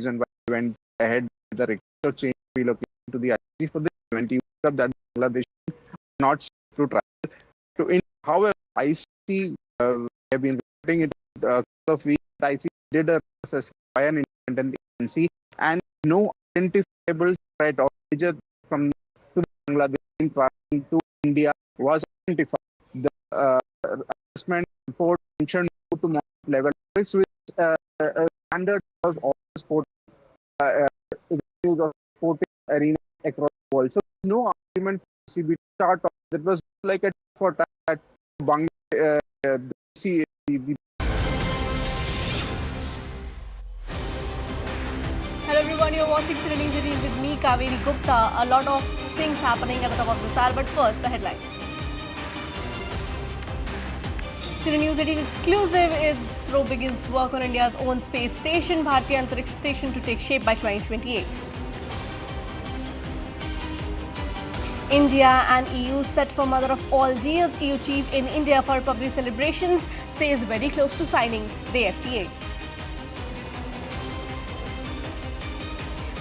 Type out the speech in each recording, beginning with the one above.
reason why we went ahead with the request of change relocation to the ICC for the G20 World Cup that Bangladesh not to travel to India. However, ICC have been reporting it a couple of weeks. ICC did a assessment by an independent agency, and no identifiable threat or danger from to Bangladesh traveling to India was identified. The assessment report mentioned to moderate level risks with standard of all sport of sporting arena across the world. So no argument to be start off. That was like a for that Bangladesh. Hello everyone, you're watching News 18 with me, Kaveri Gupta. A lot of things happening at the top of this hour, but first the headlines. News 18 exclusive. ISRO begins work on India's own space station, Bharatiya Antariksh Station, to take shape by 2028. India and EU set for mother of all deals. EU chief in India for public celebrations says very close to signing the FTA.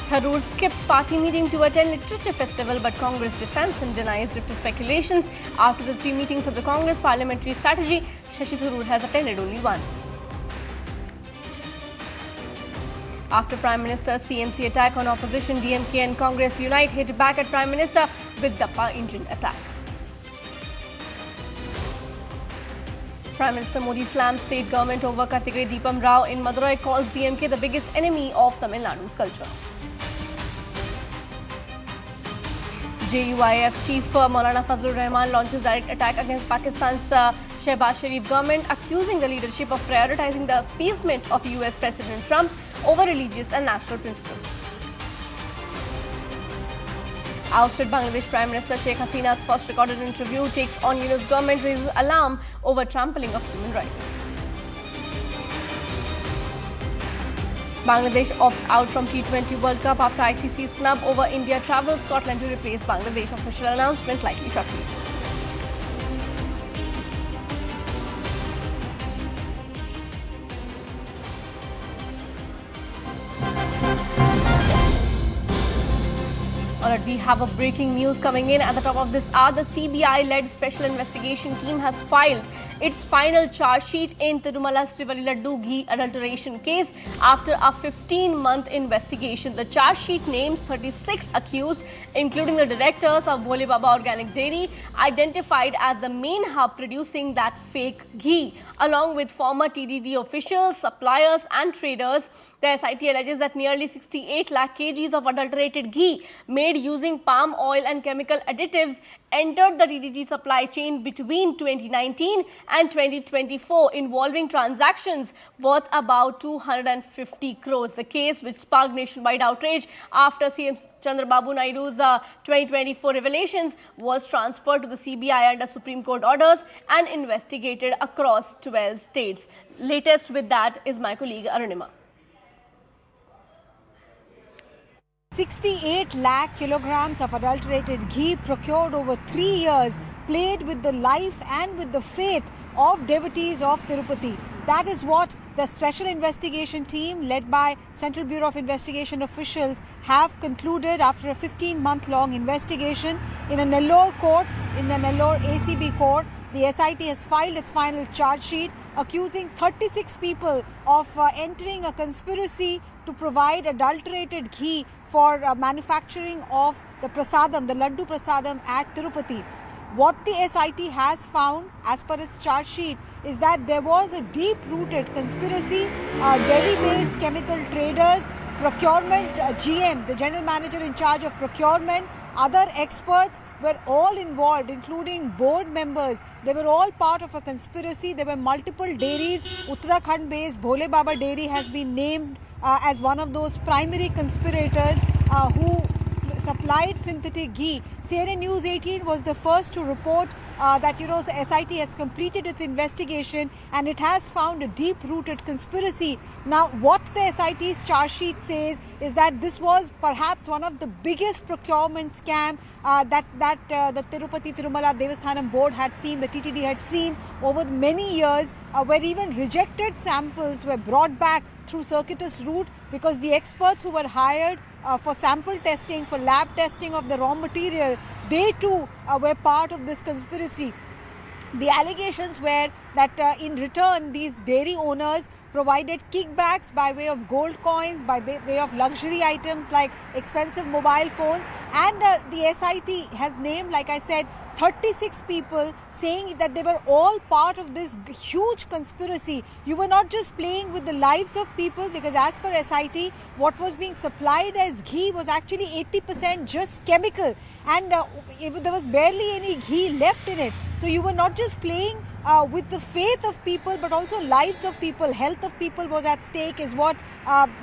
Tharoor skips party meeting to attend literature festival, but Congress defends him, denies rift speculations. After the 3 meetings of the Congress parliamentary strategy, Shashi Tharoor has attended only one. After Prime Minister's CMC attack on opposition, DMK and Congress unite, hit back at Prime Minister with Dappa engine attack. Prime Minister Modi slams state government over Kartavya Deepam Rao in Madurai, calls DMK the biggest enemy of Tamil Nadu's culture. JUIF Chief Maulana Fazlur Rahman launches direct attack against Pakistan's Shehbaz Sharif government, accusing the leadership of prioritizing the appeasement of US President Trump over religious and national principles. Ousted Bangladesh Prime Minister Sheikh Hasina's first recorded interview takes on Yunus government, raises alarm over trampling of human rights. Bangladesh opts out from T20 World Cup after ICC snub over India travels Scotland to replace Bangladesh. Official announcement likely shortly. Alright, we have a breaking news coming in at the top of this hour. The CBI-led special investigation team has filed its final charge sheet in Tirumala Srivalli Laddu Ghee adulteration case after a 15-month investigation. The charge sheet names 36 accused, including the directors of Bhole Baba Organic Dairy, identified as the main hub producing that fake ghee, along with former TDD officials, suppliers and traders. The SIT alleges that nearly 68 lakh kgs of adulterated ghee made using palm oil and chemical additives entered the TDD supply chain between 2019 and 2024, involving transactions worth about 250 crores. The case, which sparked nationwide outrage after CM Chandrababu Naidu's 2024 revelations, was transferred to the CBI under Supreme Court orders and investigated across 12 states. Latest with that is my colleague Arunima. 68 lakh kilograms of adulterated ghee procured over 3 years played with the life and with the faith of devotees of Tirupati. That is what the special investigation team led by Central Bureau of Investigation officials have concluded after a 15-month-long investigation in a Nellore court, in the Nellore ACB court. The SIT has filed its final charge sheet accusing 36 people of entering a conspiracy to provide adulterated ghee for manufacturing of the prasadam, the Laddu prasadam at Tirupati. What the SIT has found as per its charge sheet is that there was a deep-rooted conspiracy. Delhi-based chemical traders, procurement, GM, the general manager in charge of procurement, other experts were all involved, including board members. They were all part of a conspiracy. There were multiple dairies. Uttarakhand-based Bhole Baba Dairy has been named as one of those primary conspirators who supplied synthetic ghee. CNN News 18 was the first to report that, SIT has completed its investigation and it has found a deep-rooted conspiracy. Now, what the SIT's charge sheet says is that this was perhaps one of the biggest procurement scam that the Tirupati Tirumala Devasthanam board had seen, the TTD had seen over many years, where even rejected samples were brought back through circuitous route because the experts who were hired for sample testing, for lab testing of the raw material, they too were part of this conspiracy. The allegations were that in return, these dairy owners provided kickbacks by way of gold coins, by way of luxury items like expensive mobile phones, and the SIT has named, like I said, 36 people, saying that they were all part of this huge conspiracy. You were not just playing with the lives of people, because as per SIT, what was being supplied as ghee was actually 80% just chemical, and there was barely any ghee left in it. So you were not just playing with the faith of people, but also lives of people, health of people was at stake, is what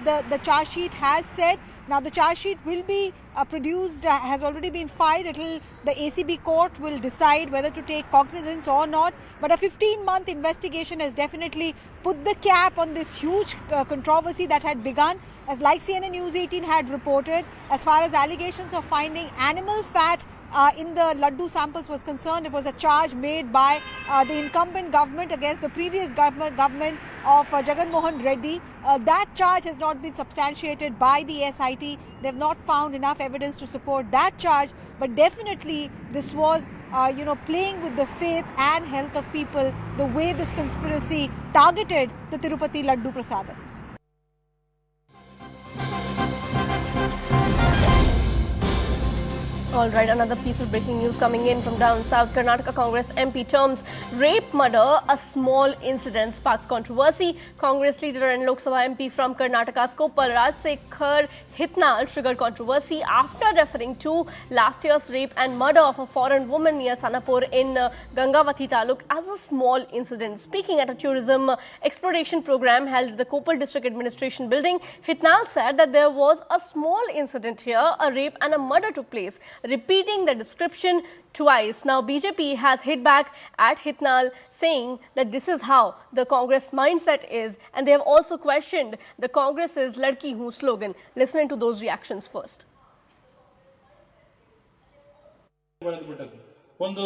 the charge sheet has said. Now the charge sheet will be produced, has already been filed. The ACB court will decide whether to take cognizance or not. But a 15-month investigation has definitely put the cap on this huge controversy that had begun. As like CNN News 18 had reported, as far as allegations of finding animal fat in the laddu samples was concerned, it was a charge made by the incumbent government against the previous government of Jagan Mohan Reddy. That charge has not been substantiated by the SIT. They have not found enough evidence to support that charge. But definitely this was, playing with the faith and health of people, the way this conspiracy targeted the Tirupati Laddu Prasadam. All right, another piece of breaking news coming in from down south. Karnataka Congress MP terms rape murder a small incident sparks controversy. Congress leader and Lok Sabha MP from Karnataka's Koppal, Rajsekhar Hitnal, triggered controversy after referring to last year's rape and murder of a foreign woman near Sanapur in Gangavati Taluk as a small incident. Speaking at a tourism exploration program held at the Koppal District Administration building, Hitnal said that there was a small incident here, a rape and a murder took place, repeating the description twice. Now, BJP has hit back at Hitnal, saying that this is how the Congress mindset is, and they have also questioned the Congress's Ladki Hu slogan. Listen to those reactions first. ಒಂದು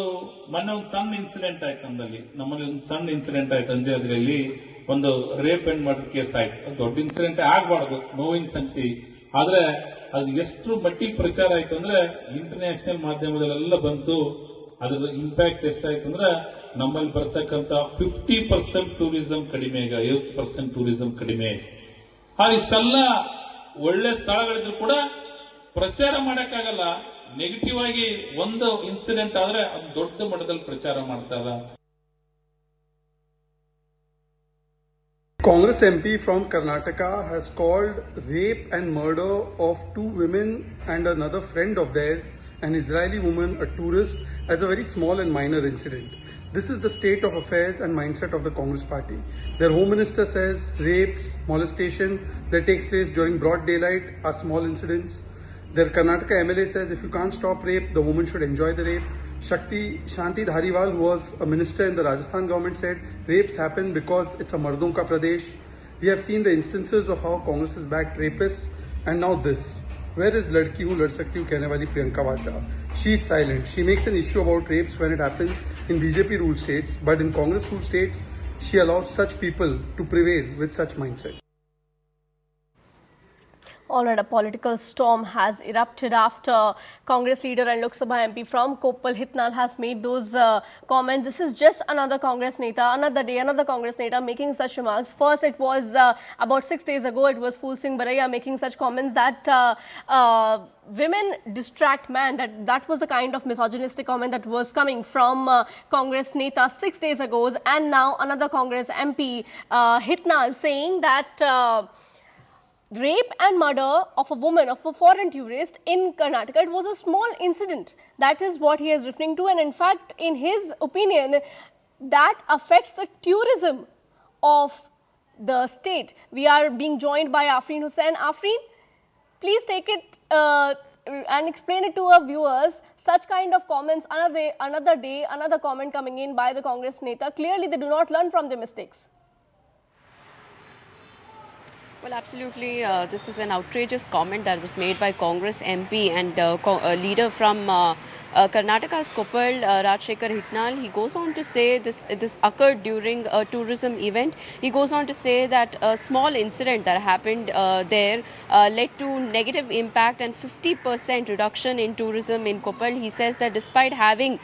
ಮೊನ್ನೆ ಒಂದು ಸಣ್ಣ incident ಆಯ್ತು ನಮ್ಮಲ್ಲಿ ಒಂದು ಸಣ್ಣ incident ಆಯ್ತು ಅಂಜಾದ್ರಲ್ಲಿ ಒಂದು ರೇಪ್ ಅಂಡ್ ಮರ್ಡರ್ ಕೇಸ್ ಆಯ್ತು. ದೊಡ್ಡ ಇನ್ಸಿಡೆಂಟ್ ಆಗಬಾರ್ದು, ನೋವಿಂಗ್ ಸಂಗತಿ. ಆದ್ರೆ ಅದು ಎಷ್ಟು ಮಟ್ಟಿಗೆ ಪ್ರಚಾರ ಆಯ್ತು ಅಂದ್ರೆ ಇಂಟರ್ನ್ಯಾಷನಲ್ ಮಾಧ್ಯಮದಲ್ಲೆಲ್ಲ ಬಂತು. ಅದ್ರ ಇಂಪ್ಯಾಕ್ಟ್ ಎಷ್ಟಾಯ್ತು ಅಂದ್ರೆ ನಮ್ಮಲ್ಲಿ ಬರ್ತಕ್ಕಂಥ 50% ಟೂರಿಸಂ ಕಡಿಮೆ, ಈಗ 50% ಟೂರಿಸಂ ಕಡಿಮೆ. ಇಷ್ಟೆಲ್ಲ ಒಳ್ಳೆ ಸ್ಥಳಗಳಿದ್ರು ಕೂಡ ಪ್ರಚಾರ ಮಾಡಕ್ಕಾಗಲ್ಲ. ನೆಗೆಟಿವ್ ಆಗಿ ಒಂದು ಇನ್ಸಿಡೆಂಟ್ ಆದ್ರೆ ಅದು ದೊಡ್ಡ ಮಟ್ಟದಲ್ಲಿ ಪ್ರಚಾರ ಮಾಡ್ತಾರ. Congress MP from Karnataka has called rape and murder of 2 women and another friend of theirs, an Israeli woman, a tourist, as a very small and minor incident. This is the state of affairs and mindset of the Congress party. Their home minister says rapes, molestation that takes place during broad daylight are small incidents. Their Karnataka MLA says if you can't stop rape, the woman should enjoy the rape. Shanti Dhariwal, who was a minister in the Rajasthan government, said rapes happen because it's a Mardon ka Pradesh. We have seen the instances of how Congress has backed rapists, and now this. Where is Ladki Hu Lad Sakti Hu Kehne wali Priyanka Vadra? She's silent. She makes an issue about rapes when it happens in BJP ruled states, but in Congress ruled states, she allows such people to prevail with such mindset. All right, a political storm has erupted after Congress leader and Lok Sabha MP from Koppal, Hitnal, has made those comments. This is just another Congress Neta, another day, another Congress Neta making such remarks. First, it was about 6 days ago, it was Phul Singh Baraiya making such comments that women distract man. That was the kind of misogynistic comment that was coming from Congress Neta 6 days ago. And now another Congress MP, Hitnal, saying that rape and murder of a woman, of a foreign tourist in Karnataka, it was a small incident. That is what he is referring to. And in fact, in his opinion, that affects the tourism of the state. We are being joined by Afreen Hussain. Afreen, please take it and explain it to our viewers. Such kind of comments, another day, another comment coming in by the Congress Neta. Clearly, they do not learn from their mistakes. Well, absolutely. This is an outrageous comment that was made by Congress MP and leader from Karnataka's Koppal, Rajshekhar Hitnal. He goes on to say this occurred during a tourism event. He goes on to say that a small incident that happened there led to negative impact and 50% reduction in tourism in Koppal. He says that despite having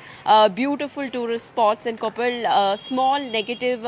beautiful tourist spots in Koppal, small negative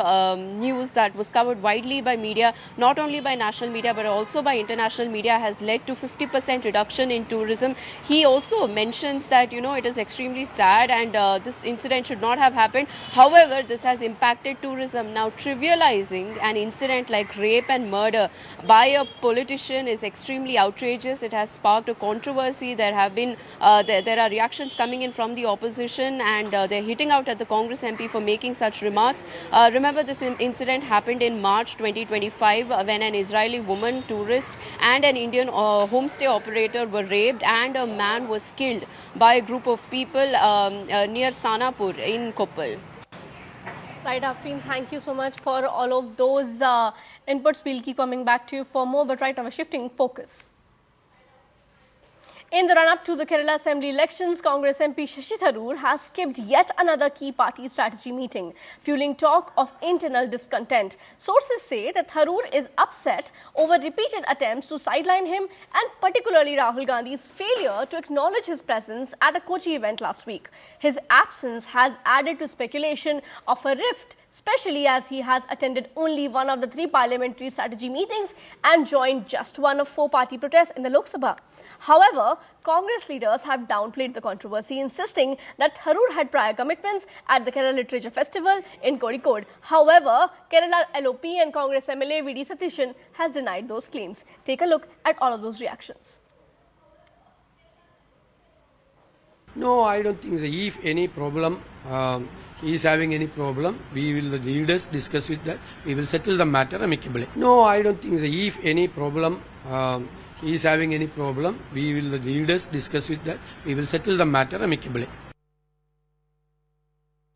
news that was covered widely by media, not only by national media but also by international media, has led to 50% reduction in tourism. He also mentions that, you know, it is extremely sad and this incident should not have happened. However, this has impacted tourism. Now, trivializing an incident like rape and murder by a politician is extremely outrageous. It has sparked a controversy. There have been there are reactions coming in from the opposition, and they're hitting out at the Congress MP for making such remarks. Remember, this incident happened in March 2025 when an Israeli woman tourist and an Indian homestay operator were raped and a man was killed by a group of people near Sanapur in Koppal. Right, Afreen, thank you so much for all of those inputs. We'll keep coming back to you for more, but right now we're shifting focus. In the run-up to the Kerala Assembly elections, Congress MP Shashi Tharoor has skipped yet another key party strategy meeting, fueling talk of internal discontent. Sources say that Tharoor is upset over repeated attempts to sideline him and particularly Rahul Gandhi's failure to acknowledge his presence at a Kochi event last week. His absence has added to speculation of a rift, especially as he has attended only one of the 3 parliamentary strategy meetings and joined just one of 4 party protests in the Lok Sabha. However, Congress leaders have downplayed the controversy, insisting that Tharoor had prior commitments at the Kerala Literature Festival in Kozhikode. However, Kerala LOP and Congress MLA VD Satishan has denied those claims. Take a look at all of those reactions. No, I don't think so. If any problem, he is having any problem, we will, the leaders, discuss with that. We will settle the matter amicably. No, I don't think so. If any problem, he is having any problem, we will, the leaders, discuss with that. We will settle the matter amicably.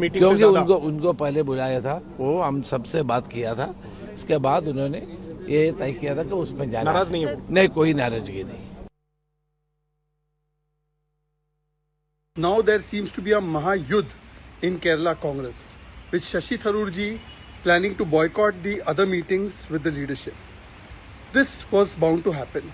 क्योंकि उनको पहले बुलाया था, वो हम सबसे बात किया था, उसके बाद उन्होंने ये तय किया था कि उसमें जाना। नाराज नहीं है? नहीं, कोई नाराजगी नहीं। Now there seems to be a Mahayudh in Kerala Congress, with Shashi Tharoor ji planning to boycott the other meetings with the leadership. This was bound to happen.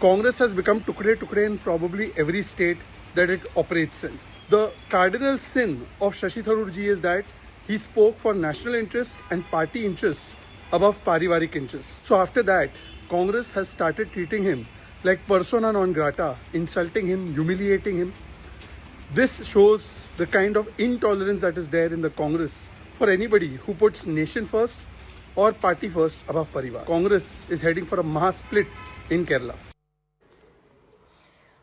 Congress has become tukde in probably every state that it operates in. The cardinal sin of Shashi Tharoor ji is that he spoke for national interest and party interest above parivarik interest. So after that, Congress has started treating him like persona non grata, insulting him, humiliating him. This shows the kind of intolerance that is there in the Congress for anybody who puts nation first or party first above parivar. Congress is heading for a maha split in Kerala.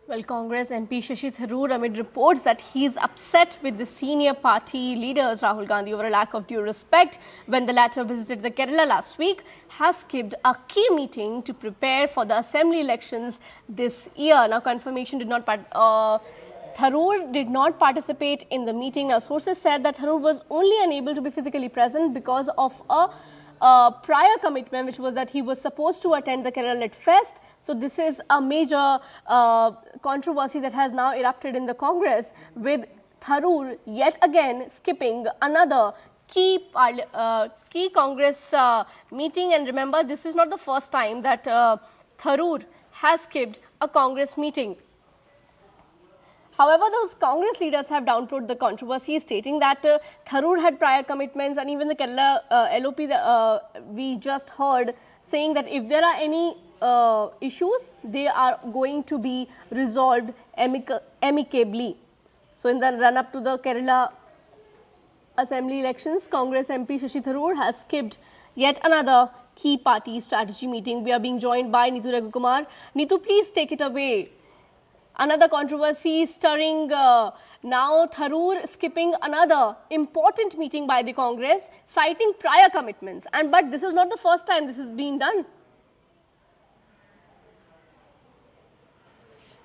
Well, Congress MP Shashi Tharoor, amid reports that he is upset with the senior party leaders Rahul Gandhi over a lack of due respect when the latter visited the Kerala last week, has skipped a key meeting to prepare for the assembly elections this year. Now, confirmation did not Tharoor did not participate in the meeting. Now, sources said that Tharoor was only unable to be physically present because of a prior commitment, which was that he was supposed to attend the Kerala Lit Fest. So, this is a major controversy that has now erupted in the Congress, with Tharoor yet again skipping another key Congress meeting. And remember, this is not the first time that Tharoor has skipped a Congress meeting. However, those Congress leaders have downplayed the controversy, stating that Tharoor had prior commitments, and even the Kerala LOP we just heard saying that if there are any issues, they are going to be resolved amicably. So, in the run-up to the Kerala Assembly elections, Congress MP Shashi Tharoor has skipped yet another key party strategy meeting. We are being joined by Neetu Raghukumar. Neetu, please take it away. Another controversy stirring now, Tharoor skipping another important meeting by the Congress, citing prior commitments. But this is not the first time this has been done.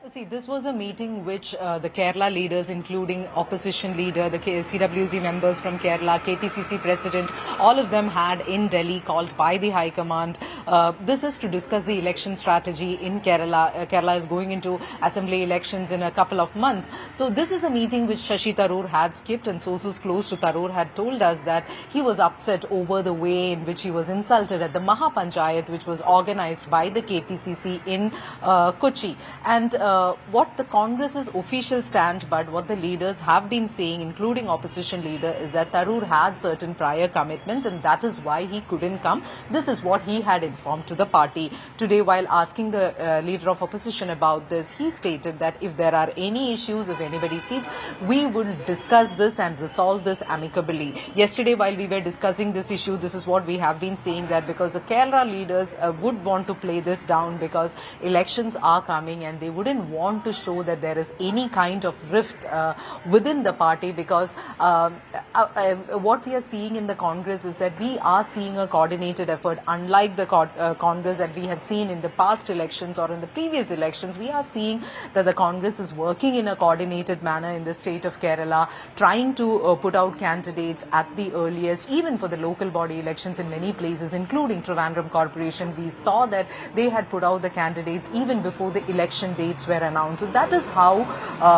See, this was a meeting which the Kerala leaders, including opposition leader, the CWC members from Kerala, KPCC president, all of them had in Delhi, called by the High Command. This is to discuss the election strategy in Kerala. Kerala is going into assembly elections in a couple of months. So this is a meeting which Shashi Tharoor had skipped, and sources close to Tharoor had told us that he was upset over the way in which he was insulted at the Mahapanchayat, which was organized by the KPCC in Kochi. And what the Congress's official stand, but what the leaders have been saying, including opposition leader, is that Tharoor had certain prior commitments and that is why he couldn't come. This is what he had informed to the party. Today, while asking the leader of opposition about this, he stated that if there are any issues, if anybody feels, we will discuss this and resolve this amicably. Yesterday, while we were discussing this issue, this is what we have been saying, that because the Kerala leaders would want to play this down because elections are coming and they wouldn't want to show that there is any kind of rift within the party, because what we are seeing in the Congress is that we are seeing a coordinated effort. Unlike the Congress that we have seen in the past elections or in the previous elections, we are seeing that the Congress is working in a coordinated manner in the state of Kerala, trying to put out candidates at the earliest, even for the local body elections in many places, including Trivandrum Corporation. We saw that they had put out the candidates even before the election dates were announced. So that is how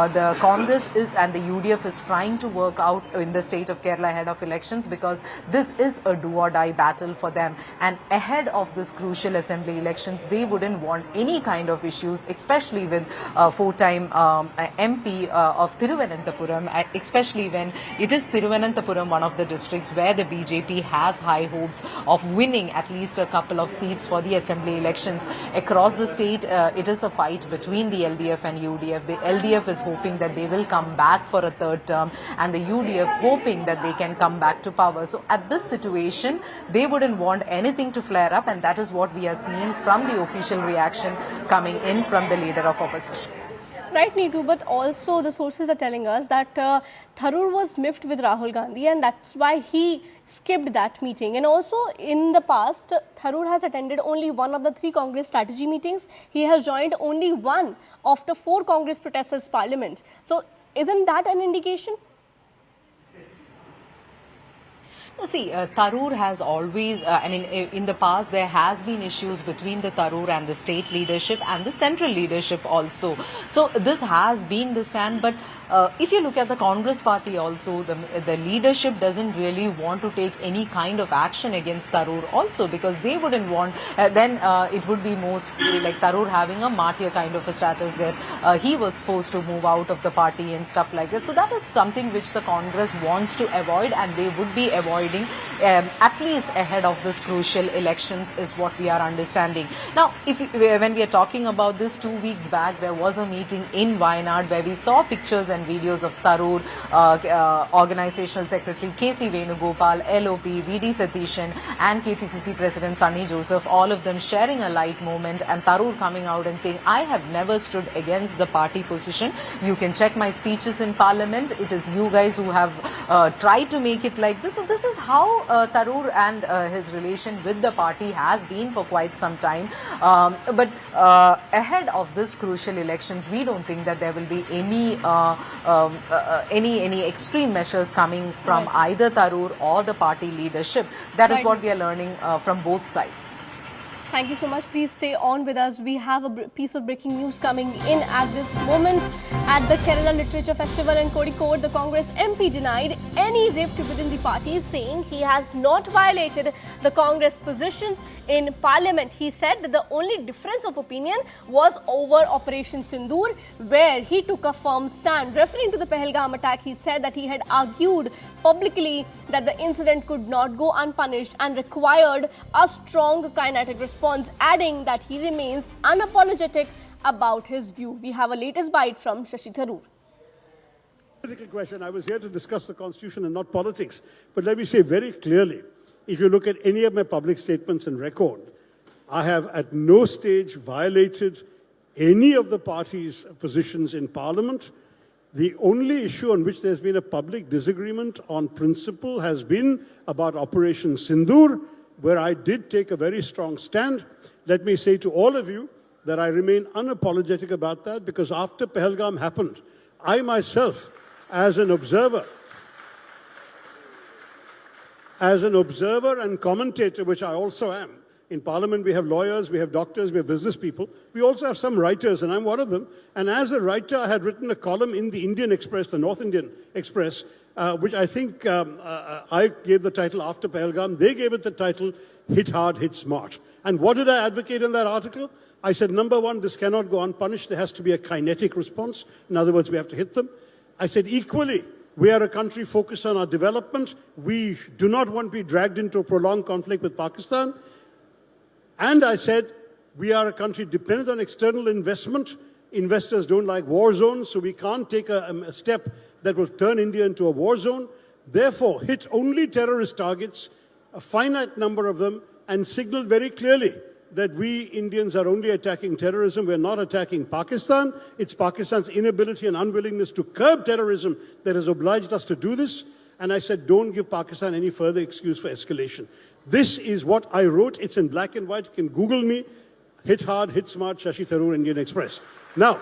the Congress is and the UDF is trying to work out in the state of Kerala ahead of elections, because this is a do or die battle for them. And ahead of this crucial assembly elections, they wouldn't want any kind of issues, especially with four-time MP of Thiruvananthapuram, especially when it is Thiruvananthapuram, one of the districts where the BJP has high hopes of winning at least a couple of seats for the assembly elections. Across the state, it is a fight between the LDF and UDF. The LDF is hoping that they will come back for a third term, and the UDF hoping that they can come back to power. So at this situation, they wouldn't want anything to flare up, and that is what we are seeing from the official reaction coming in from the leader of opposition. Right, Neetu, but also the sources are telling us that Tharoor was miffed with Rahul Gandhi and that's why he skipped that meeting. And also in the past, Tharoor has attended only one of the 3 Congress strategy meetings. He has joined only one of the 4 Congress protesters' parliament. So isn't that an indication? See, Tharoor has always, in the past there has been issues between the Tharoor and the state leadership and the central leadership also. So this has been the stand, but if you look at the Congress party also, the leadership doesn't really want to take any kind of action against Tharoor also, because they wouldn't want, then it would be mostly like Tharoor having a martyr kind of a status there. He was forced to move out of the party and stuff like that. So that is something which the Congress wants to avoid, and they would be avoiding at least ahead of this crucial elections, is what we are understanding. Now, when we are talking about this, 2 weeks back, there was a meeting in Wayanad where we saw pictures and videos of Tharoor, Organizational Secretary KC Venugopal, LOP, VD Satishan and KPCC President Sunny Joseph, all of them sharing a light moment, and Tharoor coming out and saying, I have never stood against the party position. You can check my speeches in Parliament. It is you guys who have tried to make it like this. So this is how Tharoor and his relation with the party has been for quite some time. But ahead of this crucial elections, we don't think that there will be any extreme measures coming from either Tharoor or the party leadership. That is what we are learning from both sides. Thank you so much. Please stay on with us. We have a piece of breaking news coming in at this moment. At the Kerala Literature Festival in Kozhikode, the Congress MP denied any rift within the party, saying he has not violated the Congress positions in Parliament. He said that the only difference of opinion was over Operation Sindoor, where he took a firm stand. Referring to the Pahalgam attack, he said that he had argued publicly that the incident could not go unpunished and required a strong kinetic response, adding that he remains unapologetic about his view. We have a latest bite from Shashi Tharoor. Political question. I was here to discuss the constitution and not politics. But let me say very clearly, if you look at any of my public statements and record, I have at no stage violated any of the party's positions in Parliament. The only issue on which there's been a public disagreement on principle has been about Operation Sindoor, where I did take a very strong stand. Let me say to all of you that I remain unapologetic about that, because after Pahalgam happened, I myself, as an observer and commentator, which I also am. In Parliament, we have lawyers, we have doctors, we have business people. We also have some writers, and I'm one of them. And as a writer, I had written a column in the Indian Express, the North Indian Express, which I think I gave the title after Pahalgam. They gave it the title, Hit Hard, Hit Smart. And what did I advocate in that article? I said, number one, this cannot go unpunished. There has to be a kinetic response. In other words, we have to hit them. I said, equally, we are a country focused on our development. We do not want to be dragged into a prolonged conflict with Pakistan. And I said, we are a country dependent on external investment. Investors don't like war zones, so we can't take a step that will turn India into a war zone. Therefore, hit only terrorist targets, a finite number of them, and signal very clearly that we Indians are only attacking terrorism. We're not attacking Pakistan. It's Pakistan's inability and unwillingness to curb terrorism that has obliged us to do this. And I said, don't give Pakistan any further excuse for escalation. This is what I wrote. It's in black and white. You can Google me. Hit Hard, Hit Smart, Shashi Tharoor, Indian Express. Now,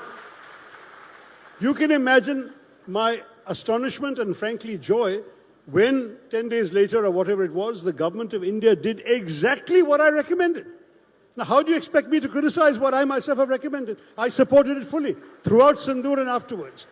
you can imagine my astonishment and frankly joy when 10 days later or whatever it was, the government of India did exactly what I recommended. Now, how do you expect me to criticize what I myself have recommended? I supported it fully throughout Sindoor and afterwards.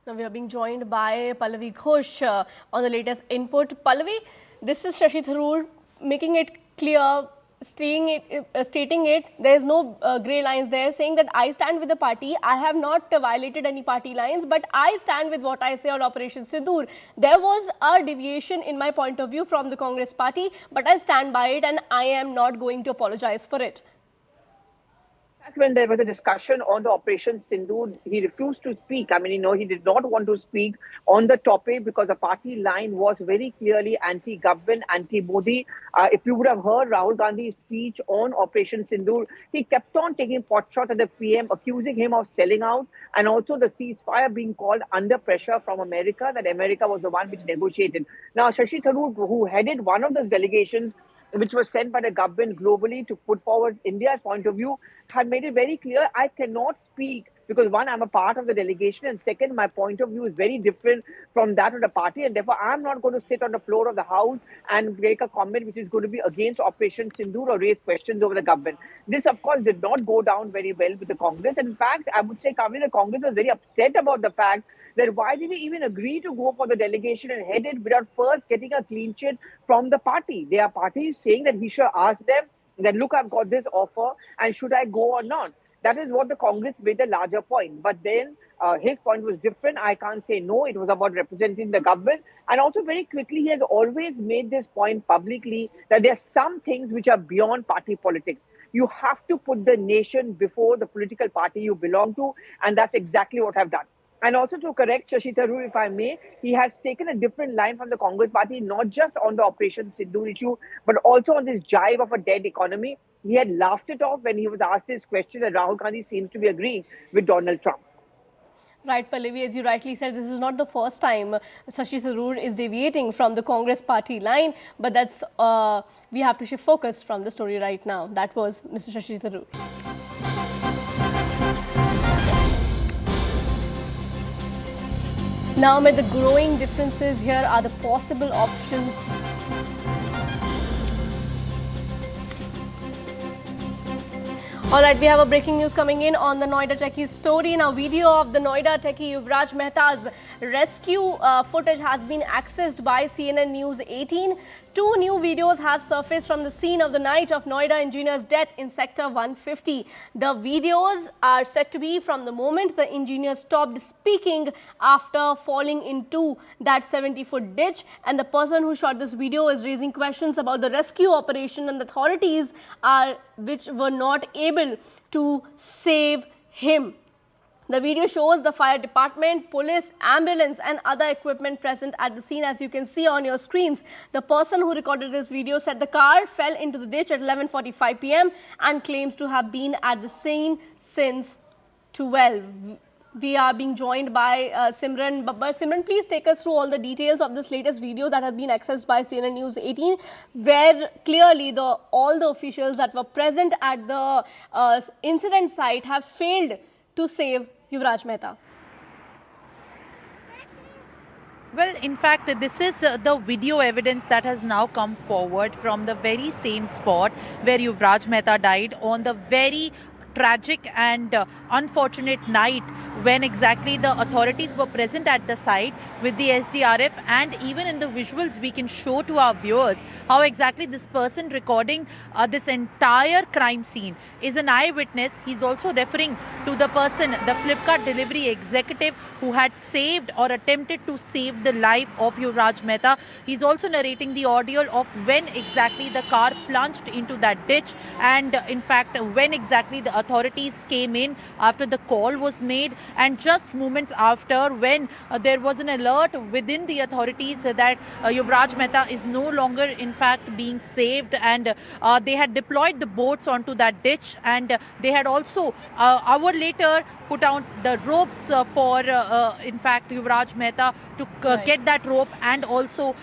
Now we are being joined by Pallavi Ghosh on the latest input. Pallavi, this is Shashi Tharoor making it clear, stating it, there is no grey lines there, saying that I stand with the party. I have not violated any party lines, but I stand with what I say on Operation Sindoor. There was a deviation in my point of view from the Congress party, but I stand by it and I am not going to apologize for it. When there was a discussion on the Operation Sindoor, he refused to speak. I mean, he did not want to speak on the topic because the party line was very clearly anti-government, anti-Modi. If you would have heard Rahul Gandhi's speech on Operation Sindoor, he kept on taking pot shots at the PM, accusing him of selling out, and also the ceasefire being called under pressure from America, that America was the one which negotiated. Now, Shashi Tharoor, who headed one of those delegations, which was sent by the government globally to put forward India's point of view, had made it very clear, I cannot speak because one, I'm a part of the delegation, and second, my point of view is very different from that of the party, and therefore I'm not going to sit on the floor of the House and make a comment which is going to be against Operation Sindoor or raise questions over the government. This, of course, did not go down very well with the Congress. And in fact, I would say, Kavli, the Congress was very upset about the fact that why did he even agree to go for the delegation and head it without first getting a clean sheet from the party? Their party is saying that he should ask them that, look, I've got this offer and should I go or not? That is what the Congress made the larger point. But then his point was different. I can't say no. It was about representing the government. And also very quickly, he has always made this point publicly that there are some things which are beyond party politics. You have to put the nation before the political party you belong to. And that's exactly what I've done. And also to correct Shashi Tharoor, if I may, he has taken a different line from the Congress party, not just on the Operation Sindoor issue, but also on this jibe of a dead economy. He had laughed it off when he was asked this question that Rahul Gandhi seems to be agreeing with Donald Trump. Right, Pallavi, as you rightly said, this is not the first time Shashi Tharoor is deviating from the Congress party line, but that's we have to shift focus from the story right now. That was Mr. Shashi Tharoor. Now, amid the growing differences, here are the possible options. All right, we have a breaking news coming in on the Noida techie story. Now, video of the Noida techie Yuvraj Mehta's rescue footage has been accessed by CNN News 18. Two new videos have surfaced from the scene of the night of Noida engineer's death in Sector 150. The videos are said to be from the moment the engineer stopped speaking after falling into that 70-foot ditch. And the person who shot this video is raising questions about the rescue operation, and the authorities which were not able to save him. The video shows the fire department, police, ambulance and other equipment present at the scene, as you can see on your screens. The person who recorded this video said the car fell into the ditch at 11:45 p.m. and claims to have been at the scene since 12. We are being joined by Simran Babbar. Simran, please take us through all the details of this latest video that has been accessed by CNN News 18, where clearly all the officials that were present at the incident site have failed to save Yuvraj Mehta. Well, in fact, this is the video evidence that has now come forward from the very same spot where Yuvraj Mehta died on the very tragic and unfortunate night when exactly the authorities were present at the site with the SDRF, and even in the visuals we can show to our viewers how exactly this person recording this entire crime scene is an eyewitness. He's also referring to the person, the Flipkart delivery executive who had saved or attempted to save the life of Yuvraj Mehta. He's also narrating the audio of when exactly the car plunged into that ditch, and in fact when exactly the authorities came in after the call was made, and just moments after when there was an alert within the authorities that Yuvraj Mehta is no longer in fact being saved, and they had deployed the boats onto that ditch, and they had also hour later put out the ropes for in fact Yuvraj Mehta to get that rope and also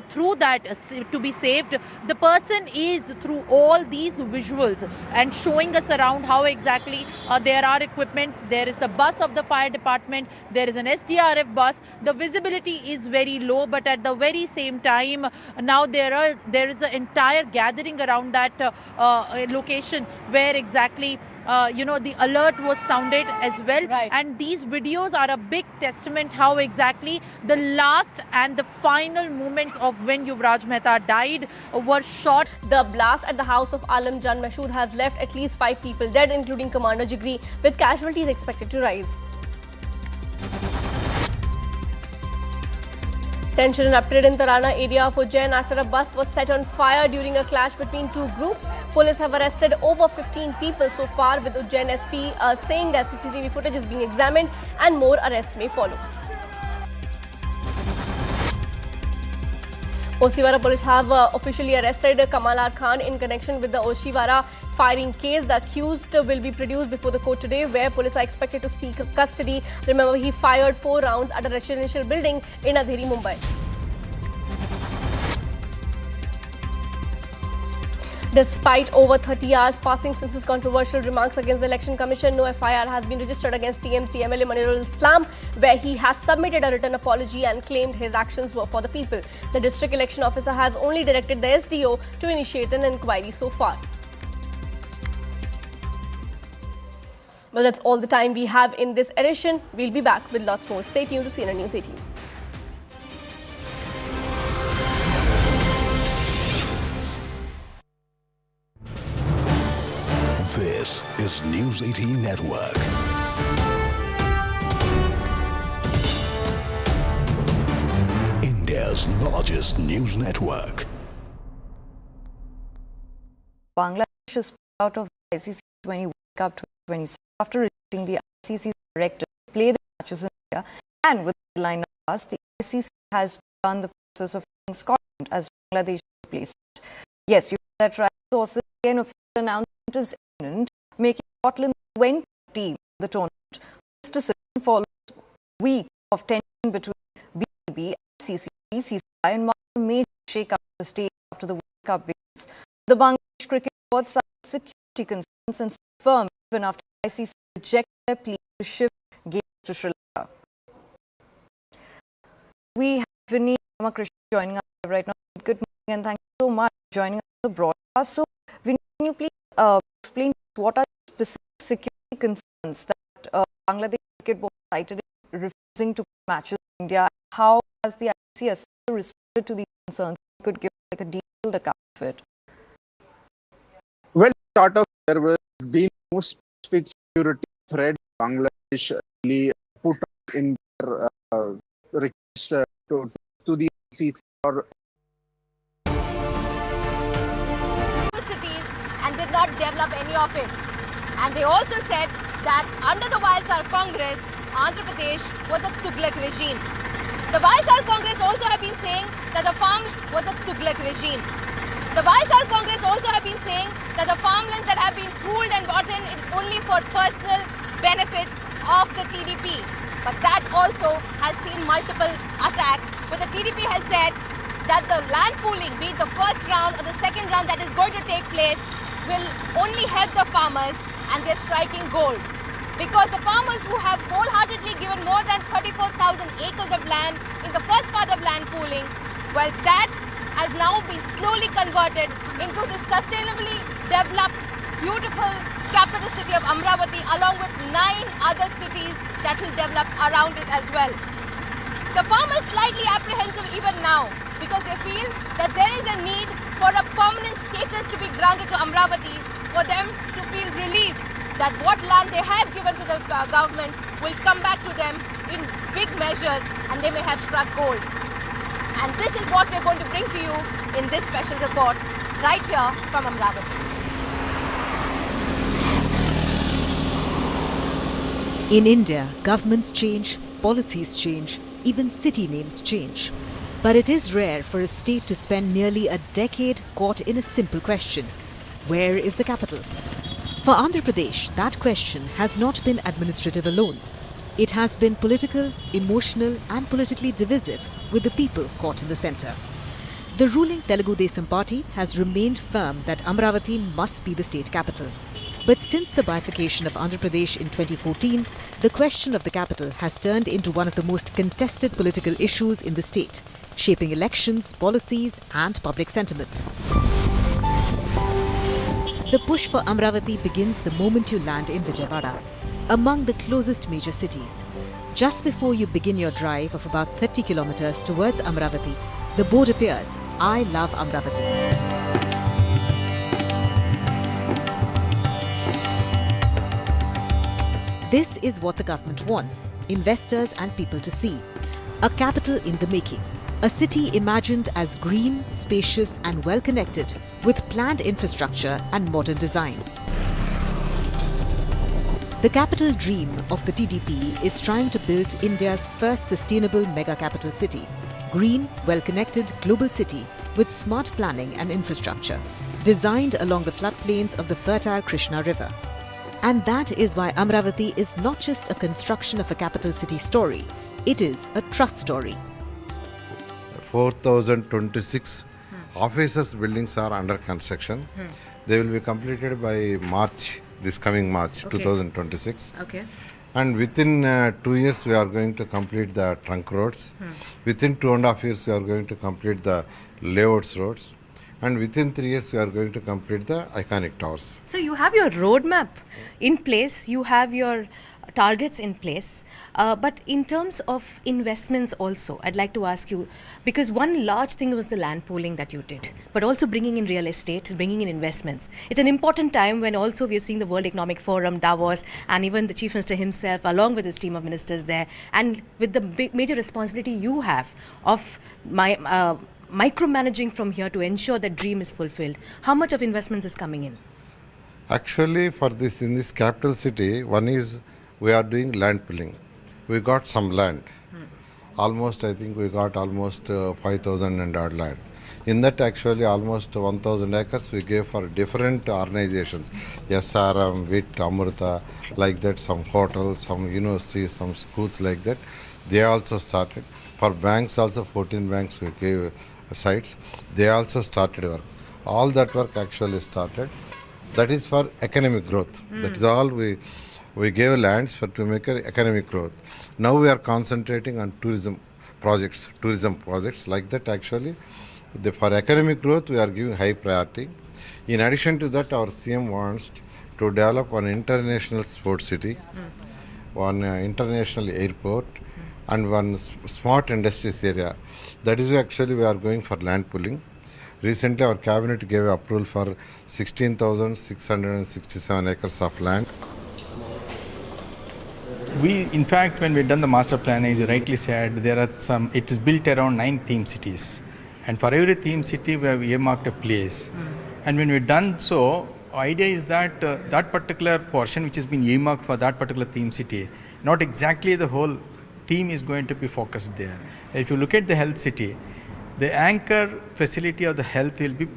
through that to be saved. The person is through all these visuals and showing us around how exactly there are equipments. There is the bus of the fire department, there is an SDRF bus. The visibility is very low, but at the very same time now there is an entire gathering around that location where exactly the alert was sounded as well. Right. And these videos are a big testament how exactly the last and the final moments of when Yuvraj Mehta died were shot. The blast at the house of Alam Jan Mashood has left at least 5 people dead, including Commander Jigri, with casualties expected to rise. Tension erupted in Tarana area of Ujjain after a bus was set on fire during a clash between two groups. Police have arrested over 15 people so far, with Ujjain SP saying that CCTV footage is being examined and more arrests may follow. Oshiwara police have officially arrested Kamalar Khan in connection with the Oshiwara firing case. The accused will be produced before the court today, where police are expected to seek custody. Remember, he fired 4 rounds at a residential building in Andheri, Mumbai. Despite over 30 hours passing since his controversial remarks against the Election Commission, no FIR has been registered against TMC MLA Manirul Islam, where he has submitted a written apology and claimed his actions were for the people. The district election officer has only directed the SDO to initiate an inquiry so far. Well, that's all the time we have in this edition. We'll be back with lots more. Stay tuned to CNN News 18. This is News 18 Network. India's largest news network. Bangladesh is out of the ICC 20 World Cup 2026 after rejecting the ICC's directive to play the matches in India, and with the line of pass, the ICC has begun the process of playing Scotland as Bangladesh replacement. Yes, you heard that right. Sources again official announcement is imminent, making Scotland the 20th team in the tournament. This decision follows a week of tension between BCB, ICC, BCCI, and marks a major shake-up at the stage after the World Cup begins. The Bangladesh Cricket Board cited security concerns and stood firm even after the ICC rejected their plea to shift games to Sri Lanka. We have Vinny Ramakrishnan joining us right now. Good morning and thank you so much for joining us on the broadcast. So, Vinny, can you please explain what are the specific security concerns that Bangladesh Cricket Board cited in refusing to play matches in India? How has the ICC responded to these concerns? You could give like a detailed account of it. Well, start off, there was been no specific security threat Bangladesh really put in their request to the ICC or cities and did not develop any of it. And they also said that under the YSR Congress, Andhra Pradesh was a Tughlaq regime. The YSR Congress also have been saying that the farms was a Tughlaq regime. The YSR Congress also have been saying that the farmlands that have been pooled and bought in is only for personal benefits of the TDP. But that also has seen multiple attacks, where the TDP has said that the land pooling, be it the first round or the second round that is going to take place, will only help the farmers, and they're striking gold. Because the farmers who have wholeheartedly given more than 34,000 acres of land in the first part of land pooling, well, that has now been slowly converted into this sustainably developed, beautiful capital city of Amravati, along with 9 other cities that will develop around it as well. The farmers slightly apprehensive even now because they feel that there is a need for a permanent status to be granted to Amravati, for them to feel relieved that what land they have given to the government will come back to them in big measures, and they may have struck gold. And this is what we're going to bring to you in this special report right here from Amravati. In India, governments change, policies change, even city names change. But it is rare for a state to spend nearly a decade caught in a simple question: where is the capital? For Andhra Pradesh, that question has not been administrative alone. It has been political, emotional, and politically divisive, with the people caught in the centre. The ruling Telugu Desam party has remained firm that Amravati must be the state capital. But since the bifurcation of Andhra Pradesh in 2014, the question of the capital has turned into one of the most contested political issues in the state, shaping elections, policies, and public sentiment. The push for Amravati begins the moment you land in Vijayawada, among the closest major cities. Just before you begin your drive of about 30 kilometers towards Amravati, the board appears, "I love Amravati." This is what the government wants, investors and people to see. A capital in the making. A city imagined as green, spacious and well-connected, with planned infrastructure and modern design. The capital dream of the TDP is trying to build India's first sustainable mega capital city. Green, well-connected global city with smart planning and infrastructure, designed along the floodplains of the fertile Krishna River. And that is why Amravati is not just a construction of a capital city story, it is a trust story. 4,026 offices buildings are under construction. They will be completed by March, this coming March 2026. Okay. And within 2 years we are going to complete the trunk roads. Within 2.5 years we are going to complete the layouts roads. And within 3 years we are going to complete the iconic towers. So you have your roadmap in place, you have your targets in place, but in terms of investments also, I'd like to ask you, because one large thing was the land pooling that you did, but also bringing in real estate, bringing in investments. It's an important time when also we're seeing the World Economic Forum, Davos, and even the Chief Minister himself, along with his team of ministers there, and with the big, major responsibility you have of micromanaging from here to ensure that dream is fulfilled. How much of investments is coming in? Actually, for this, in this capital city, one is we are doing land pooling. We got some land. Almost, I think we got almost 5,000 and odd land. In that, actually, almost 1,000 acres we gave for different organizations. SRM, WIT, Amrita, like that, some hotels, some universities, some schools like that. They also started. For banks also, 14 banks we gave sites. They also started work. All that work actually started. That is for economic growth. That is all we gave lands for to make economic growth. Now we are concentrating on tourism projects like that. Actually, for economic growth we are giving high priority. In addition to that, our CM wants to develop an international sports city, one international airport, and one smart industries area. That is why actually we are going for land pooling. Recently our cabinet gave approval for 16,667 acres of land. In fact, when we done the master plan, as you rightly said, it is built around 9 theme cities. And for every theme city, we have earmarked a place. And when we done so, idea is that that particular portion which has been earmarked for that particular theme city, not exactly the whole theme is going to be focused there. If you look at the health city, the anchor facility of the health will be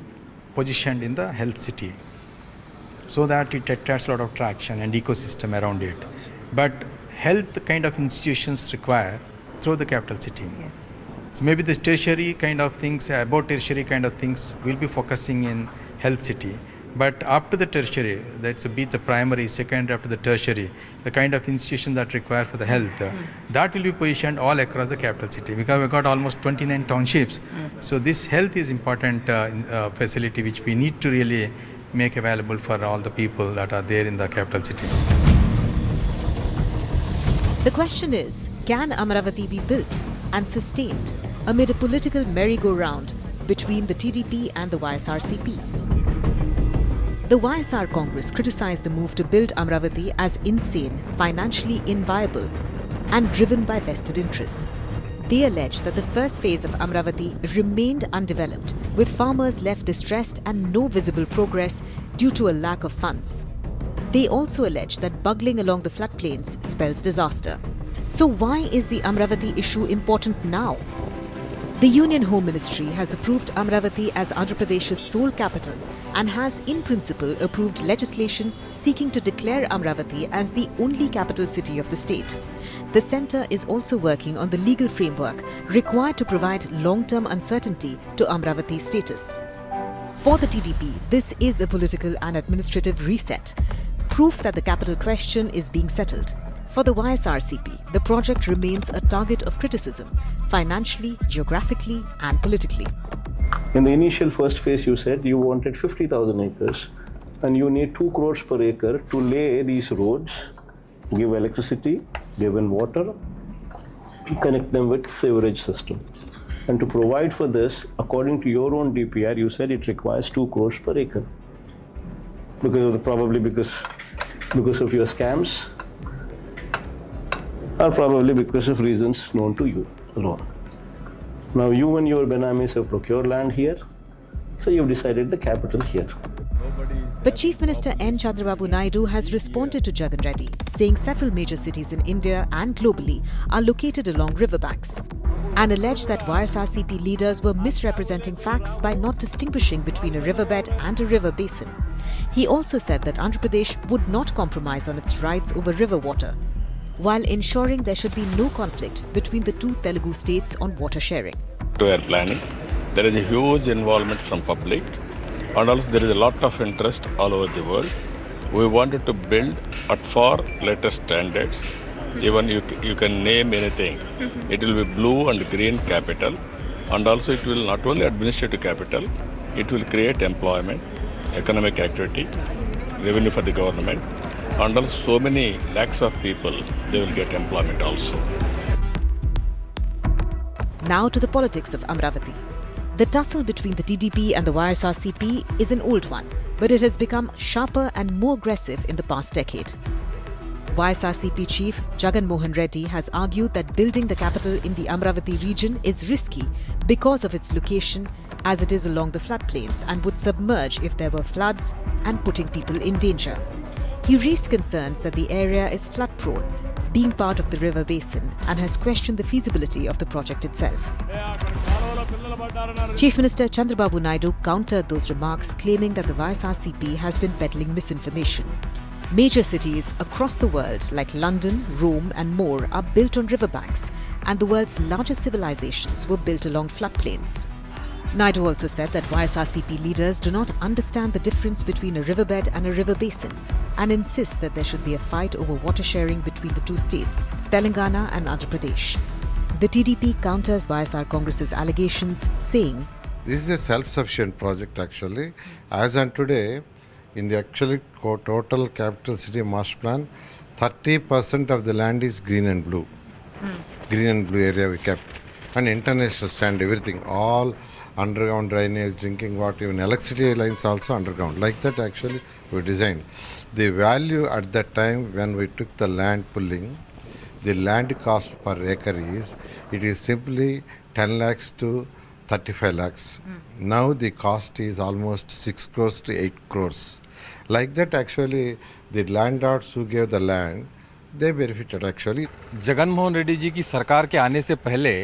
positioned in the health city so that it attracts a lot of traction and ecosystem around it. But health kind of institutions required through the capital city. So maybe this tertiary kind of things, about tertiary kind of things, will be focusing in health city. But up to the tertiary, that's be the primary, secondary, up to the tertiary, the kind of institutions that require for the health, that will be positioned all across the capital city, because we've got almost 29 townships. So this health is important facility which we need to really make available for all the people that are there in the capital city. The question is, can Amaravati be built and sustained amid a political merry-go-round between the TDP and the YSRCP? The YSR Congress criticized the move to build Amaravati as insane, financially inviable, and driven by vested interests. They allege that the first phase of Amaravati remained undeveloped, with farmers left distressed and no visible progress due to a lack of funds. They also allege that buggling along the floodplains spells disaster. So why is the Amaravati issue important now? The Union Home Ministry has approved Amaravati as Andhra Pradesh's sole capital and has in principle approved legislation seeking to declare Amaravati as the only capital city of the state. The centre is also working on the legal framework required to provide long-term uncertainty to Amaravati's status. For the TDP, this is a political and administrative reset, proof that the capital question is being settled. For the YSRCP, the project remains a target of criticism, financially, geographically and politically. In the initial first phase, you said you wanted 50,000 acres and you need 2 crores per acre to lay these roads, give electricity, give in water, connect them with sewerage system. And to provide for this, according to your own DPR, you said it requires 2 crores per acre. Probably because of your scams, or probably because of reasons known to you alone. Now you and your Benamis have procured land here, so you've decided the capital here. But Chief Minister N. Chandrababu Naidu has responded to Jagan Reddy, saying several major cities in India and globally are located along riverbanks, and alleged that YSRCP leaders were misrepresenting facts by not distinguishing between a riverbed and a river basin. He also said that Andhra Pradesh would not compromise on its rights over river water, while ensuring there should be no conflict between the two Telugu states on water sharing. To air planning, there is a huge involvement from public, and also there is a lot of interest all over the world. We wanted to build at far latest standards. Even you can name anything. It will be blue and green capital, and also it will not only administrative capital, it will create employment, economic activity, revenue for the government, and also so many lakhs of people, they will get employment also. Now to the politics of Amaravati. The tussle between the TDP and the YSRCP is an old one, but it has become sharper and more aggressive in the past decade. YSRCP chief Jagan Mohan Reddy has argued that building the capital in the Amaravati region is risky because of its location, as it is along the floodplains and would submerge if there were floods and putting people in danger. He raised concerns that the area is flood-prone, being part of the river basin, and has questioned the feasibility of the project itself. Chief Minister Chandrababu Naidu countered those remarks, claiming that the YSRCP has been peddling misinformation. Major cities across the world like London, Rome and more are built on riverbanks, and the world's largest civilizations were built along floodplains. Naidu also said that YSRCP leaders do not understand the difference between a riverbed and a river basin and insist that there should be a fight over water sharing between the two states, Telangana and Andhra Pradesh. The TDP counters YSR Congress's allegations, saying, "This is a self-sufficient project actually. As on today, in the actually total capital city master plan, 30% of the land is green and blue. Green and blue area we kept. And international stand, everything, all underground drainage, drinking water, even electricity lines also underground. Like that actually we designed. The value at that time when we took the land pulling, the land cost per acre it is simply 10 lakhs to 35 lakhs. Now the cost is almost 6 crores to 8 crores. Like that actually the landlords who gave the land, they benefited actually. Jagan Mohan Reddy ji की सरकार के आने से पहले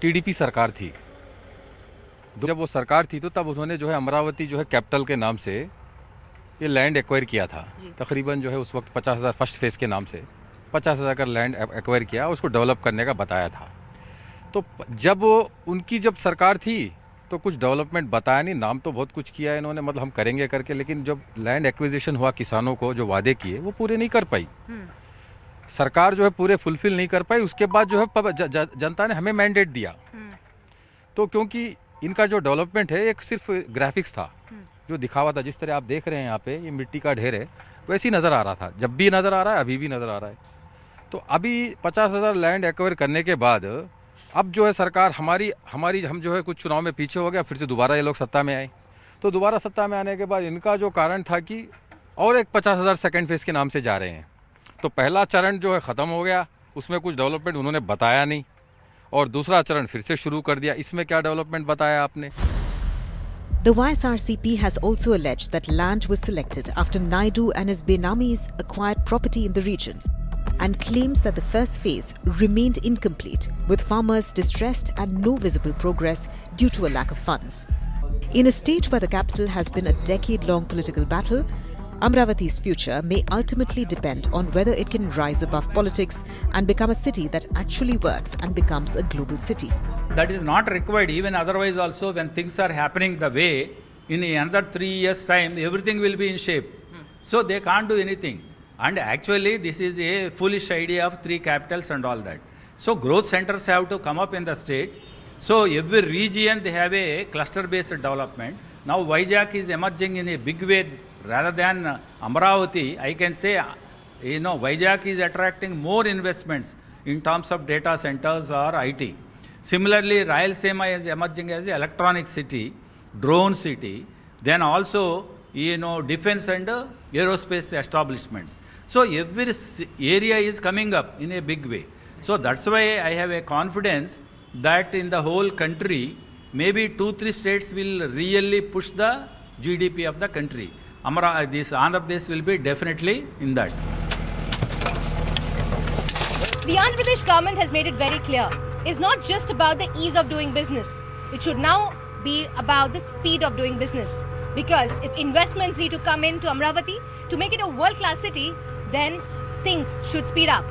TDP सरकार थी। जब वो सरकार थी तो तब उन्होंने जो है अमरावती जो है कैपिटल के नाम से ये लैंड एक्वायर किया था। तकरीबन जो है उस वक्त 50,000 फर्स्ट फेज़ के नाम से 50,000 का लैंड एक्वायर किया, उसको डेवलप करने का बताया था। तो जब उनकी सरकार थी तो कुछ डेवलपमेंट बताया नहीं, नाम तो बहुत कुछ किया इन्होंने, मतलब हम करेंगे करके, लेकिन जब लैंड एक्विजिशन हुआ किसानों को जो वादे किए वो पूरे नहीं कर पाई। सरकार जो है पूरे फुलफिल नहीं कर पाई। उसके बाद जो है जनता ने हमें मैंडेट दिया। तो क्योंकि इनका जो डेवलपमेंट है एक सिर्फ ग्राफिक्स था, जो दिखावा था, जिस तरह आप देख रहे हैं यहाँ पे ये मिट्टी का ढेर है, वैसे ही नज़र आ रहा था, जब भी नज़र आ रहा है, अभी भी नज़र आ रहा है। तो अभी 50,000 लैंड एक्वायर करने के बाद अब जो है सरकार हमारी हम जो है कुछ चुनाव में पीछे हो गया, फिर से दोबारा ये लोग सत्ता में आए। तो दोबारा सत्ता में आने के बाद इनका जो कारण था कि और एक 50,000 सेकेंड फेज़ के नाम से जा रहे हैं। तो पहला चरण जो है ख़त्म हो गया, उसमें कुछ डेवलपमेंट उन्होंने बताया नहीं, और दूसरा चरण फिर से शुरू कर दिया। इसमें क्या डेवलपमेंट बताया आपने? The YSRCP has also alleged that land was selected after Naidu and his Benamis acquired property in the region, and claims that the first phase remained incomplete, with farmers distressed and no visible progress due to a lack of funds. In a state where the capital has been a decade-long political battle, Amravati's future may ultimately depend on whether it can rise above politics and become a city that actually works and becomes a global city. That is not required. Even otherwise also, when things are happening the way, in another 3 years' time, everything will be in shape. So they can't do anything. And actually, this is a foolish idea of 3 capitals and all that. So growth centers have to come up in the state. So every region, they have a cluster-based development. Now Vizag is emerging in a big way rather than Amaravati. I can say, Vizag is attracting more investments in terms of data centers or IT. Similarly, Rayalaseema is emerging as an electronic city, drone city, then also, defense and aerospace establishments. So every area is coming up in a big way. So that's why I have a confidence that in the whole country, maybe 2-3 states will really push the GDP of the country. This Andhra Pradesh will be definitely in that. The Andhra Pradesh government has made it very clear. It's not just about the ease of doing business. It should now be about the speed of doing business. Because if investments need to come into Amravati to make it a world-class city, then things should speed up.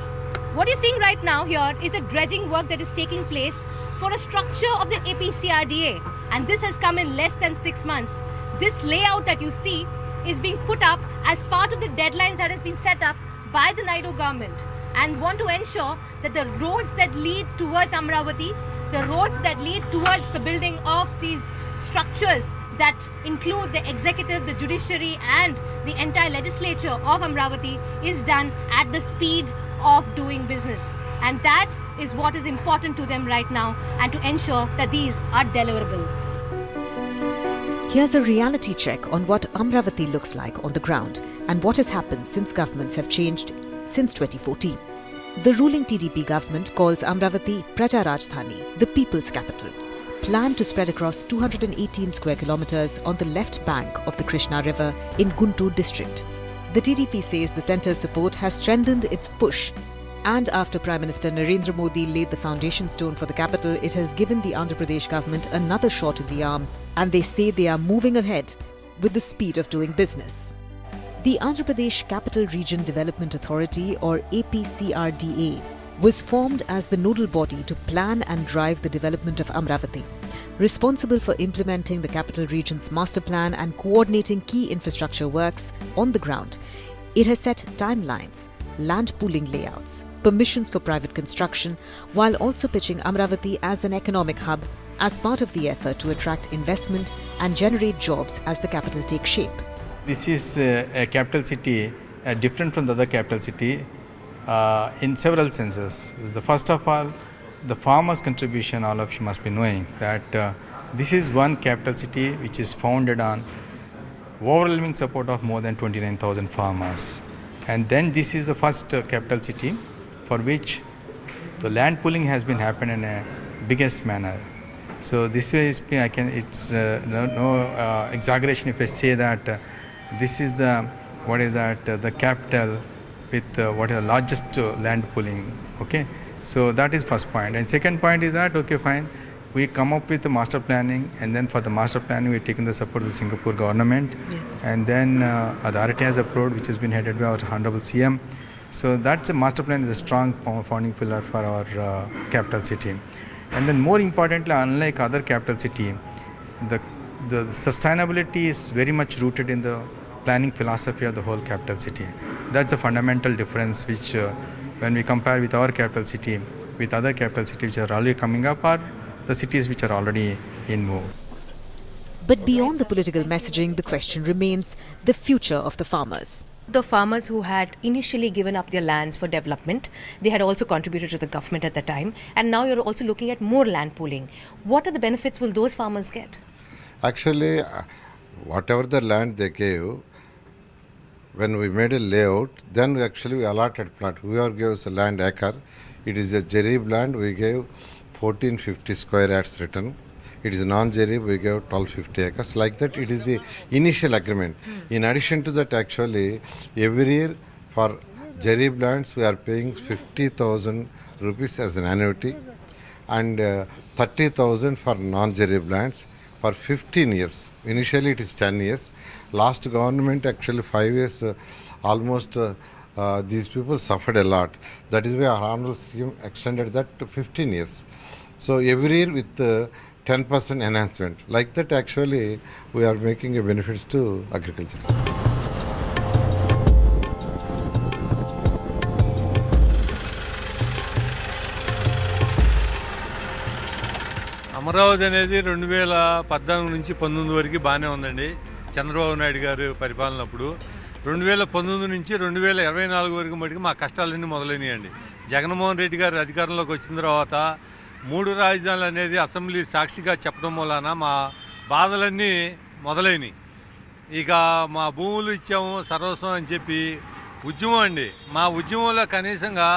What you're seeing right now here is the dredging work that is taking place for a structure of the APCRDA. And this has come in less than 6 months. This layout that you see is being put up as part of the deadlines that has been set up by the Naidu government, and want to ensure that the roads that lead towards Amravati, the roads that lead towards the building of these structures that include the executive, the judiciary and the entire legislature of Amravati is done at the speed of doing business. And that is what is important to them right now, and to ensure that these are deliverables. Here's a reality check on what Amravati looks like on the ground and what has happened since governments have changed since 2014. The ruling TDP government calls Amravati Praja Rajdhani, the people's capital, planned to spread across 218 square kilometers on the left bank of the Krishna River in Guntur district. The TDP says the centre's support has strengthened its push, and after Prime Minister Narendra Modi laid the foundation stone for the capital, it has given the Andhra Pradesh government another shot in the arm, and they say they are moving ahead with the speed of doing business. The Andhra Pradesh Capital Region Development Authority, or APCRDA, was formed as the nodal body to plan and drive the development of Amravati, responsible for implementing the capital region's master plan and coordinating key infrastructure works on the ground. It has set timelines, land pooling layouts, permissions for private construction, while also pitching Amravati as an economic hub as part of the effort to attract investment and generate jobs as the capital takes shape. This is a capital city different from the other capital city in several senses. First of all, the farmers' contribution, all of you must be knowing that this is one capital city which is founded on overwhelming support of more than 29,000 farmers. And then this is the first capital city for which the land pooling has been happened in a biggest manner. So this way, it's no exaggeration if I say that this is the the capital with what is the largest land pooling. Okay, so that is first point. And second point is that okay, fine, we come up with the master planning, and then for the master planning we taken the support of the Singapore government, yes. And then the authority has approved, which has been headed by our Honorable CM. So that's a master plan is a strong founding pillar for our capital city. And then more importantly, unlike other capital city, the sustainability is very much rooted in the planning philosophy of the whole capital city. That's a fundamental difference which when we compare with our capital city, with other capital cities which are already coming up or the cities which are already in move. But beyond the political messaging, the question remains the future of the farmers. The farmers who had initially given up their lands for development, they had also contributed to the government at the time, and now you're also looking at more land pooling. What are the benefits will those farmers get? Actually, whatever the land they gave, when we made a layout, then we allotted plot. Whoever gave us a land acre, it is a Jarib land, we gave 1450 square yards written. It is non-Jarib, we gave 1250 acres. Like that, it is the initial agreement. In addition to that, actually, every year for Jarib lands, we are paying 50,000 rupees as an annuity and 30,000 for non-Jarib lands for 15 years. Initially, it is 10 years. Last government, actually 5 years, almost these people suffered a lot. That is why our honorable scheme extended that to 15 years. So every year with 10% enhancement. Like that, actually, we are making a benefits to agriculture. Amaravati అనేది 2014 నుంచి 19 వరకు బాగానే ఉందండి. చంద్రబాబు నాయుడు గారు పరిపాలనప్పుడు 2019 నుంచి 2024 వరకు మటుకు మా కష్టాలన్నీ మొదలైనాయండి. జగన్మోహన్ రెడ్డి గారు అధికారంలోకి వచ్చిన తర్వాత 3 రాజధానులు అనేది అసెంబ్లీ సాక్షిగా చెప్పడం వలన మా బాధలన్నీ మొదలైనవి. ఇక మా భూములు ఇచ్చాము సర్వస్వం అని చెప్పి ఉద్యమం అండి. మా ఉద్యమంలో కనీసంగా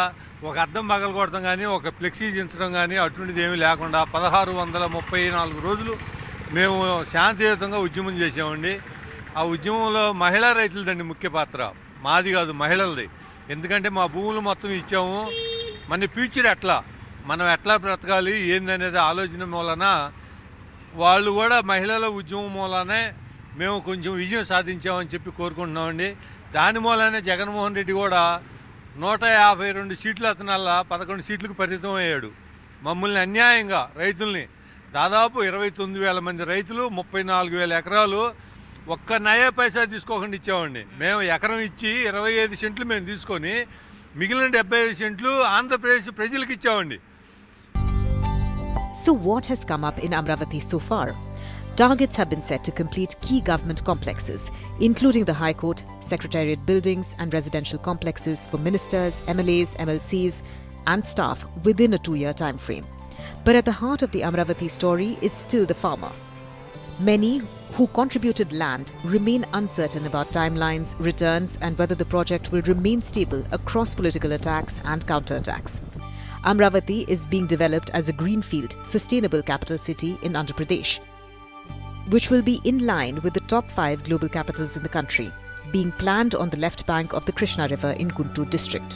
ఒక అద్దం పగలగొడతాం కానీ ఒక ఫ్లెక్సీ దించడం కానీ అటువంటిది ఏమీ లేకుండా 1634 రోజులు మేము శాంతియుతంగా ఉద్యమం చేసామండి. ఆ ఉద్యమంలో మహిళా రైతులదండి ముఖ్య పాత్ర, మాది కాదు మహిళలది. ఎందుకంటే మా భూములు మొత్తం ఇచ్చాము. మన ఫ్యూచర్ ఎట్లా, మనం ఎట్లా బ్రతకాలి ఏందనేది ఆలోచన మూలన వాళ్ళు కూడా మహిళల ఉద్యమం మూలనే మేము కొంచెం విజయం సాధించామని చెప్పి కోరుకుంటున్నామండి. దాని మూలనే జగన్మోహన్ రెడ్డి కూడా 152 సీట్లు అతనల్లా 11 సీట్లకు పరిమితం అయ్యాడు. మమ్మల్ని అన్యాయంగా రైతుల్ని దాదాపు 29,000 మంది రైతులు 34,000 ఎకరాలు ఒక్క నయా పైసా తీసుకోకుండా ఇచ్చామండి. మేము ఎకరం ఇచ్చి 25 సెంట్లు మేము తీసుకొని మిగిలిన 75 సెంట్లు ఆంధ్రప్రదేశ్ ప్రజలకు ఇచ్చామండి. So what has come up in Amravati so far? Targets have been set to complete key government complexes, including the High Court, Secretariat buildings and residential complexes for ministers, MLAs, MLCs and staff within a 2-year time frame. But at the heart of the Amravati story is still the farmer. Many who contributed land remain uncertain about timelines, returns and whether the project will remain stable across political attacks and counterattacks. Amravati is being developed as a greenfield, sustainable capital city in Andhra Pradesh, which will be in line with the top 5 global capitals in the country, being planned on the left bank of the Krishna River in Guntur district.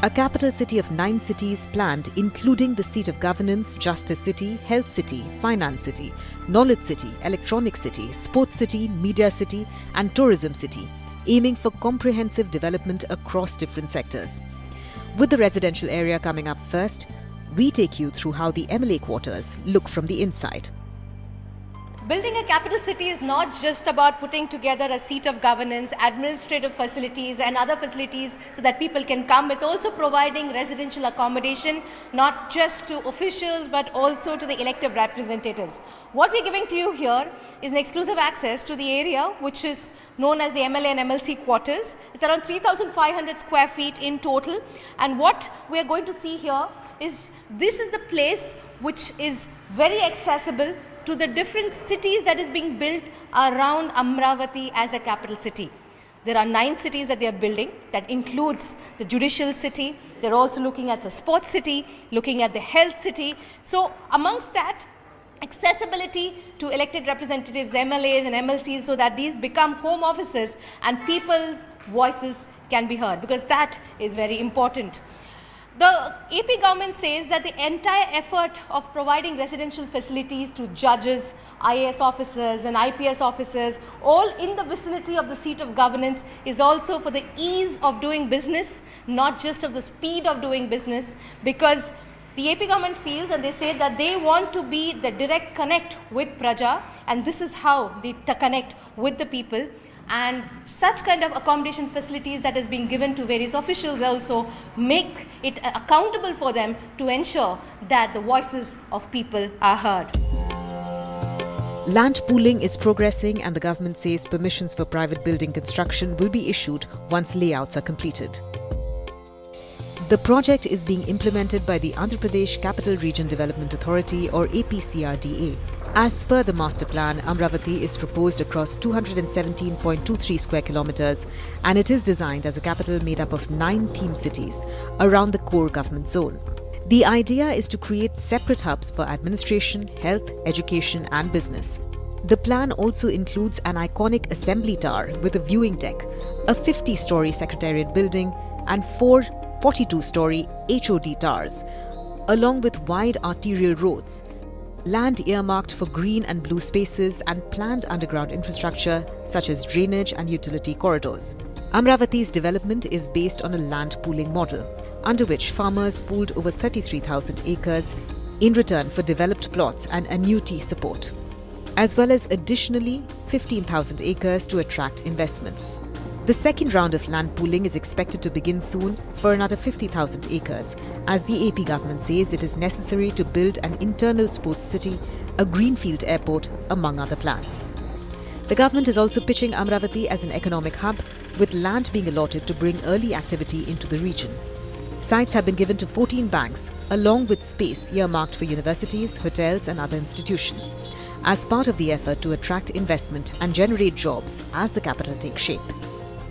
A capital city of 9 cities planned, including the seat of governance, justice city, health city, finance city, knowledge city, electronic city, sports city, media city and tourism city, aiming for comprehensive development across different sectors. With the residential area coming up first, we take you through how the MLA quarters look from the inside. Building a capital city is not just about putting together a seat of governance, administrative facilities and other facilities so that people can come. It's also providing residential accommodation, not just to officials but also to the elected representatives. What we're giving to you here is an exclusive access to the area which is known as the MLA and MLC quarters. It's around 3,500 square feet in total, and what we are going to see here is this is the place which is very accessible to the different cities that is being built around Amravati as a capital city. There are 9 cities that they are building. That includes the judicial city. They're also looking at the sports city, looking at the health city. So amongst that, accessibility to elected representatives, MLAs and MLCs, so that these become home offices and people's voices can be heard, because that is very important. The AP government says that the entire effort of providing residential facilities to judges, IAS officers and IPS officers, all in the vicinity of the seat of governance, is also for the ease of doing business, not just of the speed of doing business, because the AP government feels, and they say that they want to be the direct connect with Praja, and this is how they connect with the people. And such kind of accommodation facilities that is being given to various officials also make it accountable for them to ensure that the voices of people are heard. Land pooling is progressing, and the government says permissions for private building construction will be issued once layouts are completed. The project is being implemented by the Andhra Pradesh Capital Region Development Authority, or APCRDA. As per the master plan, Amravati is proposed across 217.23 square kilometres, and it is designed as a capital made up of 9 theme cities around the core government zone. The idea is to create separate hubs for administration, health, education and business. The plan also includes an iconic assembly tower with a viewing deck, a 50-storey secretariat building and 4 42-storey HOD towers, along with wide arterial roads, land earmarked for green and blue spaces and planned underground infrastructure such as drainage and utility corridors. Amravati's development is based on a land pooling model, under which farmers pooled over 33,000 acres in return for developed plots and annuity support, as well as additionally 15,000 acres to attract investments. The second round of land pooling is expected to begin soon for another 50,000 acres, as the AP government says it is necessary to build an internal sports city, a greenfield airport, among other plans. The government is also pitching Amravati as an economic hub, with land being allotted to bring early activity into the region. Sites have been given to 14 banks, along with space earmarked for universities, hotels and other institutions, as part of the effort to attract investment and generate jobs as the capital takes shape.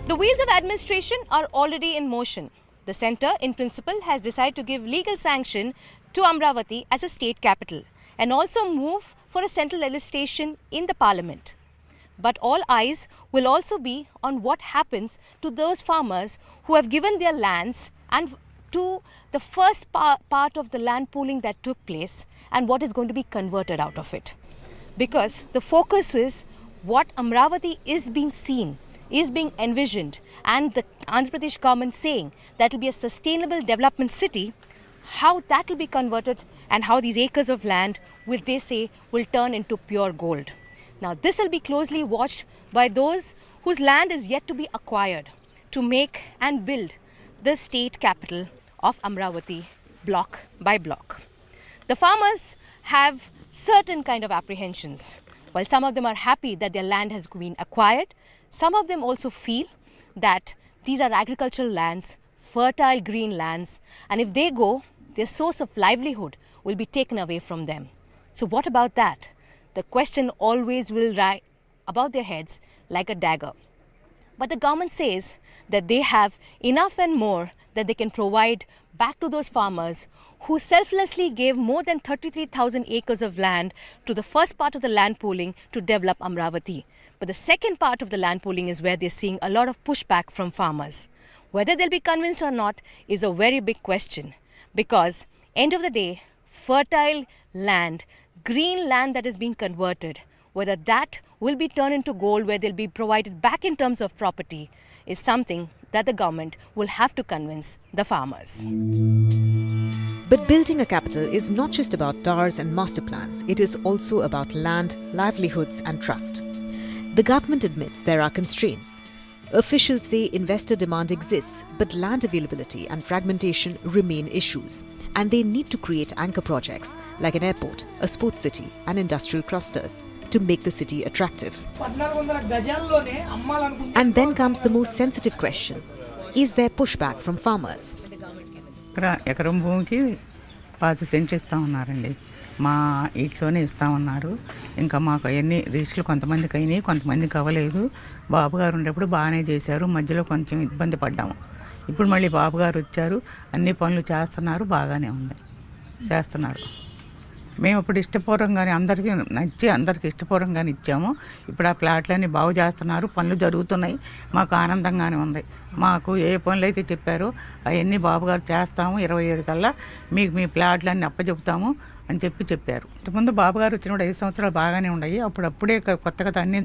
The wheels of administration are already in motion. The centre, in principle, has decided to give legal sanction to Amravati as a state capital and also move for a central legislation in the parliament. But all eyes will also be on what happens to those farmers who have given their lands and to the first part of the land pooling that took place and what is going to be converted out of it. Because the focus is what Amravati is being seen, is being envisioned, and the Andhra Pradesh government saying that will be a sustainable development city, how that will be converted and how these acres of land will, they say, will turn into pure gold. Now this will be closely watched by those whose land is yet to be acquired to make and build the state capital of Amravati block by block. The farmers have certain kind of apprehensions. While some of them are happy that their land has been acquired, some of them also feel that these are agricultural lands, fertile green lands, and if they go, their source of livelihood will be taken away from them. So what about that? The question always will rise above their heads like a dagger. But the government says that they have enough and more that they can provide back to those farmers who selflessly gave more than 33,000 acres of land to the first part of the land pooling to develop Amravati. But the second part of the land pooling is where they're seeing a lot of pushback from farmers. Whether they'll be convinced or not is a very big question, because end of the day, fertile land, green land that is being converted, whether that will be turned into gold, where they'll be provided back in terms of property, is something that the government will have to convince the farmers. But building a capital is not just about towers and master plans, it is also about land, livelihoods and trust. The government admits there are constraints. Officials say investor demand exists, but land availability and fragmentation remain issues. And they need to create anchor projects like an airport, a sports city and industrial clusters to make the city attractive. And then comes the most sensitive question. Is there pushback from farmers? ఎకరం భూమికి 10 సెంట్లు ఇస్తా ఉన్నారండి. మా ఇంట్లోనే ఇస్తా ఉన్నారు. ఇంకా మాకు అవన్నీ రిజిస్టర్లు కొంతమందికి అయినాయి, కొంతమందికి అవ్వలేదు. బాబు గారు ఉండేప్పుడు బాగానే చేశారు, మధ్యలో కొంచెం ఇబ్బంది పడ్డాము. ఇప్పుడు మళ్ళీ బాబు గారు వచ్చారు, అన్ని పనులు చేస్తున్నారు, బాగానే ఉంది, చేస్తున్నారు. మేము ఇప్పుడు ఇష్టపూర్వకంగానే అందరికీ ఇష్టపూర్వకంగానే ఇచ్చాము. ఇప్పుడు ఆ ప్లాట్లన్నీ బాగు చేస్తున్నారు, పనులు జరుగుతున్నాయి, మాకు ఆనందంగానే ఉంది. మాకు ఏ పనులు అయితే చెప్పారో అవన్నీ బాబుగారు చేస్తాము, 27 కల్లా మీకు మీ ప్లాట్లన్నీ అప్పచెప్తాము అని చెప్పారు. ఇంతకుముందు బాబుగారు వచ్చినప్పుడు 5 సంవత్సరాలు బాగానే ఉన్నాయి. అప్పుడే కొత్తగా అన్నీ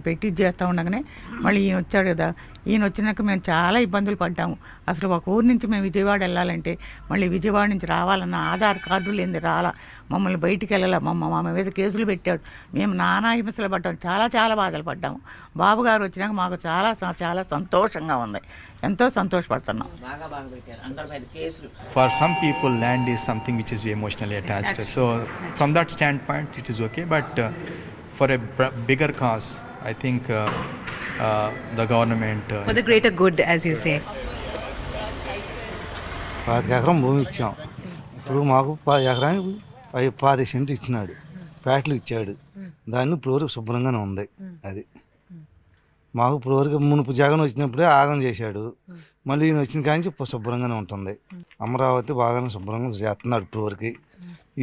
పెట్టి చేస్తూ ఉండగానే మళ్ళీ ఈయన వచ్చాడు కదా, ఈయన వచ్చినాక మేము చాలా ఇబ్బందులు పడ్డాము. అసలు ఒక ఊరు నుంచి మేము విజయవాడ వెళ్ళాలంటే మళ్ళీ విజయవాడ నుంచి రావాలన్న ఆధార్ కార్డు లేనిది రాలా, మమ్మల్ని బయటికి వెళ్ళాల, మా మీద కేసులు పెట్టాడు. మేము నానా హింసలు పడ్డాము, చాలా బాధలు పడ్డాము. బాబుగారు వచ్చినాక మాకు చాలా సంతోషంగా ఉంది, ఎంతో సంతోషపడుతున్నాం. For some people, land is something which is emotionally attached. So from that standpoint, it is okay. But for a bigger cause, I think the government... for the greater good, as you say. 10 ఎకరం భూమి ఇచ్చాం. ఇప్పుడు మాకు 10 ఎకరానికి 10 సెంట్లు ఇచ్చినాడు, ప్యాట్లు ఇచ్చాడు. దాన్ని ఇప్పుడు శుభ్రంగానే ఉంది. అది మాకు ఇప్పుడు వరకు మునుపు జగన్ వచ్చినప్పుడే ఆగం చేశాడు, మళ్ళీ ఈయన వచ్చిన కానీ శుభ్రంగానే ఉంటుంది. అమరావతి బాగానే శుభ్రంగా చేస్తున్నాడు ఇప్పుడు వరకు.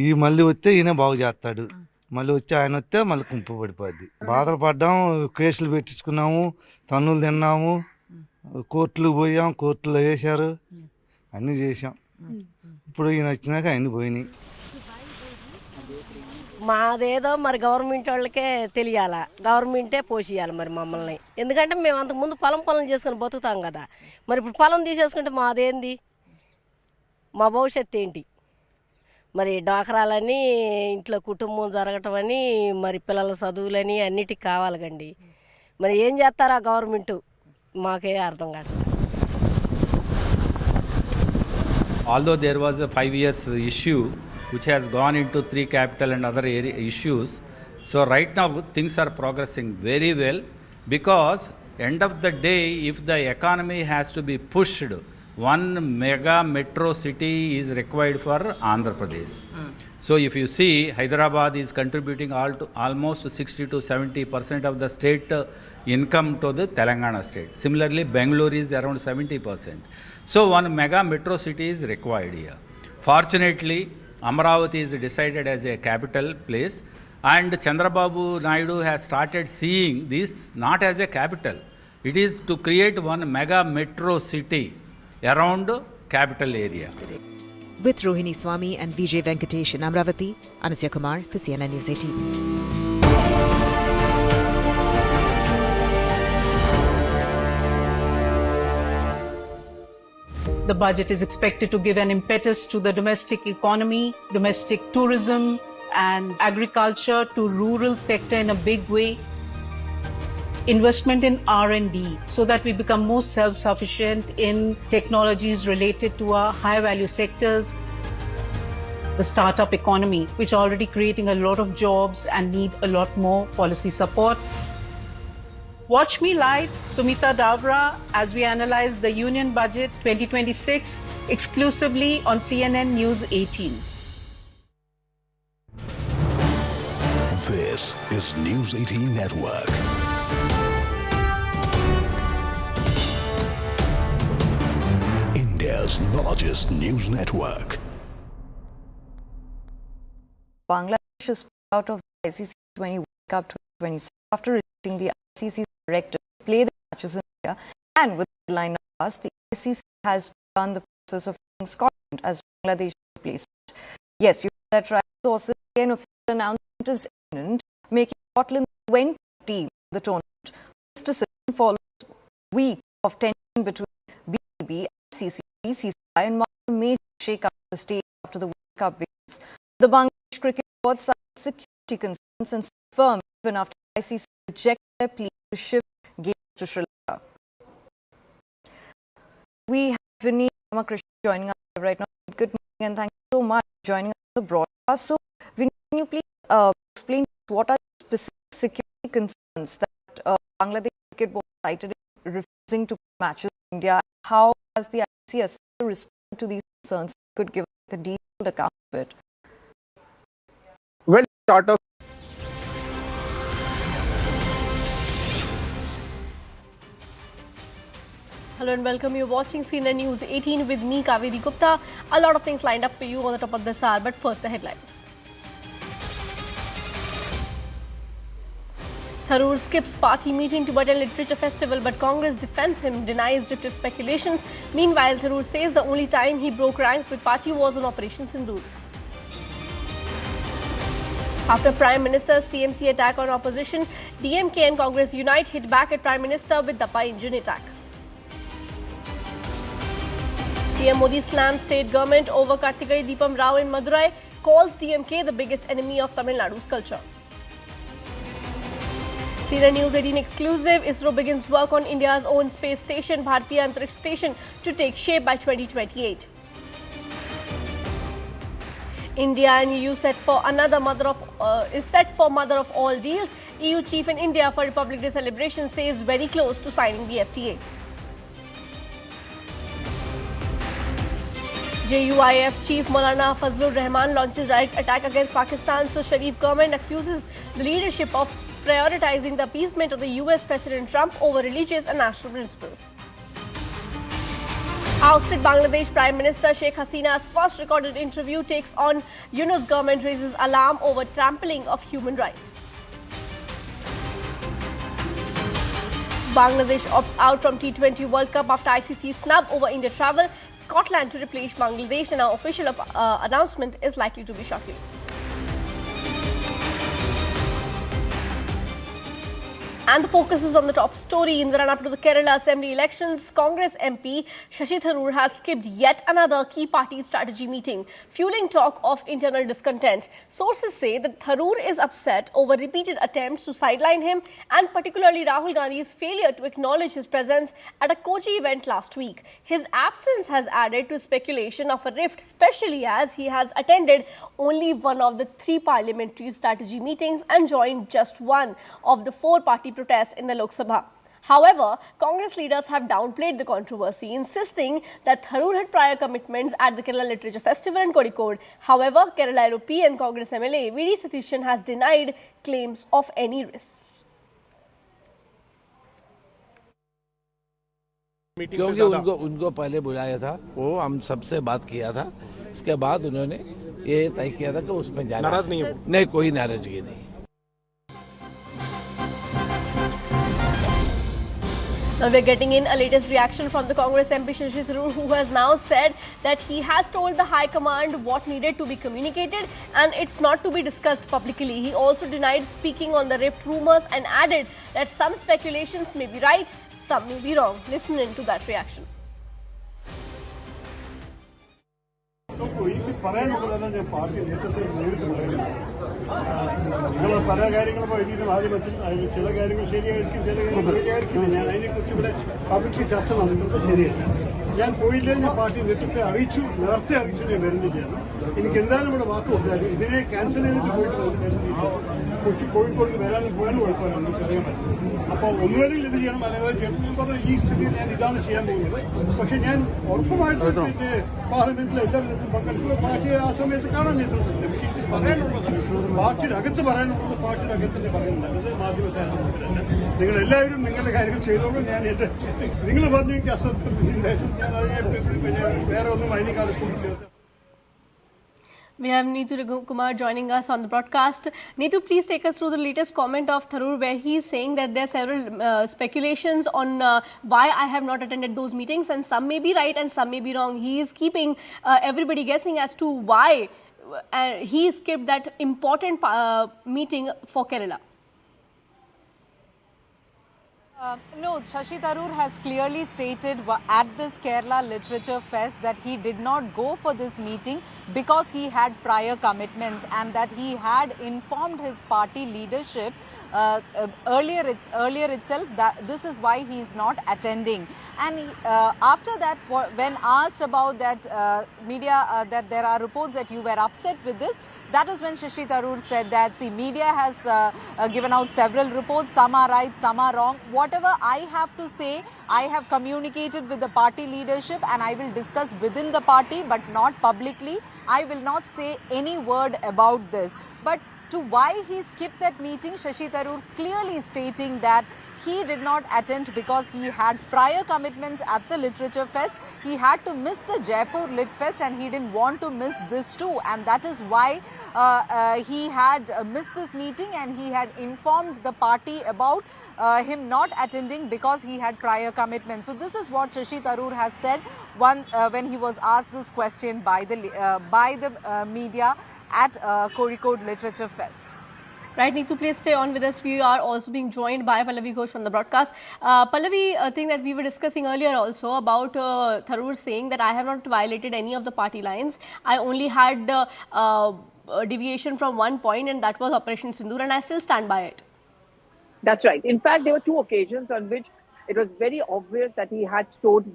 ఈ మళ్ళీ వస్తే ఈయన బాగు చేస్తాడు, మళ్ళీ వచ్చి ఆయన వస్తే మళ్ళీ కుంపు పడిపోద్ది. బాధలు పడ్డాము, కేసులు పెట్టించుకున్నాము, తన్నులు తిన్నాము, కోర్టులు పోయాం, కోర్టులో వేశారు, అన్నీ చేసాం. ఇప్పుడు ఈయన వచ్చినాక అన్నీ పోయినాయి. మాదేదో మరి గవర్నమెంట్ వాళ్ళకే తెలియాలా, గవర్నమెంటే పోషియాలి మరి మమ్మల్ని. ఎందుకంటే మేము అంతకుముందు పొలం చేసుకొని బతుకుతాం కదా, మరి ఇప్పుడు పొలం తీసేసుకుంటే మాదేంది, మా భవిష్యత్తు ఏంటి? మరి డాక్రాలని, ఇంట్లో కుటుంబం జరగటం అని, మరి పిల్లల చదువులని అన్నిటికి కావాలి కండి. మరి ఏం చేస్తారా గవర్నమెంటు, మాకే అర్థం కాదు. Although there was a 5 years issue which has gone into 3 capital and other issues, so right now things are progressing very well, because end of the day, if the economy has to be pushed, one mega metro city is required for Andhra Pradesh. So if you see, Hyderabad is contributing almost 60 to 70% of the state income to the Telangana state. Similarly, Bangalore is around 70%. So one mega metro city is required here. Fortunately, Amaravati is decided as a capital place, and Chandrababu Naidu has started seeing this not as a capital. It is to create one mega metro city around capital area. With Rohini Swami and Vijay Venkatesh in Amravati, Anusya Kumar for CNN News 18. The budget is expected to give an impetus to the domestic economy, domestic tourism and agriculture, to rural sector in a big way. Investment in R&D so that we become more self-sufficient in technologies related to our high-value sectors. The startup economy, which are already creating a lot of jobs and need a lot more policy support. Watch me live, Sumita Davra, as we analyze the Union Budget 2026 exclusively on CNN News 18. This is News 18 Network. India's largest news network. Bangladesh is out of the ICC 20 World Cup 2026 after rejecting the ICC's directive to play the matches in India, and with the deadline passed, the ICC has begun the process of picking Scotland as Bangladesh's replacement. Yes, you heard that right. Sources say an official announcement is imminent, making Scotland the 20th team in the tournament. This decision follows a week of tension between BCB, ICC, BCCI, and marks a major shake-up of the state after the World Cup begins. The Bangladesh Cricket Board cited security concerns and stood firm even after ICC rejected their plea to shift games to Sri Lanka. We have Vinny Ramakrishnan joining us right now. Good morning and thank you so much for joining us on the broadcast. So, Vinny, can you please explain what are the specific security concerns that Bangladesh Cricket Board cited in refusing to play matches in India? How has the ICC assessed the response to these concerns? Could give a detailed account of it. Well, sort of. Hello and welcome. You're watching CNN News 18 with me, Kaveri Gupta. A lot of things lined up for you on the top of this hour, but first the headlines. Tharoor skips party meeting to attend literature festival, but Congress defends him, denies drifted speculations. Meanwhile, Tharoor says the only time he broke ranks with party was on Operation Sindoor. After Prime Minister's CMC attack on opposition, DMK and Congress unite, hit back at Prime Minister with Dappa engine attack. PM Modi slams state government over Karthikai Deepam Rao in Madurai, calls DMK the biggest enemy of Tamil Nadu's culture. CNN News 18 exclusive, ISRO begins work on India's own space station, Bharatiya Antariksh Station, to take shape by 2028. India and EU set for mother of all deals. EU chief in India for Republic Day celebration says very close to signing the FTA. JUIF chief Maulana Fazlur Rahman launches direct attack against Pakistan, so Sharif government accuses the leadership of prioritizing the appeasement of the US President Trump over religious and national principles. Ousted Bangladesh Prime Minister Sheikh Hasina's first recorded interview takes on Yunus government, raises alarm over trampling of human rights. Bangladesh opts out from T20 World Cup after ICC snub over India travel. Scotland to replace Bangladesh, and our official announcement is likely to be shortly. And the focus is on the top story. In the run-up to the Kerala Assembly elections, Congress MP Shashi Tharoor has skipped yet another key party strategy meeting, fueling talk of internal discontent. Sources say that Tharoor is upset over repeated attempts to sideline him, and particularly Rahul Gandhi's failure to acknowledge his presence at a Kochi event last week. His absence has added to speculation of a rift, especially as he has attended only one of the 3 parliamentary strategy meetings and joined just one of the 4 party protest in the Lok Sabha. However, Congress leaders have downplayed the controversy, insisting that Tharoor had prior commitments at the Kerala Literature Festival in Kozhikode. However, Kerala LOP and Congress MLA V.D. Satishan has denied claims of any risk. क्योंकि उनको पहले बुलाया था, वो हम सबसे बात किया था, उसके बाद उन्होंने ये तय किया था कि उसमें जाना। नाराज नहीं, कोई नाराजगी नहीं। Now we're getting in a latest reaction from the Congress MP Shashi Tharoor, who has now said that he has told the High Command what needed to be communicated and it's not to be discussed publicly. He also denied speaking on the rift rumours and added that some speculations may be right, some may be wrong. Listen into that reaction. നിങ്ങൾ പല കാര്യങ്ങളും എഴുതിയിട്ട് മാധ്യമത്തിൽ അതിൽ ചില കാര്യങ്ങൾ ശരിയായിരിക്കും, ചില കാര്യങ്ങൾ ശരിയായിരിക്കും. ഞാൻ അതിനെക്കുറിച്ച് ഇവിടെ പബ്ലിക് ചർച്ച നടന്നിട്ട് ശരിയല്ല. ഞാൻ പോയില്ലേ, ഞാൻ പാർട്ടി നേതൃത്വത്തെ അറിയിച്ചു, നേരത്തെ അറിയിച്ചു ഞാൻ വരുന്നില്ല. എനിക്ക് എന്തായാലും ഇവിടെ വാക്ക് കൊടുത്താലും ഇതിനെ ക്യാൻസൽ ചെയ്തിട്ട് പോയിട്ട് കോഴിക്കോട് വരാനും പോകാനും കുഴപ്പമില്ല, അറിയാൻ പറ്റും. അപ്പോൾ ഒന്നുവരെയും ഇത് ചെയ്യണം, അല്ലെങ്കിൽ ചെയ്യണം. ഈ സ്ഥിതിയിൽ ഞാൻ ഇതാണ് ചെയ്യാൻ പോകുന്നത്. പക്ഷെ ഞാൻ ഉറപ്പുമായിട്ട് പാർലമെന്റിൽ എല്ലാ വിധത്തിലും പങ്കെടുക്കുക. പാർട്ടിയെ ആ സമയത്ത് കാണാൻ നേതൃത്വത്തില്ല. പക്ഷേ പറയാനുള്ളത് പാർട്ടിയുടെ അകത്ത് പറയാനുള്ളത് പാർട്ടിയുടെ അകത്ത് തന്നെ പറയുന്നത്, അത് മാധ്യമക്കാരല്ല. നിങ്ങൾ എല്ലാവരും നിങ്ങളുടെ കാര്യങ്ങൾ ചെയ്തോളൂ. ഞാൻ എന്റെ നിങ്ങൾ പറഞ്ഞു എനിക്ക് അസംതൃപ്തി ഉണ്ടായിരുന്നു, ഞാൻ അതിനെ വേറെ ഒന്നും അതിനേക്കാൾ കൂടി ചേർത്ത്. We have Neetu Kumar joining us on the broadcast. Neetu, please take us through the latest comment of Tharoor, where he is saying that there are several speculations on why I have not attended those meetings, and some may be right and some may be wrong. He is keeping everybody guessing as to why he skipped that important meeting for Kerala. No, Shashi Tharoor has clearly stated at this Kerala Literature Fest that he did not go for this meeting because he had prior commitments, and that he had informed his party leadership earlier itself that this is why he is not attending. And after that, when asked about that media, that there are reports that you were upset with this, that is when Shashi Tharoor said that, see, media has given out several reports, some are right, some are wrong. Whatever I have to say, I have communicated with the party leadership and I will discuss within the party, but not publicly. I will not say any word about this. But to why he skipped that meeting, Shashi Tharoor clearly stating that he did not attend because he had prior commitments at the Literature Fest. He had to miss the Jaipur Lit Fest and he didn't want to miss this too. And that is why he had missed this meeting, and he had informed the party about him not attending because he had prior commitments. So this is what Shashi Tharoor has said once when he was asked this question by the media at Kozhikode Literature Fest. Right, Neetu, please stay on with us. We are also being joined by Pallavi Ghosh on the broadcast. Pallavi, a thing that we were discussing earlier also about Tharoor saying that I have not violated any of the party lines. I only had a deviation from one point, and that was Operation Sindoor, and I still stand by it. That's right. In fact, there were two occasions on which it was very obvious that he had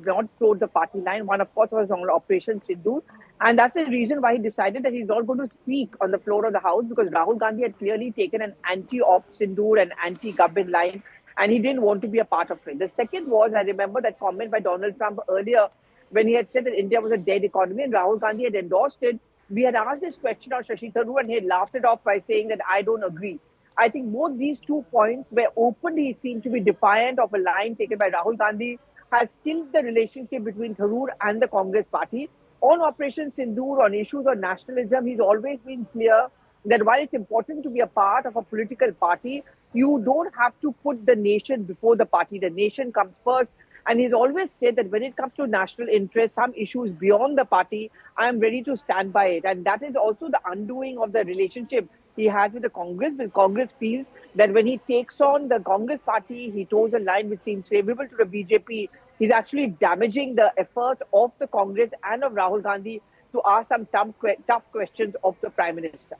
not toed the party line. One, of course, was on Operation Sindoor. And that's the reason why he decided that he's not going to speak on the floor of the House, because Rahul Gandhi had clearly taken an anti-op Sindoor and anti-Gubbin line, and he didn't want to be a part of it. The second was, I remember that comment by Donald Trump earlier when he had said that India was a dead economy and Rahul Gandhi had endorsed it. We had asked this question of Shashi Tharoor and he had laughed it off by saying that I don't agree. I think both these 2 points where openly seemed to be defiant of a line taken by Rahul Gandhi has killed the relationship between Tharoor and the Congress party. On Operation Sindoor, on issues of nationalism, he's always been clear that while it's important to be a part of a political party, you don't have to put the nation before the party. The nation comes first. And he's always said that when it comes to national interest, some issues beyond the party, I am ready to stand by it. And that is also the undoing of the relationship he has with the Congress, because Congress feels that when he takes on the Congress party, he toes a line which seems favorable to the BJP. He's actually damaging the efforts of the Congress and of Rahul Gandhi to ask some tough questions of the Prime Minister.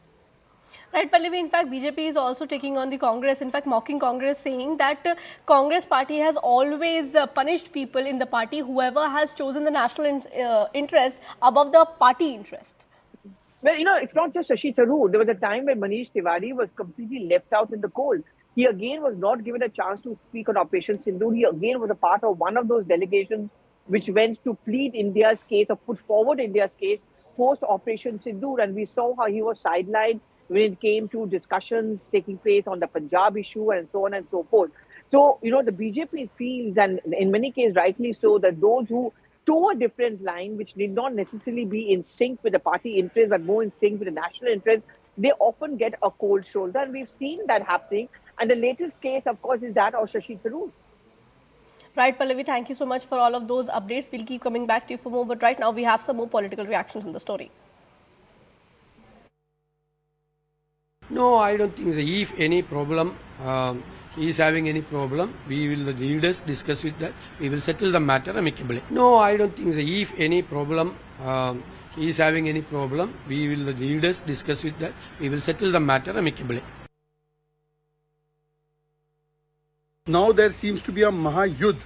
Right, Pallavi, in fact, BJP is also taking on the Congress, in fact, mocking Congress, saying that Congress party has always punished people in the party, whoever has chosen the national interest above the party interest. Well, it's not just Shashi Tharoor. There was a time when Manish Tiwari was completely left out in the cold. He again was not given a chance to speak on Operation Sindoor. He again was a part of one of those delegations which went to plead India's case or put forward India's case post Operation Sindoor. And we saw how he was sidelined when it came to discussions taking place on the Punjab issue and so on and so forth. So, the BJP feels, and in many cases rightly so, that those who toe a different line, which need not necessarily be in sync with the party interest, but more in sync with the national interest, they often get a cold shoulder. And we've seen that happening. And the latest case, of course, is that of Shashi Tharoor. Right, Pallavi, thank you so much for all of those updates. We'll keep coming back to you for more. But right now, we have some more political reactions on the story. No, I don't think so. If any problem, he is having any problem, we will, the leaders, discuss with that. We will settle the matter amicably. No, I don't think so. If any problem, he is having any problem, we will, the leaders, discuss with that. We will settle the matter amicably. Now there seems to be a Mahayudh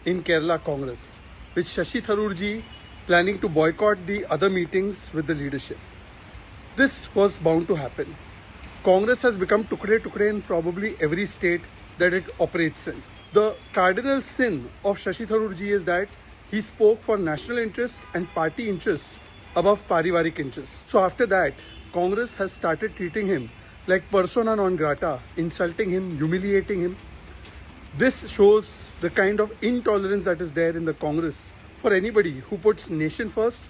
in Kerala Congress, with Shashi Tharoor ji planning to boycott the other meetings with the leadership. This was bound to happen. Congress has become tukde in probably every state that it operates in. The cardinal sin of Shashi Tharoor ji is that he spoke for national interest and party interest above parivarik interest. So after that, Congress has started treating him like persona non grata, insulting him, humiliating him. This shows the kind of intolerance that is there in the Congress for anybody who puts nation first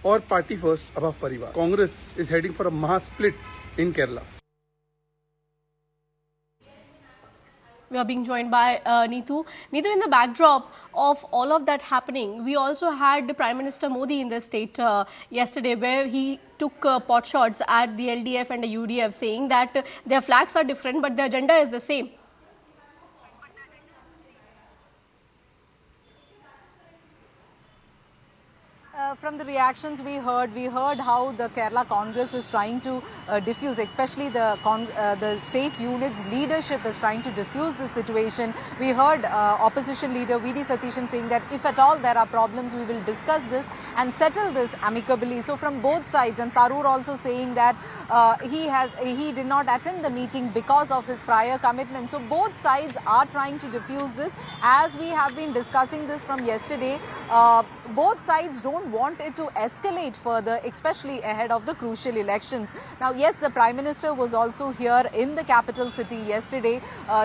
or party first above parivar. Congress is heading for a maha split in Kerala. We are being joined by Neetu. Neetu, in the backdrop of all of that happening, we also had Prime Minister Modi in the state yesterday, where he took pot shots at the LDF and the UDF, saying that their flags are different, but the agenda is the same. From the reactions we heard how the Kerala Congress is trying to diffuse, especially the state unit's leadership is trying to diffuse the situation. We heard opposition leader V.D. Satishan saying that if at all there are problems, we will discuss this and settle this amicably. So from both sides, and Tharoor also saying that he did not attend the meeting because of his prior commitment. So both sides are trying to diffuse this. As we have been discussing this from yesterday, both sides don't want want it to escalate further, especially ahead of the crucial elections. Now, yes, the Prime Minister was also here in the capital city yesterday,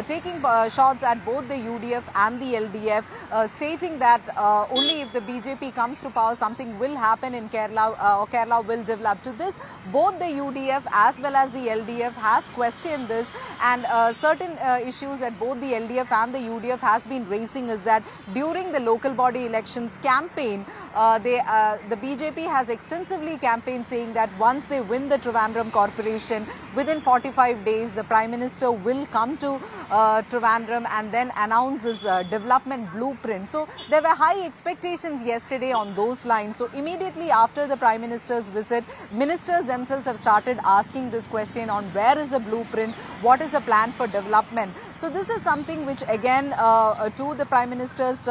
taking shots at both the UDF and the LDF, stating that only if the BJP comes to power, something will happen in Kerala, or Kerala will develop. To this, both the UDF as well as the LDF has questioned this, and certain issues that both the LDF and the UDF has been raising is that during the local body elections campaign, the BJP has extensively campaigned saying that once they win the Trivandrum Corporation, within 45 days the Prime Minister will come to Trivandrum and then announce his development blueprint. So there were high expectations yesterday on those lines. So immediately after the Prime Minister's visit, ministers themselves have started asking this question on where is the blueprint, what is the plan for development. So this is something which again to the Prime Minister's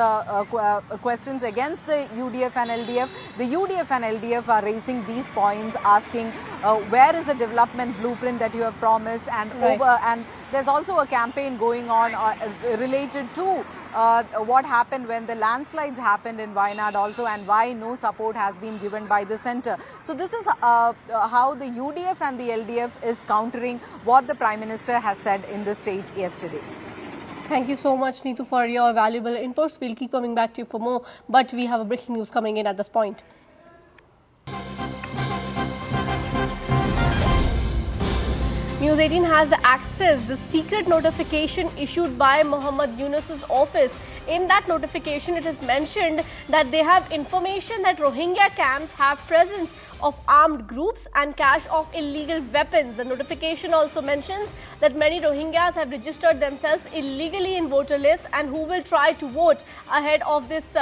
questions against the UDF and LDF, the UDF and LDF are raising these points, asking where is the development blueprint that you have promised, and and there's also a campaign going on related to what happened when the landslides happened in Wayanad also, and why no support has been given by the centre. So this is how the UDF and the LDF is countering what the Prime Minister has said in the state yesterday. Thank you so much, Neetu, for your valuable inputs. We'll keep coming back to you for more, but we have a breaking news coming in at this point. News 18 has accessed the secret notification issued by Muhammad Yunus's office. In that notification, it is mentioned that they have information that Rohingya camps have presence of armed groups and cache of illegal weapons. The notification also mentions that many Rohingyas have registered themselves illegally in voter lists and who will try to vote ahead of this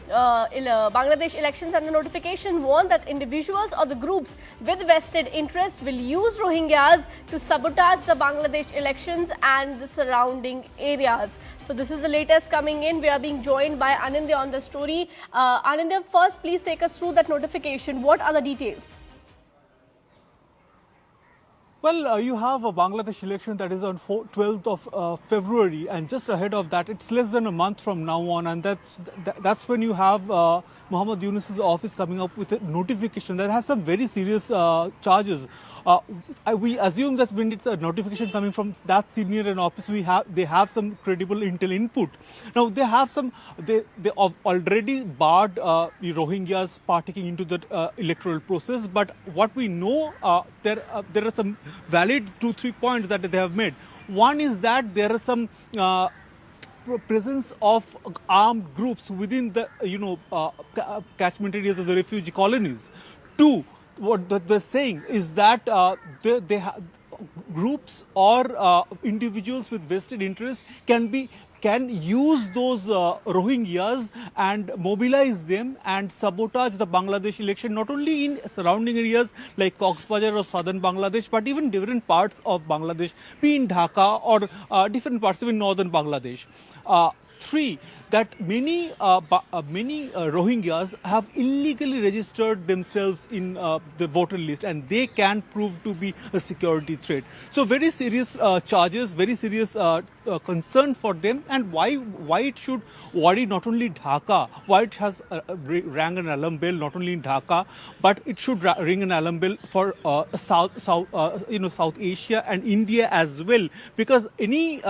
Bangladesh elections, and the notification warned that individuals or the groups with vested interests will use Rohingyas to sabotage the Bangladesh elections and the surrounding areas. So this is the latest coming in. We are being joined by Anindya on the story. Anindya, first please take us through that notification. What are the details? Well, you have a Bangladesh election that is on 12th of February, and just ahead of that, it's less than a month from now on, and that's when you have Muhammad Yunus's office coming up with a notification that has some very serious charges. We assume that when it's a notification coming from that senior an office, they have some credible intel input. Now they have they have already barred the Rohingyas partaking into the electoral process. But what we know, there are some valid 2-3 points that they have made. One is that there are some presence of armed groups within the catchment areas of the refugee colonies. Two, what they're saying is that they have groups or individuals with vested interests can use those Rohingyas and mobilize them and sabotage the Bangladesh election, not only in surrounding areas like Cox's Bazar or southern Bangladesh, but even different parts of Bangladesh, be in Dhaka or different parts of northern Bangladesh. Three, that many Rohingyas have illegally registered themselves in the voter list, and they can prove to be a security threat. So very serious charges, very serious concern for them, and why it should worry not only Dhaka, why it has rang an alarm bell not only in Dhaka, but it should ring an alarm bell for South Asia and India as well, because any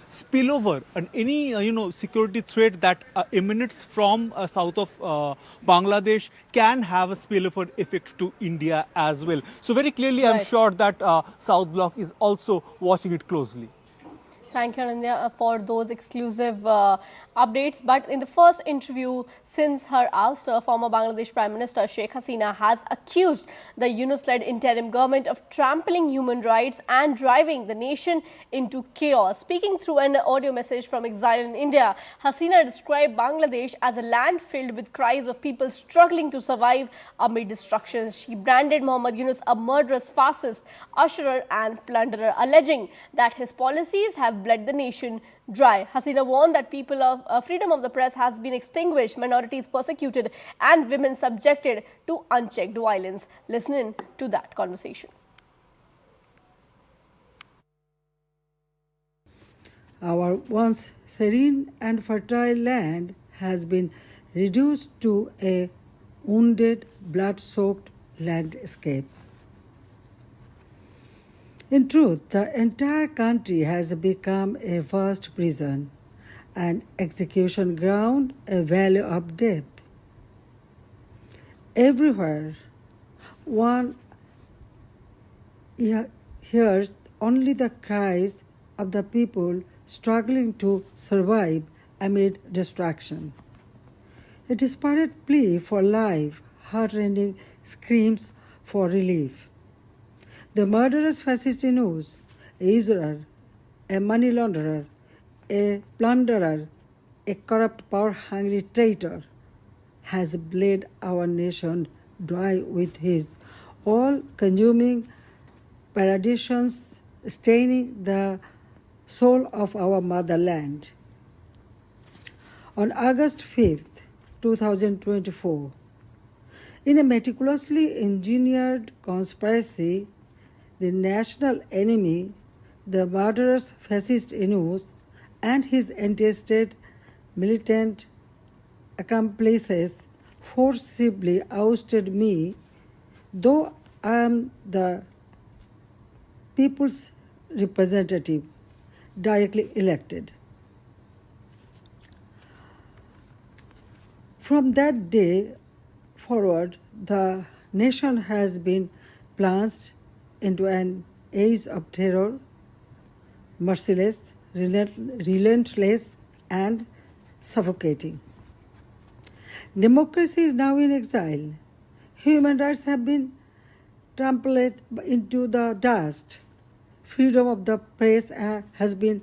spillover and any security threat that emanates from south of Bangladesh can have a spillover effect to India as well. So very clearly, I'm sure that South Bloc is also watching it closely. Thank you, Anindya, for those exclusive updates. But in the first interview since her ouster, former Bangladesh Prime Minister Sheikh Hasina has accused the Yunus-led interim government of trampling human rights and driving the nation into chaos. Speaking through an audio message from exile in India, Hasina described Bangladesh as a land filled with cries of people struggling to survive amid destruction. She branded Muhammad Yunus a murderous fascist, usherer and plunderer, alleging that his policies have bled the nation dry. Hasina warned that people of freedom of the press has been extinguished, minorities persecuted and women subjected to unchecked violence. Listen in to that conversation. Our once serene and fertile land has been reduced to a wounded, blood-soaked landscape. In truth, the entire country has become a vast prison, an execution ground, a valley of death. Everywhere, one hears only the cries of the people struggling to survive amid destruction. A desperate plea for life, heartrending screams for relief. The murderous fascist news, a usurer, a money launderer, a plunderer, a corrupt, power-hungry traitor, has bled our nation dry with his all-consuming perditions, staining the soul of our motherland. On August 5th, 2024, in a meticulously engineered conspiracy, the national enemy, the murderous fascist Inus, and his anti-state militant accomplices forcibly ousted me, though I am the people's representative, directly elected. From that day forward, the nation has been plunged into an age of terror, merciless, relentless, and suffocating. Democracy is now in exile. Human rights have been trampled into the dust. Freedom of the press has been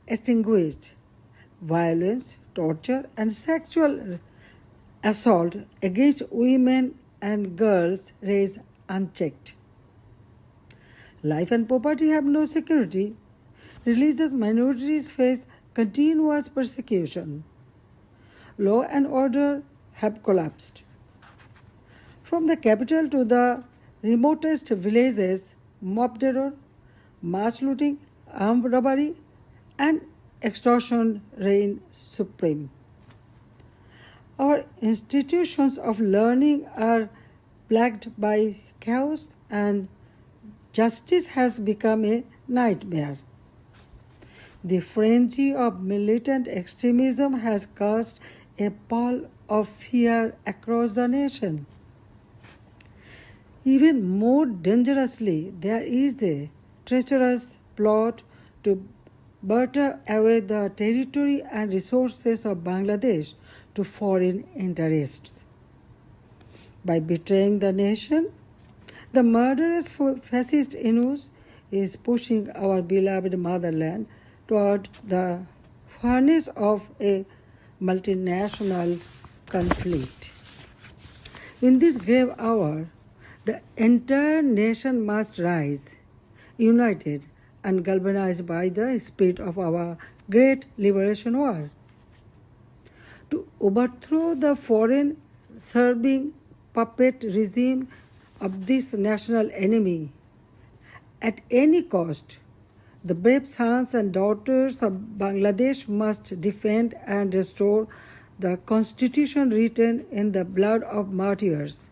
extinguished. Violence, torture, and sexual assault against women and girls raised unchecked. Life and property have no security. Religious minorities face continuous persecution. Law and order have collapsed. From the capital to the remotest villages, mob terror, mass looting, armed robbery, and extortion reign supreme. Our institutions of learning are plagued by chaos, and justice has become a nightmare. The frenzy of militant extremism has cast a pall of fear across the nation. Even more dangerously, there is a treacherous plot to barter away the territory and resources of Bangladesh to foreign interests. By betraying the nation, the murderous fascist Inus is pushing our beloved motherland toward the furnace of a multinational conflict. In this grave hour, the entire nation must rise, united and galvanized by the spirit of our great liberation war, to overthrow the foreign serving puppet regime of this national enemy. At any cost, the brave sons and daughters of Bangladesh must defend and restore the constitution written in the blood of martyrs,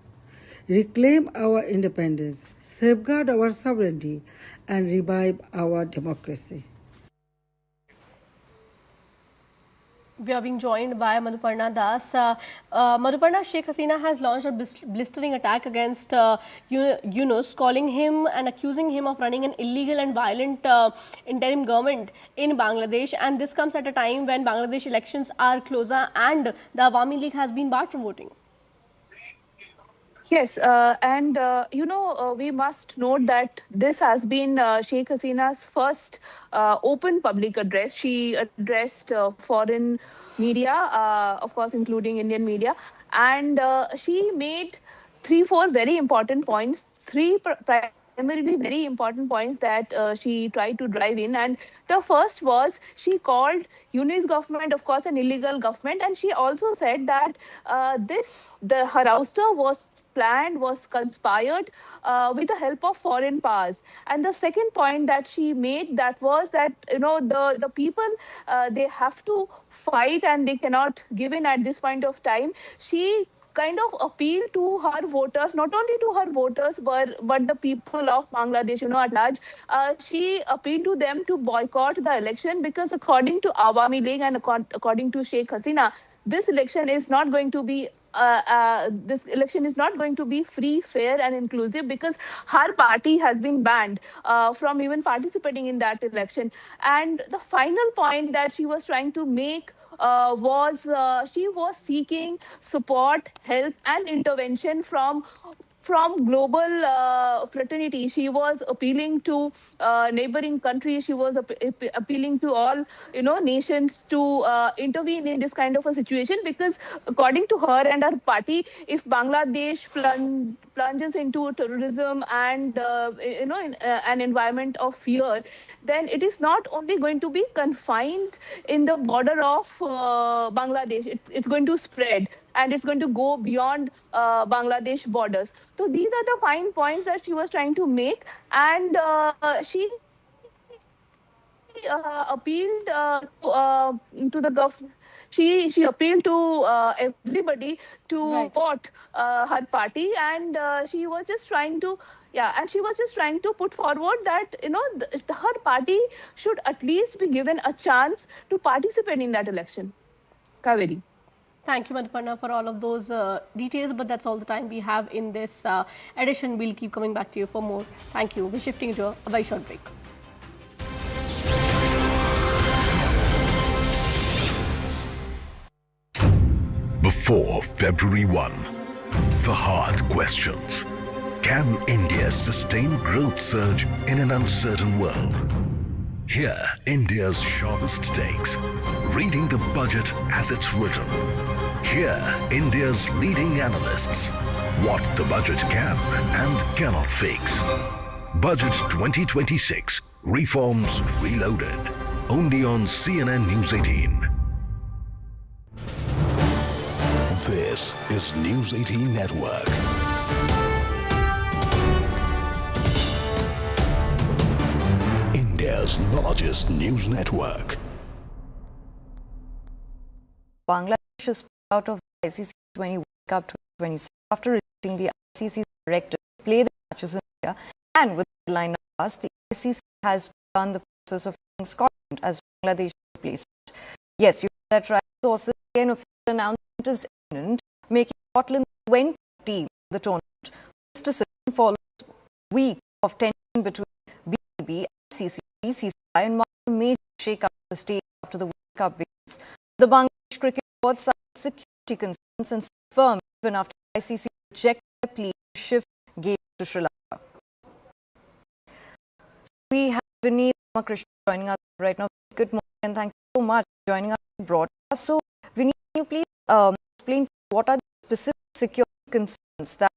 reclaim our independence, safeguard our sovereignty, and revive our democracy. We are being joined by Madhuparna Das. Madhuparna, Sheikh Hasina has launched a blistering attack against Yunus, calling him and accusing him of running an illegal and violent interim government in Bangladesh. And this comes at a time when Bangladesh elections are closer and the Awami League has been barred from voting. Yes, we must note that this has been Sheikh Hasina's first open public address. She addressed foreign media, of course, including Indian media, and she made 3-4 very important points. Three primarily very important points that she tried to drive in. And the first was she called Uni's government, of course, an illegal government. And she also said that her ouster was planned, was conspired with the help of foreign powers. And the second point that she made that was that, the people, they have to fight and they cannot give in at this point of time. She kind of appeal to her voters, not only to her voters, but the people of Bangladesh, at large. She appealed to them to boycott the election because according to Awami League and according to Sheikh Hasina, this election is not going to be free, fair, and inclusive because her party has been banned from even participating in that election. And the final point that she was trying to make was she was seeking support, help, and intervention from global fraternity. She was appealing to neighboring countries. She was appealing to all nations to intervene in this kind of a situation because according to her and her party, if Bangladesh plunges into terrorism and in an environment of fear, then it is not only going to be confined in the border of Bangladesh. It's going to spread and it's going to go beyond Bangladesh borders. So these are the fine points that she was trying to make, and she appealed to the government. She appealed to everybody to support her party, and she was just trying to put forward that her party should at least be given a chance to participate in that election. Kaveri. Thank you, Madhuparna, for all of those details, but that's all the time we have in this edition. We'll keep coming back to you for more. Thank you. We're shifting to a very short break. Before February 1, the hard questions. Can India sustain growth surge in an uncertain world? Here, India's sharpest takes, reading the budget as it's written. Here, India's leading analysts, what the budget can and cannot fix. Budget 2026, Reforms Reloaded, only on CNN News 18. This is News 18 Network. India's largest news network. Bangladesh is out of the ICC 20 World Cup 2026 after rejecting the ICC's directive to play the matches in India, and with the line pass, the ICC has begun the process of playing Scotland as Bangladesh replacement. Yes, you heard that right. Sources say an official announcement is imminent, making Scotland the 20th team in the tournament. This decision follows a week of tension between BCB, ICC, BCCI, and marks a major shake-up in the state after the World Cup begins. The Bangladesh Cricket Board cited security concerns and stood firm even after the ICC rejected their plea to shift games to Sri Lanka. We have Vineet Ramakrishnan joining us right now. Good morning and thank you so much for joining us on the broadcast. So, Vineet, can you please explain what are the specific security concerns that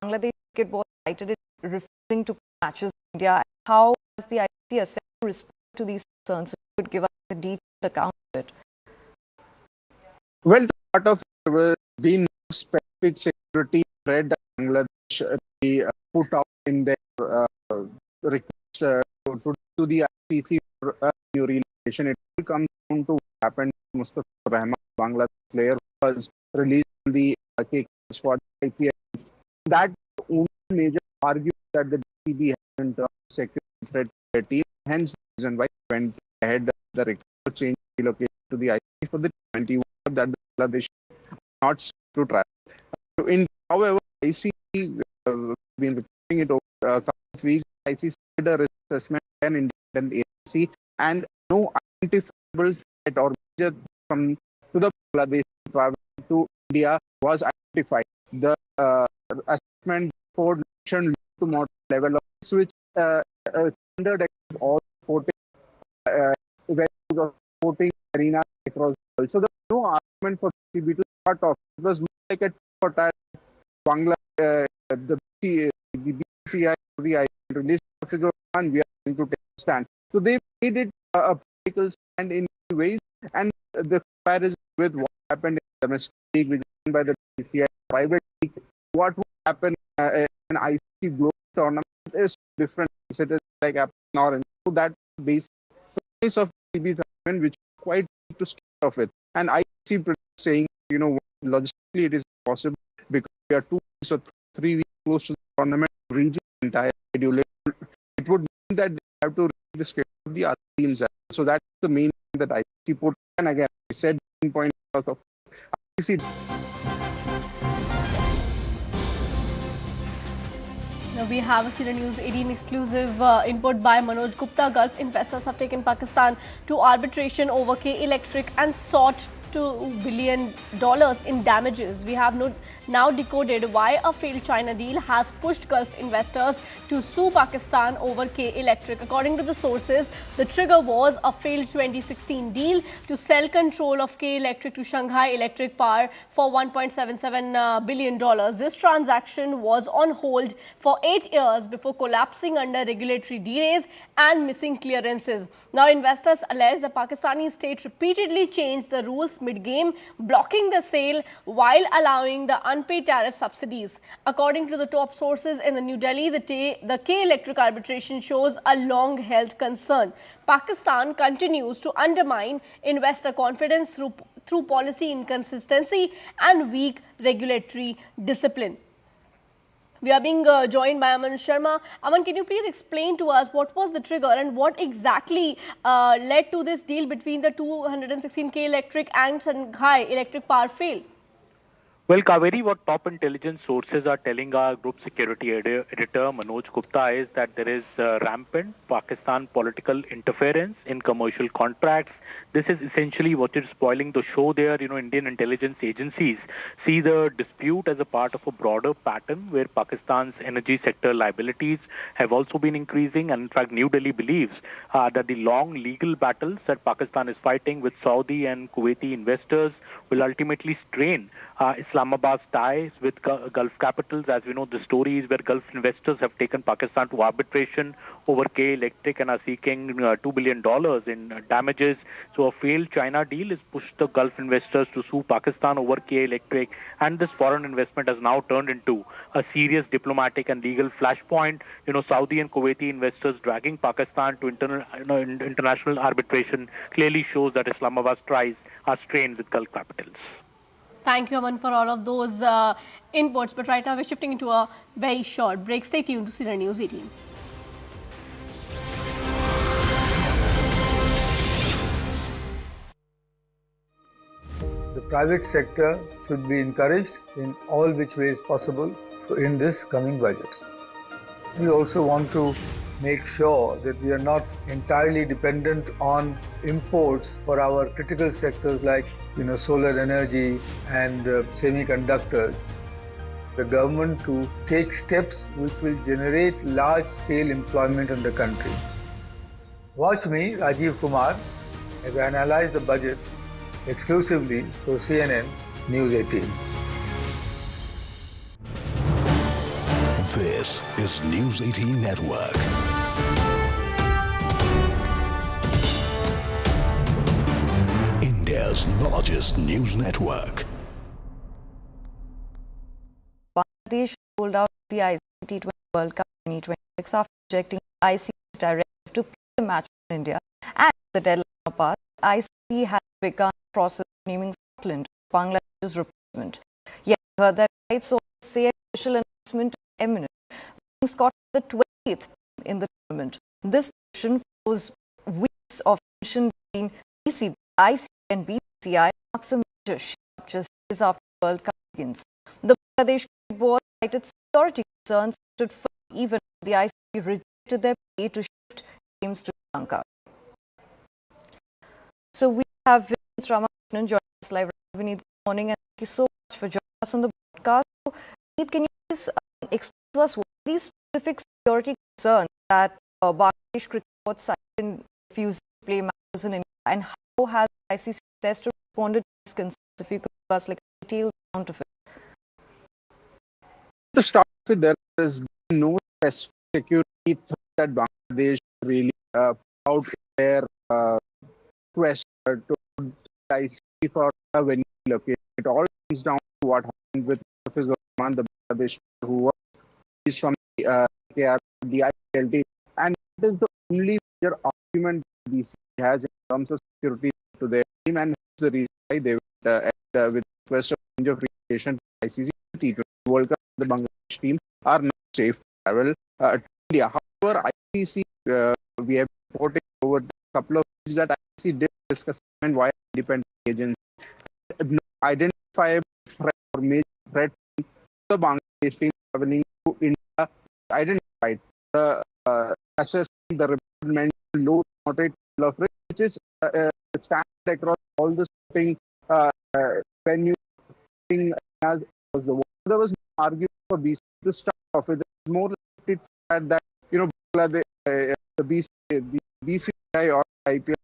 Bangladesh Cricket Board cited in refusing to play matches in India, and how has the ICC assessed to respond to these concerns? If you could give us a detailed account of it. Well, to start off, there will be no specific security threat that Bangladesh put out in their request to the ICC for a new relocation. It will come down to what happened to Mustafa Rahman, Bangladesh player, who was released in the KK squad IPL. That only major argument that the BCB has in terms of security threat to their team. Hence, the reason why it went ahead the request to change relocation to the ICC for the 20 that Bangladesh not to travel. However, ICC been reporting it over a couple of weeks. ICC did a risk assessment and independent agency, and no identifiable threat or major from to the Bangladesh travel to India was identified. The assessment report mentioned low to moderate level of which standard all sporting sporting arena across the world. So there was no argument for BCB to start off. It was more like a Bangladesh, the BCI, the release figure and we are going to take a stand. So they made it a political stand in many ways, and the comparison with what happened in the domestic league, which was done by the BCCI private league, what would happen in an ICC global tournament is different. It is like apple and orange. So that basic place of CB tournament, which is quite to start off with, and ICC saying, logically it is possible because we are 2 weeks or 3 weeks close to the tournament, reaching the entire schedule. It would mean that they have to read the schedule of the other teams. So that's the main thing that ICC put. And again, I said 10 points out of ICC. Now we have a CNN News 18 exclusive input by Manoj Gupta. Gulf investors have taken Pakistan to arbitration over K Electric and sought $2 billion in damages. We have now decoded why a failed China deal has pushed Gulf investors to sue Pakistan over K Electric. According to the sources, the trigger was a failed 2016 deal to sell control of K Electric to Shanghai Electric Power for $1.77 billion. This transaction was on hold for 8 years before collapsing under regulatory delays and missing clearances. Now, investors allege the Pakistani state repeatedly changed the rules mid-game, blocking the sale while allowing the unpaid tariff subsidies. According to the top sources in the New Delhi, the K Electric arbitration shows a long-held concern. Pakistan continues to undermine investor confidence through policy inconsistency and weak regulatory discipline. We are being joined by Aman Sharma. Aman, can you please explain to us what was the trigger and what exactly led to this deal between the 216K Electric and Shanghai Electric Power fail? Well, Kaveri, what top intelligence sources are telling our group security editor Manoj Gupta is that there is rampant Pakistan political interference in commercial contracts. This is essentially what is spoiling the show there. Indian intelligence agencies see the dispute as a part of a broader pattern where Pakistan's energy sector liabilities have also been increasing. And in fact, New Delhi believes that the long legal battles that Pakistan is fighting with Saudi and Kuwaiti investors will ultimately strain Islamabad's ties with Gulf capitals. As we know, the story is where Gulf investors have taken Pakistan to arbitration over K Electric and are seeking $2 billion in damages. So a failed China deal has pushed the Gulf investors to sue Pakistan over K Electric, and this foreign investment has now turned into a serious diplomatic and legal flashpoint. Saudi and Kuwaiti investors dragging Pakistan to international arbitration clearly shows that Islamabad's ties are strained with Gulf capitals. Thank you, Aman, for all of those inputs. But right now, we're shifting into a very short break. Stay tuned to CNN News 18. The private sector should be encouraged in all which ways possible in this coming budget. We also want to make sure that we are not entirely dependent on imports for our critical sectors like solar energy and semiconductors. The government to take steps which will generate large-scale employment in the country. Watch me, Rajiv Kumar, as I analyze the budget exclusively for CNN News 18. This is News 18 Network. India's largest news network. Bangladesh rolled out the ICC T20 World Cup 2026 after rejecting the ICC's directive to play the match in India. And the deadline now passed, ICC has begun the process of naming Scotland as Bangladesh's replacement. Yet heard that rights also say an official announcement is imminent, making Scotland the 20th team in the tournament. This decision follows weeks of tension between ECB, ICC and BCCI, marks a major shake-up just days after the World Cup begins. The Bangladesh board cited security concerns stood firm even when the ICC rejected their plea to shift games to Sri Lanka. So we have Vineet Ramakrishnan joining us live. Vineet, good morning, and thank you so much for joining us on the broadcast. So, Vineet, can you please explain to us what are these specific security concerns that Bangladesh cricket board cited in refusing to play matches in India, and how has the ICC test responded to these concerns? If you could give us like a detailed account of it. To start with, there has been no specific security we think that Bangladesh really out their quest to ICC for a venue location. It all comes down to what happened with Hafiz Rahman, the Bangladesh who was released from the ILT, and it is the only major argument BC has in terms of security to their team, and that's the reason why they went with request of change of relation to ICC T20 World Cup. The Bangladesh team are not safe to travel to India. However, ICC we have reported over the couple of weeks that ICC did discuss and why independent agents identify threat or major threat to the Bangladesh team traveling to India. Identified the assessing the reported low moderate level of risk, which is standard across all the sporting venues as the world. There was no argument for BC to start off with. It was more like that Bangladesh, the BCCI or IPL,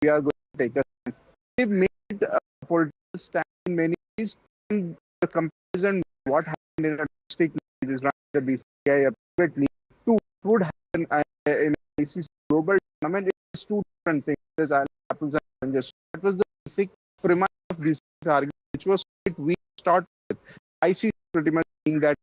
we are going to take a stand. They've made a political stand in many ways. In the comparison, what happened in a district which is run by the BCCI appropriately to what would happen in ICC global tournament, it's two different things. There's apples and oranges. That was the basic premise of this argument, which was quite weak to start with. ICC pretty much seeing that.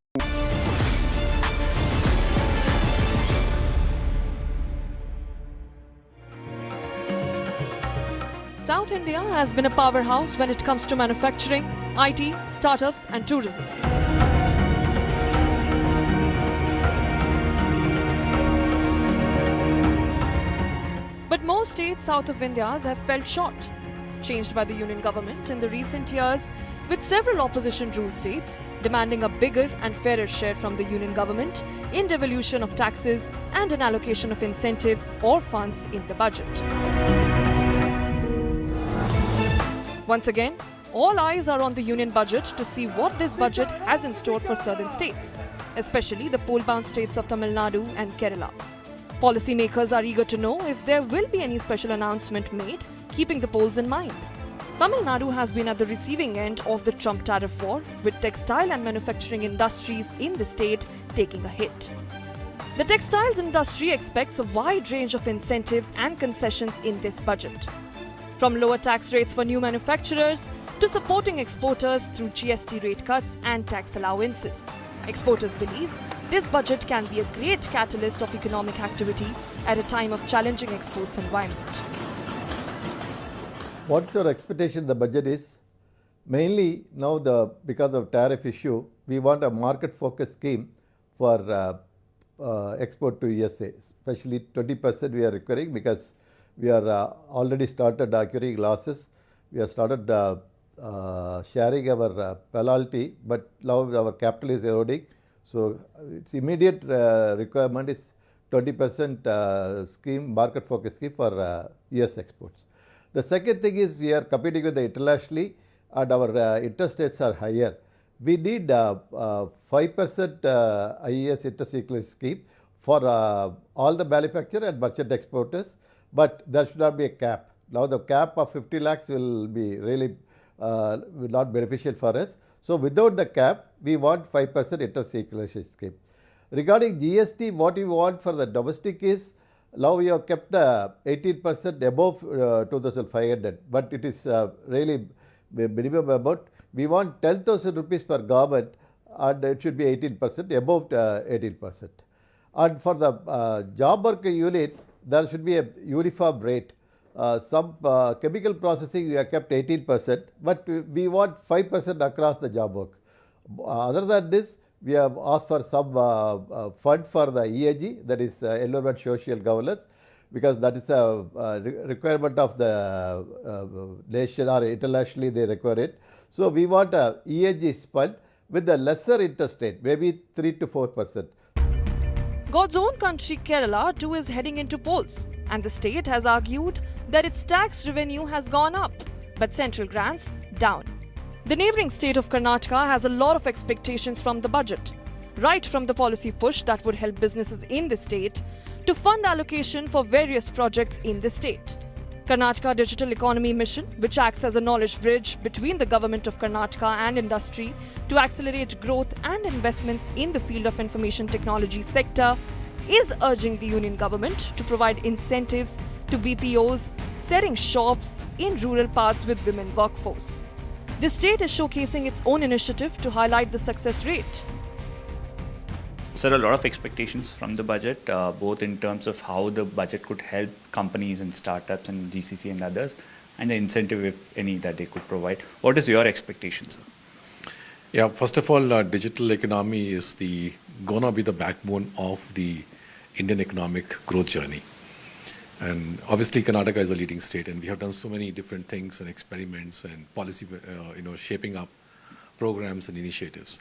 South India has been a powerhouse when it comes to manufacturing, IT, startups and tourism. But most states south of India have fell short, changed by the union government in the recent years, with several opposition ruled states demanding a bigger and fairer share from the union government in devolution of taxes and an allocation of incentives or funds in the budget. Once again, all eyes are on the union budget to see what this budget has in store for southern states, especially the poll-bound states of Tamil Nadu and Kerala. Policymakers are eager to know if there will be any special announcement made, keeping the polls in mind. Tamil Nadu has been at the receiving end of the Trump tariff war, with textile and manufacturing industries in the state taking a hit. The textiles industry expects a wide range of incentives and concessions in this budget, from lower tax rates for new manufacturers to supporting exporters through GST rate cuts and tax allowances. Exporters believe this budget can be a great catalyst of economic activity at a time of challenging exports environment. What's your expectation the budget is? Mainly now because of tariff issue, we want a market focused scheme for export to USA, especially 20% we are requiring because we are already started accruing losses. We have started sharing our penalty, but now our capital is eroding. So its immediate requirement is 20% scheme, market focus scheme for US exports. The second thing is we are competing with the internationally and our interest rates are higher. We need 5% IES intercircular scheme for all the manufacturer and merchant exporters, but there should not be a cap. Now the cap of 50 lakhs will be really will not beneficial for us. So without the cap, we want 5% intercirculation scheme. Regarding GST, what we want for the domestic is, now we have kept the 18% above 2,500, but it is really minimum amount. We want 10,000 rupees per garment and it should be 18%, above 18%. And for the job worker unit, there should be a uniform rate. Some chemical processing we have kept 18%, but we want 5% across the job work. Other than this, we have asked for some fund for the EAG, that is Environment Social Governance, because that is a requirement of the nation or internationally they require it. So we want a EAG fund with a lesser interest rate, maybe 3 to 4%. God's own country, Kerala, too is heading into polls, and the state has argued that its tax revenue has gone up, but central grants down. The neighbouring state of Karnataka has a lot of expectations from the budget, right from the policy push that would help businesses in the state to fund allocation for various projects in the state. Karnataka Digital Economy Mission, which acts as a knowledge bridge between the government of Karnataka and industry to accelerate growth and investments in the field of information technology sector, is urging the union government to provide incentives to BPOs setting shops in rural parts with women workforce. The state is showcasing its own initiative to highlight the success rate. Sir, a lot of expectations from the budget, both in terms of how the budget could help companies and startups and GCC and others, and the incentive, if any, that they could provide. What is your expectation, sir? Yeah, first of all, digital economy is gonna be the backbone of the Indian economic growth journey. And obviously, Karnataka is a leading state, and we have done so many different things and experiments and policy, shaping up programs and initiatives.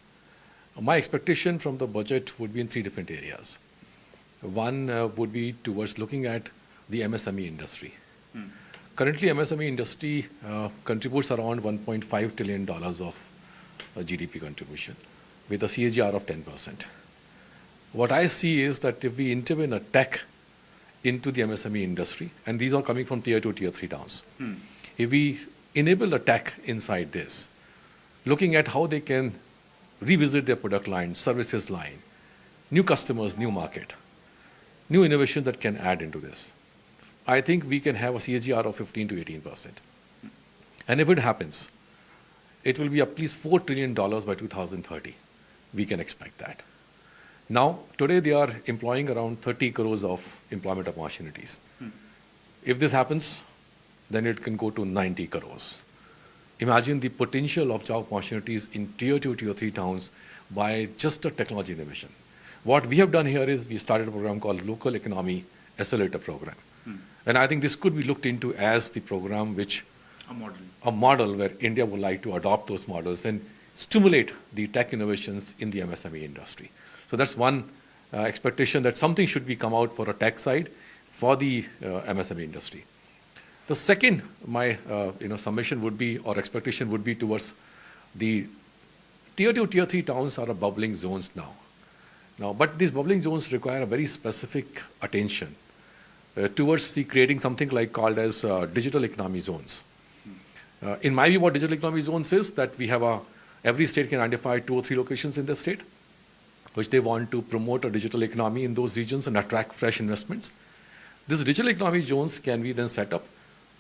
My expectation from the budget would be in three different areas. One would be towards looking at the MSME industry. Currently, MSME industry contributes around $1.5 trillion of GDP contribution with a CAGR of 10%. What I see is that if we intervene a tech into the MSME industry, and these are coming from tier 2, tier 3 towns, if we enable a tech inside this, looking at how they can revisit their product line, services line, new customers, new market, new innovation that can add into this, I think we can have a CAGR of 15 to 18%. And if it happens, it will be at least $4 trillion by 2030. We can expect that. Now, today they are employing around 30 crores of employment opportunities. If this happens, then it can go to 90 crores. Imagine the potential of job opportunities in tier 2, tier 3 towns by just a technology innovation. What we have done here is we started a program called Local Economy Accelerator Program. And I think this could be looked into as the program which, a model where India would like to adopt those models and stimulate the tech innovations in the MSME industry. So that's one expectation, that something should be come out for a tech side for the MSME industry. The second, my summation would be, or expectation would be, towards the tier 2, tier 3 towns are bubbling zones now. But these bubbling zones require a very specific attention towards creating something called as digital economy zones. In my view, what digital economy zones is that we have every state can identify 2 or 3 locations in the state which they want to promote a digital economy in those regions and attract fresh investments. These digital economy zones can be then set up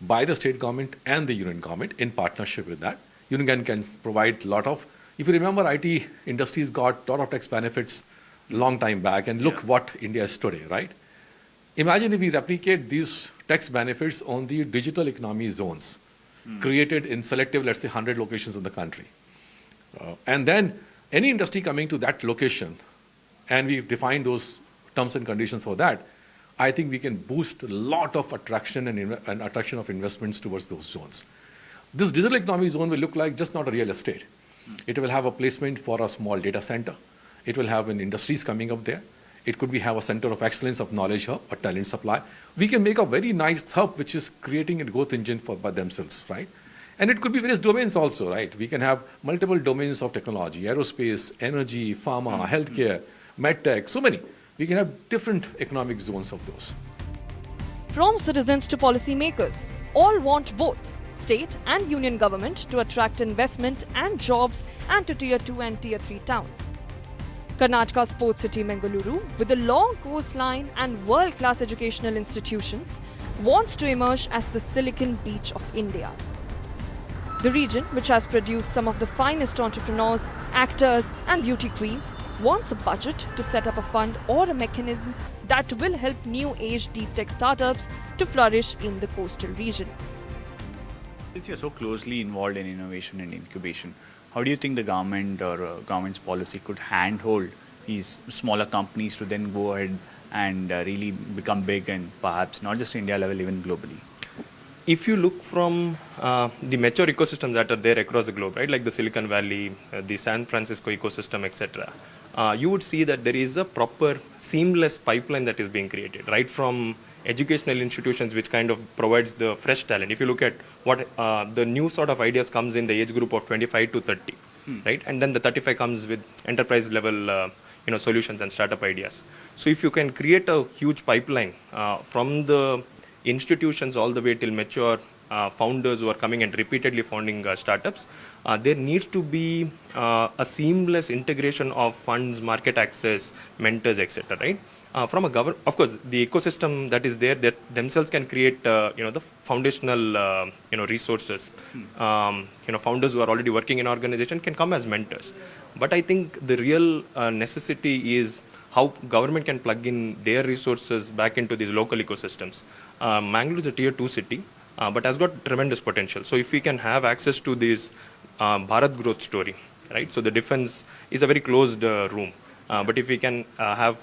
by the state government and the union government in partnership with that. Union can provide a lot of, if you remember, IT industries got a lot of tax benefits long time back, and look what India is today, right? Imagine if we replicate these tax benefits on the digital economy zones created in selective, let's say 100 locations in the country. And then any industry coming to that location, and we define those terms and conditions for that, I think we can boost a lot of attraction and attraction of investments towards those zones. This digital economy zone will look like just not a real estate. It will have a placement for a small data center. It will have an industries coming up there. It could have a center of excellence of knowledge hub, a talent supply. We can make a very nice hub which is creating a growth engine by themselves, right? And it could be various domains also, right? We can have multiple domains of technology, aerospace, energy, pharma, healthcare, medtech, so many. We can have different economic zones of those. From citizens to policymakers, all want both state and union government to attract investment and jobs and to tier 2 and tier 3 towns. Karnataka's port city Bengaluru, with a long coastline and world-class educational institutions, wants to emerge as the Silicon Beach of India. The region, which has produced some of the finest entrepreneurs, actors and beauty queens, wants a budget to set up a fund or a mechanism that will help new-age deep tech startups to flourish in the coastal region. Since you're so closely involved in innovation and incubation, how do you think the government or government's policy could handhold these smaller companies to then go ahead and really become big, and perhaps not just India level, even globally? If you look from the mature ecosystems that are there across the globe, right, like the Silicon Valley, the San Francisco ecosystem, etc., you would see that there is a proper seamless pipeline that is being created, right from educational institutions, which kind of provides the fresh talent. If you look at what the new sort of ideas comes in the age group of 25 to 30, right, and then the 35 comes with enterprise level solutions and startup ideas. So if you can create a huge pipeline from the institutions all the way till mature founders who are coming and repeatedly founding startups, there needs to be a seamless integration of funds, market access, mentors, etc., right? from a of course, the ecosystem that is there, that themselves can create, the foundational, resources. Founders who are already working in organization can come as mentors. But I think the real necessity is how government can plug in their resources back into these local ecosystems. Mangalore is a tier 2 city, but has got tremendous potential. So if we can have access to this Bharat growth story, right? So the defense is a very closed room. But if we can have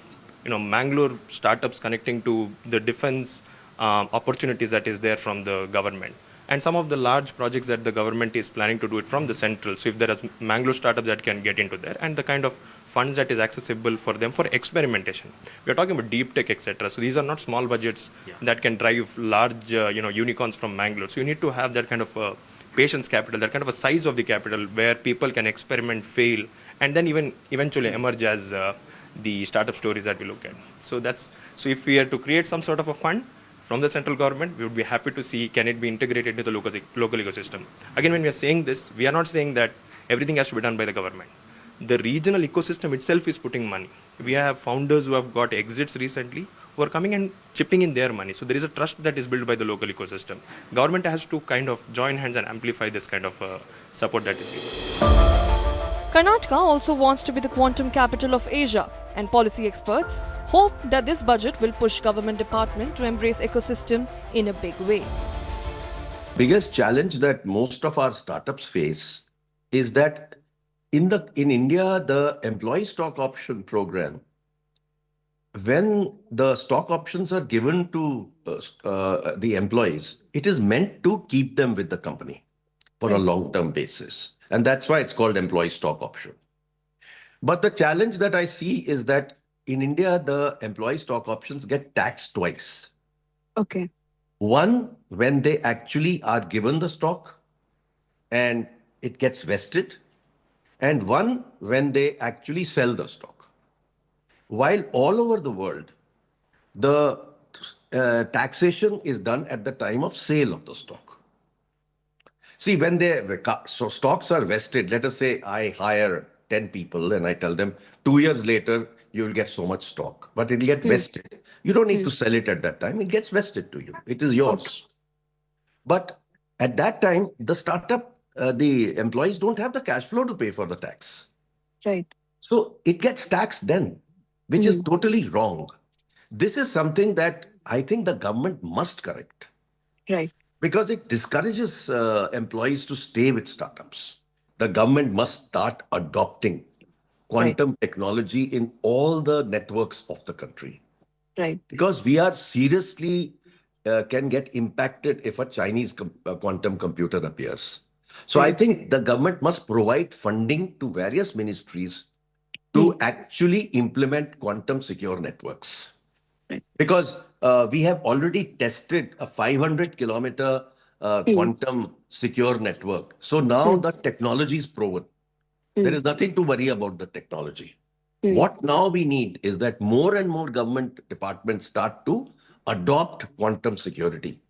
Mangalore startups connecting to the defense opportunities that is there from the government, and some of the large projects that the government is planning to do it from the central. So if there are Mangalore startups that can get into there, and the kind of funds that is accessible for them for experimentation. We are talking about deep tech, etc. So these are not small budgets that can drive large, unicorns from Mangalore. So you need to have that kind of patience capital, that kind of a size of the capital where people can experiment, fail, and then even eventually emerge as the startup stories that we look at. So if we are to create some sort of a fund from the central government, we would be happy to see can it be integrated into the local ecosystem. Again, when we are saying this, we are not saying that everything has to be done by the government. The regional ecosystem itself is putting money. We have founders who have got exits recently who are coming and chipping in their money. So there is a trust that is built by the local ecosystem. Government has to kind of join hands and amplify this kind of support that is given. Karnataka also wants to be the quantum capital of Asia, and policy experts hope that this budget will push government department to embrace ecosystem in a big way. Biggest challenge that most of our startups face is that in India, the employee stock option program, when the stock options are given to the employees, it is meant to keep them with the company for a long-term basis. And that's why it's called employee stock option. But the challenge that I see is that in India, the employee stock options get taxed twice. Okay. One, when they actually are given the stock and it gets vested, and one, when they actually sell the stock. While all over the world, the taxation is done at the time of sale of the stock. See, when stocks are vested, let us say I hire 10 people and I tell them 2 years later, you'll get so much stock, but it'll get vested. You don't need to sell it at that time. It gets vested to you. It is yours. Okay. But at that time, the startup, the employees don't have the cash flow to pay for the tax. Right. So it gets taxed then, which is totally wrong. This is something that I think the government must correct. Right. Because it discourages employees to stay with startups. The government must start adopting quantum technology in all the networks of the country. Right. Because we are seriously can get impacted if a Chinese quantum computer appears. So I think the government must provide funding to various ministries to actually implement quantum secure networks. Right. Because we have already tested a 500-kilometer quantum secure network. So now the technology is proven. There is nothing to worry about the technology. What now we need is that more and more government departments start to adopt quantum security.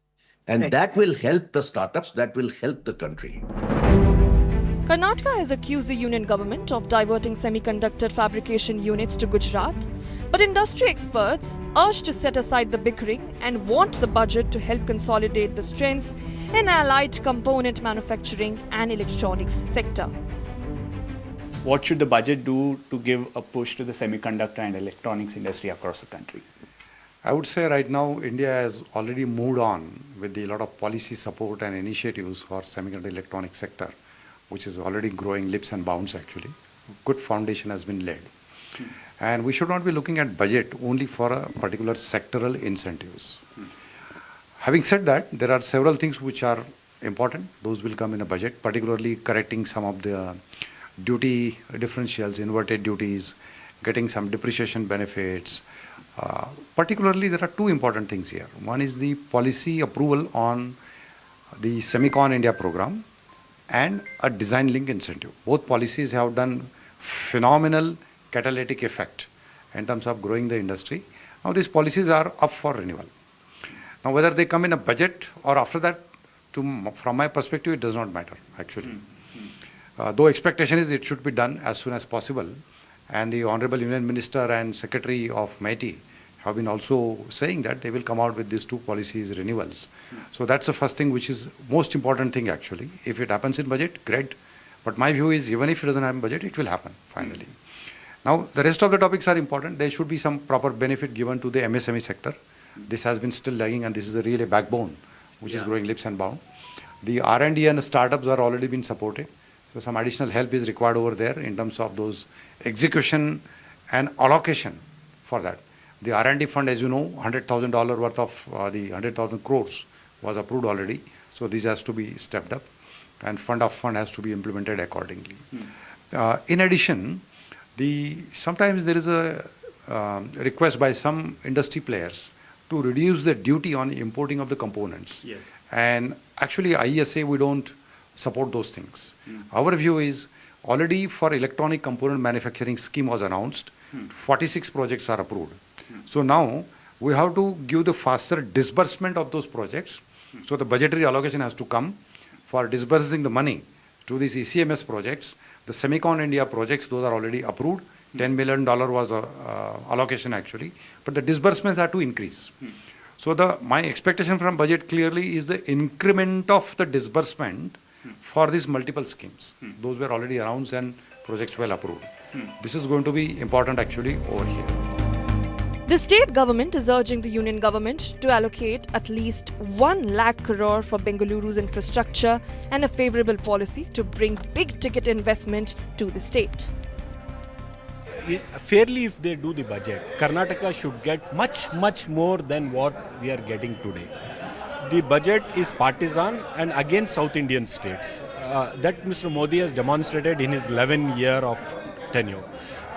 And that will help the startups, that will help the country. Karnataka has accused the union government of diverting semiconductor fabrication units to Gujarat, but industry experts urge to set aside the bickering and want the budget to help consolidate the strengths in allied component manufacturing and electronics sector. What should the budget do to give a push to the semiconductor and electronics industry across the country? I would say right now India has already moved on with a lot of policy support and initiatives for semiconductor electronics sector, which is already growing leaps and bounds actually. Good foundation has been laid. And we should not be looking at budget only for a particular sectoral incentives. Having said that, there are several things which are important. Those will come in a budget, particularly correcting some of the duty differentials, inverted duties, getting some depreciation benefits. Particularly, there are two important things here. One is the policy approval on the Semicon India program and a design link incentive. Both policies have done phenomenal catalytic effect in terms of growing the industry. Now these policies are up for renewal. Now whether they come in a budget or after that, from my perspective, it does not matter actually. Though expectation is it should be done as soon as possible, and the Honorable Union Minister and Secretary of MeitY have been also saying that they will come out with these two policies renewals. So that's the first thing, which is most important thing actually. If it happens in budget, great. But my view is even if it doesn't happen in budget, it will happen finally. Now, the rest of the topics are important. There should be some proper benefit given to the MSME sector. This has been still lagging, and this is really a backbone, which is growing leaps and bounds. The R&D and startups are already been supported. So some additional help is required over there in terms of those execution and allocation for that. The R&D fund, as you know, $100,000 worth of the 100,000 crores was approved already. So this has to be stepped up, and fund has to be implemented accordingly. In addition, sometimes there is a request by some industry players to reduce the duty on importing of the components. Yes. And actually, IESA, we don't support those things. Our view is already for electronic component manufacturing scheme was announced, 46 projects are approved. So now we have to give the faster disbursement of those projects. So the budgetary allocation has to come for disbursing the money to these ECMS projects. The Semicon India projects, those are already approved. $10 million was allocation actually, but the disbursements are to increase. So my expectation from budget clearly is the increment of the disbursement for these multiple schemes. Those were already announced and projects well approved. This is going to be important actually over here. The state government is urging the union government to allocate at least 1 lakh crore for Bengaluru's infrastructure and a favourable policy to bring big ticket investment to the state. Fairly, if they do the budget, Karnataka should get much more than what we are getting today. The budget is partisan and against South Indian states. That Mr. Modi has demonstrated in his 11 year of tenure.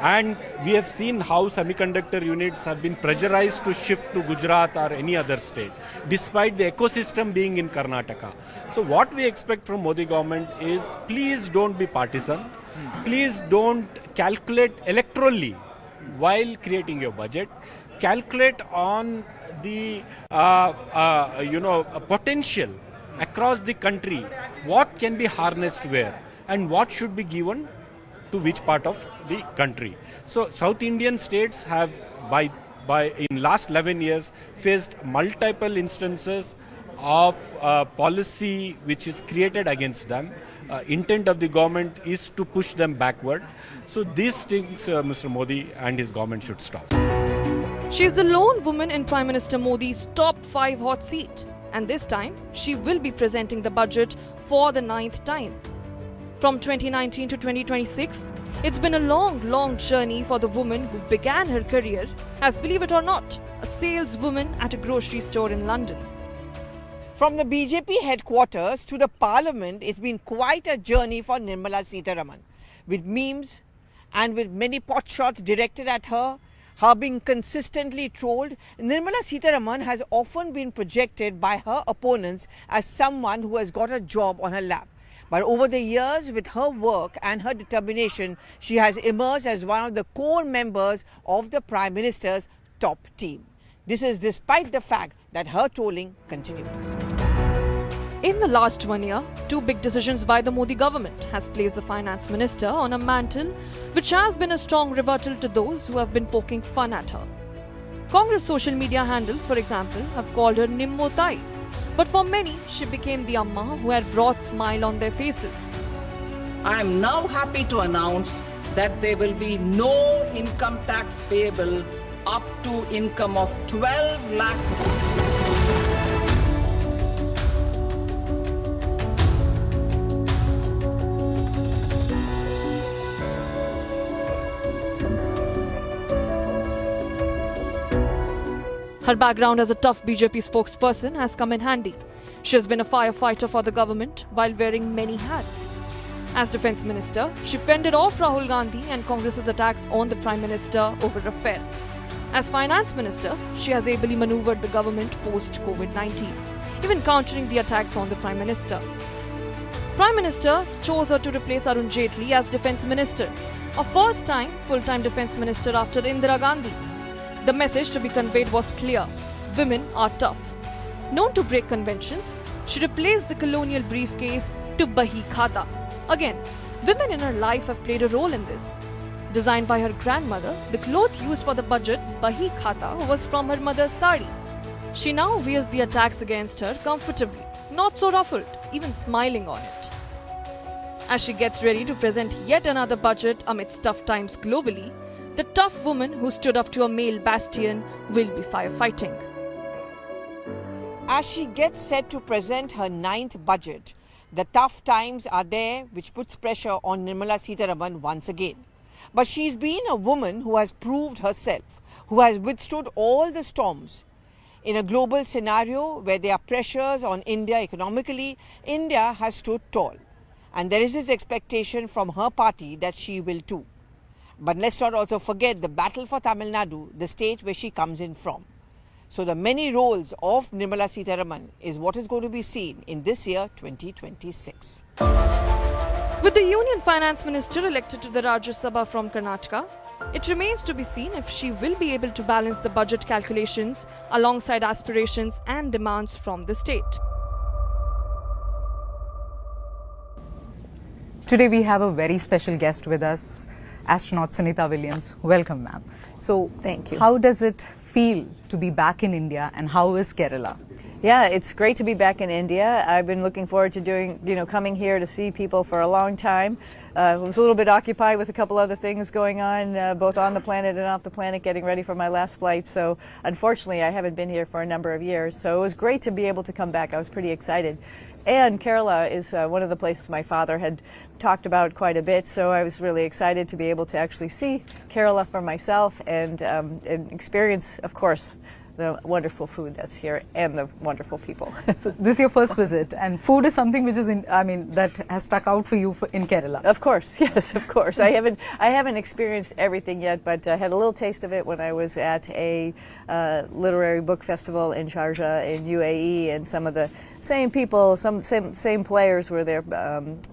And we have seen how semiconductor units have been pressurized to shift to Gujarat or any other state, despite the ecosystem being in Karnataka. So what we expect from Modi government is, please don't be partisan. Please don't calculate electorally while creating your budget. Calculate on the potential across the country, what can be harnessed where and what should be given to which part of the country. So South Indian states have in last 11 years faced multiple instances of policy which is created against them. Intent of the government is to push them backward. So these things Mr. Modi and his government should stop. She is the lone woman in Prime Minister Modi's top 5 hot seat, and this time she will be presenting the budget for the 9th time. From 2019 to 2026, it's been a long journey for the woman who began her career as, believe it or not, a saleswoman at a grocery store in London. From the BJP headquarters to the parliament, it's been quite a journey for Nirmala Sitharaman, with memes and with many potshots directed at her being consistently trolled. Nirmala Sitharaman has often been projected by her opponents as someone who has got a job on her lap. But over the years, with her work and her determination, she has emerged as one of the core members of the Prime Minister's top team. This is despite the fact that her trolling continues. In the last 1 year, 2 big decisions by the Modi government has placed the finance minister on a mantle which has been a strong rebuttal to those who have been poking fun at her. Congress social media handles, for example, have called her Nimmo Tai. But for many, she became the Amma who had brought smile on their faces. I am now happy to announce that there will be no income tax payable up to income of 12 lakh. Her background as a tough BJP spokesperson has come in handy. She has been a firefighter for the government while wearing many hats. As Defence Minister, she fended off Rahul Gandhi and Congress's attacks on the Prime Minister over affair. As Finance Minister, she has ably manoeuvred the government post-COVID-19, even countering the attacks on the Prime Minister. Prime Minister chose her to replace Arun Jaitley as Defence Minister, a first-time full-time Defence Minister after Indira Gandhi. The message to be conveyed was clear: women are tough. Known to break conventions, she replaced the colonial briefcase to Bahi Khata. Again, women in her life have played a role in this. Designed by her grandmother, the cloth used for the budget, Bahi Khata, was from her mother's sari. She now wears the attacks against her comfortably, not so ruffled, even smiling on it. As she gets ready to present yet another budget amidst tough times globally, the tough woman who stood up to a male bastion will be firefighting. As she gets set to present her 9th budget, the tough times are there, which puts pressure on Nirmala Sitharaman once again. But she's been a woman who has proved herself, who has withstood all the storms. In a global scenario where there are pressures on India economically, India has stood tall. And there is this expectation from her party that she will too. But let's not also forget the battle for Tamil Nadu, the state where she comes in from. So the many roles of Nirmala Sitharaman is what is going to be seen in this year 2026. With the Union Finance Minister elected to the Rajya Sabha from Karnataka, it remains to be seen if she will be able to balance the budget calculations alongside aspirations and demands from the state. Today we have a very special guest with us, astronaut Sunita Williams. Welcome, ma'am. So, thank you. How does it feel to be back in India, and how is Kerala? Yeah, it's great to be back in India. I've been looking forward to coming here to see people for a long time. I was a little bit occupied with a couple other things going on, both on the planet and off the planet, getting ready for my last flight. So unfortunately, I haven't been here for a number of years. So it was great to be able to come back. I was pretty excited. And Kerala is one of the places my father had talked about quite a bit, so I was really excited to be able to actually see Kerala for myself and experience, of course, the wonderful food that's here and the wonderful people. So this is your first visit, and food is something which is, that has stuck out for you in Kerala. Of course, yes, of course. I haven't experienced everything yet, but I had a little taste of it when I was at a literary book festival in Sharjah in UAE, and some of the same people, same players were there,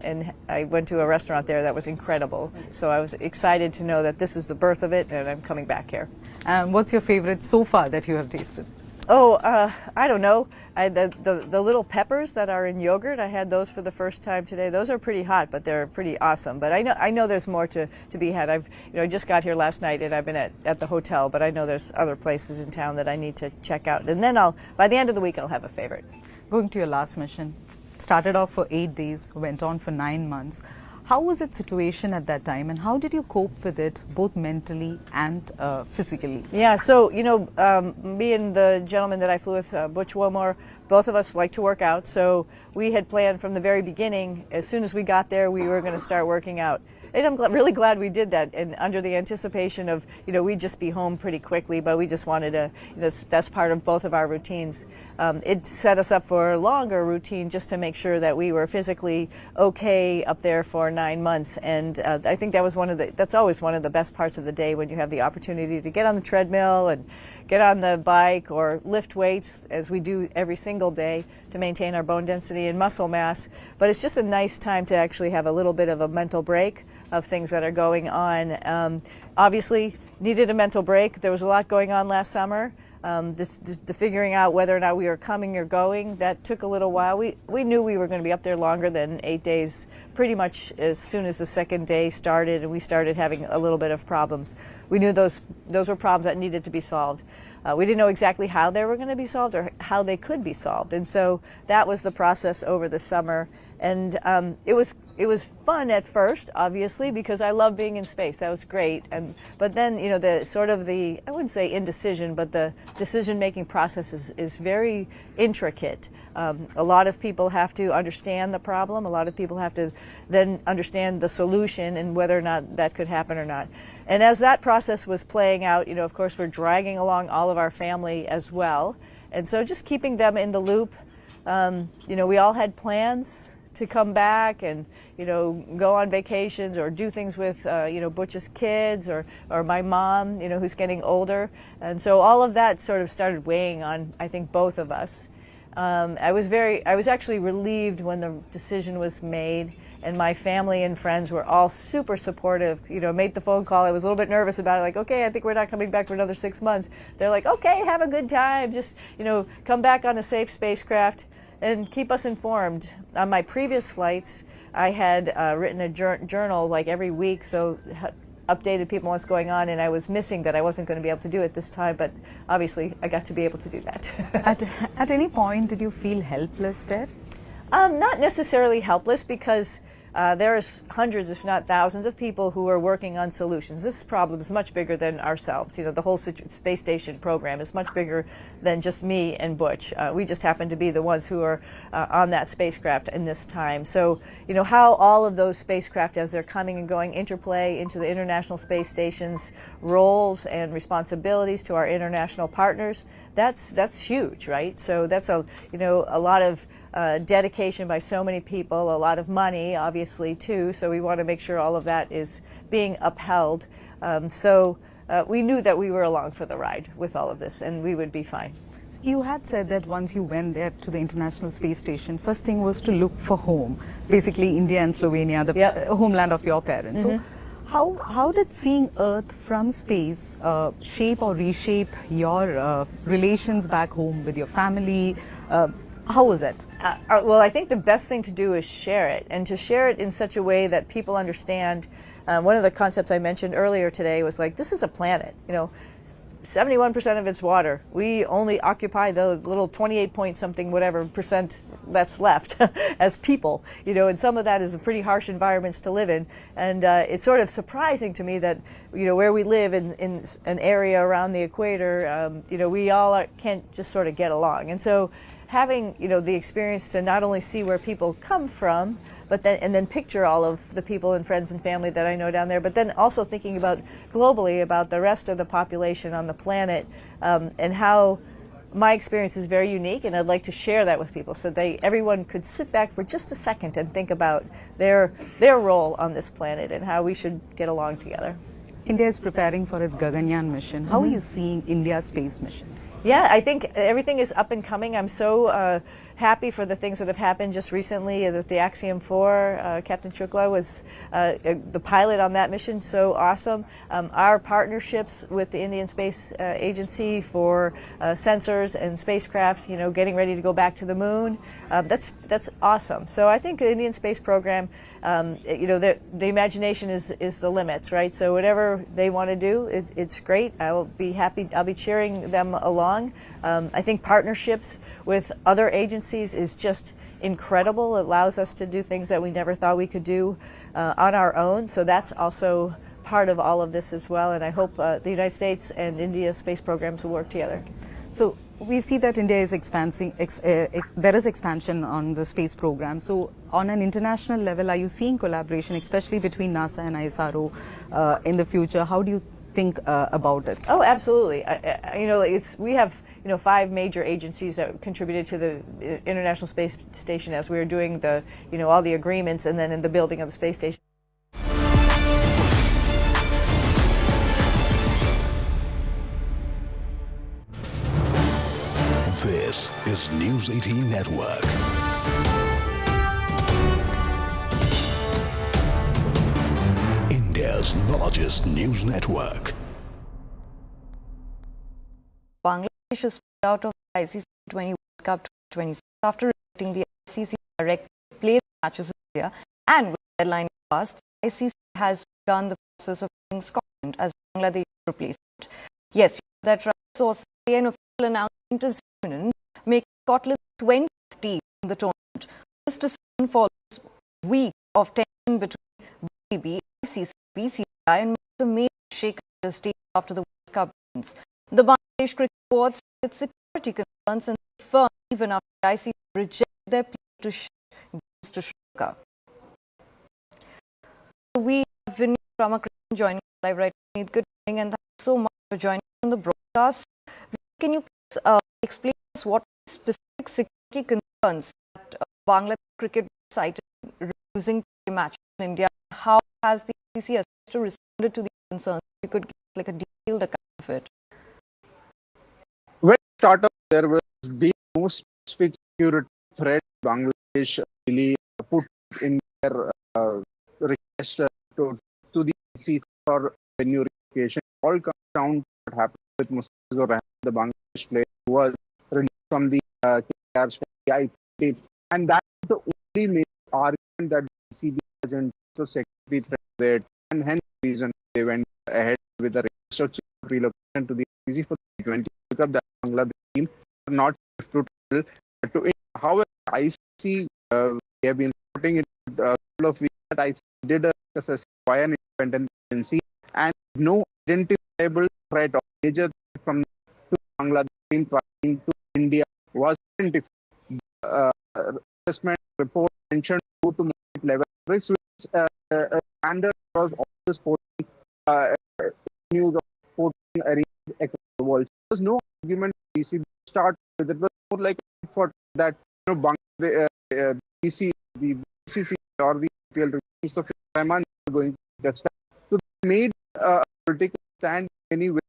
and I went to a restaurant there that was incredible. So I was excited to know that this is the birth of it, and I'm coming back here. And what's your favorite so far that you have tasted? Oh, I don't know. The little peppers that are in yogurt, I had those for the first time today. Those are pretty hot, but they're pretty awesome. But I know there's more to be had. I just got here last night, and I've been at the hotel, but I know there's other places in town that I need to check out. And then by the end of the week, I'll have a favorite. Going to your last mission, started off for 8 days, went on for 9 months. How was its situation at that time, and how did you cope with it, both mentally and physically? Yeah, so, me and the gentleman that I flew with, Butch Wilmore, both of us like to work out. So we had planned from the very beginning, as soon as we got there, we were going to start working out. And I'm really glad we did that, and under the anticipation of, we'd just be home pretty quickly, but we just wanted to, that's part of both of our routines. It set us up for a longer routine just to make sure that we were physically okay up there for 9 months. And I think that's always one of the best parts of the day, when you have the opportunity to get on the treadmill and get on the bike or lift weights, as we do every single day, to maintain our bone density and muscle mass. But it's just a nice time to actually have a little bit of a mental break of things that are going on. Obviously, needed a mental break. There was a lot going on last summer. The figuring out whether or not we were coming or going, that took a little while. We knew we were going to be up there longer than 8 days, pretty much as soon as the second day started, and we started having a little bit of problems. We knew those were problems that needed to be solved. We didn't know exactly how they were going to be solved or how they could be solved, and so that was the process over the summer. And it was fun at first, obviously, because I love being in space. That was great. But then, I wouldn't say indecision, but the decision-making process is very intricate. A lot of people have to understand the problem. A lot of people have to then understand the solution and whether or not that could happen or not. And as that process was playing out, of course, we're dragging along all of our family as well. And so just keeping them in the loop. We all had plans to come back and, go on vacations or do things with, Butch's kids or my mom, who's getting older. And so all of that sort of started weighing on, I think, both of us. I was actually relieved when the decision was made, and my family and friends were all super supportive. Made the phone call. I was a little bit nervous about it, like, okay, I think we're not coming back for another 6 months. They're like, okay, have a good time. Just, come back on a safe spacecraft and keep us informed. On my previous flights, I had written a journal like every week, so updated people on what's going on, and I was missing that I wasn't going to be able to do it this time, but obviously I got to be able to do that. At any point, did you feel helpless there? Not necessarily helpless, because there's hundreds, if not thousands, of people who are working on solutions. This problem is much bigger than ourselves. You know, the whole space station program is much bigger than just me and Butch. We just happen to be the ones who are on that spacecraft in this time. So, you know, how all of those spacecraft, as they're coming and going, interplay into the International Space Station's roles and responsibilities to our international partners, that's huge, right? So that's a lot of dedication by so many people, a lot of money, obviously, too. So we want to make sure all of that is being upheld. We knew that we were along for the ride with all of this, and we would be fine. You had said that once you went there to the International Space Station, first thing was to look for home, basically India and Slovenia, the homeland of your parents. Mm-hmm. So how did seeing Earth from space shape or reshape your relations back home with your family? How was it? Well, I think the best thing to do is share it, and to share it in such a way that people understand. One of the concepts I mentioned earlier today was like, this is a planet, 71% of it's water. We only occupy the little 28 point something whatever percent that's left as people, and some of that is pretty harsh environments to live in. And it's sort of surprising to me that, where we live in an area around the equator, we all can't just sort of get along. And so having, the experience to not only see where people come from, but then picture all of the people and friends and family that I know down there, but then also thinking about globally about the rest of the population on the planet, and how my experience is very unique, and I'd like to share that with people so everyone could sit back for just a second and think about their role on this planet and how we should get along together. India is preparing for its Gaganyaan mission. How are you seeing India's space missions? Yeah, I think everything is up and coming. I'm so happy for the things that have happened just recently with the Axiom 4. Captain Shukla was the pilot on that mission, so awesome. Our partnerships with the Indian Space Agency for sensors and spacecraft, getting ready to go back to the moon, that's awesome. So I think the Indian space program, the imagination is the limits, right? So whatever they want to do, it's great. I'll be happy. I'll be cheering them along. I think partnerships with other agencies is just incredible. It allows us to do things that we never thought we could do on our own. So that's also part of all of this as well. And I hope the United States and India space programs will work together. So we see that India is expanding, there is expansion on the space program. So on an international level, are you seeing collaboration, especially between NASA and ISRO in the future? How do you think about it? Oh, absolutely. We have 5 major agencies that contributed to the International Space Station as we were doing the all the agreements and then in the building of the space station. This is News 18 Network. India's largest news network. Bangladesh was pulled out of the ICC 20 World Cup 2026 after rejecting the ICC directive to play the matches in India, and with the deadline passed, the ICC has begun the process of picking Scotland as Bangladesh's replacement. Yes, that right. Sources say an official announcement is imminent, making Scotland 20th team in the tournament. This decision follows weeks of tension between BCB, ICC, BCCI, and was a major shake up state after the World Cup wins. The Bangladesh Cricket Board said its security concerns and firm even after the ICC rejected their plea to shift games to Sri Lanka. We have Vinny Ramakrishnan joining us live right now. Good morning and thank you so much for joining us on the broadcast. Can you please explain to us what specific security concerns that Bangladesh Cricket Board cited refusing to play matches in India? How has the ICC responded to these concerns? You could give us like a detailed account of it. When we started, there was being no specific security threat. Bangladesh really put in their request to the ICC for venue relocation. All comes down to what happened with Mustafizur Rahman, the Bangladesh player who was released from the KKRs for the IPL. And that's the only major argument that the ICB has in terms of security threat there. And hence the reason they went ahead with the register change relocation to the ICC for the T20 World Cup that Bangladesh team are not safe to travel to India. However, ICC we have been reporting it a couple of weeks that ICC did a assessment by an independent agency and no identifiable threat or major threat from to Bangladesh team traveling to India was identified. Assessment report mentioned 2 to moderate level risk, which standard across all the sporting news of sporting arenas across the world. There was no argument BC start with it. Was more like for that the BCC or the IPL reviews of Rahman are going to get started. So they made a political stand anyway.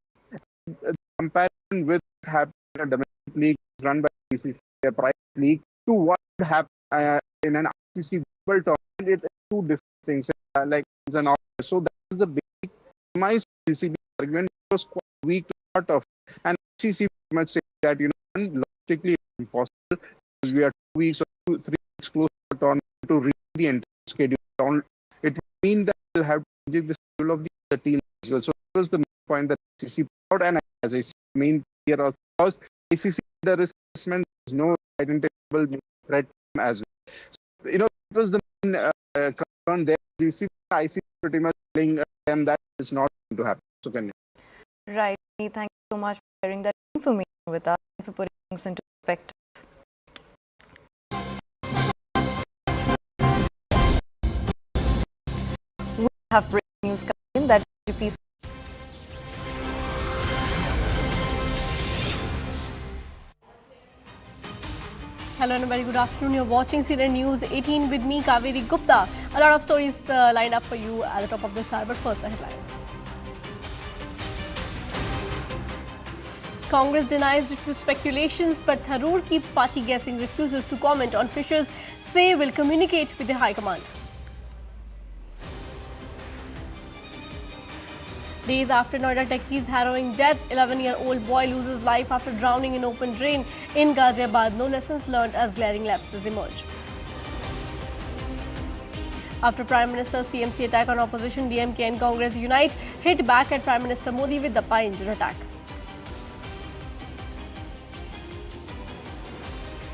Comparison with what happened in a domestic league run by BCC, a private league, to what happened in an ICC global tournament, it's two different things. Like an so that is the basic premise BCC argument was quite weak to start off, and ICC must say that logistically impossible because we are 2 weeks or 3 weeks close to the tournament to read the entire schedule. It would mean that we'll have to change the schedule of the team as well. So that was the main point that ICC put out, and as I said, main here also was ICC the risk assessment. There is no identifiable threat as well. So, it was the main concern there. ICC pretty much telling them that is not going to happen. So can you? Right. Thank you so much for sharing that information with us and for putting things into perspective. We have breaking news coming in that GP. Hello and a very good afternoon. You're watching CNN News 18 with me, Kaveri Gupta. A lot of stories lined up for you at the top of this hour, but first the headlines. Congress denies it to speculations, but Tharoor keeps party guessing, refuses to comment on Fisher's, say will communicate with the High Command. Days after Noida Techi's harrowing death, 11-year-old boy loses life after drowning in open drain in Ghaziabad. No lessons learned as glaring lapses emerge. After Prime Minister's CMC attack on opposition, DMK and Congress unite, hit back at Prime Minister Modi with the Pai-Injur attack.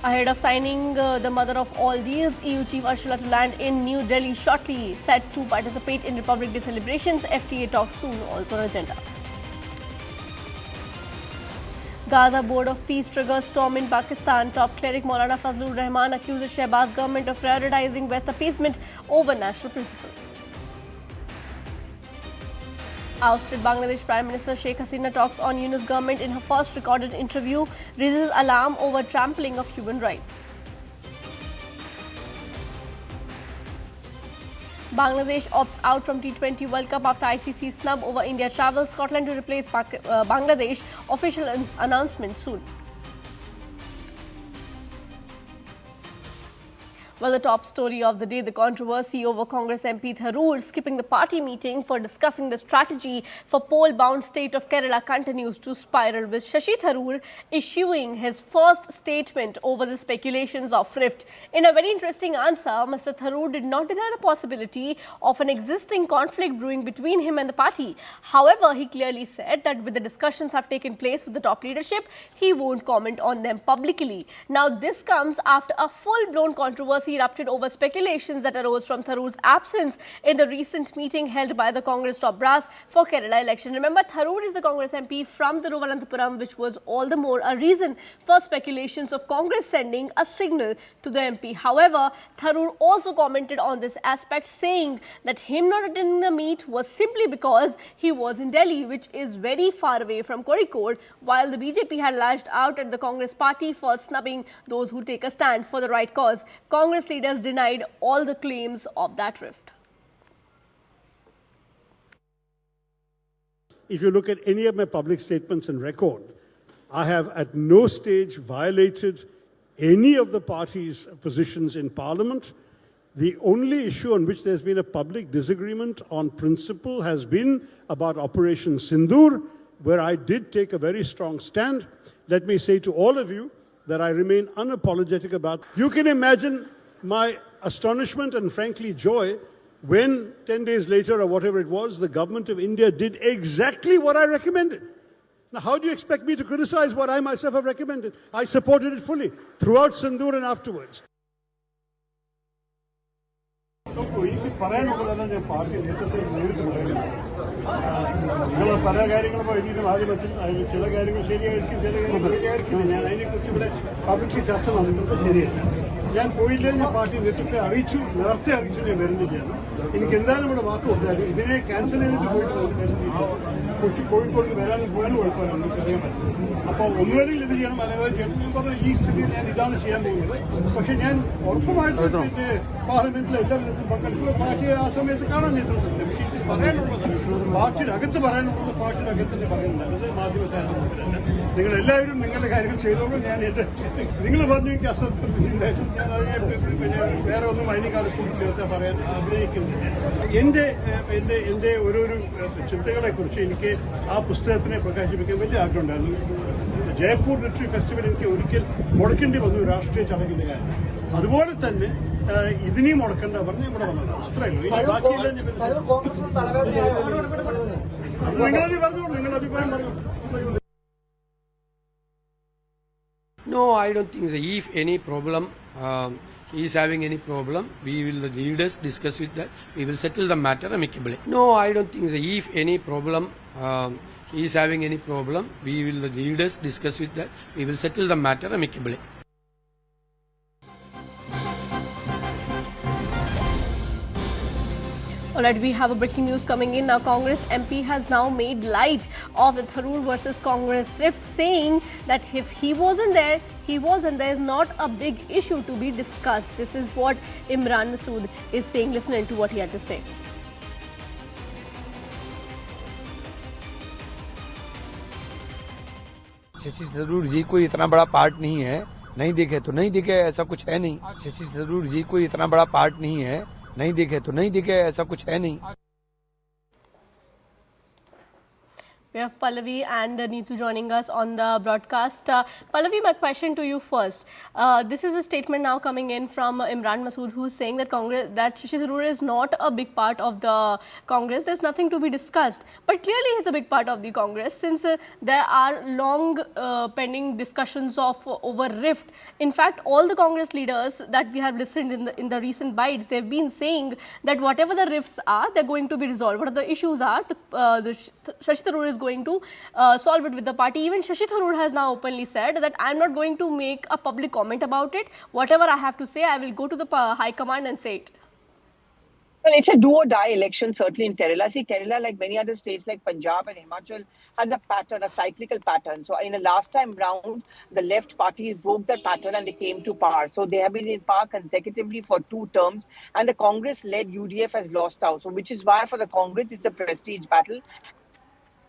Ahead of signing the mother of all deals, EU Chief Ursula to land in New Delhi shortly, set to participate in Republic Day celebrations. FTA talks soon also on agenda. Gaza Board of Peace triggers storm in Pakistan. Top cleric Maulana Fazlur Rahman accuses Shehbaz government of prioritizing West appeasement over national principles. Ousted Bangladesh Prime Minister Sheikh Hasina talks on Yunus government in her first recorded interview, raises alarm over trampling of human rights. Bangladesh opts out from T20 World Cup after ICC snub over India travels. Scotland to replace Bangladesh. Official announcement soon. Well, the top story of the day, the controversy over Congress MP Tharoor skipping the party meeting for discussing the strategy for poll-bound state of Kerala continues to spiral, with Shashi Tharoor issuing his first statement over the speculations of rift. In a very interesting answer, Mr. Tharoor did not deny the possibility of an existing conflict brewing between him and the party. However, he clearly said that with the discussions have taken place with the top leadership, he won't comment on them publicly. Now, this comes after a full-blown controversy erupted over speculations that arose from Tharoor's absence in the recent meeting held by the Congress top brass for Kerala election. Remember, Tharoor is the Congress MP from Thiruvananthapuram, which was all the more a reason for speculations of Congress sending a signal to the MP. However, Tharoor also commented on this aspect, saying that him not attending the meet was simply because he was in Delhi, which is very far away from Kozhikode, while the BJP had lashed out at the Congress party for snubbing those who take a stand for the right cause. Congress leaders denied all the claims of that rift. If you look at any of my public statements and record, I have at no stage violated any of the party's positions in Parliament. The only issue on which there's been a public disagreement on principle has been about Operation Sindoor, where I did take a very strong stand. Let me say to all of you that I remain unapologetic about. You can imagine my astonishment and frankly joy when 10 days later or whatever it was, the government of India did exactly what I recommended. Now, how do you expect me to criticize what I myself have recommended? I supported it fully throughout Sindoor and afterwards. പറയാനുള്ളതെല്ലാം ഞാൻ party നേതൃത്വത്തെ നേരിട്ട് പറയുന്നു. നിങ്ങൾ പല കാര്യങ്ങളും എഴുതിയിട്ടും ആദ്യമത്തിൽ അതിൽ ചില കാര്യങ്ങൾ ശരിയായിരിക്കും, ചില കാര്യങ്ങൾ ശരിയായിരിക്കില്ല. ഞാൻ അതിനെക്കുറിച്ച് ഇവിടെ പബ്ലിക് ചർച്ച നടത്തുന്നത് ശരിയല്ല. ഞാൻ പോയില്ലേ, ഞാൻ പാർട്ടി നേതൃത്വത്തെ അറിയിച്ചു, നേരത്തെ അറിയിച്ചു ഞാൻ വരുന്നില്ല. എനിക്ക് എന്തായാലും ഇവിടെ വാക്ക് കൊടുത്താലും ഇതിനെ ക്യാൻസൽ ചെയ്തിട്ട് പോയിട്ട് കോഴിക്കോട് വരാനും പോകാനും കുഴപ്പമില്ല, നമുക്ക് അറിയാൻ പറ്റും. അപ്പോൾ ഒന്നുവേണമെങ്കിൽ ഇത് ചെയ്യണം, അല്ലെങ്കിൽ ചെയ്യണം. ഞാൻ പറഞ്ഞ ഈ സ്ഥിതിയിൽ ഞാൻ ഇതാണ് ചെയ്യാൻ പോകുന്നത്. പക്ഷെ ഞാൻ ഉറപ്പുമായിട്ട് പിന്നെ പാർലമെന്റിലെ എല്ലാ വിധത്തിലും പങ്കെടുക്കുക. പാർട്ടിയെ ആ സമയത്ത് കാണാൻ നേതൃത്വത്തില്ല. പക്ഷേ ഇത് പറയാനുള്ളത് പാർട്ടിയുടെ അകത്ത് പറയാനുള്ളത് പാർട്ടിയുടെ അകത്ത് തന്നെ പറയുന്നത്, അത് മാധ്യമത്താരല്ല. നിങ്ങളെല്ലാവരും നിങ്ങളുടെ കാര്യങ്ങൾ ചെയ്തോളൂ. ഞാൻ എൻ്റെ നിങ്ങൾ പറഞ്ഞു എനിക്ക് അസംതൃപ്തി ഉണ്ടായിട്ടും ഞാൻ അതിനെ പിന്നെ വേറെ ഒന്നും അതിനേക്കാൾ കൂടി ചേർത്ത് പറയാൻ ആഗ്രഹിക്കുന്നില്ല. എൻ്റെ ഓരോരോ ചിന്തകളെക്കുറിച്ച് എനിക്ക് ആ പുസ്തകത്തിനെ പ്രകാശിപ്പിക്കാൻ വലിയ ആഗ്രഹമുണ്ടായിരുന്നു. ജയ്പൂർ ലിറ്റററി ഫെസ്റ്റിവൽ എനിക്ക് ഒരിക്കൽ മുടക്കേണ്ടി വന്നു, രാഷ്ട്രീയ ചടങ്ങിൻ്റെ കാര്യം. അതുപോലെ തന്നെ ഇതിനെയും മുടക്കേണ്ട പറഞ്ഞ് ഇവിടെ വന്നതാണ്. അത്രയല്ലോ. നിങ്ങളത് പറഞ്ഞോളൂ, നിങ്ങളുടെ അഭിപ്രായം പറഞ്ഞു. No, I don't think so. If any problem, he is having any problem, we will, the leaders, discuss with that. We will settle the matter amicably. No, I don't think so. If any problem, he is having any problem, we will, the leaders, discuss with that. We will settle the matter amicably. Alright, we have a breaking news coming in. Now, Congress MP has now made light of the Tharoor versus Congress rift, saying that if he wasn't there, he was, and there is not a big issue to be discussed. This is what Imran Masood is saying. Listen to what he had to say. Shashi Tharoor जी कोई इतना बड़ा part नहीं है, नहीं दिखे तो नहीं दिखे, ऐसा कुछ है नहीं. शशि थरूर जी कोई इतना बड़ा पार्ट नहीं है, नहीं दिखे तो नहीं दिखे, ऐसा कुछ है नहीं. We have Pallavi and Neetu joining us on the broadcast. Pallavi, my question to you first. This is a statement now coming in from Imran Masood, who is saying that that Shashi Tharoor is not a big part of the Congress. There's nothing to be discussed. But clearly he's a big part of the Congress, since there are long pending discussions over rift. In fact, all the Congress leaders that we have listened in the recent bites, they've been saying that whatever the rifts are, they're going to be resolved. Whatever the issues are, Shashi Tharoor is going to solve it with the party. Even Shashi Tharoor has now openly said that I'm not going to make a public comment about it. Whatever I have to say, I will go to the High Command and say it. Well, it's a do or die election, certainly in Kerala. See, Kerala, like many other states like Punjab and Himachal, has a pattern, a cyclical pattern. So in the last time round, the left parties broke that pattern and they came to power. So they have been in power consecutively for 2 terms, and the Congress-led UDF has lost out. So which is why for the Congress, it's a prestige battle.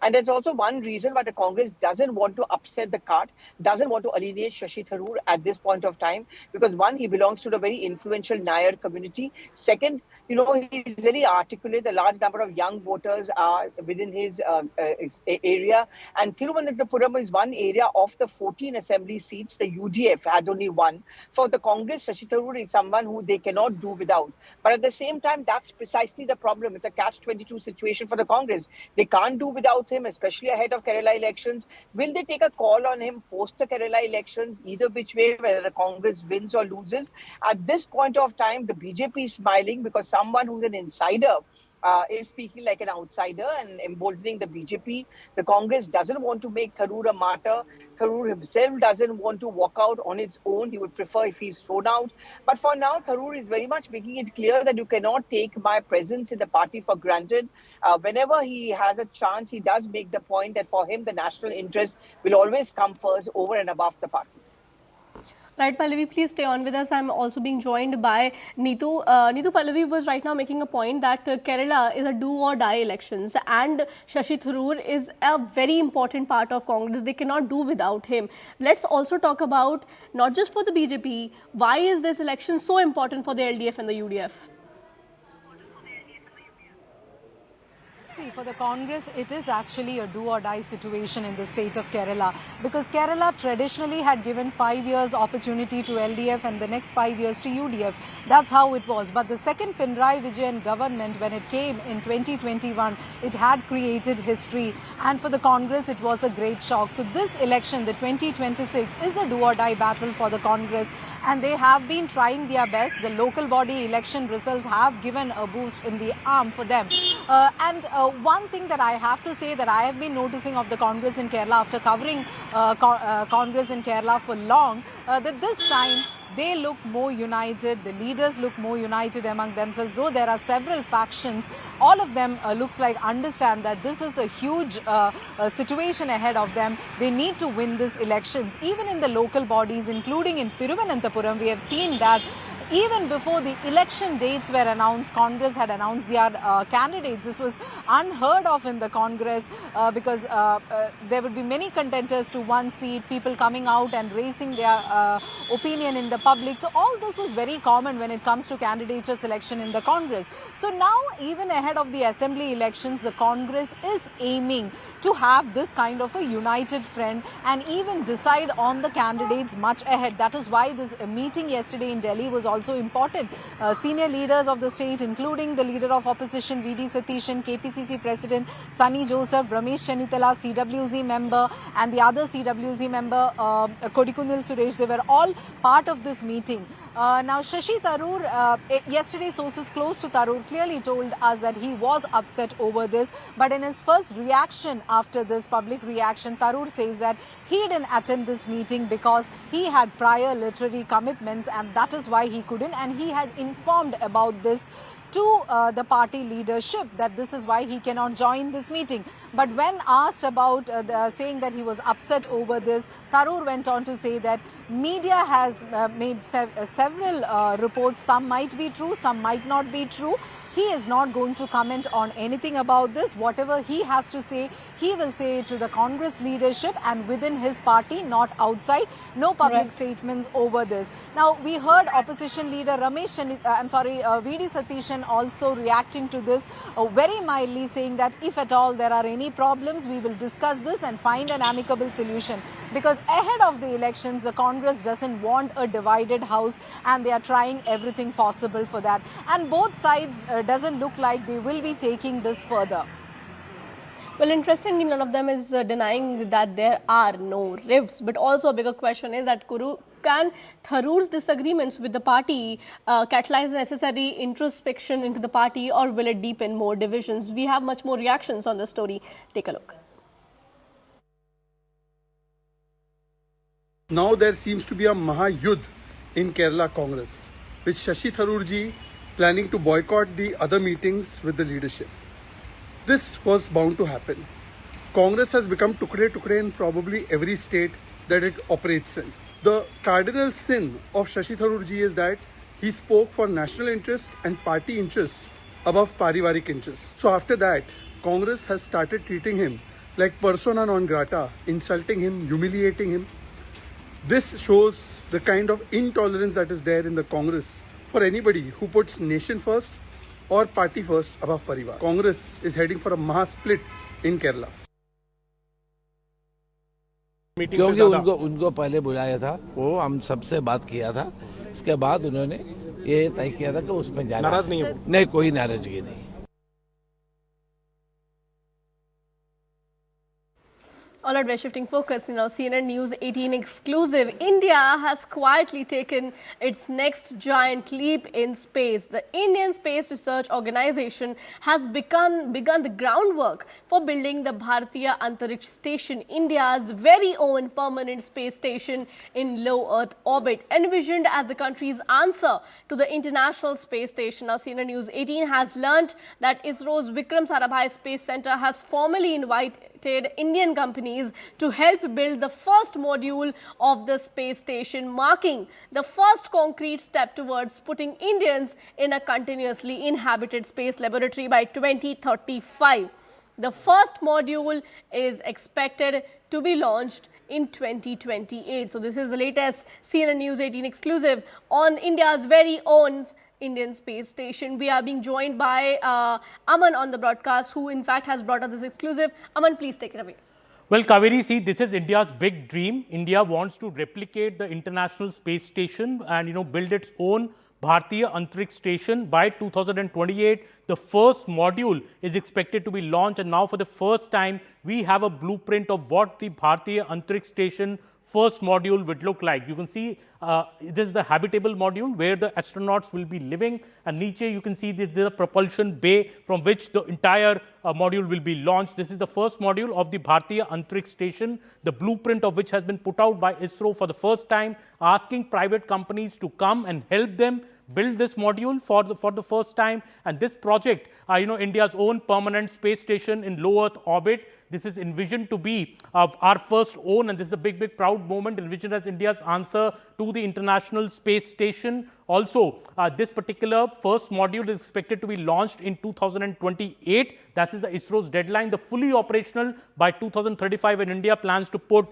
And there's also one reason why the Congress doesn't want to upset the cart, doesn't want to alienate Shashi Tharoor at this point of time, because one, he belongs to the very influential Nair community. Second, he's very articulate. A large number of young voters are within his area. And Thiruvananthapuram is one area of the 14 assembly seats. The UDF had only 1. For the Congress, Shashi Tharoor is someone who they cannot do without. But at the same time, that's precisely the problem. It's a catch-22 situation for the Congress. They can't do without him, especially ahead of Kerala elections. Will they take a call on him post the Kerala elections, either which way, whether the Congress wins or loses? At this point of time, the BJP is smiling because someone who's an insider is speaking like an outsider and emboldening the BJP. The Congress doesn't want to make Tharoor a martyr. Tharoor himself doesn't want to walk out on his own. He would prefer if he's thrown out. But for now, Tharoor is very much making it clear that you cannot take my presence in the party for granted. Whenever he has a chance, he does make the point that for him, the national interest will always come first over and above the party. Right, Pallavi, please stay on with us. I'm also being joined by Neetu. Neetu, Pallavi was right now making a point that Kerala is a do or die elections, and Shashi Tharoor is a very important part of Congress. They cannot do without him. Let's also talk about, not just for the BJP, why is this election so important for the LDF and the UDF? See, for the Congress, it is actually a do-or-die situation in the state of Kerala, because Kerala traditionally had given 5 years opportunity to LDF and the next 5 years to UDF. That's how it was. But the second Pinarayi Vijayan government, when it came in 2021, it had created history. And for the Congress, it was a great shock. So this election, the 2026, is a do-or-die battle for the Congress. And they have been trying their best. The local body election results have given a boost in the arm for them. One thing that I have to say that I have been noticing of the Congress in Kerala after covering Congress in Kerala for long, that this time they look more united, the leaders look more united among themselves. Though there are several factions, all of them looks like understand that this is a huge situation ahead of them. They need to win these elections. Even in the local bodies, including in Thiruvananthapuram, we have seen that even before the election dates were announced, Congress had announced their candidates. This was unheard of in the Congress because there would be many contenders to one seat, people coming out and raising their opinion in the public. So all this was very common when it comes to candidature selection in the Congress. So now, even ahead of the assembly elections, the Congress is aiming to have this kind of a united front and even decide on the candidates much ahead. That is why this meeting yesterday in Delhi was also important. Senior leaders of the state, including the leader of opposition V.D. Satishan, KPCC President Sunny Joseph, Ramesh Chennithala, CWZ member, and the other CWZ member Kodikunil Suresh, they were all part of this meeting. Now, Shashi Tharoor, yesterday sources close to Tharoor clearly told us that he was upset over this. But in his first reaction after this public reaction, Tharoor says that he didn't attend this meeting because he had prior literary commitments and that is why he couldn't. And he had informed about this to the party leadership that this is why he cannot join this meeting. But when asked about saying that he was upset over this, Tharoor went on to say that media has made several reports. Some might be true, some might not be true. He is not going to comment on anything about this. Whatever he has to say, he will say to the Congress leadership and within his party, not outside. No public statements over this. Now, we heard opposition leader V.D. Satishan also reacting to this very mildly, saying that if at all there are any problems, we will discuss this and find an amicable solution. Because ahead of the elections, the Congress doesn't want a divided house and they are trying everything possible for that. And both sides doesn't look like they will be taking this further. Well, interestingly, none of them is denying that there are no rifts. But also a bigger question is that can Tharoor's disagreements with the party catalyze necessary introspection into the party, or will it deepen more divisions? We have much more reactions on the story. Take a look. Now there seems to be a Mahayudh in Kerala Congress, with Shashi Tharoor ji planning to boycott the other meetings with the leadership. This was bound to happen. Congress has become tukde in probably every state that it operates in. The cardinal sin of Shashi Tharoor ji is that he spoke for national interest and party interest above parivarik interest. So after that, Congress has started treating him like persona non grata, insulting him, humiliating him. This shows the kind of intolerance that is there in the Congress for anybody who puts nation first or party first above parivar. Congress is heading for a mass split in Kerala. क्योंकि उनको पहले बुलाया था, वो हम सबसे बात किया था, उसके बाद उन्होंने ये तय किया था कि उसमें जाना। नाराज नहीं है? नहीं, कोई नाराजगी नहीं। All right, we're shifting focus. Now, CNN News 18 exclusive. India has quietly taken its next giant leap in space. The Indian Space Research Organization has begun the groundwork for building the Bharatiya Antariksh Station, India's very own permanent space station in low Earth orbit, envisioned as the country's answer to the International Space Station. Now, CNN News 18 has learnt that ISRO's Vikram Sarabhai Space Center has formally invited Indian companies to help build the first module of the space station, marking the first concrete step towards putting Indians in a continuously inhabited space laboratory by 2035. The first module is expected to be launched in 2028. So this is the latest CNN News 18 exclusive on India's very own Indian space station. We are being joined by Aman on the broadcast, who in fact has brought us this exclusive. Aman, please take it away. Well, Kaveri, see, this is India's big dream. India wants to replicate the International Space Station and, build its own Bharatiya Antariksh Station by 2028. The first module is expected to be launched, and now for the first time, we have a blueprint of what the Bharatiya Antariksh Station first module would look like. You can see this is the habitable module where the astronauts will be living, and niche you can see this is a propulsion bay from which the entire module will be launched. This is the first module of the Bharatiya Antariksh Station, the blueprint of which has been put out by ISRO for the first time, asking private companies to come and help them build this module for the first time. And this project, India's own permanent space station in low Earth orbit. This is envisioned to be our first own, and this is a big proud moment envisioned as India's answer to the International Space Station. Also, this particular first module is expected to be launched in 2028. That is the ISRO's deadline. The fully operational by 2035, and India plans to put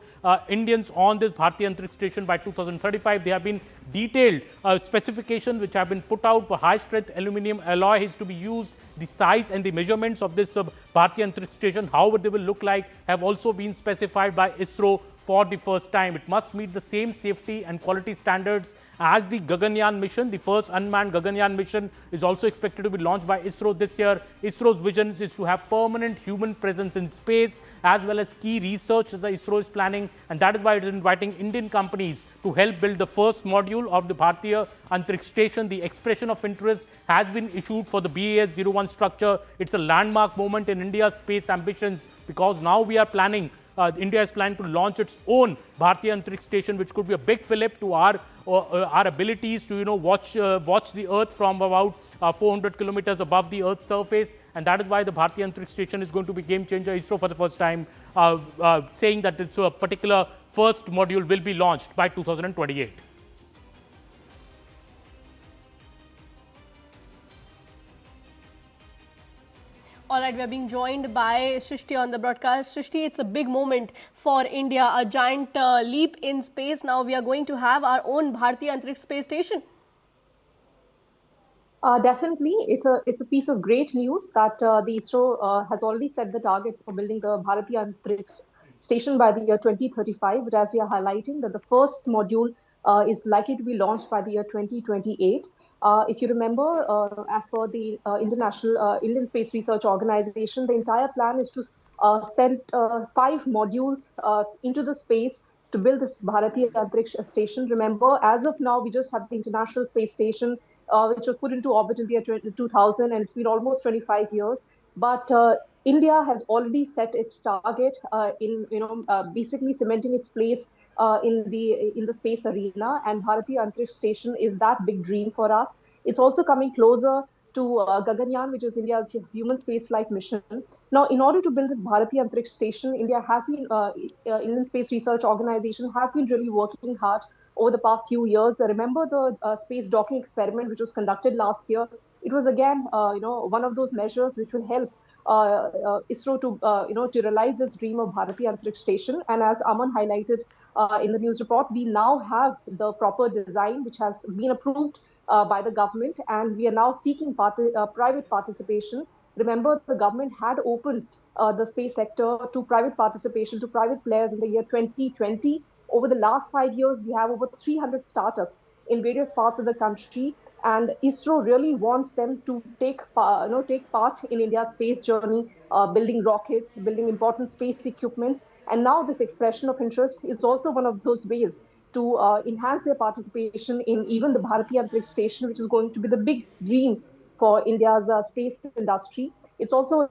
Indians on this Bharatiya Antariksh Station by 2035. There have been detailed specifications which have been put out for high-strength aluminum alloy is to be used. The size and the measurements of this Bharatiya Antariksh Station, how they will look like, have also been specified by ISRO for the first time. It must meet the same safety and quality standards as the Gaganyaan mission. The first unmanned Gaganyaan mission is also expected to be launched by ISRO this year. ISRO's vision is to have permanent human presence in space as well as key research that the ISRO is planning, and that is why it is inviting Indian companies to help build the first module of the Bharatiya Antariksh Station. The expression of interest has been issued for the BAS-01 structure. It's a landmark moment in India's space ambitions because now we are planning India is planning to launch its own Bharatiya Antariksh Station, which could be a big fillip to our abilities to watch the Earth from about 400 kilometers above the Earth's surface, and that is why the Bharatiya Antariksh Station is going to be game changer. ISRO for the first time saying that its particular first module will be launched by 2028. All right, we are being joined by Shrishti on the broadcast. Shrishti, it's a big moment for India, a giant leap in space. Now we are going to have our own Bharatiya Antariksh Space Station. Definitely, it's a piece of great news that the ISRO has already set the target for building the Bharatiya Antariksh Station by the year 2035. But as we are highlighting, that the first module is likely to be launched by the year 2028. If you remember, as per the Indian Space Research Organization, the entire plan is to send 5 modules into the space to build this Bharatiya Antariksh Station. Remember, as of now, we just have the International Space Station, which was put into orbit in the year 2000, and it's been almost 25 years. But India has already set its target in basically cementing its place in the space arena, and Bharatiya Antariksh Station is that big dream for us. It's also coming closer to Gaganyaan, which is India's human spaceflight mission. Now, in order to build this Bharatiya Antariksh Station, Indian Space Research Organization has been really working hard over the past few years. Remember the space docking experiment which was conducted last year? It was again, one of those measures which will help ISRO to realize this dream of Bharatiya Antariksh Station. And as Aman highlighted in the news report, we now have the proper design which has been approved by the government, and we are now seeking private participation. Remember, the government had opened the space sector to private participation, to private players in the year 2020. Over the last 5 years, we have over 300 startups in various parts of the country, and ISRO really wants them to take part in India's space journey, building rockets, building important space equipment. And now this expression of interest is also one of those ways to enhance their participation in even the Bharatiya Antariksh Station, which is going to be the big dream for India's space industry. It's also,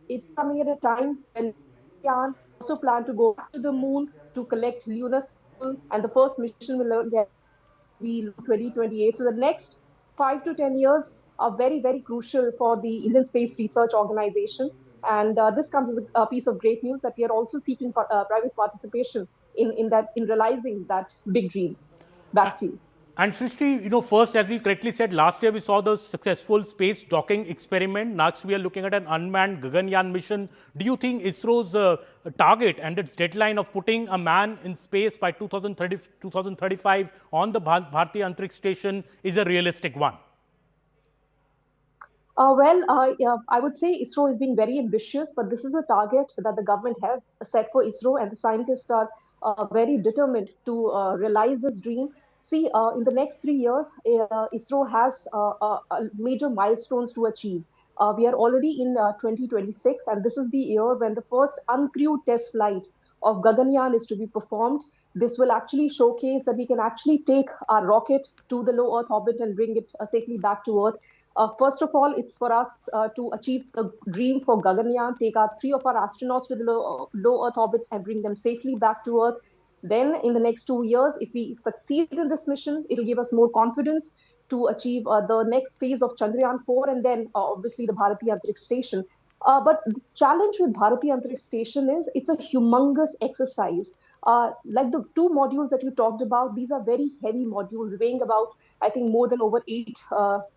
it's coming at a time when Indian also plan to go back to the moon to collect lunar samples, and the first mission will be 2028. So the next 5 to 10 years are very crucial for the Indian Space Research Organization. And this comes as a piece of great news that we are also seeking private participation in realizing that big dream. Back to you. And Srishti, first, as we correctly said, last year we saw the successful space docking experiment. Next, we are looking at an unmanned Gaganyaan mission. Do you think ISRO's target and its deadline of putting a man in space by 2035 on the Bharatiya Antariksh Station is a realistic one? Yeah, I would say ISRO is being very ambitious, but this is a target that the government has set for ISRO, and the scientists are very determined to realize this dream. See, in the next 3 years, ISRO has major milestones to achieve. We are already in 2026, and this is the year when the first uncrewed test flight of Gaganyaan is to be performed. This will actually showcase that we can actually take our rocket to the low Earth orbit and bring it safely back to Earth. First of all, it's for us to achieve the dream for Gaganyaan, take our 3 of our astronauts to the low Earth orbit and bring them safely back to Earth. Then, in the next 2 years, if we succeed in this mission, it will give us more confidence to achieve the next phase of Chandrayaan 4 and then obviously the Bharatiya Antariksh Station. But the challenge with Bharatiya Antariksh Station is it's a humongous exercise. Like the 2 modules that you talked about, these are very heavy modules, weighing about, I think, more than over 8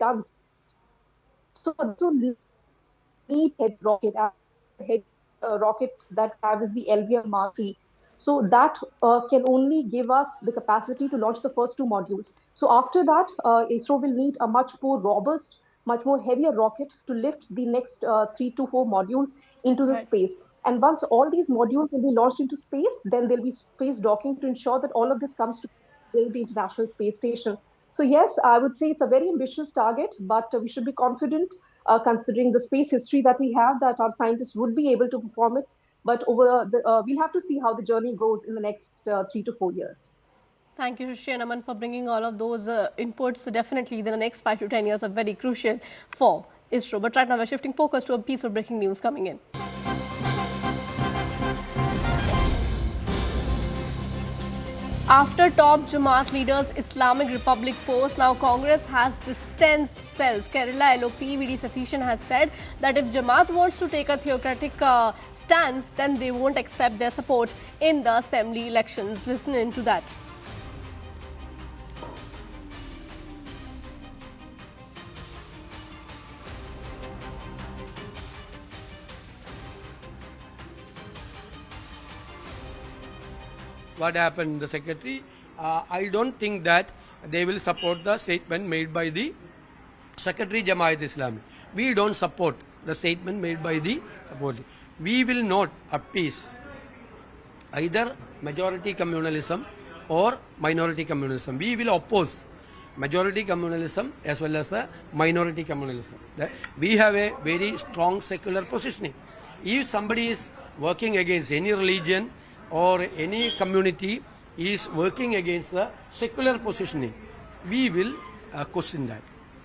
tons. So need head rocket, head rocket that carries the LVM Mark III. So that can only give us the capacity to launch the first 2 modules. So after that, ISRO will need a much more robust, much more heavier rocket to lift the next 3 to 4 modules into the Right. space. And once all these modules will be launched into space, then there'll be space docking to ensure that all of this comes to build the International Space Station. So yes, I would say it's a very ambitious target, but we should be confident considering the space history that we have, that our scientists would be able to perform it. But we'll have to see how the journey goes in the next 3 to 4 years. Thank you, Rishi and Aman, for bringing all of those inputs. Definitely, the next 5 to 10 years are very crucial for ISRO. But right now, we're shifting focus to a piece of breaking news coming in. After top Jamaat leaders Islamic Republic post, now Congress has distanced self. Kerala LOP VD Satishan has said that if Jamaat wants to take a theocratic stance, then they won't accept their support in the assembly elections. Listen into that. What happened, the secretary? I don't think that they will support the statement made by the Secretary Jamaat Islami. We don't support the statement made by the supporter. We will not appease either majority communalism or minority communalism. We will oppose majority communalism as well as the minority communalism. We have a very strong secular positioning. If somebody is working against any religion or any community is working against the secular positioning, we will question that.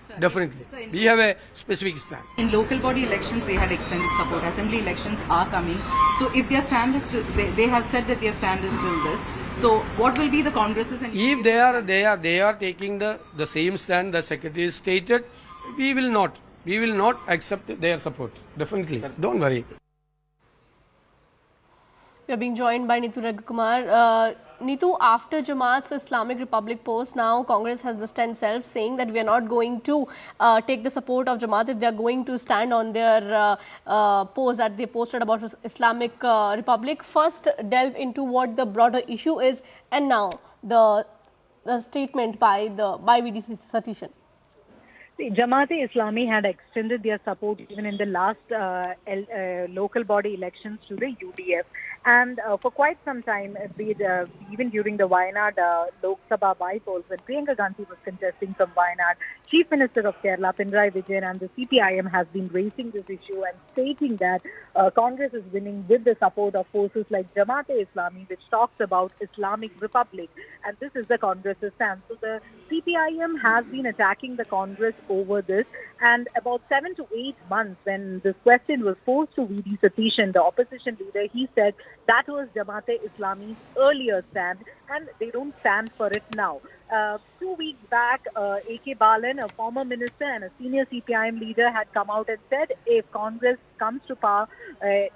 Sir, Definitely. sir, We have a specific stand. In local body elections, they had extended support. Assembly elections are coming. So if their stand is still, they have said that their stand is still this. So what will be the Congress's and If they are taking the same stand the secretary stated, we will not accept their support. Definitely. Don't worry. We are being joined by Neetu Raghukumar. Neetu, after Jamaat's Islamic Republic post, now Congress has distanced itself, saying that we are not going to take the support of Jamaat if they are going to stand on their post that they posted about Islamic Republic. First, delve into what the broader issue is, and now the statement by VD Satishan. Jamaat-e-Islami had extended their support even in the last local body elections to the UDF. And for quite some time, even during the Wayanad Lok Sabha by-polls, when Priyanka Gandhi was contesting from Wayanad, Chief Minister of Kerala, Pinarayi Vijayan, and the CPIM has been raising this issue and stating that Congress is winning with the support of forces like Jamaat-e-Islami, which talks about Islamic Republic. And this is the Congress's stance. So the CPIM has been attacking the Congress over this. And about 7 to 8 months when this question was posed to VD Satishan, the opposition leader, he said That was Jamaat-e-Islami's earlier stand, and they don't stand for it now. 2 weeks back, A.K. Balan, a former minister and a senior CPIM leader, had come out and said if Congress comes to power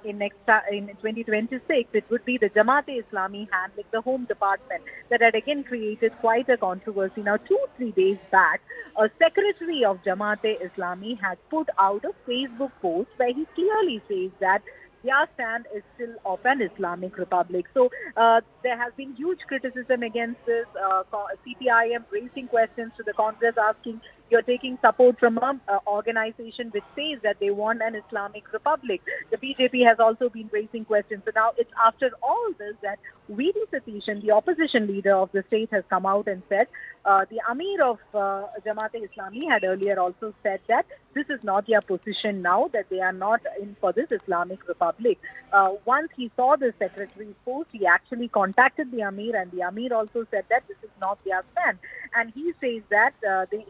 in 2026, it would be the Jamaat-e-Islami handling the Home Department. That had again created quite a controversy. Now, 2-3 days back, a secretary of Jamaat-e-Islami had put out a Facebook post where he clearly says that their stand is still of an Islamic republic. So there has been huge criticism against this. CPIM raising questions to the Congress asking, you're taking support from an organization which says that they want an Islamic republic. The BJP has also been raising questions. So now it's after all this that V.D. Satishan, the opposition leader of the state, has come out and said, the Amir of Jamaat-e-Islami had earlier also said that this is not their position now, that they are not in for this Islamic Republic. Once he saw the secretary's post, he actually contacted the Amir, and the Amir also said that this is not their stand. And he says that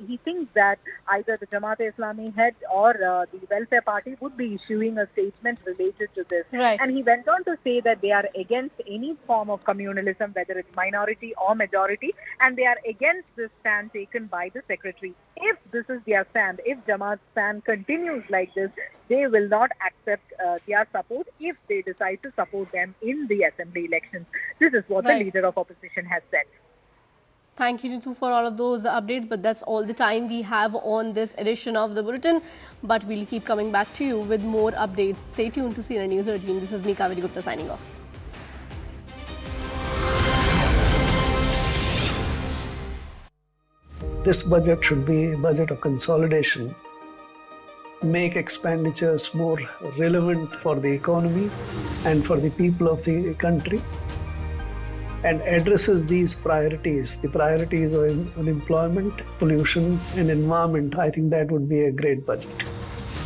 he thinks that either the Jamaat-e-Islami head or the Welfare Party would be issuing a statement related to this. Right. And he went on to say that they are against any form of communalism, whether it's minority or majority, and they are against this stand taken by the secretary. If this is their stand, if Jamaat's stand continues like this, they will not accept their support if they decide to support them in the assembly elections. This is what Right. the leader of opposition has said. Thank you, Nitu, for all of those updates. But that's all the time we have on this edition of the Bulletin. But we'll keep coming back to you with more updates. Stay tuned to CNN News 18. This is me, Kaveri Gupta, signing off. This budget should be a budget of consolidation, make expenditures more relevant for the economy and for the people of the country, and addresses these priorities, the priorities of unemployment, pollution and environment. I think that would be a great budget.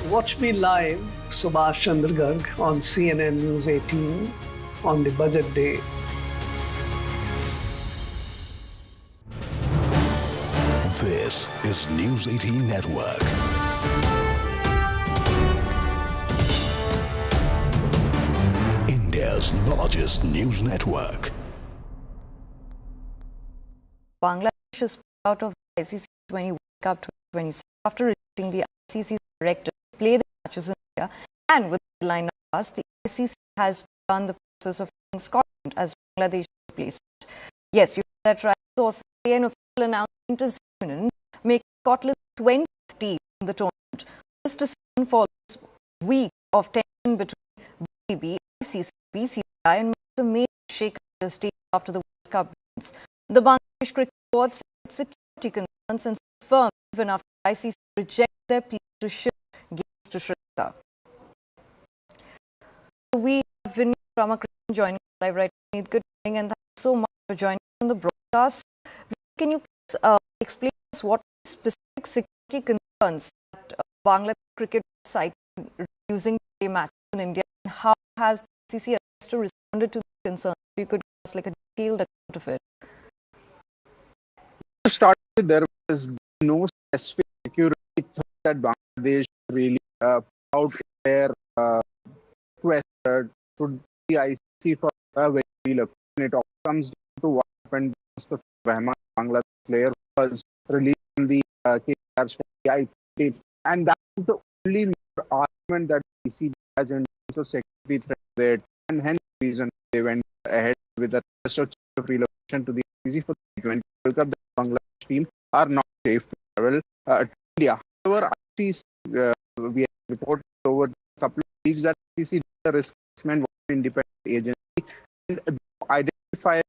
Watch me live, Subhash Chandra Garg, on CNN News 18 on the budget day. This is News 18 Network. India's largest news network. Bangladesh is out of the ICC 20 World Cup 2026 after rejecting the ICC's directive to play the matches in India, and with the line of pass, the ICC has begun the process of playing Scotland as Bangladesh's replacement. Yes, you heard that right. Sources say an official announcement is imminent, making Scotland 20th team in the tournament. This decision follows a week of tension between BCB, ICC, BCCI, and marks a major shake up after the World Cup begins. The Bangladesh Cricket Board said its security concerns and firm even after ICC rejected their plea to shift games to Sri Lanka. We have Vinny Ramakrishnan joining us live right now. Good morning, and thank you so much for joining us on the broadcast. Can you please explain to us what specific security concerns that Bangladesh Cricket cited using play matches in India, and how has the ICC responded to the concerns? If you could give us like a detailed account of it. To start with, there was no specific security threat that Bangladesh really out their request to the ICC for a very relocation. It all comes down to what happened to Rahman, Bangladesh player, was released from the KRs from the ICC, and that is the only argument that ICC has in terms of security threat there, and hence the reason they went ahead with the request of relocation to the ICC for the T20 World Cup. The Bangladesh team are not safe to travel to India. However, ICC, we have reported over a couple of weeks that ICC did a risk assessment with an independent agency and identified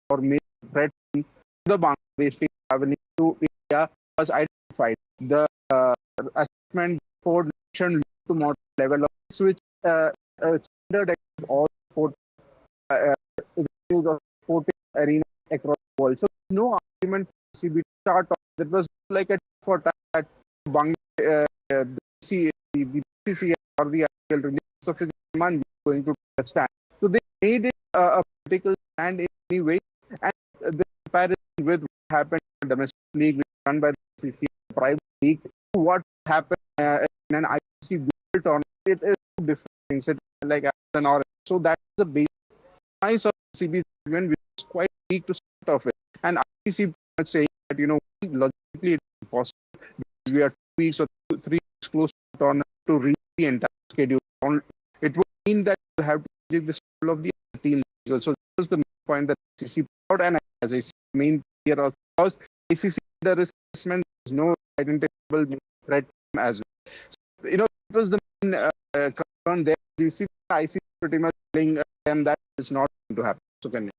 or made threat to the Bangladesh team traveling to India was identified. The assessment report mentioned to moderate level of which standard all sport sporting arena across the world. So no argument to start off. That was like a for that Bangladesh, the BCCI or the IPL release of Rahman going to stand. So they made it a political stand in any way, and the comparison with what happened in the domestic league, which is run by the BCCI, private league, to what happened in an ICC tournament, it is two different things. It's like an orange. So that's the base nice of CB segment, which is quite weak to start off with. And ICC saying that, logically it's impossible because we are 2 weeks or 3 weeks close to tournament to reach the entire schedule. It would mean that you have to change the schedule of the other team. So that was the main point that ICC put out. And as I said, main here of course, ICC under assessment, there's no identifiable threat as well. So, it was the main concern there. We see ICC pretty much telling them that is not going to happen. So can you?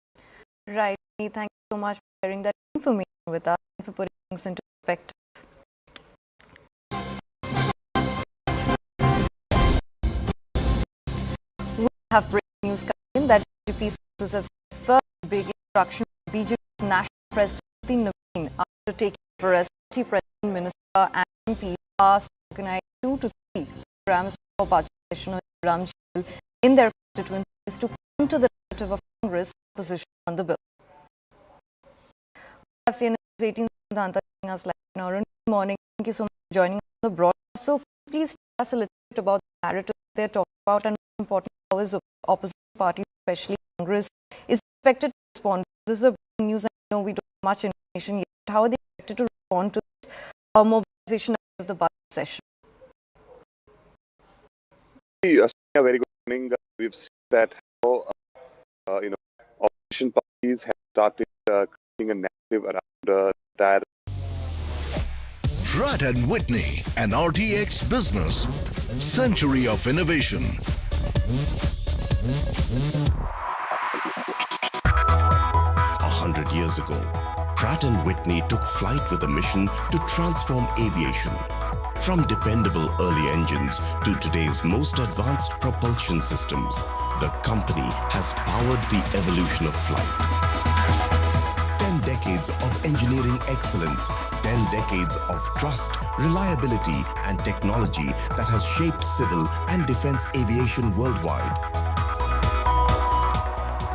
Right. Thank you so much for sharing that information with us and for putting things into perspective. We have breaking news coming in that BJP sources have said further big instruction from BJP's national president Naveen after taking over as party president, minister and MP asked to organize 2 to 3 programs for participation of Ram Jewel in their constituencies to counter the narrative of Congress opposition on the bill. We have CNN News 18 Siddhanta joining us live now. Good morning. Thank you so much for joining us on the broadcast. So please tell us a little bit about the narrative they're talking about and more important, how is opposition parties, especially Congress, is expected to respond. This is a breaking news and I know we don't have much information yet. How are they expected to respond to this mobilization of the budget session? A very good morning. We've seen that how opposition parties have started creating a narrative around entire. Pratt & Whitney, an RTX business. Century of innovation. 100 years ago, Pratt & Whitney took flight with a mission to transform aviation. From dependable early engines to today's most advanced propulsion systems, the company has powered the evolution of flight. 10 decades of engineering excellence, 10 decades of trust, reliability and technology that has shaped civil and defense aviation worldwide.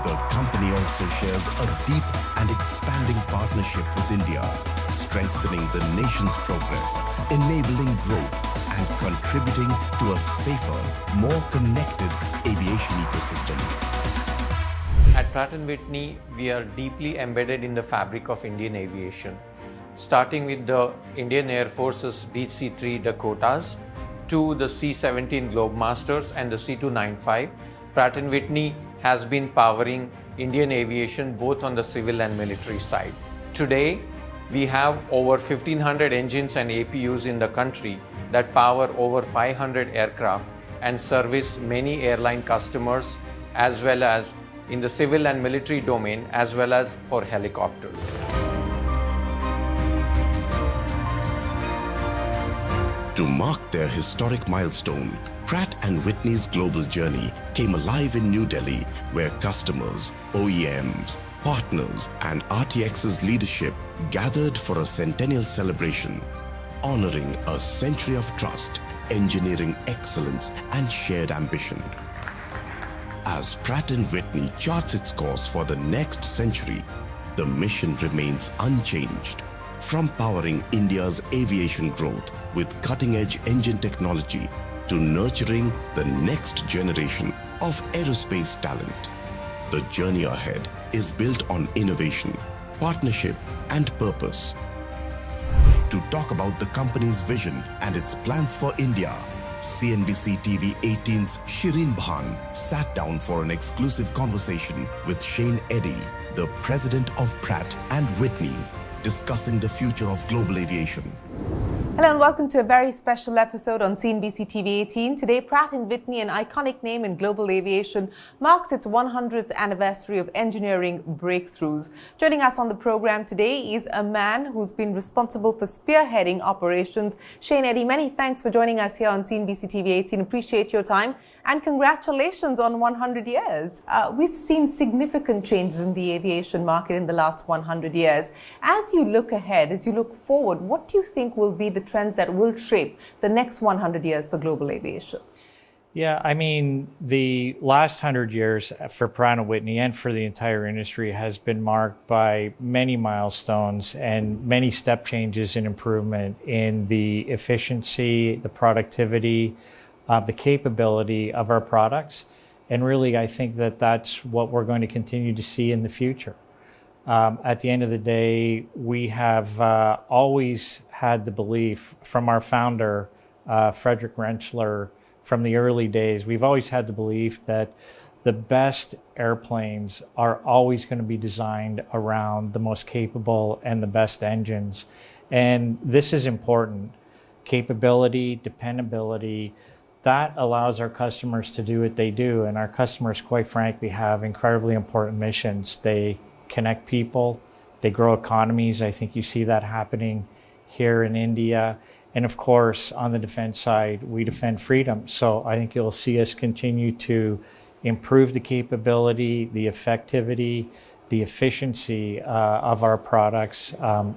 The company also shares a deep and expanding partnership with India, strengthening the nation's progress, enabling growth and contributing to a safer, more connected aviation ecosystem. At Pratt & Whitney, we are deeply embedded in the fabric of Indian aviation, starting with the Indian Air Force's DC-3 Dakotas to the C-17 Globemasters and the C-295. Pratt & Whitney has been powering Indian aviation both on the civil and military side. Today, we have over 1,500 engines and APUs in the country that power over 500 aircraft and service many airline customers, as well as in the civil and military domain, as well as for helicopters. To mark their historic milestone, Pratt & Whitney's global journey came alive in New Delhi, where customers, OEMs, partners and RTX's leadership gathered for a centennial celebration, honoring a century of trust, engineering excellence and shared ambition. As Pratt & Whitney charts its course for the next century, the mission remains unchanged. From powering India's aviation growth with cutting-edge engine technology to nurturing the next generation of aerospace talent, the journey ahead is built on innovation, partnership and purpose. To talk about the company's vision and its plans for India, CNBC TV 18's Shireen Bhan sat down for an exclusive conversation with Shane Eddy, the president of Pratt & Whitney, discussing the future of global aviation. Hello and welcome to a very special episode on CNBC TV 18. Today, Pratt & Whitney, an iconic name in global aviation, marks its 100th anniversary of engineering breakthroughs. Joining us on the program today is a man who's been responsible for spearheading operations. Shane Eddy, many thanks for joining us here on CNBC TV 18. Appreciate your time and congratulations on 100 years. We've seen significant changes in the aviation market in the last 100 years. As you look ahead, as you look forward, what do you think will be the trends that will shape the next 100 years for global aviation? Yeah, I mean, the last 100 years for Pratt & Whitney and for the entire industry has been marked by many milestones and many step changes in improvement in the efficiency, the productivity, the capability of our products. And really, I think that that's what we're going to continue to see in the future. At the end of the day, we have always had the belief from our founder, Frederick Rentschler, from the early days, we've always had the belief that the best airplanes are always going to be designed around the most capable and the best engines. And this is important. Capability, dependability, that allows our customers to do what they do. And our customers, quite frankly, have incredibly important missions. They connect people, they grow economies. I think you see that happening here in India. And of course, on the defense side, we defend freedom. So I think you'll see us continue to improve the capability, the effectivity, the efficiency of our products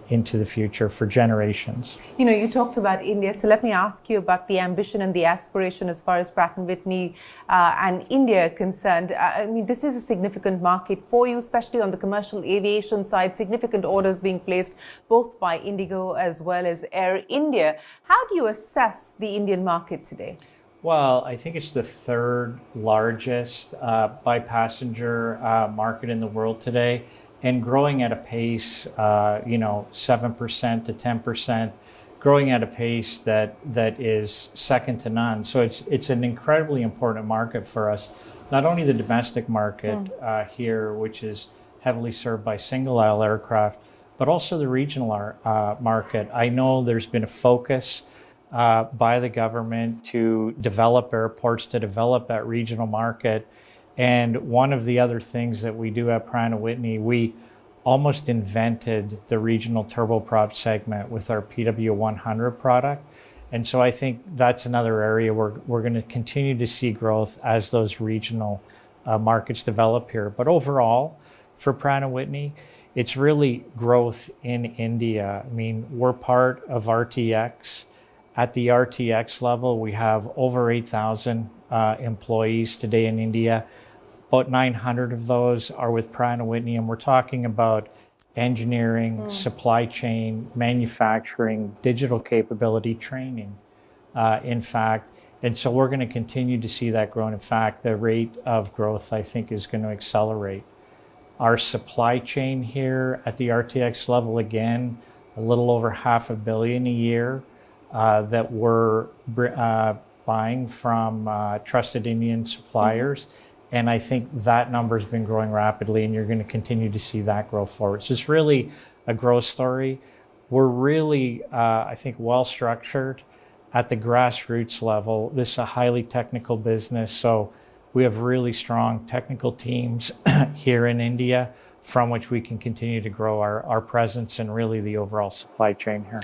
into the future for generations. You know, you talked about India, so let me ask you about the ambition and the aspiration as far as Pratt & Whitney and India are concerned. I mean, this is a significant market for you, especially on the commercial aviation side, significant orders being placed both by Indigo as well as Air India. How do you assess the Indian market today? Well, I think it's the third largest by passenger market in the world today, and growing at a pace, 7% to 10%, growing at a pace that is second to none. So it's an incredibly important market for us. Not only the domestic market here, which is heavily served by single aisle aircraft, but also the regional market. I know there's been a focus by the government to develop airports, to develop that regional market. And one of the other things that we do at Pratt & Whitney, we almost invented the regional turboprop segment with our PW100 product. And so I think that's another area where we're going to continue to see growth as those regional markets develop here. But overall, for Pratt & Whitney, it's really growth in India. I mean, we're part of RTX. At the RTX level, we have over 8,000 employees today in India. About 900 of those are with Pratt & Whitney, and we're talking about engineering, supply chain, manufacturing, digital capability, training, in fact. And so we're going to continue to see that grow. And in fact, the rate of growth, I think, is going to accelerate. Our supply chain here at the RTX level, again, a little over $500 million a year. That we're buying from trusted Indian suppliers. And I think that number has been growing rapidly, and you're going to continue to see that grow forward. So it's really a growth story. We're really, I think, well structured at the grassroots level. This is a highly technical business, so we have really strong technical teams here in India from which we can continue to grow our presence and really the overall supply chain here.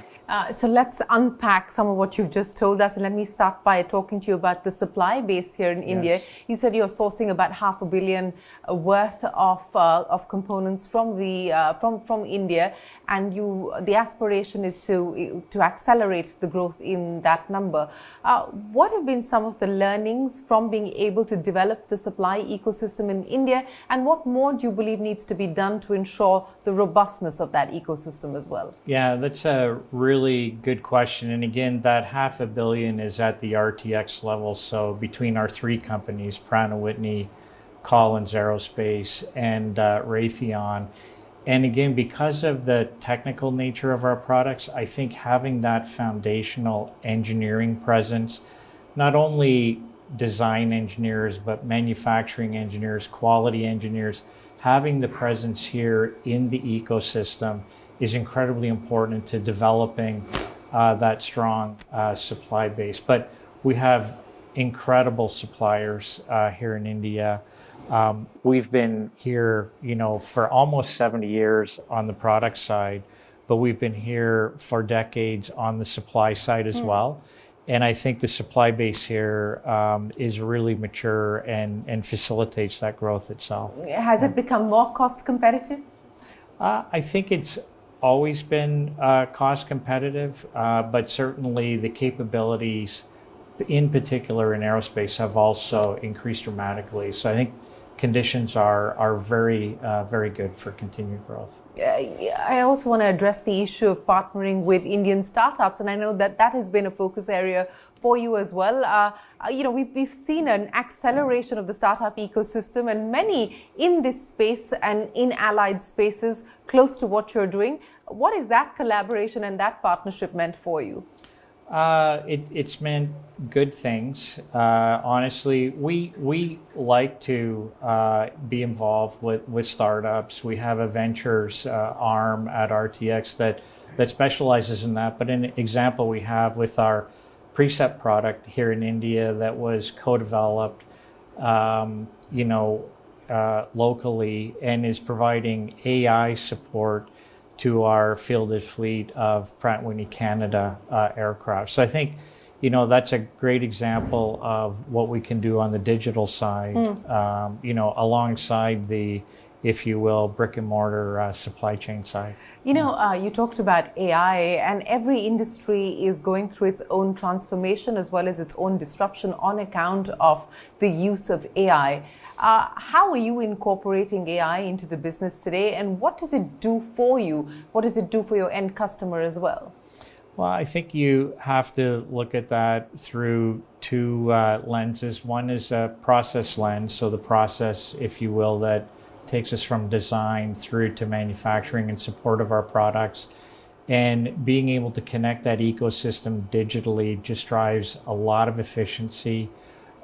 So let's unpack some of what you've just told us, and let me start by talking to you about the supply base here in India. You said you're sourcing about $500 million worth of components from from India, and the aspiration is to accelerate the growth in that number. What have been some of the learnings from being able to develop the supply ecosystem in India, and what more do you believe needs to be done to ensure the robustness of that ecosystem as well? Yeah, that's a really good question. And again, that $500 million is at the RTX level. So between our three companies, Pratt & Whitney, Collins Aerospace, and Raytheon. And again, because of the technical nature of our products, I think having that foundational engineering presence, not only design engineers, but manufacturing engineers, quality engineers, having the presence here in the ecosystem is incredibly important to developing that strong supply base. But we have incredible suppliers here in India. We've been here, for almost 70 years on the product side, but we've been here for decades on the supply side as well. And I think the supply base here is really mature and facilitates that growth itself. Has it become more cost competitive? I think it's always been cost competitive, but certainly the capabilities, in particular in aerospace, have also increased dramatically. So I think conditions are very, very good for continued growth. I also want to address the issue of partnering with Indian startups, and I know that that has been a focus area for you as well. We've seen an acceleration of the startup ecosystem, and many in this space and in allied spaces close to what you're doing. What is that collaboration and that partnership meant for you? It's meant good things. Honestly, we like to be involved with startups. We have a ventures arm at RTX that specializes in that. But an example we have with our Precept product here in India that was co-developed, locally, and is providing AI support to our fielded fleet of Pratt & Whitney Canada aircraft. So I think, that's a great example of what we can do on the digital side, alongside the, if you will, brick and mortar supply chain side. You talked about AI, and every industry is going through its own transformation as well as its own disruption on account of the use of AI. How are you incorporating AI into the business today, and what does it do for you? What does it do for your end customer as well? Well, I think you have to look at that through two lenses. One is a process lens, so the process, if you will, that takes us from design through to manufacturing in support of our products. And being able to connect that ecosystem digitally just drives a lot of efficiency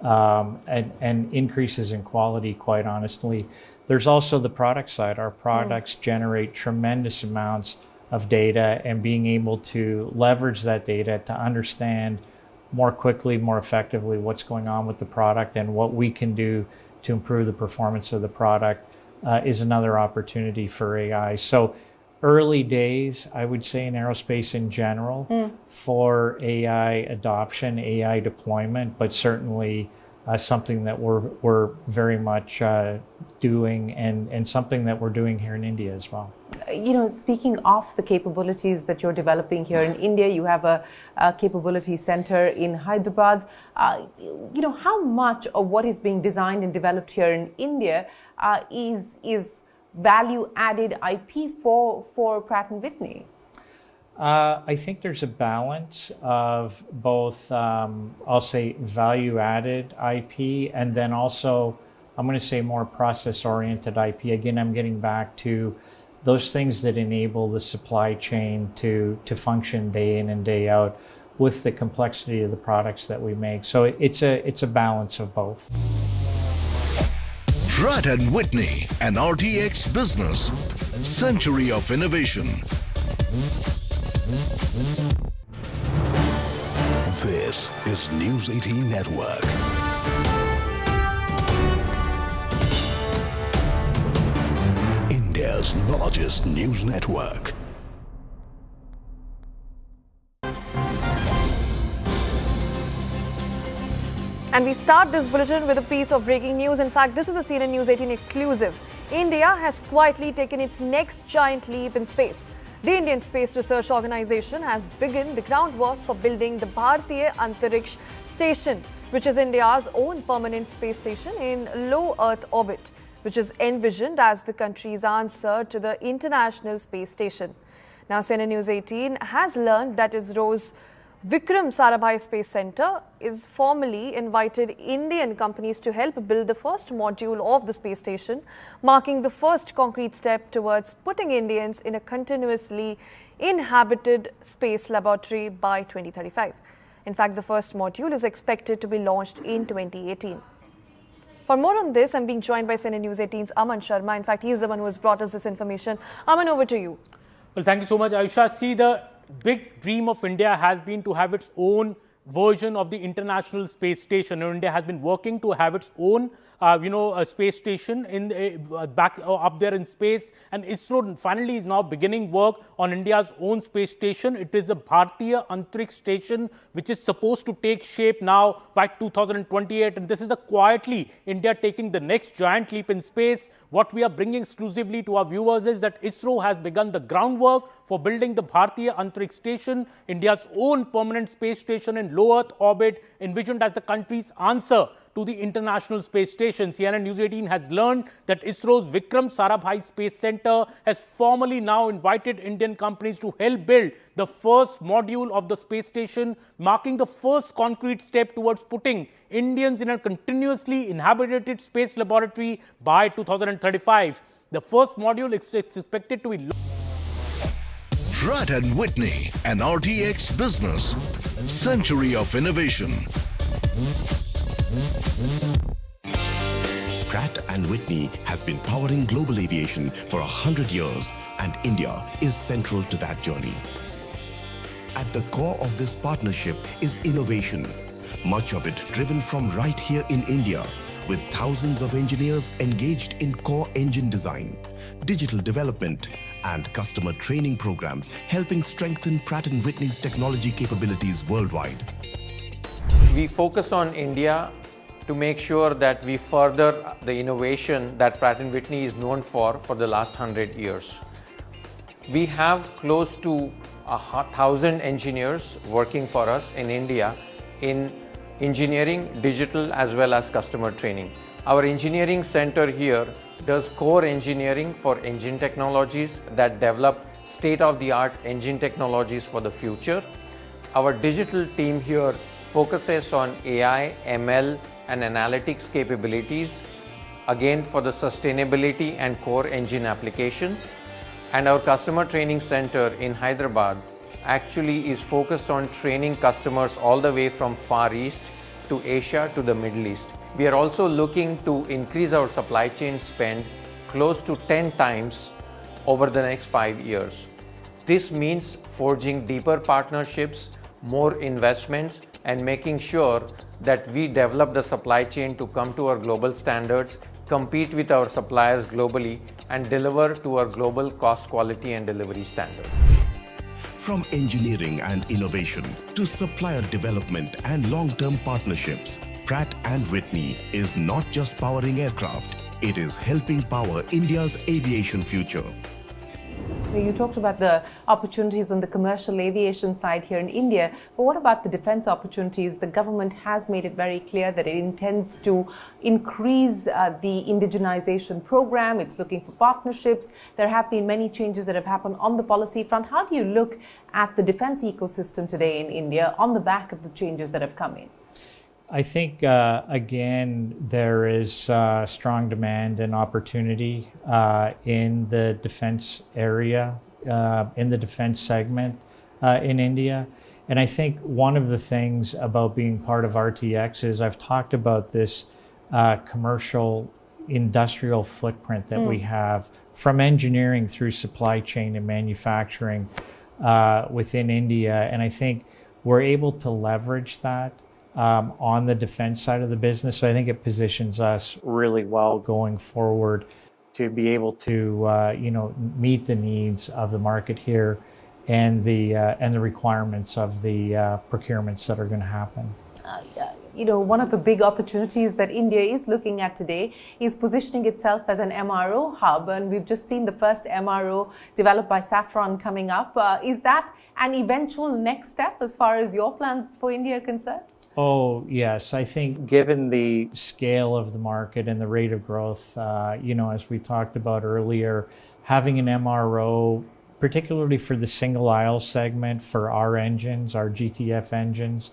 and increases in quality, quite honestly. There's also the product side. Our products generate tremendous amounts of data, and being able to leverage that data to understand more quickly, more effectively what's going on with the product and what we can do to improve the performance of the product is another opportunity for AI. So early days, I would say, in aerospace in general for AI adoption, AI deployment, but certainly something that we're very much doing, and something that we're doing here in India as well. Speaking of the capabilities that you're developing here in India, you have a capability center in Hyderabad. How much of what is being designed and developed here in India is value-added IP for Pratt & Whitney? I think there's a balance of both, I'll say, value-added IP, and then also, I'm going to say, more process-oriented IP. Again, I'm getting back to those things that enable the supply chain to function day in and day out with the complexity of the products that we make. So it's a balance of both. Pratt & Whitney, an RTX business. Century of innovation. This is News 18 Network. India's largest news network. And we start this bulletin with a piece of breaking news. In fact, this is a CNN News 18 exclusive. India has quietly taken its next giant leap in space. The Indian Space Research Organization has begun the groundwork for building the Bharatiya Antariksh Station, which is India's own permanent space station in low Earth orbit, which is envisioned as the country's answer to the International Space Station. Now, CNN News 18 has learned that ISRO's Vikram Sarabhai Space Center is formally invited Indian companies to help build the first module of the space station, marking the first concrete step towards putting Indians in a continuously inhabited space laboratory by 2035. In fact, the first module is expected to be launched in 2018. For more on this, I'm being joined by CNN News 18's Aman Sharma. In fact, he's the one who has brought us this information. Aman, over to you. Well, thank you so much, Aisha. See, the big dream of India has been to have its own version of the International Space Station. India has been working to have its own, a space station in back up there in space, and ISRO finally is now beginning work on India's own space station. It is the Bharatiya Antariksh Station, which is supposed to take shape now by 2028, and this is quietly India taking the next giant leap in space. What we are bringing exclusively to our viewers is that ISRO has begun the groundwork for building the Bharatiya Antariksh Station, India's own permanent space station in low Earth orbit, envisioned as the country's answer to the International Space Station. CNN News 18 has learned that ISRO's Vikram Sarabhai Space Center has formally now invited Indian companies to help build the first module of the space station, marking the first concrete step towards putting Indians in a continuously inhabited space laboratory by 2035. The first module is expected to be Pratt & Whitney, an RTX business. Century of innovation. Pratt & Whitney has been powering global aviation for 100 years, and India is central to that journey. At the core of this partnership is innovation, much of it driven from right here in India, with thousands of engineers engaged in core engine design, digital development, and customer training programs, helping strengthen Pratt & Whitney's technology capabilities worldwide. We focus on India to make sure that we further the innovation that Pratt & Whitney is known for the last 100 years. We have close to 1,000 engineers working for us in India in engineering, digital as well as customer training. Our engineering center here does core engineering for engine technologies that develop state-of-the-art engine technologies for the future. Our digital team here focuses on AI, ML and analytics capabilities, again for the sustainability and core engine applications. And our customer training center in Hyderabad actually is focused on training customers all the way from Far East to Asia to the Middle East. We are also looking to increase our supply chain spend close to 10 times over the next 5 years. This means forging deeper partnerships, more investments, and making sure that we develop the supply chain to come to our global standards, compete with our suppliers globally, and deliver to our global cost, quality, and delivery standards. From engineering and innovation to supplier development and long-term partnerships, Pratt & Whitney is not just powering aircraft, it is helping power India's aviation future. You talked about the opportunities on the commercial aviation side here in India, but what about the defense opportunities? The government has made it very clear that it intends to increase the indigenization program. It's looking for partnerships. There have been many changes that have happened on the policy front. How do you look at the defense ecosystem today in India on the back of the changes that have come in? I think, again, there is strong demand and opportunity in the defense area, in the defense segment in India. And I think one of the things about being part of RTX is I've talked about this commercial industrial footprint that we have from engineering through supply chain and manufacturing within India. And I think we're able to leverage that on the defense side of the business. So I think it positions us really well going forward to be able to, meet the needs of the market here and the requirements of the procurements that are going to happen. One of the big opportunities that India is looking at today is positioning itself as an MRO hub. And we've just seen the first MRO developed by Safran coming up. Is that an eventual next step as far as your plans for India are concerned? Oh, yes. I think given the scale of the market and the rate of growth, as we talked about earlier, having an MRO, particularly for the single aisle segment for our engines, our GTF engines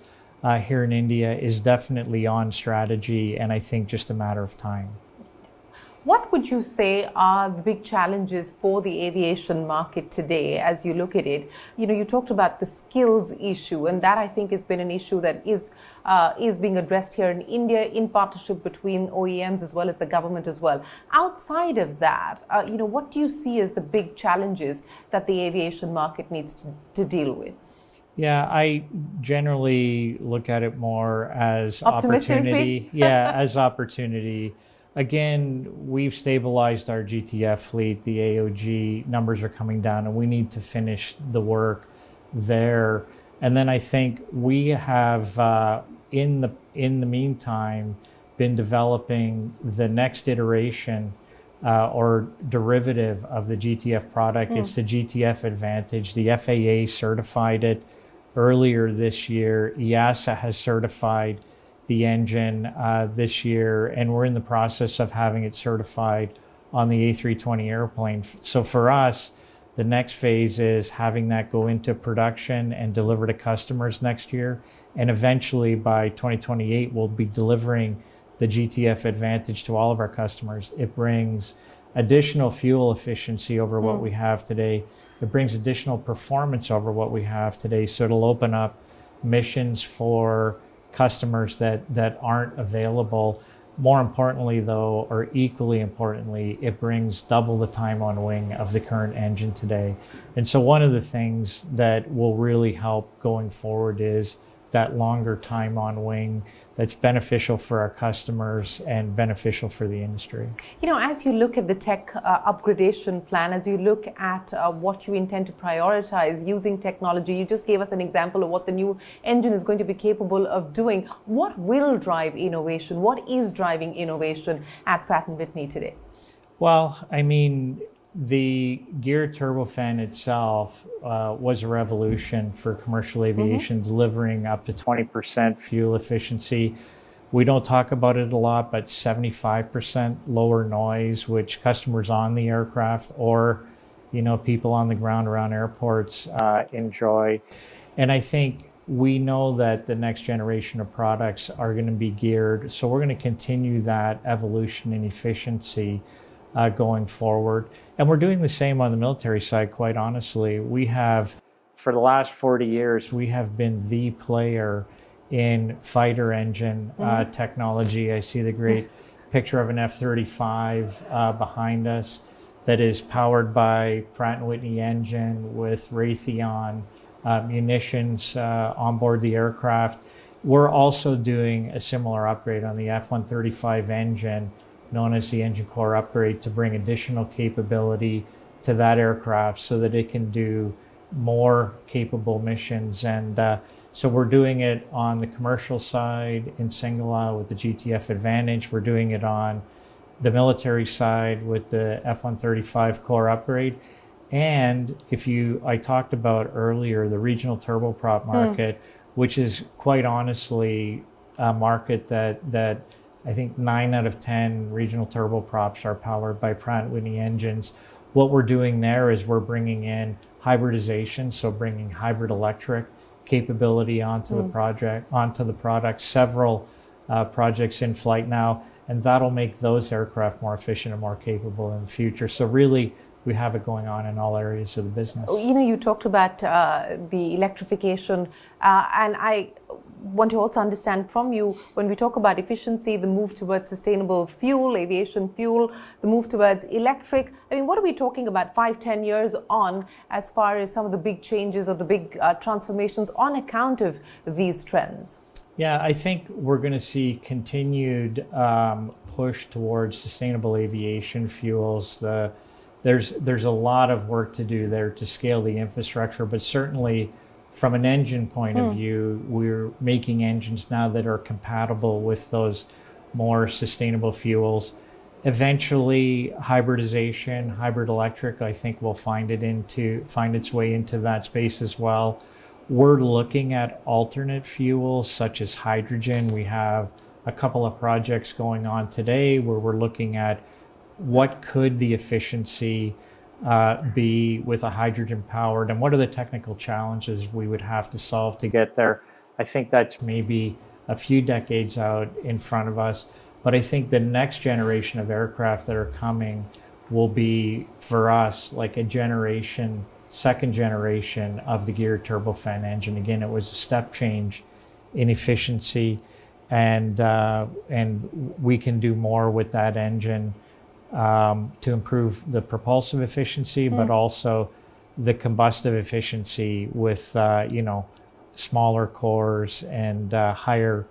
here in India, is definitely on strategy, and I think just a matter of time. What would you say are the big challenges for the aviation market today as you look at it? You talked about the skills issue, and that I think has been an issue that is being addressed here in India in partnership between OEMs as well as the government as well. Outside of that, what do you see as the big challenges that the aviation market needs to deal with? Yeah, I generally look at it more as opportunity. Yeah, as opportunity. Again, we've stabilized our GTF fleet. The AOG numbers are coming down, and we need to finish the work there. And then I think we have, in the meantime, been developing the next iteration or derivative of the GTF product. It's the GTF Advantage. The FAA certified it earlier this year. EASA has certified the engine this year, and we're in the process of having it certified on the A320 airplane. So for us, the next phase is having that go into production and deliver to customers next year. And eventually by 2028, we'll be delivering the GTF Advantage to all of our customers. It brings additional fuel efficiency over what we have today. It brings additional performance over what we have today. So it'll open up missions for customers that aren't available. More importantly, though, or equally importantly, it brings double the time on wing of the current engine today. And so one of the things that will really help going forward is that longer time on wing that's beneficial for our customers and beneficial for the industry. You know, as you look at the tech upgradation plan, as you look at what you intend to prioritize using technology, you just gave us an example of what the new engine is going to be capable of doing. What will drive innovation? What is driving innovation at Pratt & Whitney today? Well, I mean, the geared turbofan itself was a revolution for commercial aviation, delivering up to 20% fuel efficiency. We don't talk about it a lot, but 75% lower noise, which customers on the aircraft or, you know, people on the ground around airports enjoy. And I think we know that the next generation of products are going to be geared. So we're going to continue that evolution in efficiency going forward. And we're doing the same on the military side, quite honestly. We have, for the last 40 years, we have been the player in fighter engine technology. I see the great picture of an F-35 behind us that is powered by Pratt & Whitney engine with Raytheon munitions on board the aircraft. We're also doing a similar upgrade on the F-135 engine, known as the engine core upgrade, to bring additional capability to that aircraft so that it can do more capable missions. And so we're doing it on the commercial side in Singala with the GTF Advantage. We're doing it on the military side with the F-135 core upgrade. And I talked about earlier the regional turboprop market, which is quite honestly a market that I think 9 out of 10 regional turboprops are powered by Pratt & Whitney engines. What we're doing there is we're bringing in hybridization, so bringing hybrid electric capability onto the product. Several projects in flight now, and that'll make those aircraft more efficient and more capable in the future. So really, we have it going on in all areas of the business. You know, you talked about the electrification, and I want to also understand from you, when we talk about efficiency, the move towards sustainable fuel, aviation fuel, the move towards electric, I mean, what are we talking about 5-10 years on as far as some of the big changes or the big transformations on account of these trends? Yeah, I think we're going to see continued push towards sustainable aviation fuels. There's a lot of work to do there to scale the infrastructure, but certainly from an engine point of view, we're making engines now that are compatible with those more sustainable fuels. Eventually, hybridization, hybrid electric, I think will find its way into that space as well. We're looking at alternate fuels such as hydrogen. We have a couple of projects going on today where we're looking at what could the efficiency be with a hydrogen powered, and what are the technical challenges we would have to solve to get there. I think that's maybe a few decades out in front of us, but I think the next generation of aircraft that are coming will be, for us, like a second generation of the geared turbofan engine. Again, it was a step change in efficiency, and we can do more with that engine to improve the propulsive efficiency, but also the combustive efficiency with smaller cores and higher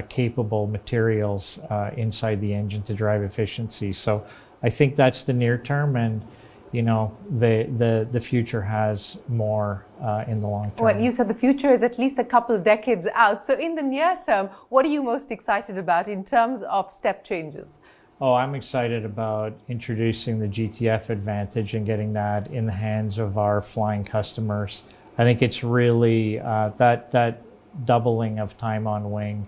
capable materials inside the engine to drive efficiency. So I think that's the near term, and the future has more in the long term. Well, you said the future is at least a couple of decades out. So in the near term, what are you most excited about in terms of step changes? Oh, I'm excited about introducing the GTF Advantage and getting that in the hands of our flying customers. I think it's really that doubling of time on wing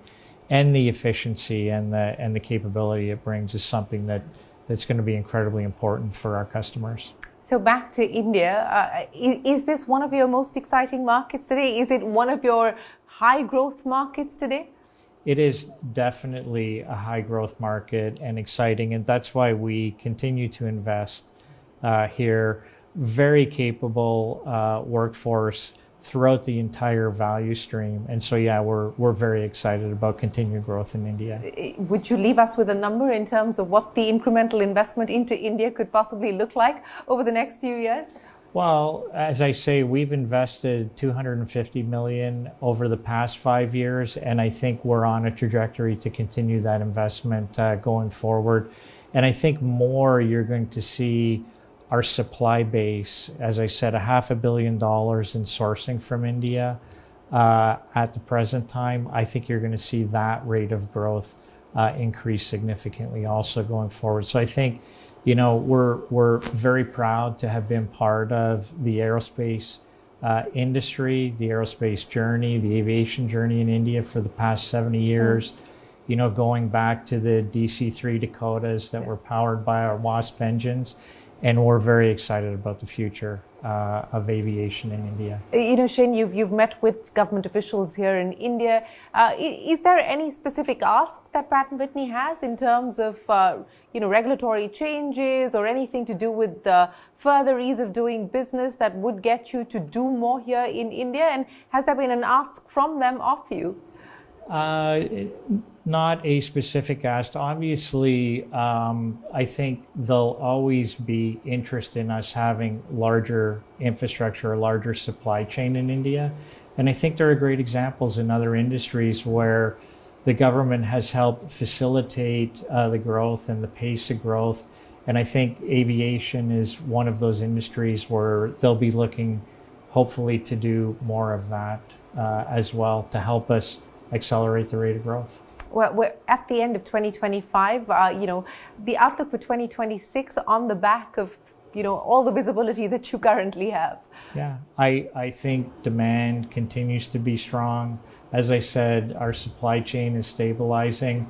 and the efficiency and the capability it brings is something that's going to be incredibly important for our customers. So back to India, is this one of your most exciting markets today? Is it one of your high growth markets today? It is definitely a high growth market and exciting, and that's why we continue to invest here. Very capable workforce throughout the entire value stream. And so, yeah, we're very excited about continued growth in India. Would you leave us with a number in terms of what the incremental investment into India could possibly look like over the next few years? Well, as I say, we've invested $250 million over the past 5 years, and I think we're on a trajectory to continue that investment going forward. And I think more you're going to see our supply base, as I said, $500 million in sourcing from India at the present time. I think you're going to see that rate of growth increase significantly also going forward. So I think, you know, we're very proud to have been part of the aerospace industry, the aerospace journey, the aviation journey in India for the past 70 years. You know, going back to the DC-3 Dakotas that were powered by our WASP engines. And we're very excited about the future of aviation in India. You know, Shane, you've met with government officials here in India. Is there any specific ask that Pratt & Whitney has in terms of, you know, regulatory changes or anything to do with the further ease of doing business that would get you to do more here in India? And has there been an ask from them of you? Not a specific ask. Obviously, I think they'll always be interested in us having larger infrastructure, a larger supply chain in India. And I think there are great examples in other industries where the government has helped facilitate the growth and the pace of growth. And I think aviation is one of those industries where they'll be looking, hopefully, to do more of that as well to help us accelerate the rate of growth. Well, we're at the end of 2025. You know, the outlook for 2026 on the back of, you know, all the visibility that you currently have. Yeah, I think demand continues to be strong. As I said, our supply chain is stabilizing.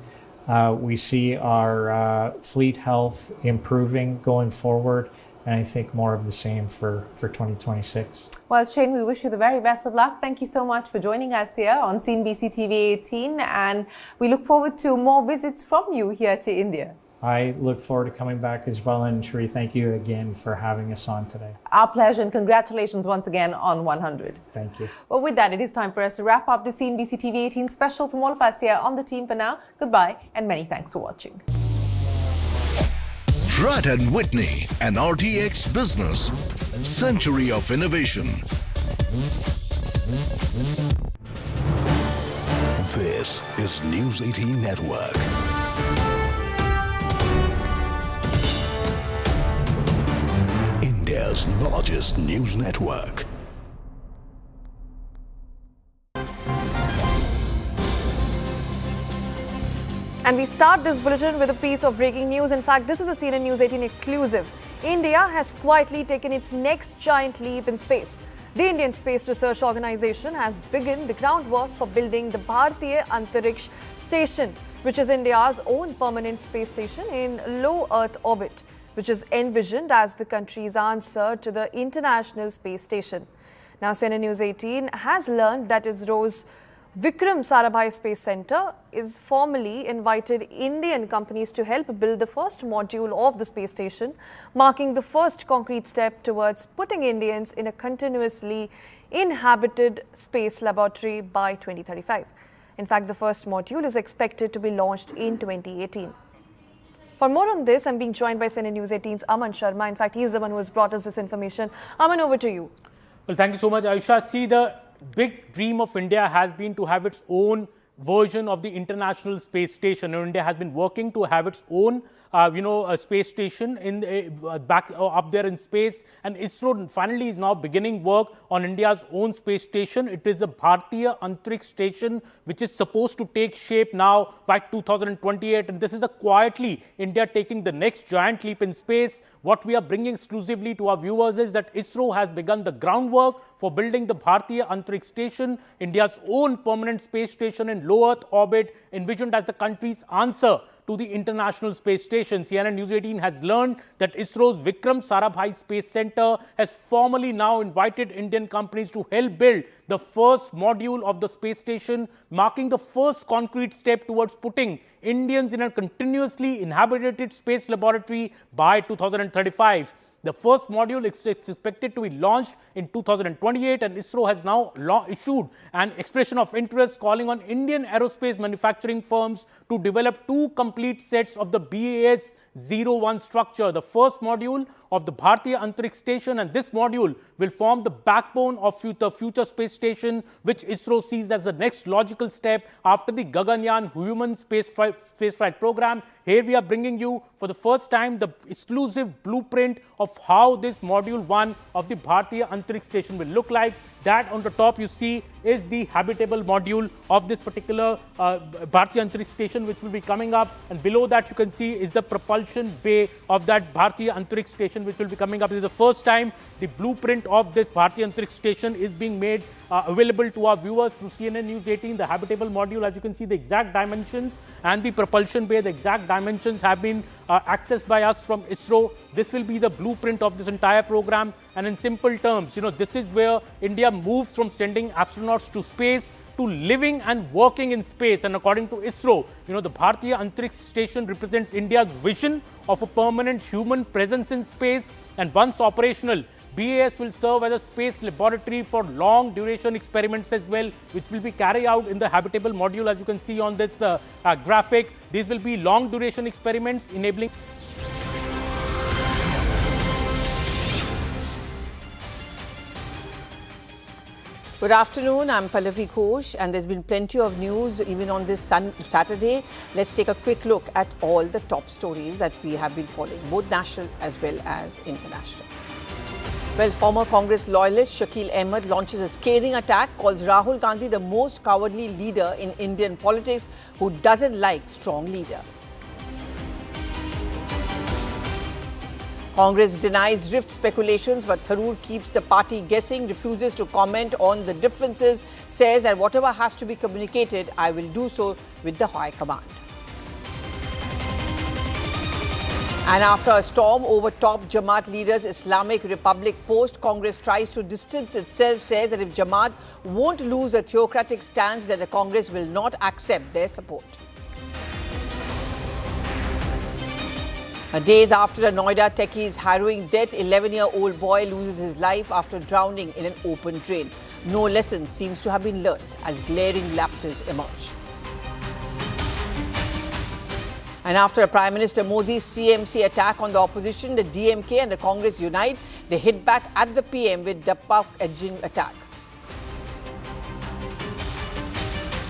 We see our fleet health improving going forward. And I think more of the same for 2026. Well, Shane, we wish you the very best of luck. Thank you so much for joining us here on CNBC TV 18. And we look forward to more visits from you here to India. I look forward to coming back as well. And Shri, thank you again for having us on today. Our pleasure, and congratulations once again on 100. Thank you. Well, with that, it is time for us to wrap up the CNBC TV 18 special from all of us here on the team for now. Goodbye, and many thanks for watching. Pratt & Whitney, an RTX business. Century of innovation. This is News 18 Network. India's largest news network. And we start this bulletin with a piece of breaking news. In fact, this is a CNN News 18 exclusive. India has quietly taken its next giant leap in space. The Indian Space Research Organization has begun the groundwork for building the Bharatiya Antariksh Station, which is India's own permanent space station in low Earth orbit, which is envisioned as the country's answer to the International Space Station. Now, CNN News 18 has learned that ISRO's Vikram Sarabhai Space Center is formally invited Indian companies to help build the first module of the space station, marking the first concrete step towards putting Indians in a continuously inhabited space laboratory by 2035. In fact, the first module is expected to be launched in 2018. For more on this, I'm being joined by CNN News 18's Aman Sharma. In fact, he's the one who has brought us this information. Aman, over to you. Well, thank you so much, Aisha. See, the big dream of India has been to have its own version of the International Space Station. India has been working to have its own a space station in back up there in space, and ISRO finally is now beginning work on India's own space station. It is the Bharatiya Antariksh Station, which is supposed to take shape now by 2028, and this is quietly India taking the next giant leap in space. What we are bringing exclusively to our viewers is that ISRO has begun the groundwork for building the Bharatiya Antariksh Station, India's own permanent space station in low Earth orbit, envisioned as the country's answer to the International Space Station. CNN News 18 has learned that ISRO's Vikram Sarabhai Space Center has formally now invited Indian companies to help build the first module of the space station, marking the first concrete step towards putting Indians in a continuously inhabited space laboratory by 2035. The first module is expected to be launched in 2028, and ISRO has now issued an expression of interest calling on Indian aerospace manufacturing firms to develop 2 complete sets of the BAS-01 structure, the first module of the Bharatiya Antariksh Station, and this module will form the backbone of the future space station, which ISRO sees as the next logical step after the Gaganyaan human spaceflight program. Here we are bringing you for the first time the exclusive blueprint of how this module 1 of the Bharatiya Antariksh Station will look like. That on the top you see is the habitable module of this particular Bharatiya Antariksh Station, which will be coming up, and below that you can see is the propulsion bay of that Bharatiya Antariksh Station, which will be coming up. This is the first time the blueprint of this Bharatiya Antariksh Station is being made available to our viewers through CNN News 18. The habitable module, as you can see, the exact dimensions, and the propulsion bay, the exact dimensions have been accessed by us from ISRO. This will be the blueprint of this entire program, and in simple terms, this is where India moves from sending astronauts to space to living and working in space. And according to ISRO, the Bharatiya Antariksh Station represents India's vision of a permanent human presence in space, and once operational, BAS will serve as a space laboratory for long duration experiments as well, which will be carried out in the habitable module. As you can see on this graphic, these will be long duration experiments enabling. Good afternoon, I'm Pallavi Ghosh, and there's been plenty of news even on this Saturday. Let's take a quick look at all the top stories that we have been following, both national as well as international. Well, former Congress loyalist Shakil Ahmed launches a scathing attack, calls Rahul Gandhi the most cowardly leader in Indian politics who doesn't like strong leaders. Congress denies rift speculations, but Tharoor keeps the party guessing, refuses to comment on the differences, says that whatever has to be communicated, I will do so with the High Command. And after a storm over top Jamaat leaders, Islamic Republic post-Congress tries to distance itself, says that if Jamaat won't lose a theocratic stance, that the Congress will not accept their support. Days after the Noida techie's harrowing death, 11-year-old boy loses his life after drowning in an open drain. No lesson seems to have been learned as glaring lapses emerge. And after Prime Minister Modi's CMC attack on the opposition, the DMK and the Congress unite. They hit back at the PM with the edging attack.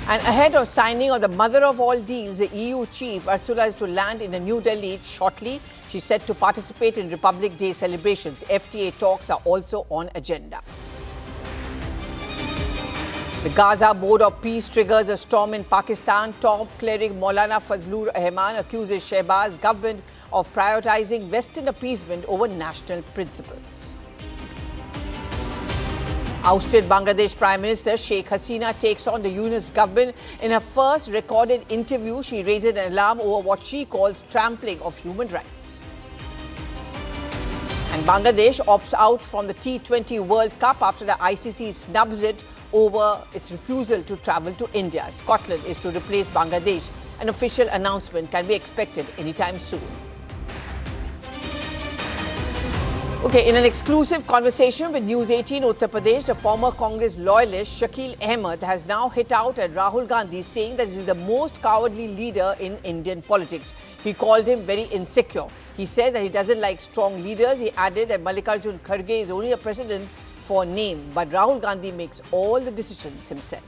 And ahead of signing of the mother of all deals, the EU chief Ursula is to land in New Delhi shortly. She's set to participate in Republic Day celebrations. FTA talks are also on agenda. The Gaza Board of Peace triggers a storm in Pakistan. Top cleric Maulana Fazlur Rahman accuses Shehbaz government of prioritizing Western appeasement over national principles. Ousted Bangladesh Prime Minister Sheikh Hasina takes on the Yunus government. In her first recorded interview, she raises an alarm over what she calls trampling of human rights. And Bangladesh opts out from the T20 World Cup after the ICC snubs it over its refusal to travel to India. Scotland is to replace Bangladesh. An official announcement can be expected anytime soon. Okay, in an exclusive conversation with News 18 Uttar Pradesh, the former Congress loyalist Shakil Ahmed has now hit out at Rahul Gandhi, saying that he is the most cowardly leader in Indian politics. He called him very insecure. He said that he doesn't like strong leaders. He added that Mallikarjun Kharge is only a president for name, but Rahul Gandhi makes all the decisions himself.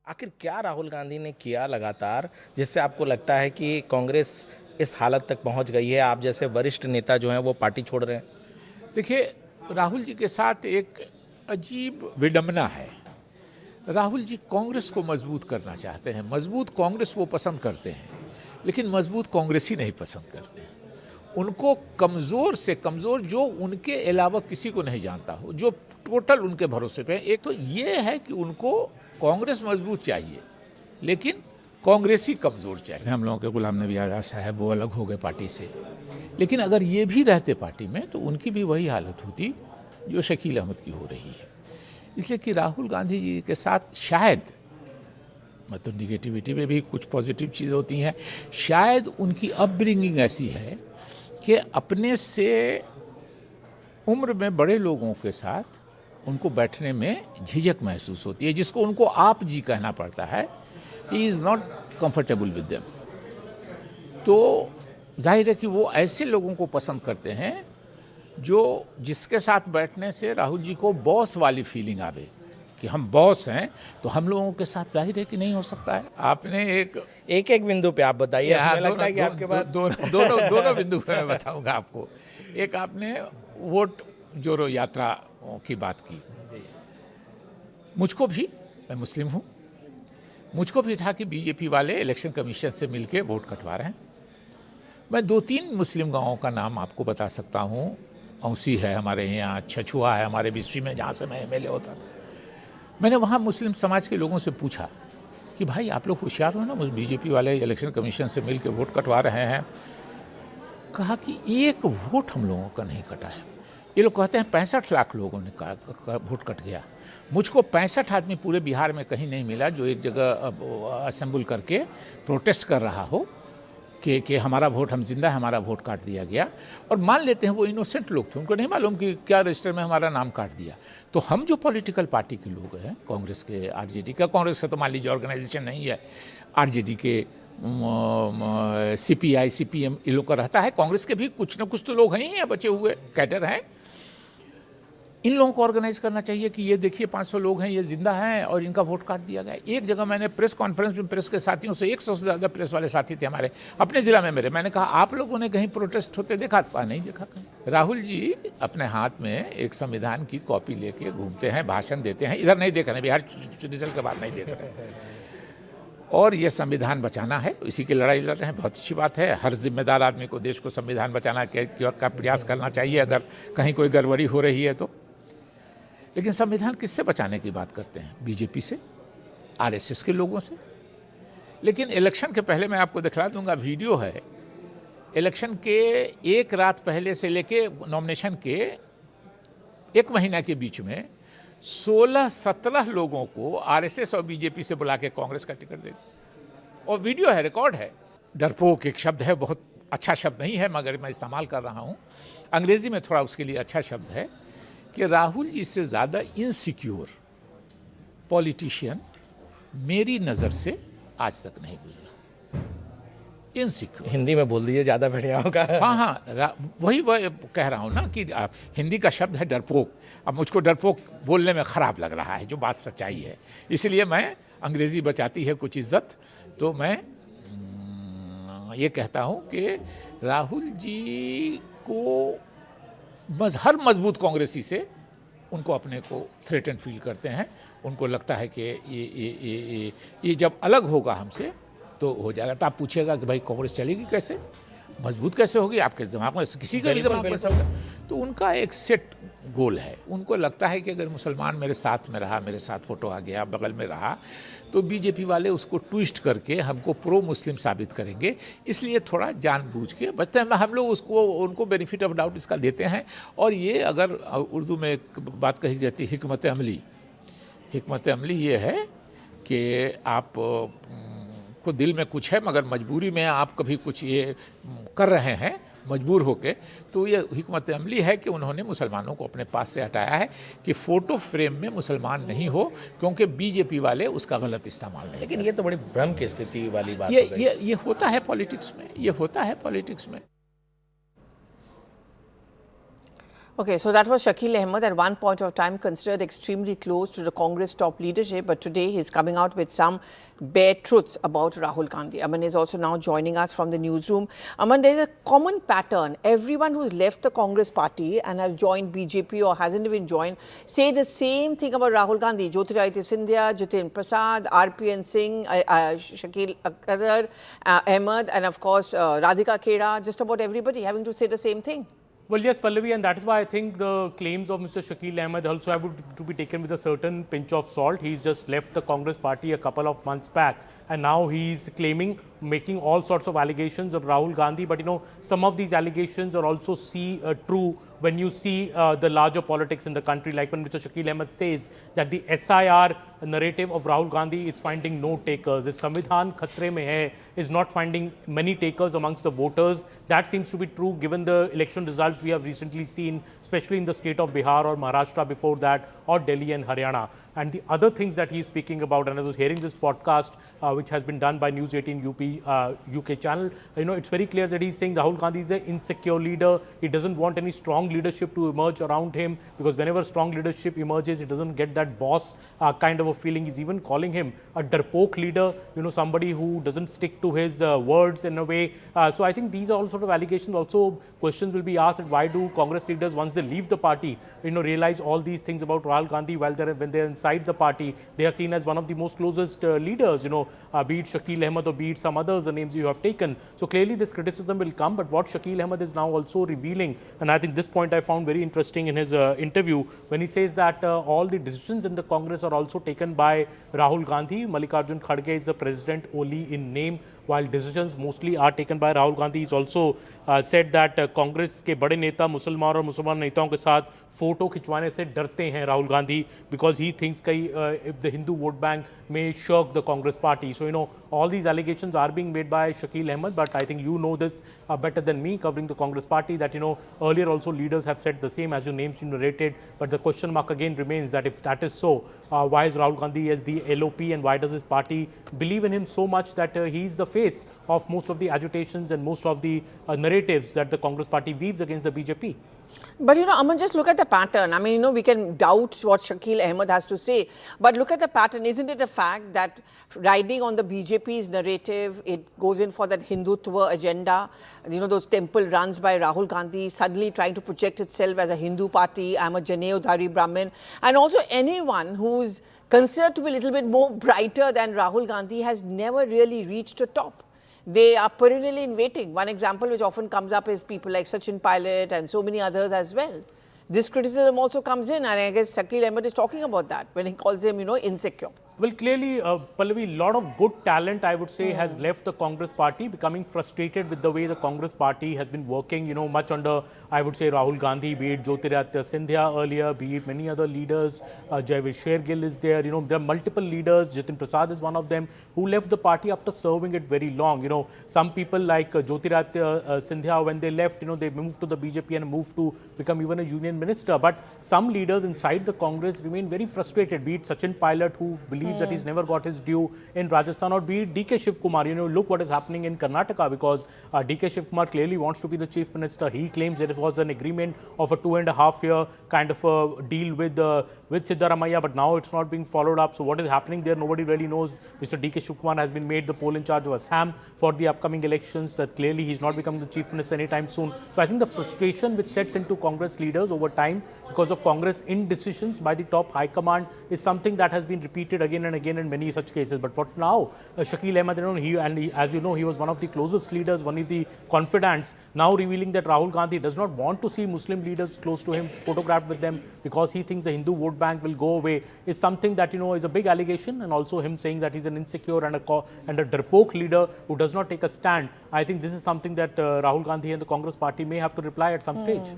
आखिर क्या राहुल गांधी ने किया लगातार जिससे आपको लगता है कि कांग्रेस इस हालत तक पहुंच गई है, आप जैसे वरिष्ठ नेता जो हैं वो पार्टी छोड़ रहे हैं? देखिए, राहुल जी के साथ एक अजीब विडंबना है। राहुल जी कांग्रेस को मजबूत करना चाहते हैं, मजबूत कांग्रेस वो पसंद करते हैं, लेकिन मजबूत कांग्रेस ही नहीं पसंद करते हैं। उनको कमज़ोर से कमज़ोर, जो उनके अलावा किसी को नहीं जानता हो, जो टोटल उनके भरोसे पे, एक तो ये है कि उनको कांग्रेस मजबूत चाहिए लेकिन कांग्रेस ही कमज़ोर चाहिए। हम लोगों के गुलाम नबी आज़ाद साहब वो अलग हो गए पार्टी से, लेकिन अगर ये भी रहते पार्टी में तो उनकी भी वही हालत होती जो शकील अहमद की हो रही है। इसलिए कि राहुल गांधी जी के साथ शायद, मतलब निगेटिविटी में भी कुछ पॉजिटिव चीज़ होती हैं, शायद उनकी अपब्रिंगिंग ऐसी है कि अपने से उम्र में बड़े लोगों के साथ उनको बैठने में झिझक महसूस होती है, जिसको उनको आप जी कहना पड़ता है। He is not comfortable with them. तो जाहिर है कि वो ऐसे लोगों को पसंद करते हैं जो जिसके साथ बैठने से राहुल जी को बॉस वाली फीलिंग आवे कि हम बॉस हैं, तो हम लोगों के साथ जाहिर है कि नहीं हो सकता है। आपने एक बिंदु पे आप बताइए। हमें लगता है कि आपके पास दोनों बिंदु पे मैं बताऊंगा आपको। एक आपने वोट जोड़ो यात्रा की बात की। मुझको भी, मैं मुस्लिम हूँ, मुझको भी था कि बीजेपी वाले इलेक्शन कमीशन से मिलके वोट कटवा रहे हैं। मैं 2-3 मुस्लिम गांवों का नाम आपको बता सकता हूँ। औसी है हमारे यहाँ, छछुआ है हमारे बिस्ट्री में, जहाँ से मैं एमएलए होता था। मैंने वहाँ मुस्लिम समाज के लोगों से पूछा कि भाई आप लोग होशियार हो ना, बीजेपी वाले इलेक्शन कमीशन से मिल के वोट कटवा रहे हैं। कहा कि एक वोट हम लोगों का नहीं कटा है। ये लोग कहते हैं 65 लाख लोगों ने वोट कट गया। मुझको 65 आदमी पूरे बिहार में कहीं नहीं मिला जो एक जगह असेंबल करके प्रोटेस्ट कर रहा हो कि हमारा वोट, हम जिंदा है, हमारा वोट काट दिया गया। और मान लेते हैं वो इनोसेंट लोग थे, उनको नहीं मालूम कि क्या रजिस्टर में हमारा नाम काट दिया। तो हम जो पॉलिटिकल पार्टी के लोग हैं, कांग्रेस के, आरजेडी का, कांग्रेस का तो मान लीजिए ऑर्गेनाइजेशन नहीं है, आरजेडी के, सीपीआई, सीपीएम, इन लोग का रहता है। कांग्रेस के भी कुछ ना कुछ तो लोग हैं ही बचे हुए, कैडर हैं। इन लोगों को ऑर्गेनाइज करना चाहिए कि ये देखिए 500 लोग हैं, ये जिंदा हैं और इनका वोट काट दिया गया। एक जगह मैंने प्रेस कॉन्फ्रेंस में प्रेस के साथियों से, 100 से ज़्यादा प्रेस वाले साथी थे हमारे अपने ज़िला में मेरे, मैंने कहा आप लोगों ने कहीं प्रोटेस्ट होते देखा? नहीं देखा कहीं। राहुल जी अपने हाथ में एक संविधान की कॉपी लेके घूमते हैं, भाषण देते हैं। इधर नहीं देख रहे, बिहार रिजल्ट के बाद नहीं देख रहे, और ये संविधान बचाना है, इसी की लड़ाई लड़ रहे हैं। बहुत अच्छी बात है। हर जिम्मेदार आदमी को देश को संविधान बचाना का प्रयास करना चाहिए अगर कहीं कोई गड़बड़ी हो रही है तो। लेकिन संविधान किससे बचाने की बात करते हैं? बीजेपी से, आरएसएस के लोगों से। लेकिन इलेक्शन के पहले मैं आपको दिखला दूंगा, वीडियो है, इलेक्शन के एक रात पहले से लेके नॉमिनेशन के 1 महीना के बीच में 16-17 लोगों को आरएसएस और बीजेपी से बुला के कांग्रेस का टिकट दे दिया। और वीडियो है, रिकॉर्ड है। डरपोक एक शब्द है, बहुत अच्छा शब्द नहीं है मगर मैं इस्तेमाल कर रहा हूँ। अंग्रेजी में थोड़ा उसके लिए अच्छा शब्द है कि राहुल जी से ज़्यादा इनसिक्योर पॉलिटिशियन मेरी नज़र से आज तक नहीं गुजरा। इनसिक्योर, हिंदी में बोल दीजिए, ज़्यादा बढ़िया होगा। हाँ, वही कह रहा हूँ ना कि हिंदी का शब्द है डरपोक। अब मुझको डरपोक बोलने में ख़राब लग रहा है, जो बात सच्चाई है, इसलिए मैं अंग्रेज़ी बचाती है कुछ इज्जत, तो मैं ये कहता हूँ कि राहुल जी को हर मजबूत कांग्रेसी से उनको अपने को थ्रेटन फील करते हैं। उनको लगता है कि ये जब अलग होगा हमसे तो हो जाएगा। तो आप पूछेगा कि भाई कांग्रेस चलेगी कैसे, मजबूत कैसे होगी? आपके दिमाग में, किसी का भी दिमाग में सब, तो उनका एक सेट गोल है। उनको लगता है कि अगर मुसलमान मेरे साथ में रहा, मेरे साथ फोटो आ गया, बगल में रहा, तो बीजेपी वाले उसको ट्विस्ट करके हमको प्रो मुस्लिम साबित करेंगे। इसलिए थोड़ा जानबूझ के बचते हैं। हम लोग उनको बेनिफिट ऑफ डाउट इसका देते हैं। और ये अगर उर्दू में एक बात कही गई थी, हिकमत अमली ये है कि आप को दिल में कुछ है मगर मजबूरी में आप कभी कुछ ये कर रहे हैं मजबूर होके, तो ये हिकमत अमली है कि उन्होंने मुसलमानों को अपने पास से हटाया है कि फ़ोटो फ्रेम में मुसलमान नहीं हो, क्योंकि बीजेपी वाले उसका गलत इस्तेमाल नहीं। लेकिन ये तो बड़ी भ्रम की स्थिति वाली बात ये होता है पॉलिटिक्स में, ये होता है पॉलिटिक्स में। Okay, so that was Shakil Ahmed, at one point of time considered extremely close to the Congress top leadership, but today he's coming out with some bare truths about Rahul Gandhi. Aman is also now joining us from the newsroom. Aman, there is a common pattern. Everyone who's left the Congress party and has joined BJP or hasn't even joined say the same thing about Rahul Gandhi. Jyotiraditya Scindia, Jitin Prasad, RPN Singh, Shakil Ahmed, and of course Radhika Khera, just about everybody having to say the same thing. Well, yes, Pallavi, and that is why I think the claims of Mr. Shakil Ahmed also have to be taken with a certain pinch of salt. He's just left the Congress party a couple of months back, and now he's claiming, making all sorts of allegations of Rahul Gandhi. But, you know, some of these allegations are also true when you see the larger politics in the country, like when Mr. Shakil Ahmed says that the SIR narrative of Rahul Gandhi is finding no takers. The Samvidhan Khatre Mein Hai is not finding many takers amongst the voters. That seems to be true given the election results we have recently seen, especially in the state of Bihar or Maharashtra before that, or Delhi and Haryana. And the other things that he's speaking about, and I was hearing this podcast, which has been done by News 18 UK channel, you know, it's very clear that he's saying Rahul Gandhi is an insecure leader. He doesn't want any strong leadership to emerge around him, because whenever strong leadership emerges, he doesn't get that boss kind of a feeling. He's even calling him a darpok leader, you know, somebody who doesn't stick to his words in a way. So I think these are all sort of allegations. Also, questions will be asked that why do Congress leaders, once they leave the party, you know, realize all these things about Rahul Gandhi when they're inside the party, they are seen as one of the most closest leaders, you know, be it Shakil Ahmed or be it some others, the names you have taken. So clearly this criticism will come, but what Shakil Ahmed is now also revealing, and I think this point I found very interesting in his interview, when he says that all the decisions in the Congress are also taken by Rahul Gandhi. Mallikarjun Kharge is the president only in name, while decisions mostly are taken by Rahul Gandhi. He's also said that Congress के बड़े नेता मुसलमान और मुसलमान नेताओं के साथ photo खिंचवाने से डरते हैं Rahul Gandhi, because he thinks if the Hindu vote bank may shirk the Congress party. So, you know, all these allegations are being made by Shakil Ahmed, but I think you know this better than me, covering the Congress party, that, you know, earlier also leaders have said the same as your names you narrated, but the question mark again remains that if that is so, why is Rahul Gandhi as the LOP, and why does his party believe in him so much that he is the face of most of the agitations and most of the narratives that the Congress party weaves against the BJP? But, you know, Aman, just look at the pattern. I mean, you know, we can doubt what Shakil Ahmed has to say, but look at the pattern. Isn't it a fact that riding on the BJP's narrative, it goes in for that Hindutva agenda, you know, those temple runs by Rahul Gandhi, suddenly trying to project itself as a Hindu party, I'm a Janeo-dhari Brahmin, and also anyone who's considered to be a little bit more brighter than Rahul Gandhi has never really reached the top. They are perennially in waiting. One example which often comes up is people like Sachin Pilot and so many others as well. This criticism also comes in, and I guess Shakil Ahmed is talking about that when he calls him, you know, insecure. Well, clearly, Pallavi, a lot of good talent, I would say, has left the Congress party, becoming frustrated with the way the Congress party has been working, you know, much under, I would say, Rahul Gandhi, be it Jyotiraditya Scindia earlier, be it many other leaders. Jaiveer Shergill is there, you know, there are multiple leaders. Jitin Prasad is one of them, who left the party after serving it very long. You know, some people like Jyotiraditya Scindia, when they left, you know, they moved to the BJP and moved to become even a union minister. But some leaders inside the Congress remain very frustrated, be it Sachin Pilot, who believes that he's never got his due in Rajasthan, or be it DK Shiv Kumar. You know, look what is happening in Karnataka, because DK Shiv Kumar clearly wants to be the chief minister. He claims there was an agreement of a 2.5 year kind of a deal with Siddaramaiah, but now it's not being followed up. So what is happening there, nobody really knows. Mr. DK Shiv Kumar has been made the poll in charge of Assam for the upcoming elections, that clearly he's not becoming the chief minister anytime soon. So I think the frustration which sets into Congress leaders over time because of Congress indecisions by the top high command is something that has been repeated again and again in many such cases. But what now, Shakil Ahmed, you know, as you know, he was one of the closest leaders, one of the confidants, now revealing that Rahul Gandhi does not want to see Muslim leaders close to him, photographed with them, because he thinks the Hindu vote bank will go away, is something that, you know, is a big allegation. And also him saying that he's an insecure and a darpok leader who does not take a stand. I think this is something that Rahul Gandhi and the Congress party may have to reply at some stage.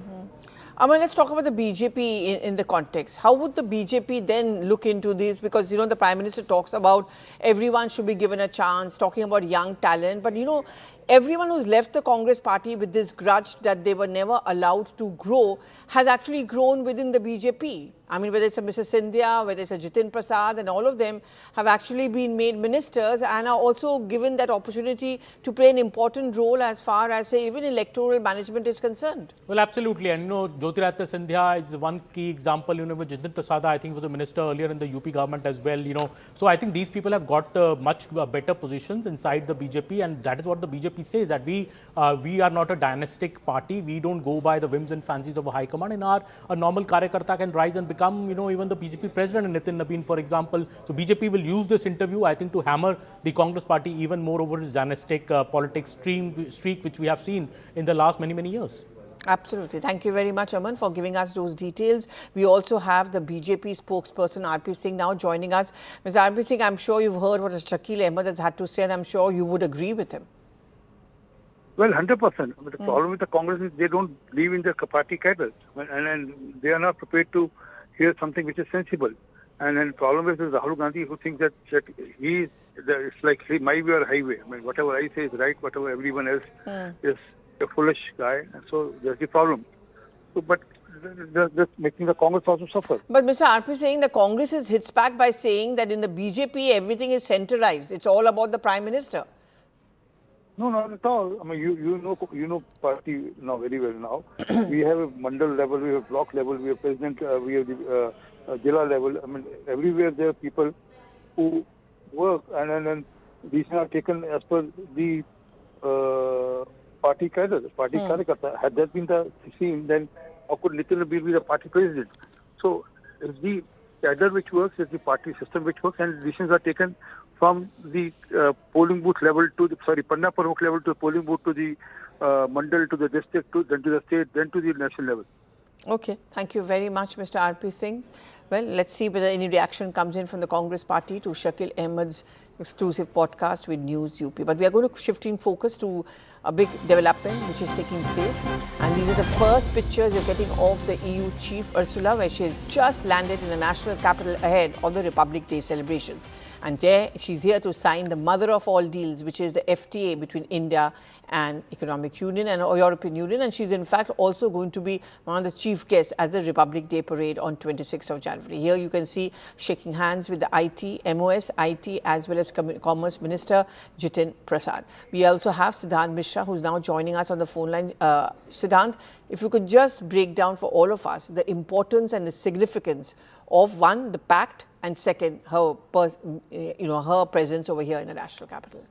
I mean, let's talk about the BJP in the context. How would the BJP then look into this? Because, you know, the Prime Minister talks about everyone should be given a chance, talking about young talent. But, you know, everyone who's left the Congress party with this grudge that they were never allowed to grow has actually grown within the BJP. I mean, whether it's a Mrs. Scindia, whether it's a Jitin Prasad, and all of them have actually been made ministers and are also given that opportunity to play an important role as far as, say, even electoral management is concerned. Well, absolutely. And, Jyotiraditya Scindia is one key example, with Jitin Prasad, I think was a minister earlier in the UP government as well, So I think these people have got much better positions inside the BJP, and that is what the BJP says, that we are not a dynastic party. We don't go by the whims and fancies of a high command. A normal Karyakarta can rise and become, even the BJP president, Nitin Nabin, for example. So BJP will use this interview, I think, to hammer the Congress party even more over its dynastic politics streak, which we have seen in the last many, many years. Absolutely. Thank you very much, Aman, for giving us those details. We also have the BJP spokesperson, R.P. Singh, now joining us. Mr. R.P. Singh, I'm sure you've heard what Shakil Ahmed has had to say, and I'm sure you would agree with him. Well, 100%. The problem with the Congress is they don't believe in their party cadres, and they are not prepared to hear something which is sensible. And then the problem is Rahul Gandhi, who thinks that it's like my way or highway. I mean, whatever I say is right, whatever everyone else is a foolish guy. And so that's the problem. So, but that's making the Congress also suffer. But Mr. R.P. saying the Congress is hits back by saying that in the BJP everything is centralized. It's all about the Prime Minister. No, not at all. I mean, you know party now very well now. We have a mandal level, we have block level, we have president, we have the Jilla level. I mean, everywhere there are people who work, and then these are taken as per the party cadre, party Karyakarta. Had that been the scene, then how could Nitin Nabin be the party president? So it's the cadre which works, it's the party system which works, and decisions are taken from the polling booth level to the, Panna Pramukh level to the polling booth to the mandal, to the district, then to the state, then to the national level. Okay, thank you very much, Mr. R.P. Singh. Well, let's see whether any reaction comes in from the Congress party to Shakil Ahmed's exclusive podcast with News UP. But we are going to shift in focus to a big development which is taking place. And these are the first pictures you're getting of the EU chief Ursula, where she has just landed in the national capital ahead of the Republic Day celebrations. And there she's here to sign the mother of all deals, which is the FTA between India and Economic Union and European Union. And she's in fact also going to be one of the chief guests at the Republic Day parade on 26th of January. Here you can see shaking hands with the MOS, IT as well as Commerce Minister Jitin Prasad. We also have Siddhant Mishra, who's now joining us on the phone line. Siddhant, if you could just break down for all of us the importance and the significance of, one, the pact, and second, her presence over here in the national capital.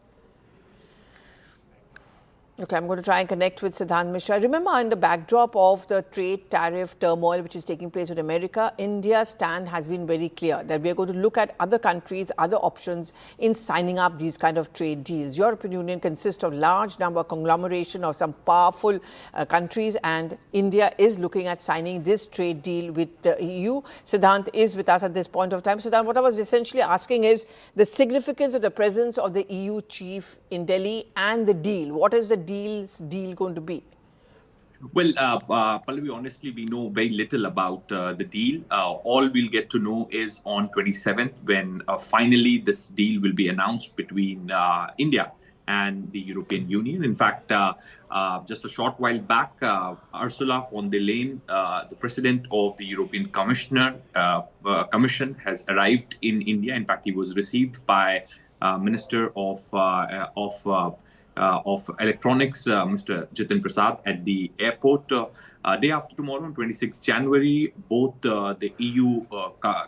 Okay, I'm going to try and connect with Siddhant Mishra. Remember, in the backdrop of the trade tariff turmoil which is taking place with America, India's stand has been very clear that we are going to look at other countries, other options in signing up these kind of trade deals. European Union consists of large number of conglomeration of some powerful countries, and India is looking at signing this trade deal with the EU. Siddhant is with us at this point of time. Siddhant, what I was essentially asking is the significance of the presence of the EU chief in Delhi and the deal. What is the deal going to be? Well, Pallavi, honestly, we know very little about the deal. All we'll get to know is on 27th when finally this deal will be announced between India and the European Union. In fact, just a short while back, Ursula von der Leyen, the president of the European Commission, has arrived in India. In fact, he was received by Minister of Electronics, Mr. Jitin Prasad, at the airport. Day after tomorrow, on 26 January, both the EU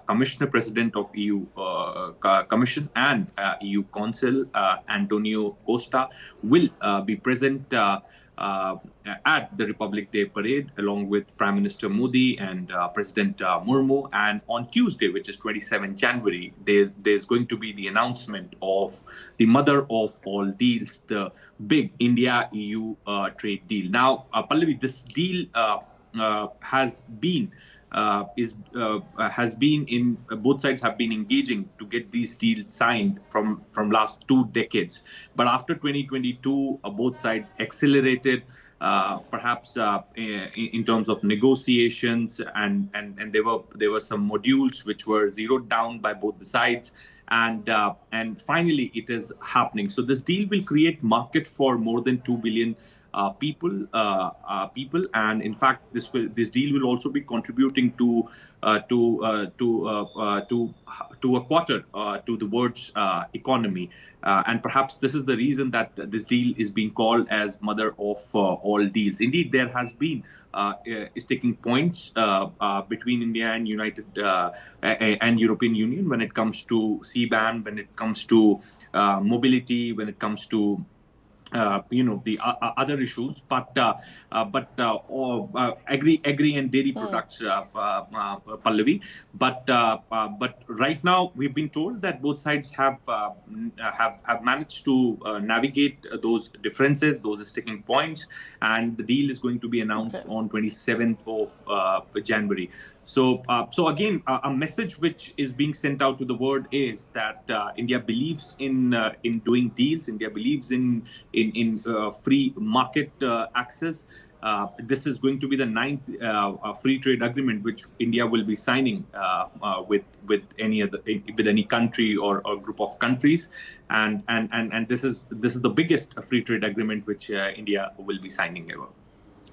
Commissioner President of EU Commission and EU Council, Antonio Costa, will be present at the Republic Day parade along with Prime Minister Modi and President Murmu. And on Tuesday, which is 27 January, there's going to be the announcement of the mother of all deals, the big India-EU trade deal. Now, Pallavi, this deal has been in both sides have been engaging to get these deals signed from last 2 decades. But after 2022, both sides accelerated, perhaps in terms of negotiations, and there were some modules which were zeroed down by both the sides. and finally it is happening. So this deal will create market for more than 2 billion people, and in fact, this deal will also be contributing to a quarter to the world's economy, and perhaps this is the reason that this deal is being called as mother of all deals. Indeed, there has been sticking points between India and and European Union when it comes to CBAM, when it comes to mobility, when it comes to the other issues, but agri and dairy products, Pallavi. But right now we've been told that both sides have managed to navigate those differences, those sticking points, and the deal is going to be announced on 27th of January. So again, a message which is being sent out to the world is that India believes in doing deals. India believes in free market access. This is going to be the 9th free trade agreement which India will be signing with any country or group of countries, and this is the biggest free trade agreement which India will be signing ever.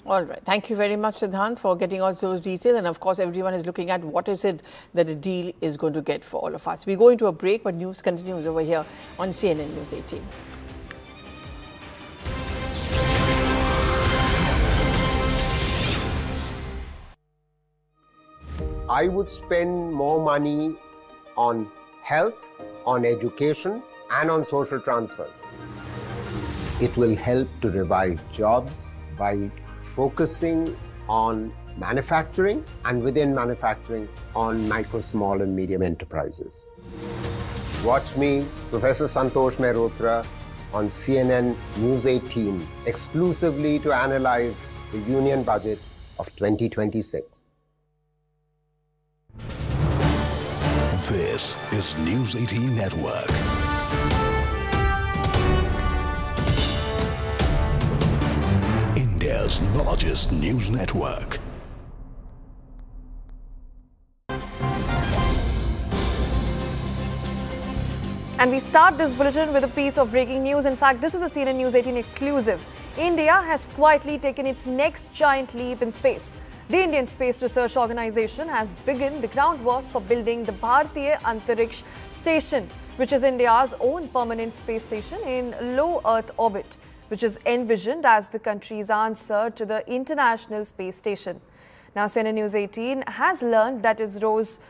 All right. Thank you very much, Siddhant, for getting us those details. And of course, everyone is looking at what is it that the deal is going to get for all of us. We go into a break, but news continues over here on CNN News 18. I would spend more money on health, on education, and on social transfers. It will help to revive jobs by focusing on manufacturing, and within manufacturing on micro, small and medium enterprises. Watch me, Professor Santosh Mehrotra, on CNN News 18 exclusively to analyze the union budget of 2026. This is News 18 Network. India's largest news network. And we start this bulletin with a piece of breaking news. In fact, this is a CNN News 18 exclusive. India has quietly taken its next giant leap in space. The Indian Space Research Organization has begun the groundwork for building the Bharatiya Antariksh Station, which is India's own permanent space station in low Earth orbit, which is envisioned as the country's answer to the International Space Station. Now, CNN News 18 has learned that ISRO's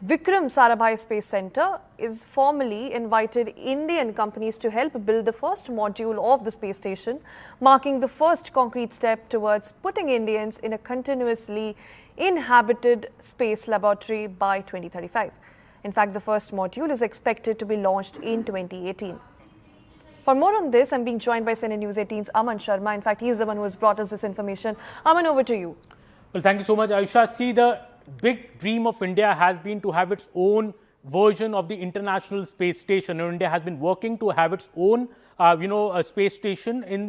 Vikram Sarabhai Space Center is formally invited Indian companies to help build the first module of the space station, marking the first concrete step towards putting Indians in a continuously inhabited space laboratory by 2035. In fact, the first module is expected to be launched in 2018. For more on this, I'm being joined by CNN News 18's Aman Sharma. In fact, he's the one who has brought us this information. Aman, over to you. Well, thank you so much, Aisha. See, the big dream of India has been to have its own version of the International Space Station. India has been working to have its own a space station in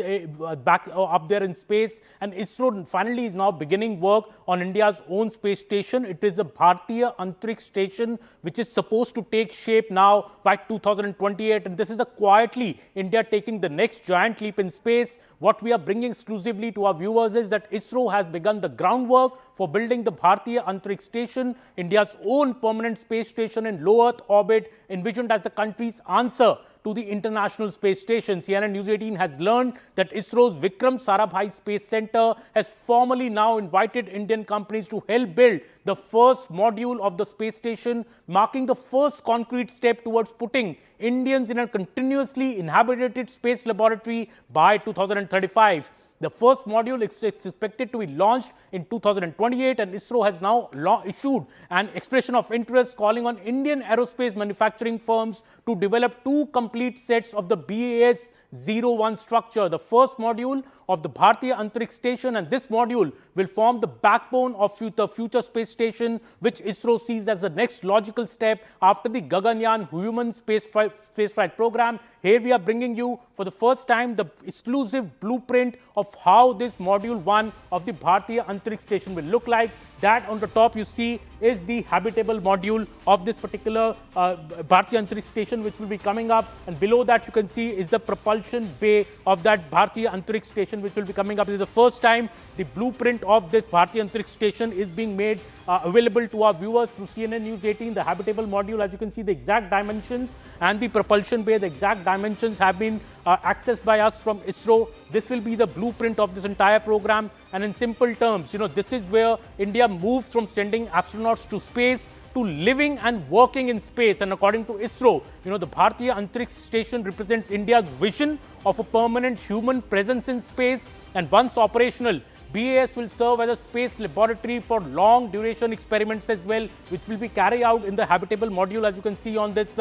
back up there in space, and ISRO finally is now beginning work on India's own space station. It is the Bharatiya Antariksh Station, which is supposed to take shape now by 2028, and this is quietly India taking the next giant leap in space. What we are bringing exclusively to our viewers is that ISRO has begun the groundwork for building the Bharatiya Antariksh Station, India's own permanent space station in low Earth orbit, envisioned as the country's answer to the International Space Station. CNN News 18 has learned that ISRO's Vikram Sarabhai Space Center has formally now invited Indian companies to help build the first module of the space station, marking the first concrete step towards putting Indians in a continuously inhabited space laboratory by 2035. The first module is expected to be launched in 2028, and ISRO has now issued an expression of interest calling on Indian aerospace manufacturing firms to develop two complete sets of the BAS-01 structure. The first module of the Bharatiya Antariksh Station, and this module will form the backbone of the future space station, which ISRO sees as the next logical step after the Gaganyaan human spaceflight program. Here we are bringing you for the first time the exclusive blueprint of how this module 1 of the Bharatiya Antariksh Station will look like. That on the top you see is the habitable module of this particular Bharatiya Antariksh Station, which will be coming up. And below that you can see is the propulsion bay of that Bharatiya Antariksh Station, which will be coming up. This is the first time the blueprint of this Bharatiya Antariksh Station is being made available to our viewers through CNN News 18. The habitable module, as you can see, the exact dimensions, and the propulsion bay, the exact dimensions have been accessed by us from ISRO. This will be the blueprint of this entire program. And in simple terms, this is where India moves from sending astronauts to space to living and working in space. And according to ISRO, the Bharatiya Antariksh Station represents India's vision of a permanent human presence in space. And once operational, BAS will serve as a space laboratory for long duration experiments as well, which will be carried out in the habitable module, as you can see on this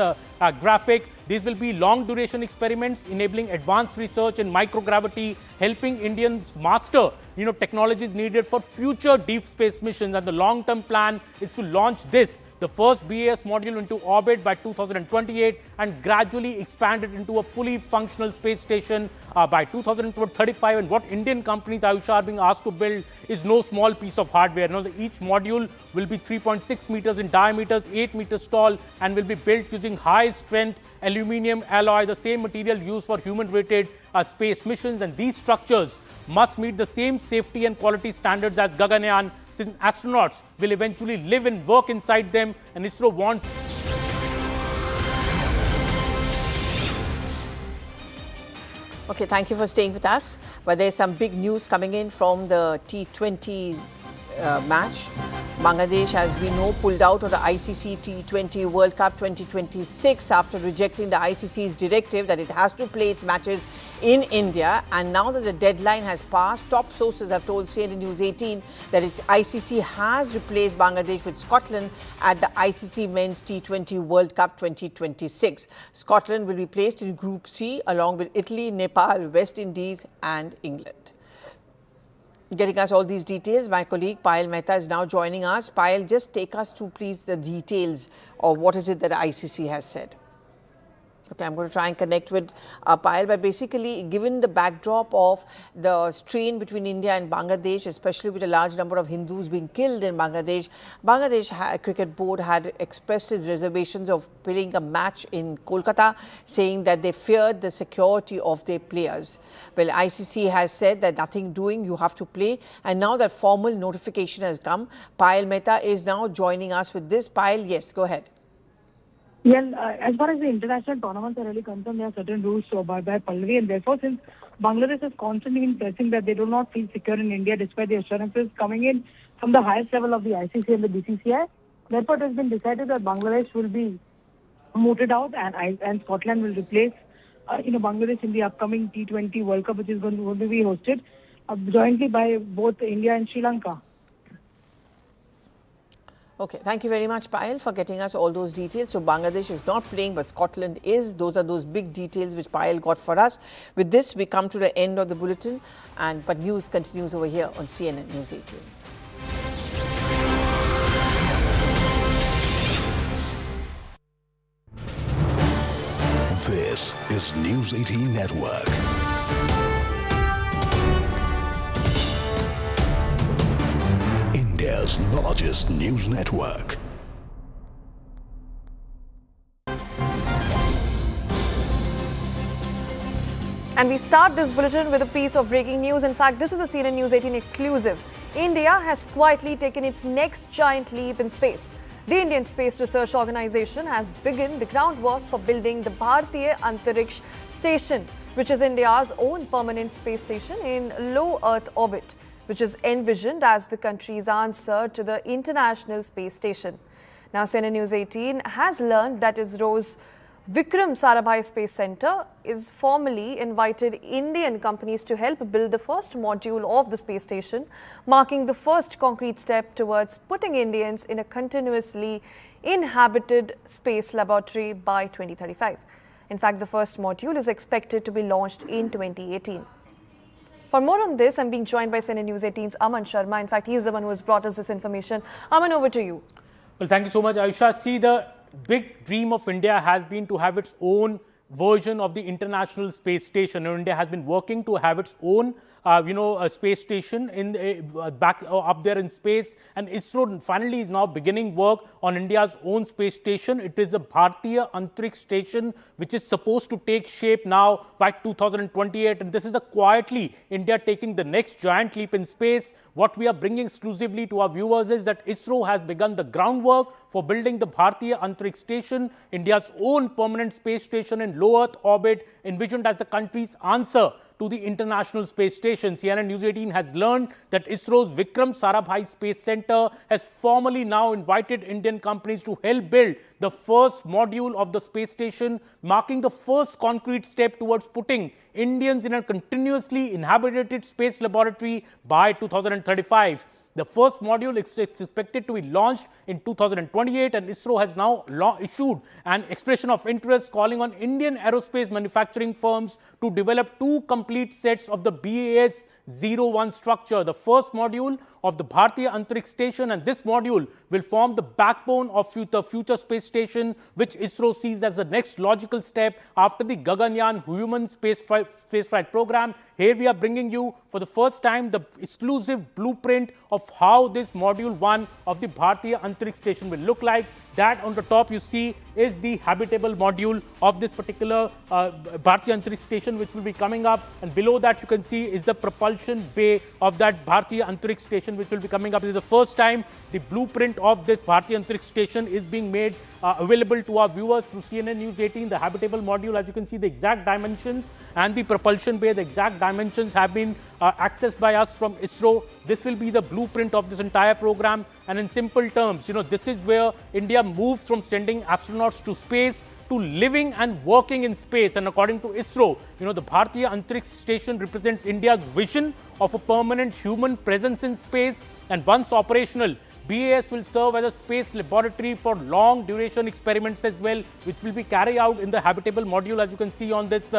graphic. These will be long duration experiments enabling advanced research in microgravity, helping Indians master technologies needed for future deep space missions. And the long-term plan is to launch the first BAS module into orbit by 2028 and gradually expand it into a fully functional space station by 2035. And what Indian companies, Ayusha, are being asked to build is no small piece of hardware. Each module will be 3.6 meters in diameter, 8 meters tall, and will be built using high-strength aluminium alloy, the same material used for human-rated space missions. And these structures must meet the same safety and quality standards as Gaganyaan, since astronauts will eventually live and work inside them. And ISRO wants... Okay, thank you for staying with us. But there's some big news coming in from the T20 match. Bangladesh, as we know, pulled out of the ICC T20 World Cup 2026 after rejecting the ICC's directive that it has to play its matches in India. And now that the deadline has passed, top sources have told CNN News 18 that ICC has replaced Bangladesh with Scotland at the ICC Men's T20 World Cup 2026. Scotland will be placed in Group C along with Italy, Nepal, West Indies and England. Getting us all these details, my colleague Payal Mehta is now joining us. Payal, just take us through, please, the details of what is it that ICC has said. Okay, I'm going to try and connect with Payal, but basically, given the backdrop of the strain between India and Bangladesh, especially with a large number of Hindus being killed in Bangladesh, Cricket Board had expressed its reservations of playing a match in Kolkata, saying that they feared the security of their players. Well, ICC has said that nothing doing, you have to play, and now that formal notification has come, Payal Mehta is now joining us with this. Payal, yes, go ahead. Well, as far as the international tournaments are really concerned, there are certain rules by Pallavi, and therefore, since Bangladesh has constantly been pressing that they do not feel secure in India despite the assurances coming in from the highest level of the ICC and the BCCI, therefore it has been decided that Bangladesh will be mooted out and Scotland will replace Bangladesh in the upcoming T20 World Cup, which is going to be hosted jointly by both India and Sri Lanka. Okay, thank you very much, Payal, for getting us all those details. So Bangladesh is not playing, but Scotland is. Those are those big details which Payal got for us. With this, we come to the end of the bulletin, but news continues over here on CNN News 18. This is News 18 Network. India's largest news network. And we start this bulletin with a piece of breaking news. In fact, this is a CNN News 18 exclusive. India has quietly taken its next giant leap in space. The Indian Space Research Organization has begun the groundwork for building the Bharatiya Antariksh Station, which is India's own permanent space station in low Earth orbit, which is envisioned as the country's answer to the International Space Station. Now, CNN News 18 has learned that ISRO's Vikram Sarabhai Space Center is formally invited Indian companies to help build the first module of the space station, marking the first concrete step towards putting Indians in a continuously inhabited space laboratory by 2035. In fact, the first module is expected to be launched in 2018. For more on this, I'm being joined by CNN News 18's Aman Sharma. In fact, he's the one who has brought us this information. Aman, over to you. Well, thank you so much, Ayusha. See, the big dream of India has been to have its own version of the International Space Station. India has been working to have its own space station in back up there in space, and ISRO finally is now beginning work on India's own space station. It is the Bharatiya Antariksh Station, which is supposed to take shape now by 2028, and this is quietly India taking the next giant leap in space. What we are bringing exclusively to our viewers is that ISRO has begun the groundwork for building the Bharatiya Antariksh Station, India's own permanent space station in low Earth orbit, envisioned as the country's answer to the International Space Station. CNN News 18 has learned that ISRO's Vikram Sarabhai Space Center has formally now invited Indian companies to help build the first module of the space station, marking the first concrete step towards putting Indians in a continuously inhabited space laboratory by 2035. The first module is expected to be launched in 2028, and ISRO has now issued an expression of interest calling on Indian aerospace manufacturing firms to develop 2 complete sets of the BAS-01 structure, the first module of the Bharatiya Antariksh Station, and this module will form the backbone of the future space station, which ISRO sees as the next logical step after the Gaganyaan human spaceflight program. Here we are bringing you for the first time the exclusive blueprint of how this module 1 of the Bharatiya Antariksh Station will look like. That on the top you see is the habitable module of this particular Bharatiya Antariksh Station, which will be coming up, and below that you can see is the propulsion bay of that Bharatiya Antariksh Station, which will be coming up. This is the first time the blueprint of this Bharatiya Antariksh Station is being made available to our viewers through CNN News 18. The habitable module, as you can see, the exact dimensions, and the propulsion bay, the exact dimensions have been accessed by us from ISRO. This will be the blueprint of this entire program, and in simple terms, this is where India moves from sending astronauts to space to living and working in space. And according to ISRO, the Bharatiya Antariksh Station represents India's vision of a permanent human presence in space, and once operational, BAS will serve as a space laboratory for long duration experiments as well, which will be carried out in the habitable module, as you can see on this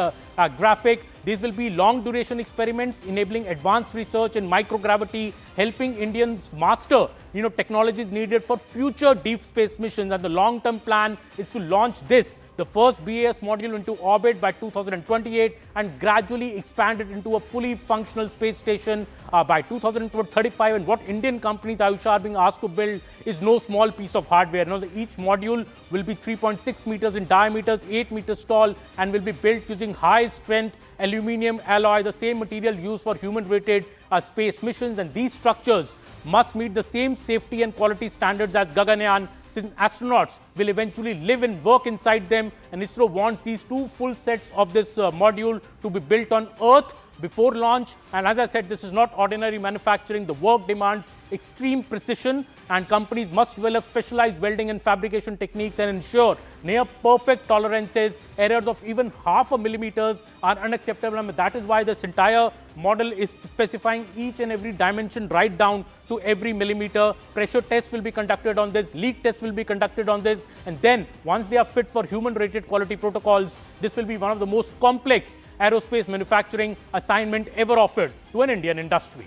graphic. These will be long duration experiments enabling advanced research in microgravity, helping Indians master technologies needed for future deep space missions. And the long-term plan is to launch the first BAS module into orbit by 2028 and gradually expand it into a fully functional space station by 2035. And what Indian companies, Ayush, are being asked to build is no small piece of hardware. Each module will be 3.6 meters in diameter, 8 meters tall, and will be built using high-strength aluminium alloy, the same material used for human-rated space missions. And these structures must meet the same safety and quality standards as Gaganyaan, since astronauts will eventually live and work inside them. And ISRO wants these 2 full sets of this module to be built on Earth before launch. And as I said, this is not ordinary manufacturing. The work demands extreme precision, and companies must develop specialized welding and fabrication techniques and ensure near perfect tolerances. Errors of even 0.5 millimeters are unacceptable, and that is why this entire model is specifying each and every dimension right down to every millimeter. Pressure tests will be conducted on this, leak tests will be conducted on this, and then once they are fit for human rated quality protocols, this will be one of the most complex aerospace manufacturing assignment ever offered to an Indian industry.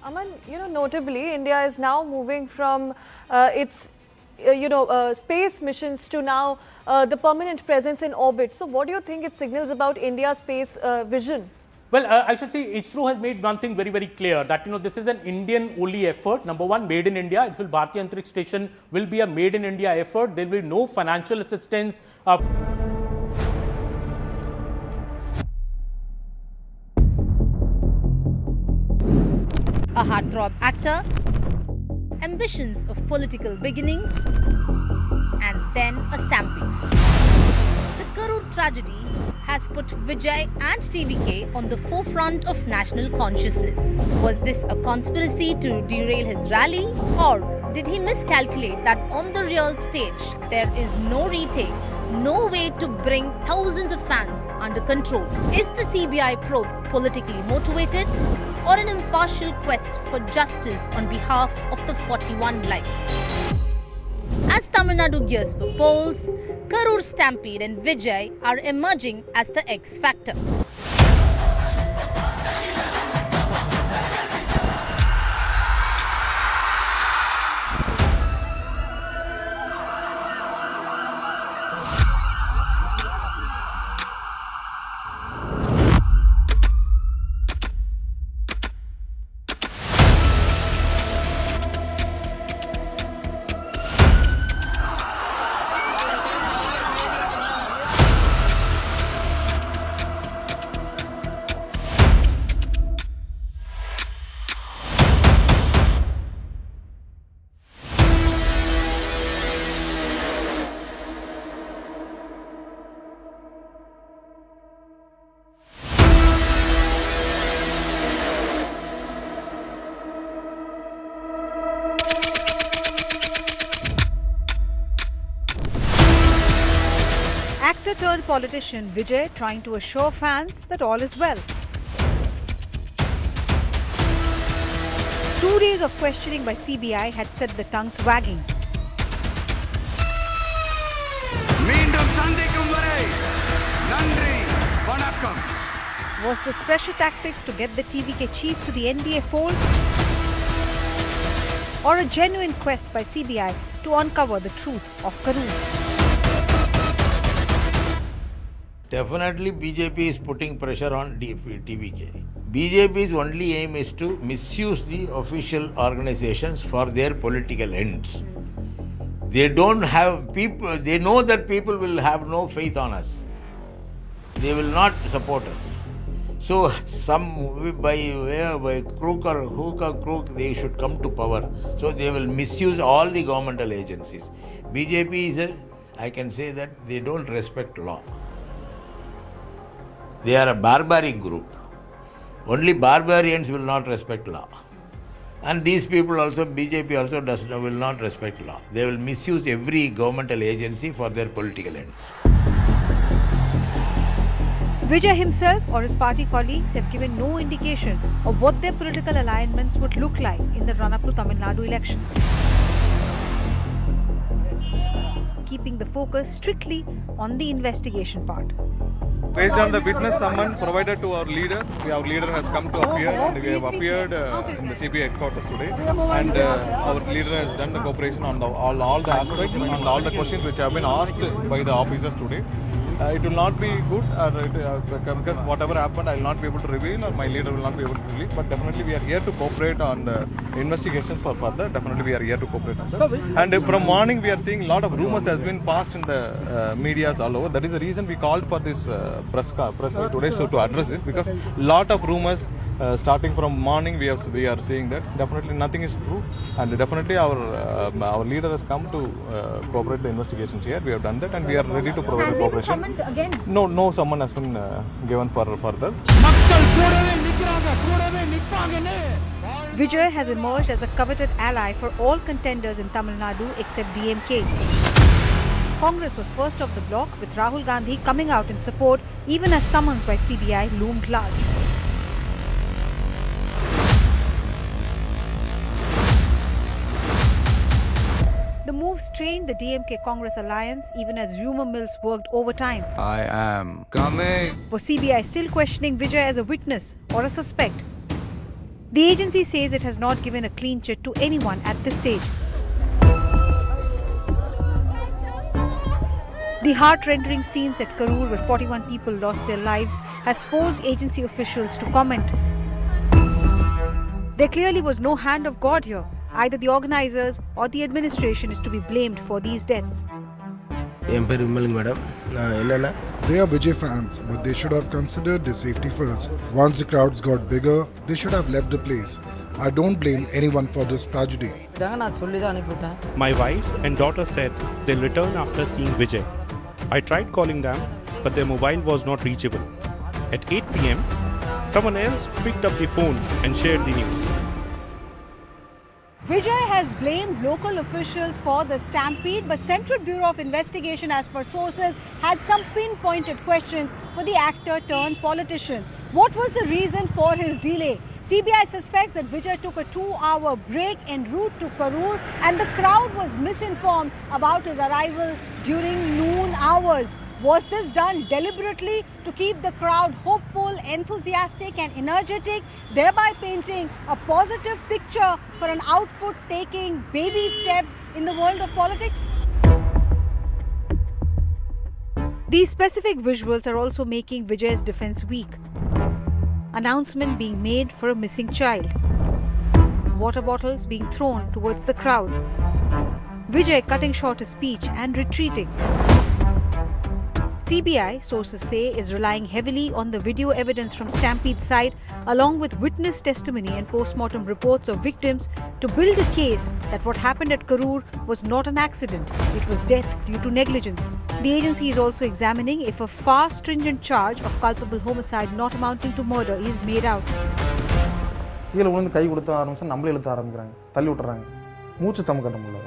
Aman, notably, India is now moving from its space missions to now the permanent presence in orbit. So what do you think it signals about India's space vision? Well, I should say ISRO has made one thing very, very clear, that this is an Indian-only effort. Number one, made in India. It will Bharatiya Antariksh Station will be a made in India effort. There will be no financial assistance. A heartthrob actor, ambitions of political beginnings, and then a stampede. The Karur tragedy has put Vijay and TVK on the forefront of national consciousness. Was this a conspiracy to derail his rally, or did he miscalculate that on the real stage there is no retake, no way to bring thousands of fans under control? Is the CBI probe politically motivated, or an impartial quest for justice on behalf of the 41 lives? As Tamil Nadu gears for polls, Karur Stampede and Vijay are emerging as the X factor. actor turned politician Vijay trying to assure fans that all is well. 2 days of questioning by CBI had set the tongues wagging. Was this pressure tactics to get the TVK chief to the NDA fold? Or a genuine quest by CBI to uncover the truth of Karur? Definitely BJP is putting pressure on TVK. BJP's only aim is to misuse the official organizations for their political ends. They don't have people, they know that people will have no faith on us. They will not support us. So some by crook or hook or crook they should come to power. So they will misuse all the governmental agencies. BJP is I can say that they don't respect law. They are a barbaric group. Only barbarians will not respect law. And these people also, BJP also will not respect law. They will misuse every governmental agency for their political ends. Vijay himself or his party colleagues have given no indication of what their political alignments would look like in the run-up to Tamil Nadu elections. Keeping the focus strictly on the investigation part. Based on the witness summon provided to our leader has come to appear, and we have appeared in the CBI headquarters today. And our leader has done the cooperation on all the aspects and all the questions which have been asked by the officers today. It will not be good because whatever happened, I will not be able to reveal, or my leader will not be able to reveal. But definitely we are here to cooperate on the investigation for further. Definitely we are here to cooperate on that. And from morning we are seeing a lot of rumors has been passed in the medias all over. That is the reason we called for this press meet today, so to address this, because lot of rumors starting from morning we are seeing that definitely nothing is true, and definitely our leader has come to cooperate the investigations here. We have done that, and we are ready to provide the cooperation. Again? No summon has been given for further. Vijay has emerged as a coveted ally for all contenders in Tamil Nadu except DMK. Congress was first off the block, with Rahul Gandhi coming out in support even as summons by CBI loomed large. The move strained the DMK-Congress alliance even as rumour mills worked overtime. I am coming. Was CBI still questioning Vijay as a witness or a suspect? The agency says it has not given a clean chit to anyone at this stage. The heart-rending scenes at Karur, where 41 people lost their lives, has forced agency officials to comment. There clearly was no hand of God here. Either the organizers or the administration is to be blamed for these deaths. They are Vijay fans, but they should have considered their safety first. Once the crowds got bigger, they should have left the place. I don't blame anyone for this tragedy. My wife and daughter said they'll return after seeing Vijay. I tried calling them, but their mobile was not reachable. At 8 p.m., someone else picked up the phone and shared the news. Vijay has blamed local officials for the stampede, but Central Bureau of Investigation, as per sources, had some pinpointed questions for the actor turned politician. What was the reason for his delay? CBI suspects that Vijay took a 2-hour break en route to Karur, and the crowd was misinformed about his arrival during noon hours. Was this done deliberately to keep the crowd hopeful, enthusiastic and energetic, thereby painting a positive picture for an outfit taking baby steps in the world of politics? These specific visuals are also making Vijay's defense weak. Announcement being made for a missing child. Water bottles being thrown towards the crowd. Vijay cutting short his speech and retreating. CBI, sources say, is relying heavily on the video evidence from Stampede side along with witness testimony and post-mortem reports of victims to build a case that what happened at Karur was not an accident, it was death due to negligence. The agency is also examining if a far stringent charge of culpable homicide not amounting to murder is made out. கீழே விழுந்து கை கொடுத்த ஆரம்பிச்சா நம்மளே இழுத்த ஆரம்பிக்கிறாங்க, தள்ளி விட்டுறாங்க, மூச்சு தம் கட்ட முடியல.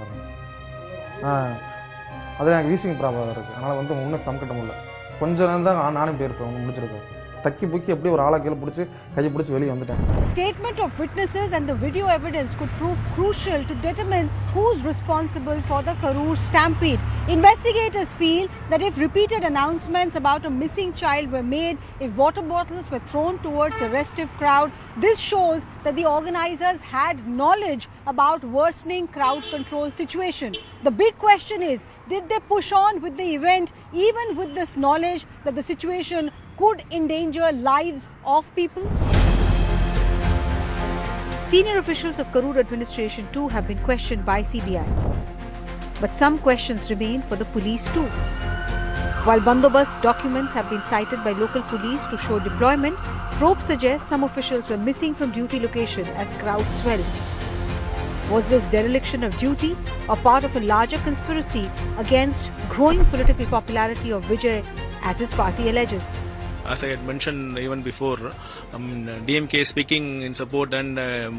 அதில் எனக்கு வீசிங் ப்ராப்ளம் இருக்குது. அதனால் வந்து ஒன்றும் சமக்கட்ட முடியல. கொஞ்ச நேரம் தான் நானும் இப்படி இருப்பேன். முடிச்சிருக்கேன். தக்கி புக்கி எப்படி ஒரு ஆளை கீழே பிடிச்சி கையை பிடிச்சி வெளியே வந்துட்டேன். Statement of witnesses and the video evidence could prove crucial to determine who's responsible for the Karur stampede. Investigators feel that if repeated announcements about a missing child were made, if water bottles were thrown towards a restive crowd, this shows that the organizers had knowledge about worsening crowd control situation. The big question is, did they push on with the event even with this knowledge that the situation could endanger lives of people? Senior officials of Karur administration too have been questioned by CBI. But some questions remain for the police too. While bandobast documents have been cited by local police to show deployment, probe suggests some officials were missing from duty location as crowds swelled. Was this dereliction of duty or part of a larger conspiracy against growing political popularity of Vijay, as his party alleges? As I had mentioned even before, DMK is speaking in support, and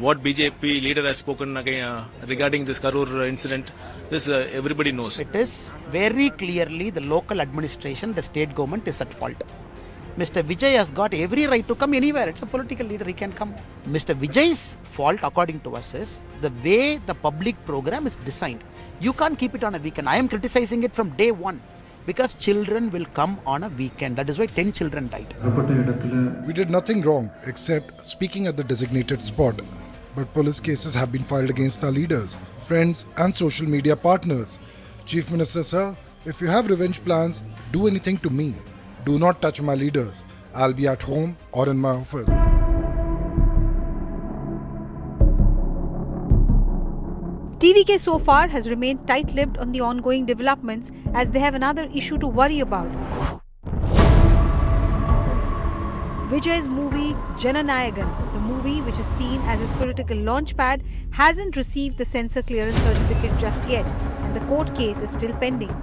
what BJP leader has spoken again regarding this Karur incident, this everybody knows. It is very clearly the local administration, the state government is at fault. Mr. Vijay has got every right to come anywhere. It's a political leader, he can come. Mr. Vijay's fault, according to us, is the way the public program is designed. You can't keep it on a weekend. I am criticizing it from day one. Because children will come on a weekend. That is why 10 children died. We did nothing wrong except speaking at the designated spot. But police cases have been filed against our leaders, friends and social media partners. Chief Minister sir, if you have revenge plans, do anything to me. Do not touch my leaders. I'll be at home or in my office. TVK so far has remained tight-lipped on the ongoing developments as they have another issue to worry about. Vijay's movie Jananayagan, the movie which is seen as his political launchpad, hasn't received the censor clearance certificate just yet, and the court case is still pending.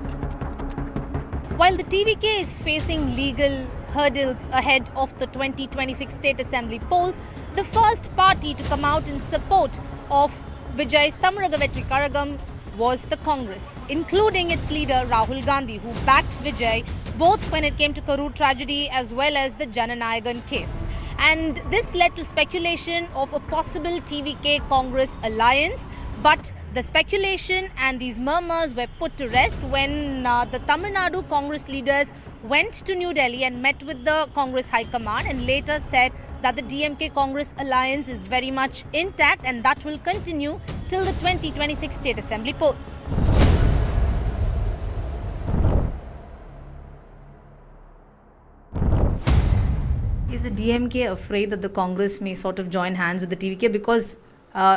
While the TVK is facing legal hurdles ahead of the 2026 State Assembly polls, the first party to come out in support of Vijay's Tamaraga Vetri Karagam was the Congress, including its leader Rahul Gandhi, who backed Vijay both when it came to Karur tragedy as well as the Jananayagan case. And this led to speculation of a possible TVK-Congress alliance. But the speculation and these murmurs were put to rest when the Tamil Nadu Congress leaders went to New Delhi and met with the Congress High Command and later said that the DMK-Congress alliance is very much intact and that will continue till the 2026 State Assembly polls. Is the DMK afraid that the Congress may sort of join hands with the TVK because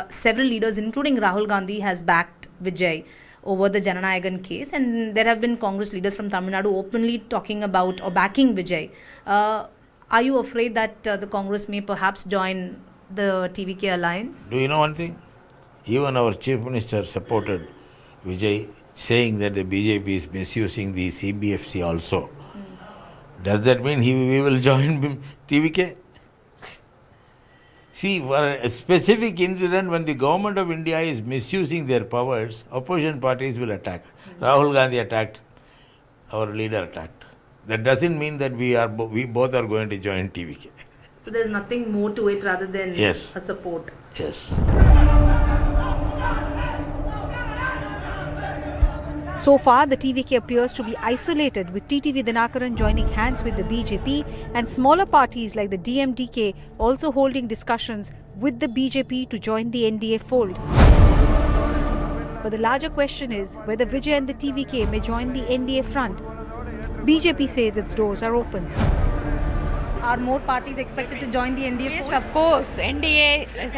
several leaders, including Rahul Gandhi, has backed Vijay over the Jananayagan case, and there have been Congress leaders from Tamil Nadu openly talking about or backing Vijay. Are you afraid that the Congress may perhaps join the TVK alliance? Do you know one thing? Even our Chief Minister supported Vijay, saying that the BJP is misusing the CBFC also. Does that mean we will join TVK? See, for a specific incident, when the government of India is misusing their powers, opposition parties will attack. Rahul Gandhi attacked, our leader attacked. That doesn't mean that we both are going to join TVK. So there's nothing more to it rather than Yes. a support. Yes. So far, the TVK appears to be isolated, with TTV Dinakaran joining hands with the BJP and smaller parties like the DMDK also holding discussions with the BJP to join the NDA fold. But the larger question is whether Vijay and the TVK may join the NDA front. BJP says its doors are open. Are more parties expected to join the NDA fold? Yes, of course. NDA is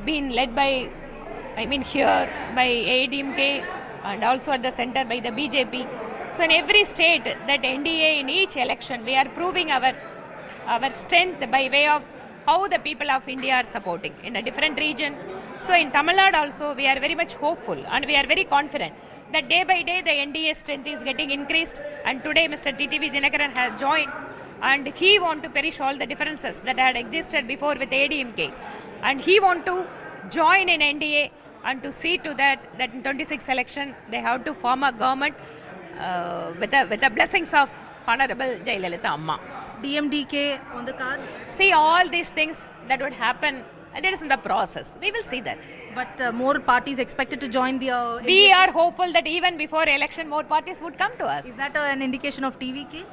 been led by, here by ADMK and also at the center by the BJP. So in every state, that NDA in each election, we are proving our strength by way of how the people of India are supporting in a different region. So in Tamil Nadu also, we are very much hopeful and we are very confident that day by day the NDA strength is getting increased, and today Mr. TTV Dinakaran has joined and he want to perish all the differences that had existed before with ADMK, and he want to join in NDA and to see to that in 26 election they have to form a government with the blessings of Honorable Jayalalitha Amma. DMDK on the cards? See, all these things that would happen, and it is in the process. We will see that. But more parties expected to join the... we are hopeful that even before election, more parties would come to us. Is that an indication of TVK?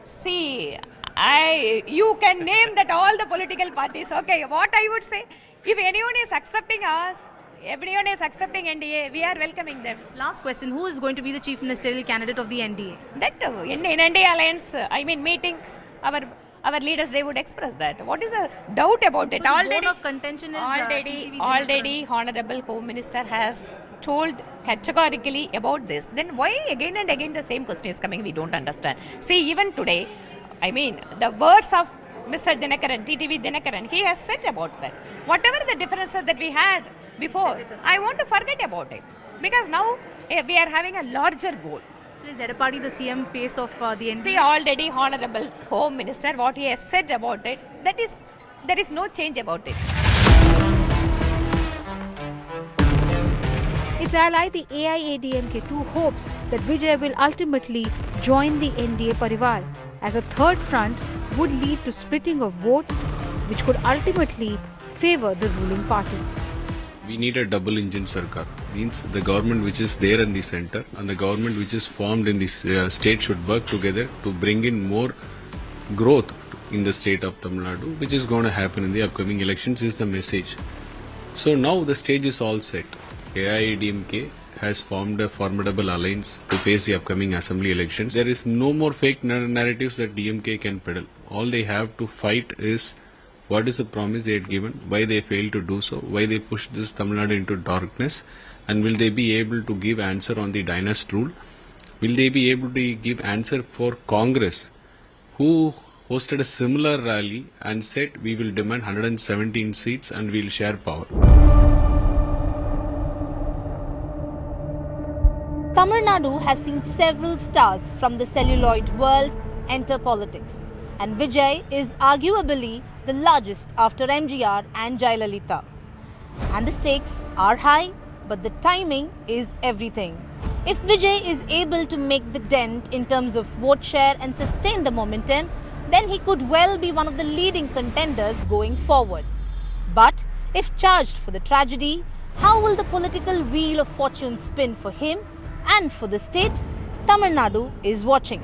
See, you can name that all the political parties. Okay, what I would say, if anyone is accepting us, everyone is accepting NDA, we are welcoming them. Last question, who is going to be the chief ministerial candidate of the NDA? That in NDA alliance, meeting our leaders, they would express that. What is the doubt about it? The bone of contention is already Honorable Home Minister has told categorically about this. Then why again and again the same question is coming? We don't understand. See, even today, the words of Mr. Dinakaran, TTV Dinakaran, he has said about that. Whatever the differences that we had before, I want to forget about it. Because now we are having a larger goal. So is Edapadi the CM face of the NDA? See, already Honorable Home Minister, what he has said about it, there is no change about it. Its ally, the AIADMK, too hopes that Vijay will ultimately join the NDA Parivar, as a third front would lead to splitting of votes, which could ultimately favor the ruling party. We need a double engine sarkar. Means the government which is there in the center and the government which is formed in the state should work together to bring in more growth in the state of Tamil Nadu, which is going to happen in the upcoming elections, is the message. So now the stage is all set. AIADMK has formed a formidable alliance to face the upcoming assembly elections. There is no more fake narratives that DMK can peddle. All they have to fight is what is the promise they had given, why they failed to do so, why they pushed this Tamil Nadu into darkness, and will they be able to give answer on the dynast rule? Will they be able to give answer for Congress, who hosted a similar rally and said we will demand 117 seats and we will share power? Tamil Nadu has seen several stars from the celluloid world enter politics, and Vijay is arguably the largest after MGR and Jayalalitha. And the stakes are high, but the timing is everything. If Vijay is able to make the dent in terms of vote share and sustain the momentum, then he could well be one of the leading contenders going forward. But if charged for the tragedy, how will the political wheel of fortune spin for him and for the state? Tamil Nadu is watching.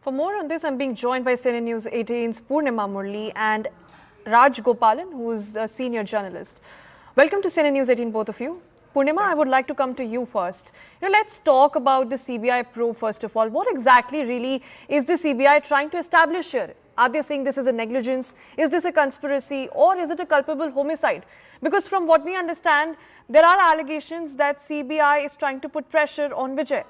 For more on this, I'm being joined by CNN News 18's Purnima Murli and Raj Gopalan, who is a senior journalist. Welcome to CNN News 18, both of you. Purnima, I would like to come to you first. Let's talk about the CBI probe first of all. What exactly really is the CBI trying to establish here? Are they saying this is a negligence? Is this a conspiracy? Or is it a culpable homicide? Because from what we understand, there are allegations that CBI is trying to put pressure on Vijay.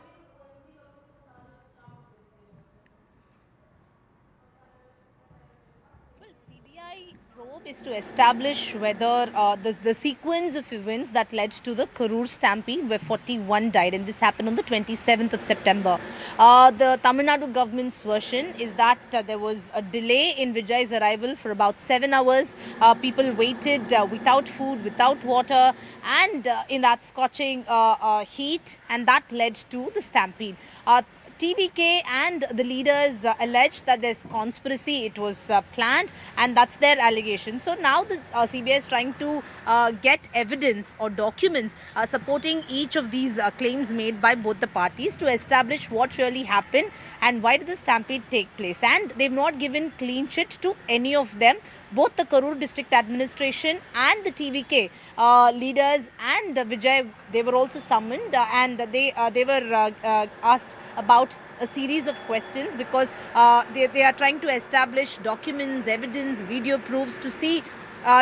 Is to establish whether the sequence of events that led to the Karur stampede where 41 died, and this happened on the 27th of September. The Tamil Nadu government's version is that there was a delay in Vijay's arrival for about 7 hours. People waited without food, without water, and in that scorching heat, and that led to the stampede. TVK and the leaders alleged that there's conspiracy, it was planned, and that's their allegation. So now the CBI is trying to get evidence or documents supporting each of these claims made by both the parties to establish what really happened and why did the stampede take place. And they've not given clean chit to any of them. Both the Karur district administration and the TVK leaders and Vijay, they were also summoned and they were asked about a series of questions because they are trying to establish documents, evidence, video proofs to see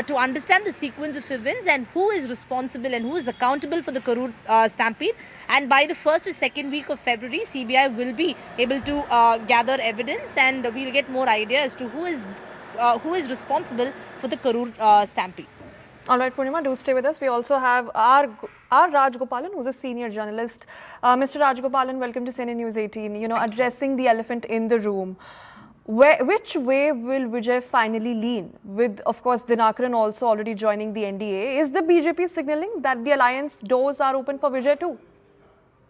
to understand the sequence of events and who is responsible and who is accountable for the Karur stampede. And by the first or second week of February, CBI will be able to gather evidence and we'll get more idea as to who is responsible for the Karur stampede. All right, Purnima, do stay with us. We also have our Raj Gopalan, who's a senior journalist. Mr. Raj Gopalan, welcome to CNN News 18. Addressing the elephant in the room. Which way will Vijay finally lean? With, of course, Dinakaran also already joining the NDA. Is the BJP signaling that the alliance doors are open for Vijay too?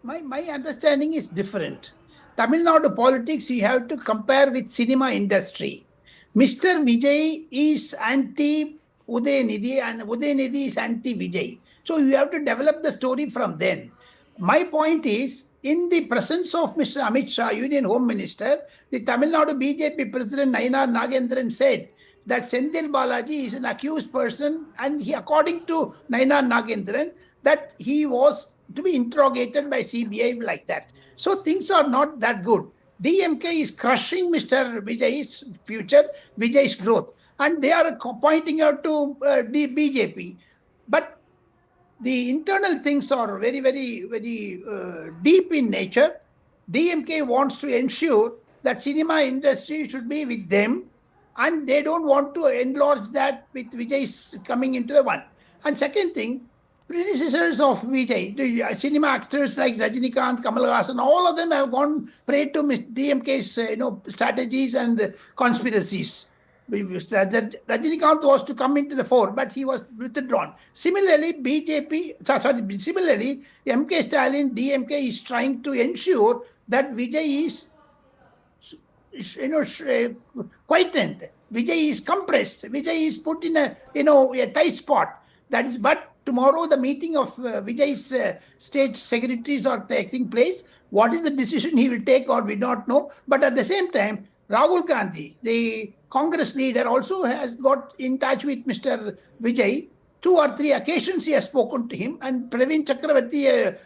My understanding is different. Tamil Nadu politics, you have to compare with cinema industry. Mr. Vijay is anti Udayanidhi and Udayanidhi is anti Vijay. So you have to develop the story from then. My point is, in the presence of Mr. Amit Shah, Union Home Minister, the Tamil Nadu BJP President Nayanar Nagendran said that Senthil Balaji is an accused person, and he, according to Nayanar Nagendran, that he was to be interrogated by CBI like that. So things are not that good. DMK is crushing Mr. Vijay's future, Vijay's growth, and they are pointing out to the BJP. But the internal things are very, very, very deep in nature. DMK wants to ensure that cinema industry should be with them, and they don't want to enlarge that with Vijay's coming into the one. And second thing, predecessors of Vijay, the cinema actors like Rajinikanth, Kamal Haasan, all of them have gone prey to DMK's strategies and conspiracies. Rajinikanth was to come into the fore, but he was withdrawn. Similarly, MK Stalin, DMK is trying to ensure that Vijay is quietened. Vijay is compressed. Vijay is put in a tight spot. That is, but tomorrow the meeting of Vijay's state secretaries are taking place. What is the decision he will take or we don't know. But at the same time, Rahul Gandhi, the Congress leader, also has got in touch with Mr. Vijay. 2 or 3 occasions he has spoken to him, and Praveen Chakravarti,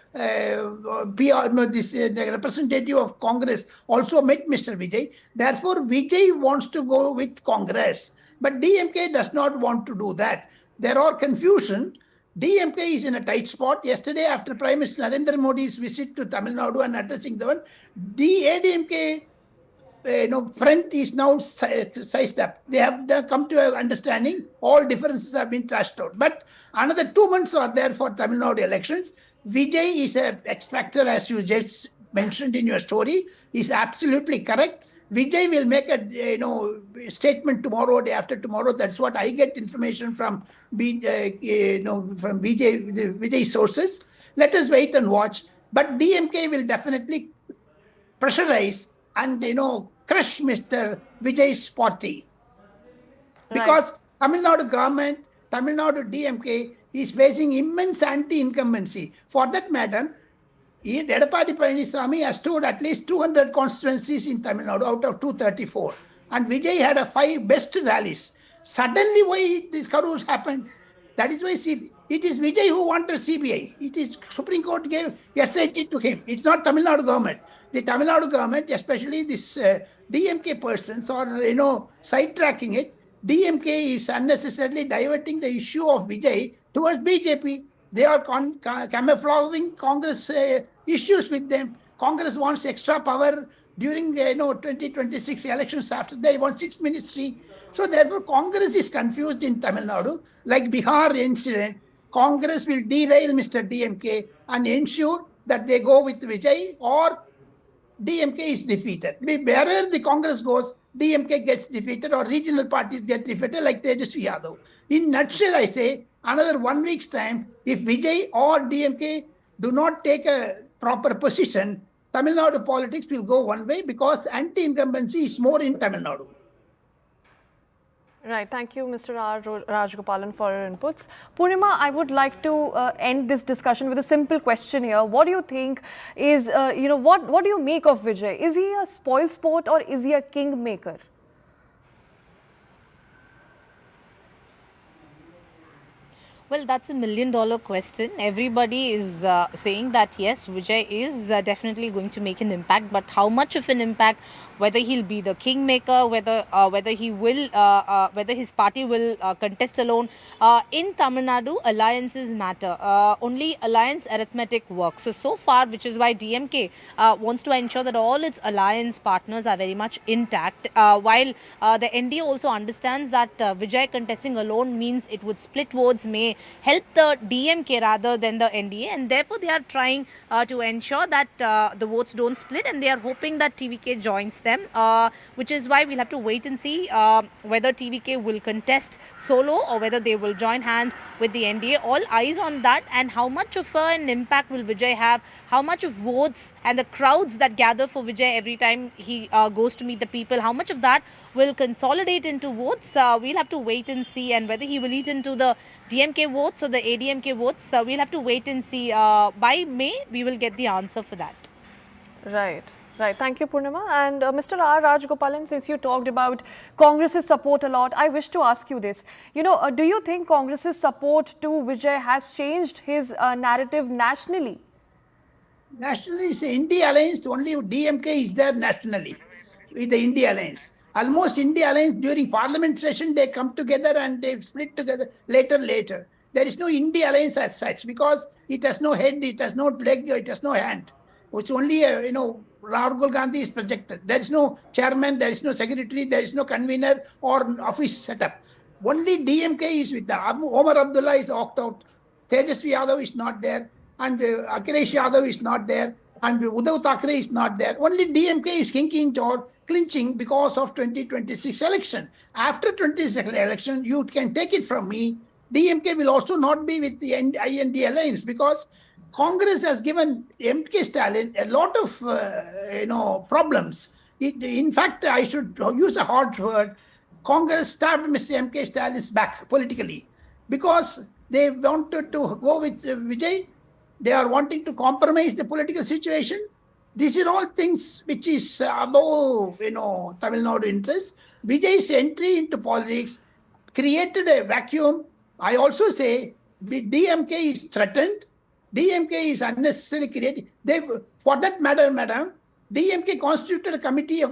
this representative of Congress, also met Mr. Vijay. Therefore, Vijay wants to go with Congress, but DMK does not want to do that. There are confusion. DMK is in a tight spot. Yesterday, after Prime Minister Narendra Modi's visit to Tamil Nadu and addressing the one, the ADMK front is now sized up. They have come to an understanding. All differences have been trashed out. But another 2 months are there for Tamil Nadu elections. Vijay is a X factor, as you just mentioned in your story. Is absolutely correct. Vijay will make a statement tomorrow, day after tomorrow. That's what I get information from Vijay sources. Let us wait and watch. But DMK will definitely pressurize and crush Mr. Vijay's party. Because Tamil Nadu government, Tamil Nadu DMK is facing immense anti-incumbency. For that matter, Edapadi Palaniswamy has stood at least 200 constituencies in Tamil Nadu out of 234. And Vijay had a 5 best rallies. Suddenly, why this Karur happened? That is why it is Vijay who wanted CBI. It is Supreme Court gave SIT to him. It's not Tamil Nadu government. The Tamil Nadu government, especially this DMK persons, are sidetracking it. DMK is unnecessarily diverting the issue of Vijay towards BJP. They are camouflaging Congress issues with them. Congress wants extra power during the 2026 elections. After they want 6 ministry. So therefore, Congress is confused in Tamil Nadu. Like Bihar incident, Congress will derail Mr. DMK and ensure that they go with Vijay or DMK is defeated. Wherever the Congress goes, DMK gets defeated or regional parties get defeated like Tejasvi Yadav. In nutshell, I say, another 1 week's time, if Vijay or DMK do not take a proper position, Tamil Nadu politics will go one way because anti-incumbency is more in Tamil Nadu. Right. Thank you, Mr. Rajgopalan, for your inputs. Purnima, I would like to end this discussion with a simple question here. What do you think is, what do you make of Vijay? Is he a spoil sport or is he a kingmaker? Well, that's a $1 million question. Everybody is saying that yes, Vijay is definitely going to make an impact, but how much of an impact? Whether he'll be the kingmaker, whether he will, whether his party will contest alone. In Tamil Nadu, alliances matter. Only alliance arithmetic works. So far, which is why DMK wants to ensure that all its alliance partners are very much intact. While the NDA also understands that Vijay contesting alone means it would split votes, may help the DMK rather than the NDA, and therefore they are trying to ensure that the votes don't split, and they are hoping that TVK joins them, which is why we'll have to wait and see whether TVK will contest solo or whether they will join hands with the NDA. All eyes on that, and how much of an impact will Vijay have, how much of votes and the crowds that gather for Vijay every time he goes to meet the people, how much of that will consolidate into votes. We'll have to wait and see, and whether he will eat into the DMK votes or the ADMK votes, we'll have to wait and see. By May, we will get the answer for that. Right. Right. Thank you, Purnima. And Mr. R. Rajgopalan, since you talked about Congress's support a lot, I wish to ask you this. Do you think Congress's support to Vijay has changed his narrative nationally? Nationally, it's the India Alliance. Only DMK is there nationally with the India Alliance. Almost India Alliance during Parliament session, they come together and they split together later. There is no India Alliance as such because it has no head, it has no leg, it has no hand. It's only, Rahul Gandhi is projected. There is no chairman, there is no secretary, there is no convener or office setup. Only DMK is with the Omar Abdullah is opt out. Tejasvi Yadav is not there. And Akhilesh Yadav is not there. And Uddhav Thackeray is not there. Only DMK is clinching because of 2026 election. After 2026 election, you can take it from me. DMK will also not be with the IND Alliance because Congress has given M.K. Stalin a lot of problems. In fact, I should use a hard word. Congress stabbed Mr. M.K. Stalin's back politically because they wanted to go with Vijay. They are wanting to compromise the political situation. These are all things which is above, Tamil Nadu interest. Vijay's entry into politics created a vacuum. I also say the DMK is threatened. DMK is unnecessarily created. For that matter, madam, DMK constituted a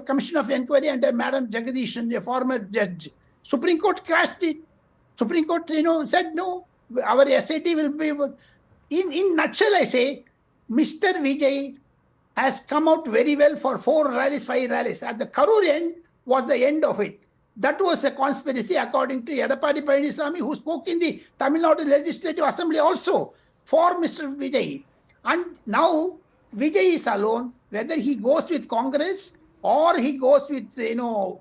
commission of inquiry under Madam Jagadish, a former judge. Supreme Court crashed it. Supreme Court, said no, our SIT will be... In nutshell, I say, Mr. Vijay has come out very well for 4 rallies, 5 rallies. At the Karur end was the end of it. That was a conspiracy according to Edapadi Palaniswamy, who spoke in the Tamil Nadu Legislative Assembly also for Mr. Vijay. And now Vijay is alone. Whether he goes with Congress or he goes with,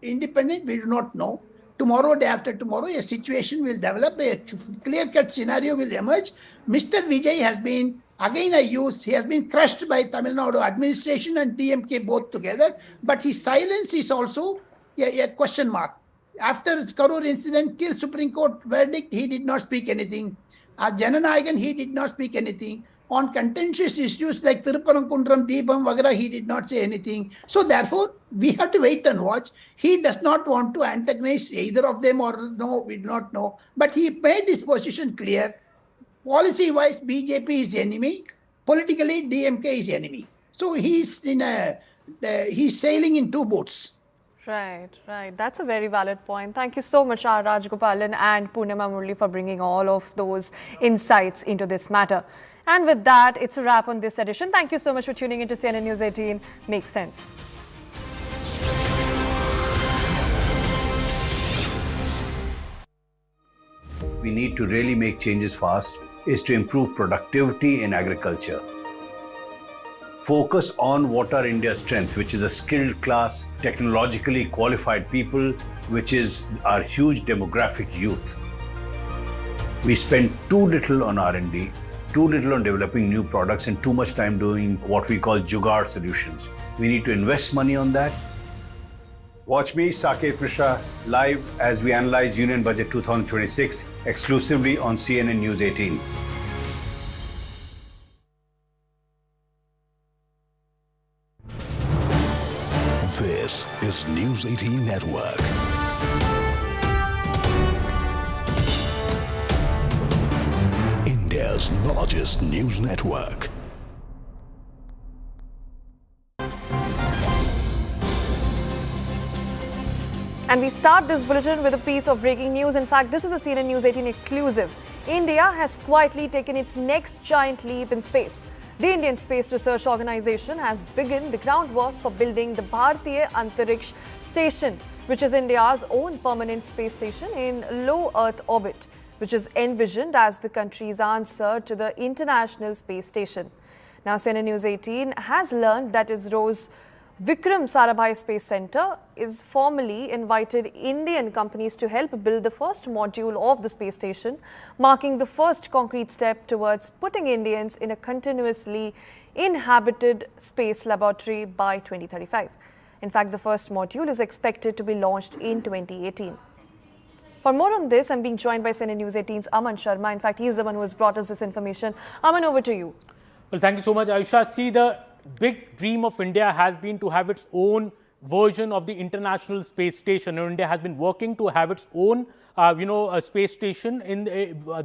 independent, we do not know. Tomorrow, day after tomorrow, a situation will develop, a clear-cut scenario will emerge. Mr. Vijay has been, again he has been crushed by Tamil Nadu administration and DMK both together, but his silence is also a question mark. After Karur incident, till Supreme Court verdict, he did not speak anything. Jananayagan, he did not speak anything. On contentious issues like Thirupparankundram, Deepam, Vagara, he did not say anything. So therefore, we have to wait and watch. He does not want to antagonize either of them or no, we do not know. But he made his position clear. Policy-wise, BJP is enemy. Politically, DMK is enemy. So he's sailing in 2 boats. Right. That's a very valid point. Thank you so much, R. Rajgopalan and Purnima Murli, for bringing all of those insights into this matter. And with that, it's a wrap on this edition. Thank you so much for tuning into CNN News 18. Makes sense. We need to really make changes fast is to improve productivity in agriculture. Focus on what are India's strength, which is a skilled class, technologically qualified people, which is our huge demographic youth. We spend too little on R&D, too little on developing new products, and too much time doing what we call jugaad solutions. We need to invest money on that. Watch me, Saket Mishra, live as we analyze Union Budget 2026 exclusively on CNN News 18. This is News 18 Network. India's largest news network. And we start this bulletin with a piece of breaking news. In fact, this is a CNN News 18 exclusive. India has quietly taken its next giant leap in space. The Indian Space Research Organization has begun the groundwork for building the Bharatiya Antariksh Station, which is India's own permanent space station in low Earth orbit. which is envisioned as the country's answer to the International Space Station. Now, CNN News 18 has learned that ISRO's Vikram Sarabhai Space Center is formally invited Indian companies to help build the first module of the space station, marking the first concrete step towards putting Indians in a continuously inhabited space laboratory by 2035. In fact, the first module is expected to be launched in 2018. For more on this, I'm being joined by CNN News 18's Aman Sharma. In fact, he's the one who has brought us this information. Aman, over to you. Well, thank you so much, Aisha. See, the big dream of India has been to have its own version of the International Space Station. India has been working to have its own a space station in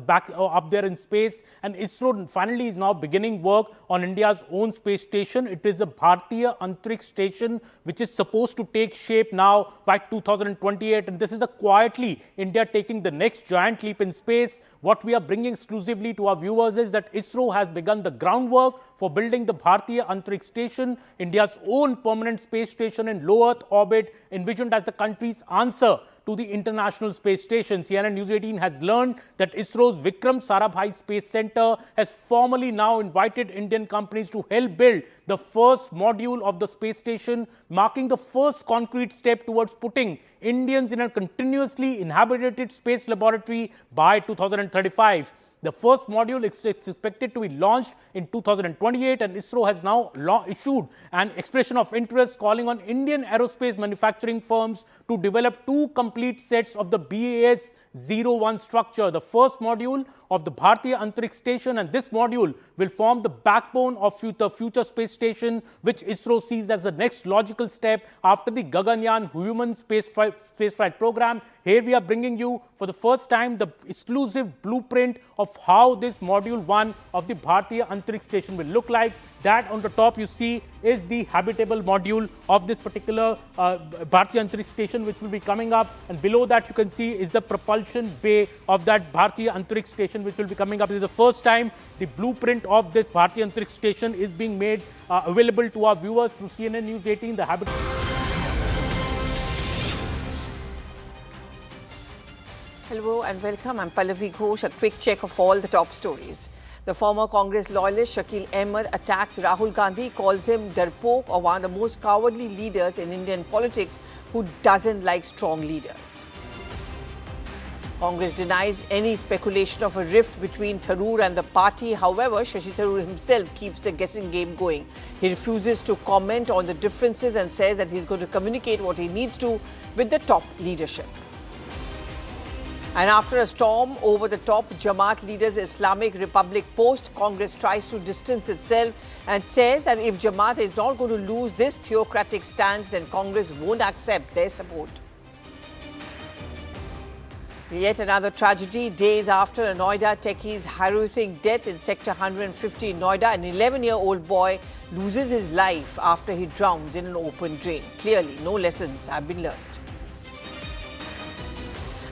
back up there in space, and ISRO finally is now beginning work on India's own space station. It is the Bharatiya Antariksh Station, which is supposed to take shape now by 2028, and this is quietly India taking the next giant leap in space. What we are bringing exclusively to our viewers is that ISRO has begun the groundwork for building the Bharatiya Antariksh Station, India's own permanent space station in low Earth orbit, envisioned as the country's answer to the International Space Station. CNN News 18 has learned that ISRO's Vikram Sarabhai Space Center has formally now invited Indian companies to help build the first module of the space station, marking the first concrete step towards putting Indians in a continuously inhabited space laboratory by 2035. The first module is expected to be launched in 2028, and ISRO has now issued an expression of interest calling on Indian aerospace manufacturing firms to develop 2 complete sets of the BAS-01 structure, the first module of the Bharatiya Antariksh Station, and this module will form the backbone of the future space station, which ISRO sees as the next logical step after the Gaganyaan human spaceflight program. Here we are bringing you for the first time the exclusive blueprint of how this module 1 of the Bharatiya Antariksh Station will look like. That on the top you see is the habitable module of this particular Bharatiya Antariksh Station, which will be coming up, and below that you can see is the propulsion bay of that Bharatiya Antariksh Station, which will be coming up. This is the first time the blueprint of this Bharatiya Antariksh Station is being made available to our viewers through CNN News 18. The habit. Hello and welcome. I'm Pallavi Ghosh. A quick check of all the top stories. The former Congress loyalist Shakil Ahmed attacks Rahul Gandhi, calls him darpok or one of the most cowardly leaders in Indian politics who doesn't like strong leaders. Congress denies any speculation of a rift between Tharoor and the party. However, Shashi Tharoor himself keeps the guessing game going. He refuses to comment on the differences and says that he's going to communicate what he needs to with the top leadership. And after a storm over the top Jamaat leader's Islamic Republic post, Congress tries to distance itself and says that if Jamaat is not going to lose this theocratic stance, then Congress won't accept their support. Yet another tragedy days after a Noida techie's horrific death in Sector 150 in Noida. An 11-year-old boy loses his life after he drowns in an open drain. Clearly, no lessons have been learned.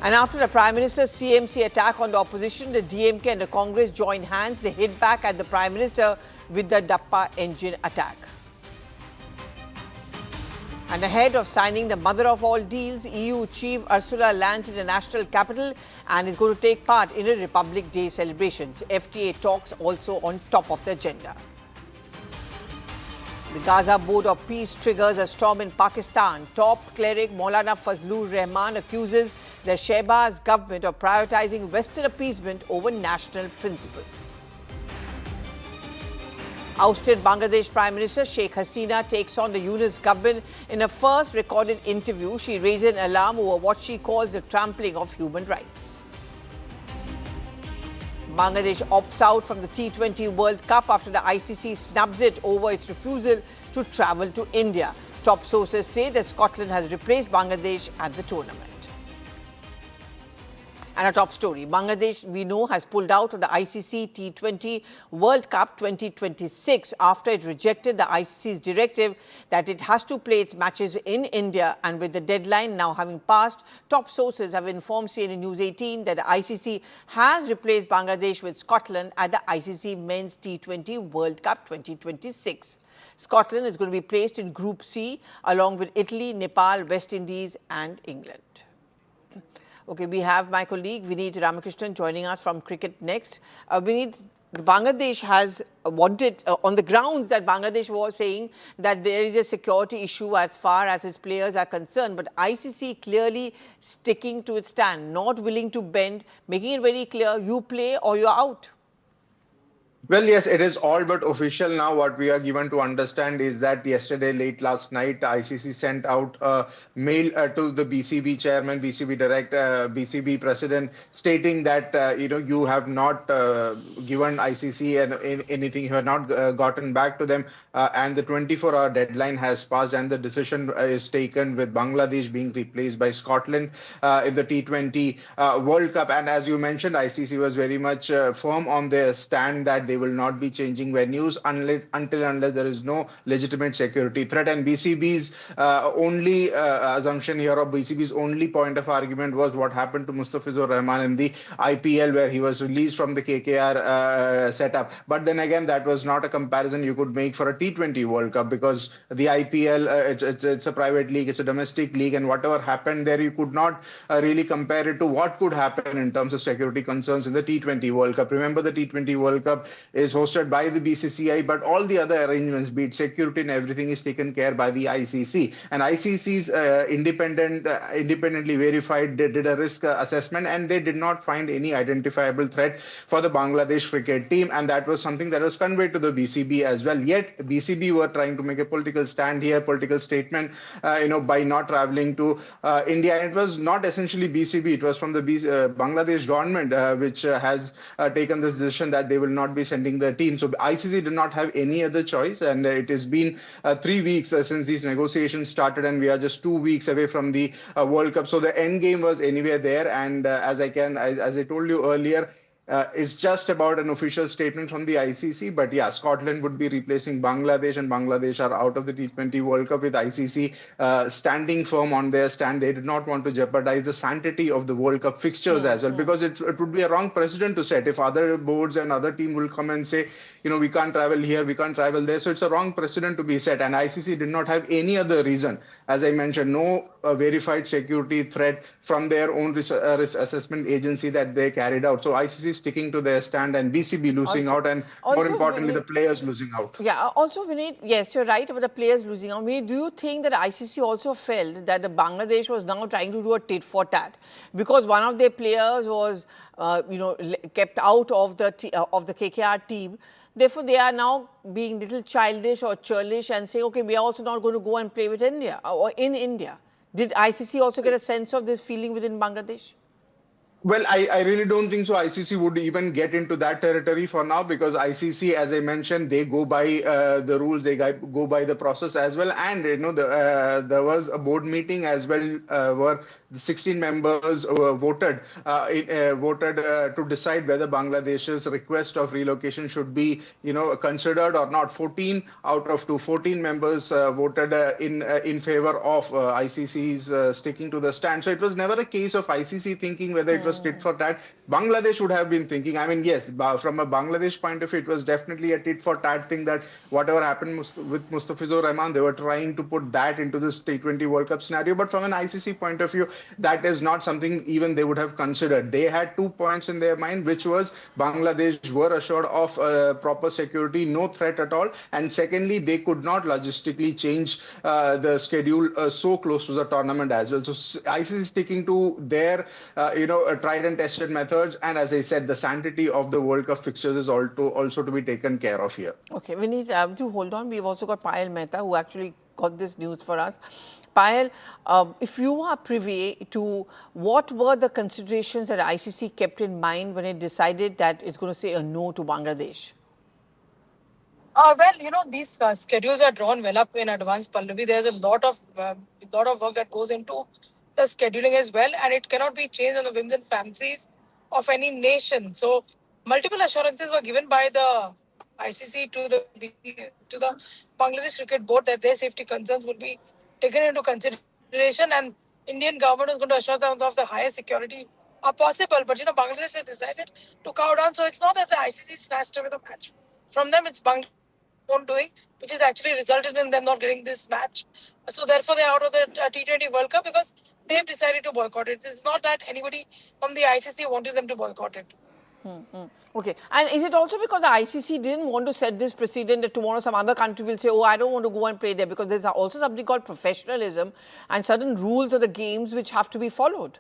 And after the Prime Minister's CMC attack on the opposition, the DMK and the Congress joined hands. They hit back at the Prime Minister with the Dappa engine attack. And ahead of signing the mother of all deals, EU Chief Ursula lands in the national capital and is going to take part in a Republic Day celebrations. FTA talks also on top of the agenda. The Gaza Board of Peace triggers a storm in Pakistan. Top cleric Maulana Fazlur Rahman accuses the Shehbaz government of prioritizing Western appeasement over national principles. Ousted Bangladesh Prime Minister Sheikh Hasina takes on the Yunus government. In a first recorded interview, she raised an alarm over what she calls the trampling of human rights. Bangladesh opts out from the T20 World Cup after the ICC snubs it over its refusal to travel to India. Top sources say that Scotland has replaced Bangladesh at the tournament. And a top story, Bangladesh, we know, has pulled out of the ICC T20 World Cup 2026 after it rejected the ICC's directive that it has to play its matches in India. And with the deadline now having passed, top sources have informed CNN News 18 that the ICC has replaced Bangladesh with Scotland at the ICC Men's T20 World Cup 2026. Scotland is going to be placed in Group C along with Italy, Nepal, West Indies and England. Okay, we have my colleague Vineet Ramakrishnan joining us from Cricket Next. Vineet, Bangladesh has wanted, on the grounds that Bangladesh was saying that there is a security issue as far as its players are concerned, but ICC clearly sticking to its stand, not willing to bend, making it very clear, you play or you're out. Well, yes, it is all but official now. What we are given to understand is that yesterday, late last night, ICC sent out a mail to the BCB chairman, BCB director, BCB president, stating that you have not given ICC anything, you have not gotten back to them, and the 24-hour deadline has passed, and the decision is taken with Bangladesh being replaced by Scotland in the T20 World Cup. And as you mentioned, ICC was very much firm on their stand that they will not be changing venues unless there is no legitimate security threat. And BCB's only assumption here, or BCB's only point of argument, was what happened to Mustafizur Rahman in the IPL, where he was released from the KKR setup. But then again, that was not a comparison you could make for a T20 World Cup, because the IPL, it's a private league, it's a domestic league, and whatever happened there, you could not really compare it to what could happen in terms of security concerns in the T20 World Cup. Remember, the T20 World Cup is hosted by the BCCI, but all the other arrangements, be it security and everything, is taken care by the ICC. And ICC's independently verified, they did a risk assessment, and they did not find any identifiable threat for the Bangladesh cricket team. And that was something that was conveyed to the BCB as well. Yet BCB were trying to make a political stand here, political statement, by not traveling to India. And it was not essentially BCB; it was from the Bangladesh government, which has taken this decision that they will not be sending the team. So ICC did not have any other choice, and it has been 3 weeks since these negotiations started, and we are just 2 weeks away from the World Cup. So the end game was anywhere there, and as I told you earlier, it's just about an official statement from the ICC. But yeah, Scotland would be replacing Bangladesh, and Bangladesh are out of the T20 World Cup, with ICC standing firm on their stand. They did not want to jeopardize the sanctity of the World Cup fixtures as well, because it would be a wrong precedent to set if other boards and other team will come and say, we can't travel here, we can't travel there. So it's a wrong precedent to be set. And ICC did not have any other reason. As I mentioned, no verified security threat from their own risk assessment agency that they carried out. So ICC sticking to their stand, and BCB losing out, and more importantly, the players losing out. Yeah, also, Vineet, yes, you're right about the players losing out. Vineet, do you think that ICC also felt that the Bangladesh was now trying to do a tit for tat, because one of their players was, kept out of the KKR team? Therefore, they are now being little childish or churlish and saying, okay, we are also not going to go and play with India or in India. Did ICC also get a sense of this feeling within Bangladesh? Well, I really don't think so. ICC would even get into that territory for now, because ICC, as I mentioned, they go by the rules, they go by the process as well. And there was a board meeting as well, where the 16 members voted to decide whether Bangladesh's request of relocation should be considered or not. 14 out of 14 members voted in favor of ICC's sticking to the stand. So it was never a case of ICC thinking whether it was tit for tat. Bangladesh would have been thinking, yes, from a Bangladesh point of view, it was definitely a tit for tat thing, that whatever happened with Mustafizur Rahman, they were trying to put that into this T20 World Cup scenario. But from an ICC point of view, that is not something even they would have considered. They had 2 points in their mind, which was Bangladesh were assured of proper security, no threat at all. And secondly, they could not logistically change the schedule so close to the tournament as well. So ICC sticking to their, tried and tested methods. And as I said, the sanctity of the World Cup fixtures is also to be taken care of here. Okay, we need to hold on. We've also got Payal Mehta, who actually got this news for us. Payal, if you are privy to what were the considerations that ICC kept in mind when it decided that it's going to say a no to Bangladesh? These schedules are drawn well up in advance, Pallavi. There's a lot of work that goes into the scheduling as well, and it cannot be changed on the whims and fancies of any nation. So multiple assurances were given by the ICC to the Bangladesh Cricket Board that their safety concerns would be taken into consideration, and Indian government is going to assure them of the highest security possible. But Bangladesh has decided to cow down. So it's not that the ICC snatched away the match from them. It's Bangladesh own doing, which has actually resulted in them not getting this match. So therefore, they're out of the T20 World Cup, because they've decided to boycott it. It's not that anybody from the ICC wanted them to boycott it. Okay. And is it also because the ICC didn't want to set this precedent that tomorrow some other country will say, oh, I don't want to go and play there, because there's also something called professionalism and certain rules of the games which have to be followed?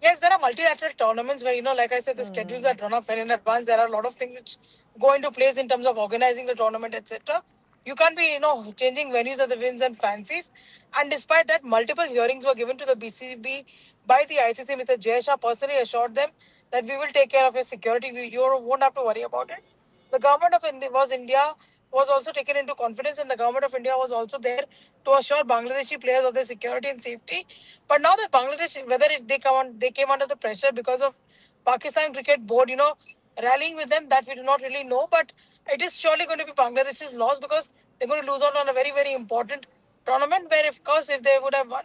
Yes, there are multilateral tournaments where, like I said, the schedules are drawn up well in advance. There are a lot of things which go into place in terms of organizing the tournament, etc. You can't be, changing venues at the whims and fancies. And despite that, multiple hearings were given to the BCB by the ICC. Mr. Jayasha personally assured them that we will take care of your security. You won't have to worry about it. The government of India was also taken into confidence, and the government of India was also there to assure Bangladeshi players of their security and safety. But now that Bangladesh, they came under the pressure because of Pakistan Cricket Board, rallying with them, that we do not really know. But it is surely going to be Bangladesh's loss, because they're going to lose out on a very, very important tournament where, of course, if they would have won,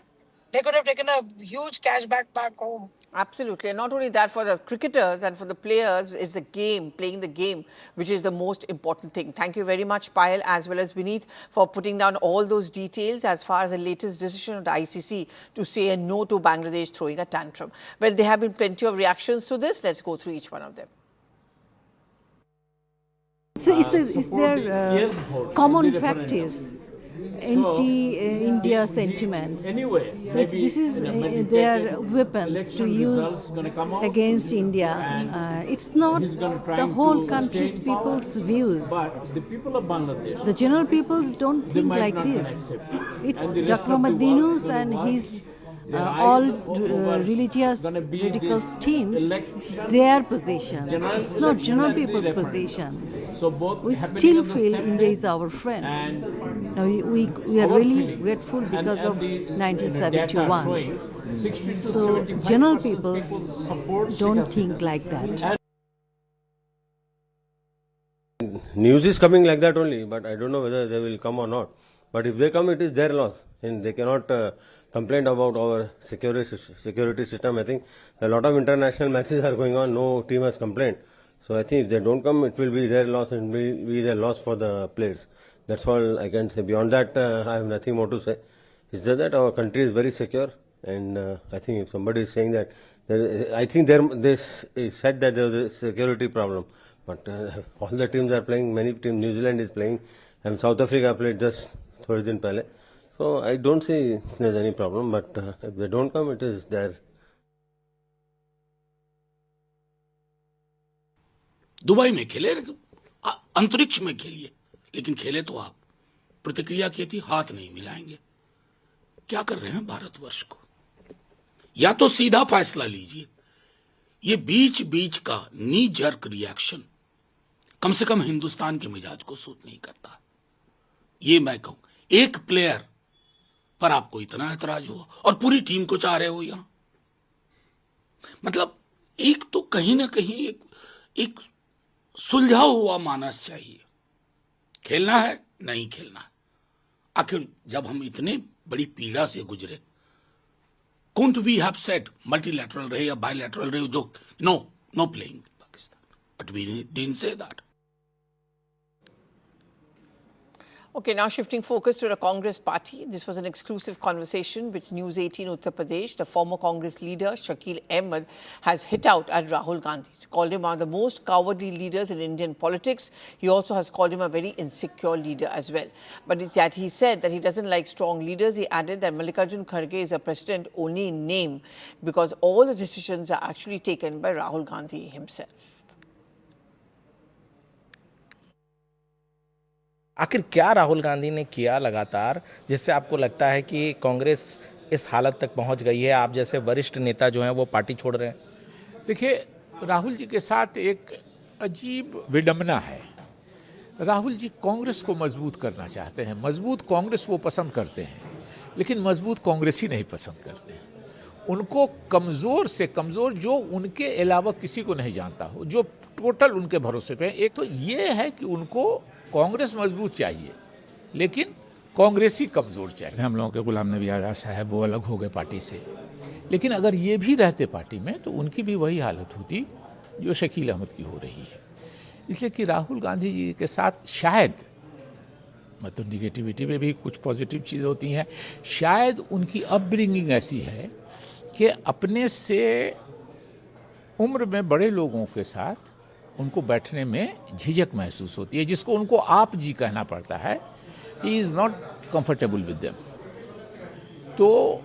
they could have taken a huge cash back home. Absolutely. And not only that, for the cricketers and for the players, is the game, playing the game, which is the most important thing. Thank you very much, Payal, as well as Vineet, for putting down all those details as far as the latest decision of the ICC to say a no to Bangladesh throwing a tantrum. Well, there have been plenty of reactions to this. Let's go through each one of them. It's their common practice, anti-India sentiments. So this is their weapons to use against India. It's not the whole country's people's views. The general peoples don't think like this. It's Dr. Madinus and his all religious radicals teams, it's their position. It's not general people's position. We still feel India is our friend. Now we are really grateful because of 1971. So general peoples don't think like that. News is coming like that only, but I don't know whether they will come or not. But if they come, it is their loss, and they cannot complain about our security system. I think a lot of international matches are going on. No team has complained. So I think if they don't come, it will be their loss and will be their loss for the players. That's all I can say. Beyond that, I have nothing more to say. It's just that our country is very secure, and I think if somebody is saying that, I think this is said that there was a security problem. But all the teams are playing. Many teams, New Zealand is playing, and South Africa played just थोड़े दिन पहले. So I don't see there's any problem. But if they don't come, it is there. Dubai में खेले, अंतरिक्ष में खेलिए, लेकिन खेले तो आप. प्रतिक्रिया की थी, हाथ नहीं मिलाएंगे. क्या कर रहे हैं भारतवर्ष को? या तो सीधा फैसला लीजिए. ये बीच बीच का नी जर्क रिएक्शन कम से कम हिंदुस्तान के मिजाज को सूट नहीं करता. ये मैं कहूं, एक प्लेयर पर आपको इतना ऐतराज हुआ और पूरी टीम को चाह रहे हो यहां. मतलब एक तो कहीं ना कहीं एक सुलझा हुआ मानस चाहिए. खेलना है, नहीं खेलना है. आखिर जब हम इतने बड़ी पीड़ा से गुजरे, couldn't we have said multilateral रहे या bilateral रहे, जो no playing Pakistan, but we didn't say that. Okay, now shifting focus to the Congress party. This was an exclusive conversation with News 18 Uttar Pradesh. The former Congress leader, Shakil Ahmed, has hit out at Rahul Gandhi. He's called him one of the most cowardly leaders in Indian politics. He also has called him a very insecure leader as well. But it's that he said that he doesn't like strong leaders. He added that Mallikarjun Kharge is a president only in name, because all the decisions are actually taken by Rahul Gandhi himself. आखिर क्या राहुल गांधी ने किया लगातार जिससे आपको लगता है कि कांग्रेस इस हालत तक पहुंच गई है? आप जैसे वरिष्ठ नेता जो हैं वो पार्टी छोड़ रहे हैं. देखिए, राहुल जी के साथ एक अजीब विडंबना है. राहुल जी कांग्रेस को मजबूत करना चाहते हैं. मजबूत कांग्रेस वो पसंद करते हैं, लेकिन मजबूत कांग्रेस ही नहीं पसंद करते हैं. उनको कमज़ोर से कमज़ोर, जो उनके अलावा किसी को नहीं जानता हो, जो टोटल उनके भरोसे पे. एक तो ये है कि उनको कांग्रेस मजबूत चाहिए, लेकिन कांग्रेस ही कमज़ोर चाहिए. हम लोगों के गुलाम नबी आज़ाद साहब वो अलग हो गए पार्टी से, लेकिन अगर ये भी रहते पार्टी में तो उनकी भी वही हालत होती जो शकील अहमद की हो रही है. इसलिए कि राहुल गांधी जी के साथ शायद मतलब निगेटिविटी में भी कुछ पॉजिटिव चीज़ होती हैं। शायद उनकी अपब्रिंगिंग ऐसी है कि अपने से उम्र में बड़े लोगों के साथ उनको बैठने में झिझक महसूस होती है, जिसको उनको आप जी कहना पड़ता है। He is not comfortable with them. तो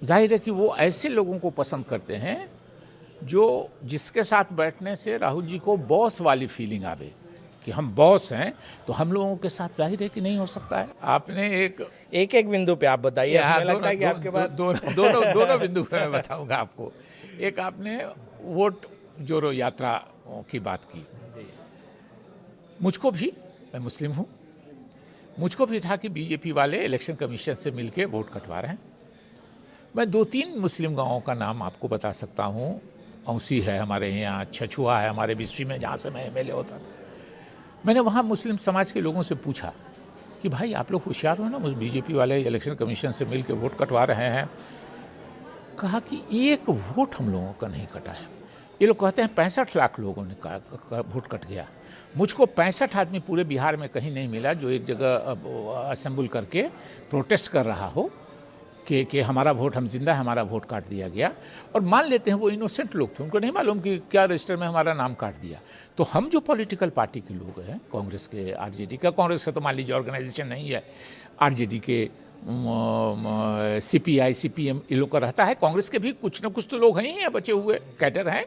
जाहिर है कि वो ऐसे लोगों को पसंद करते हैं जो जिसके साथ बैठने से राहुल जी को बॉस वाली फीलिंग आवे कि हम बॉस हैं, तो हम लोगों के साथ जाहिर है कि नहीं हो सकता है। आपने एक बिंदु पे आप बताइए। हमें लगता है कि आपके पास दोनों बिंदु पे मैं बताऊंगा आपको। एक आपने वोट जोड़ो यात्रा की बात की। मुझको भी, मैं मुस्लिम हूँ, मुझको भी था कि बीजेपी वाले इलेक्शन कमीशन से मिलके वोट कटवा रहे हैं। मैं 2-3 मुस्लिम गांवों का नाम आपको बता सकता हूँ। औसी है हमारे यहाँ, छछुआ है हमारे बिस्ट्री में, जहाँ से मैं एमएलए होता था। मैंने वहाँ मुस्लिम समाज के लोगों से पूछा कि भाई आप लोग होशियार हो ना, बीजेपी वाले इलेक्शन कमीशन से मिल के वोट कटवा रहे हैं। कहा कि एक वोट हम लोगों का नहीं कटा है। ये लोग कहते हैं 65 लाख लोगों ने वोट कट गया। मुझको 65 आदमी पूरे बिहार में कहीं नहीं मिला जो एक जगह असेंबल करके प्रोटेस्ट कर रहा हो कि हमारा वोट, हम जिंदा है, हमारा वोट काट दिया गया। और मान लेते हैं वो इनोसेंट लोग थे, उनको नहीं मालूम कि क्या रजिस्टर में हमारा नाम काट दिया। तो हम जो पॉलिटिकल पार्टी के लोग हैं, कांग्रेस के, आरजेडी का, कांग्रेस का तो मान लीजिए ऑर्गेनाइजेशन नहीं है, आरजेडी के, सीपीआई, सीपीएम, इन लोग का रहता है। कांग्रेस के भी कुछ ना कुछ तो लोग हैं ही बचे हुए कैडर हैं।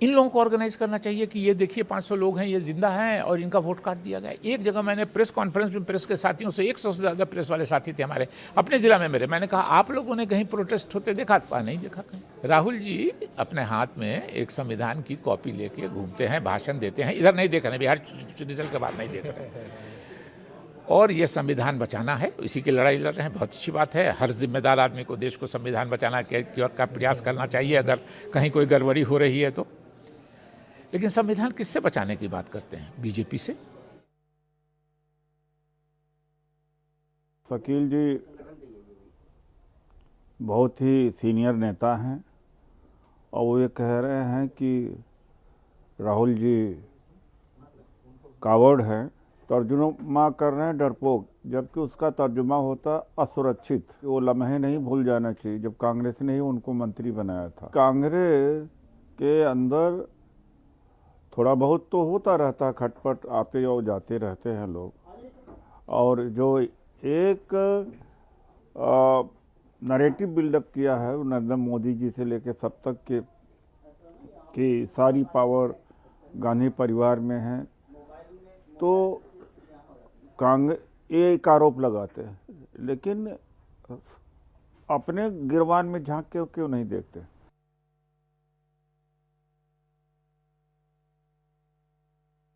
इन लोगों को ऑर्गेनाइज करना चाहिए कि ये देखिए 500 लोग हैं, ये जिंदा हैं और इनका वोट काट दिया गया। एक जगह मैंने प्रेस कॉन्फ्रेंस में प्रेस के साथियों से, 100 से ज़्यादा प्रेस वाले साथी थे हमारे अपने ज़िला में मेरे, मैंने कहा आप लोगों ने कहीं प्रोटेस्ट होते देखा? नहीं देखा कहीं। राहुल जी अपने हाथ में एक संविधान की कॉपी लेके घूमते हैं, भाषण देते हैं। इधर नहीं देख रहे, बिहार रिजल्ट के बाद नहीं देख रहे। और ये संविधान बचाना है, इसी की लड़ाई लड़ रहे हैं। बहुत अच्छी बात है। हर जिम्मेदार आदमी को देश को संविधान बचाना का प्रयास करना चाहिए अगर कहीं कोई गड़बड़ी हो रही है तो। लेकिन संविधान किससे बचाने की बात करते हैं? बीजेपी से। शकील जी बहुत ही सीनियर नेता हैं और वो ये कह रहे हैं कि राहुल जी कावर्ड हैं, तर्जुमा कर रहे हैं डरपोक, जबकि उसका तर्जुमा होता असुरक्षित। वो लम्हे नहीं भूल जाना चाहिए जब कांग्रेस ने ही उनको मंत्री बनाया था। कांग्रेस के अंदर थोड़ा बहुत तो होता रहता, खटपट, आते और जाते रहते हैं लोग। और जो एक नरेटिव बिल्डअप किया है नरेंद्र मोदी जी से लेकर सब तक के कि सारी पावर गांधी परिवार में है, तो कांग्रेस एक आरोप लगाते हैं, लेकिन अपने गिरबान में झांक के क्यों नहीं देखते?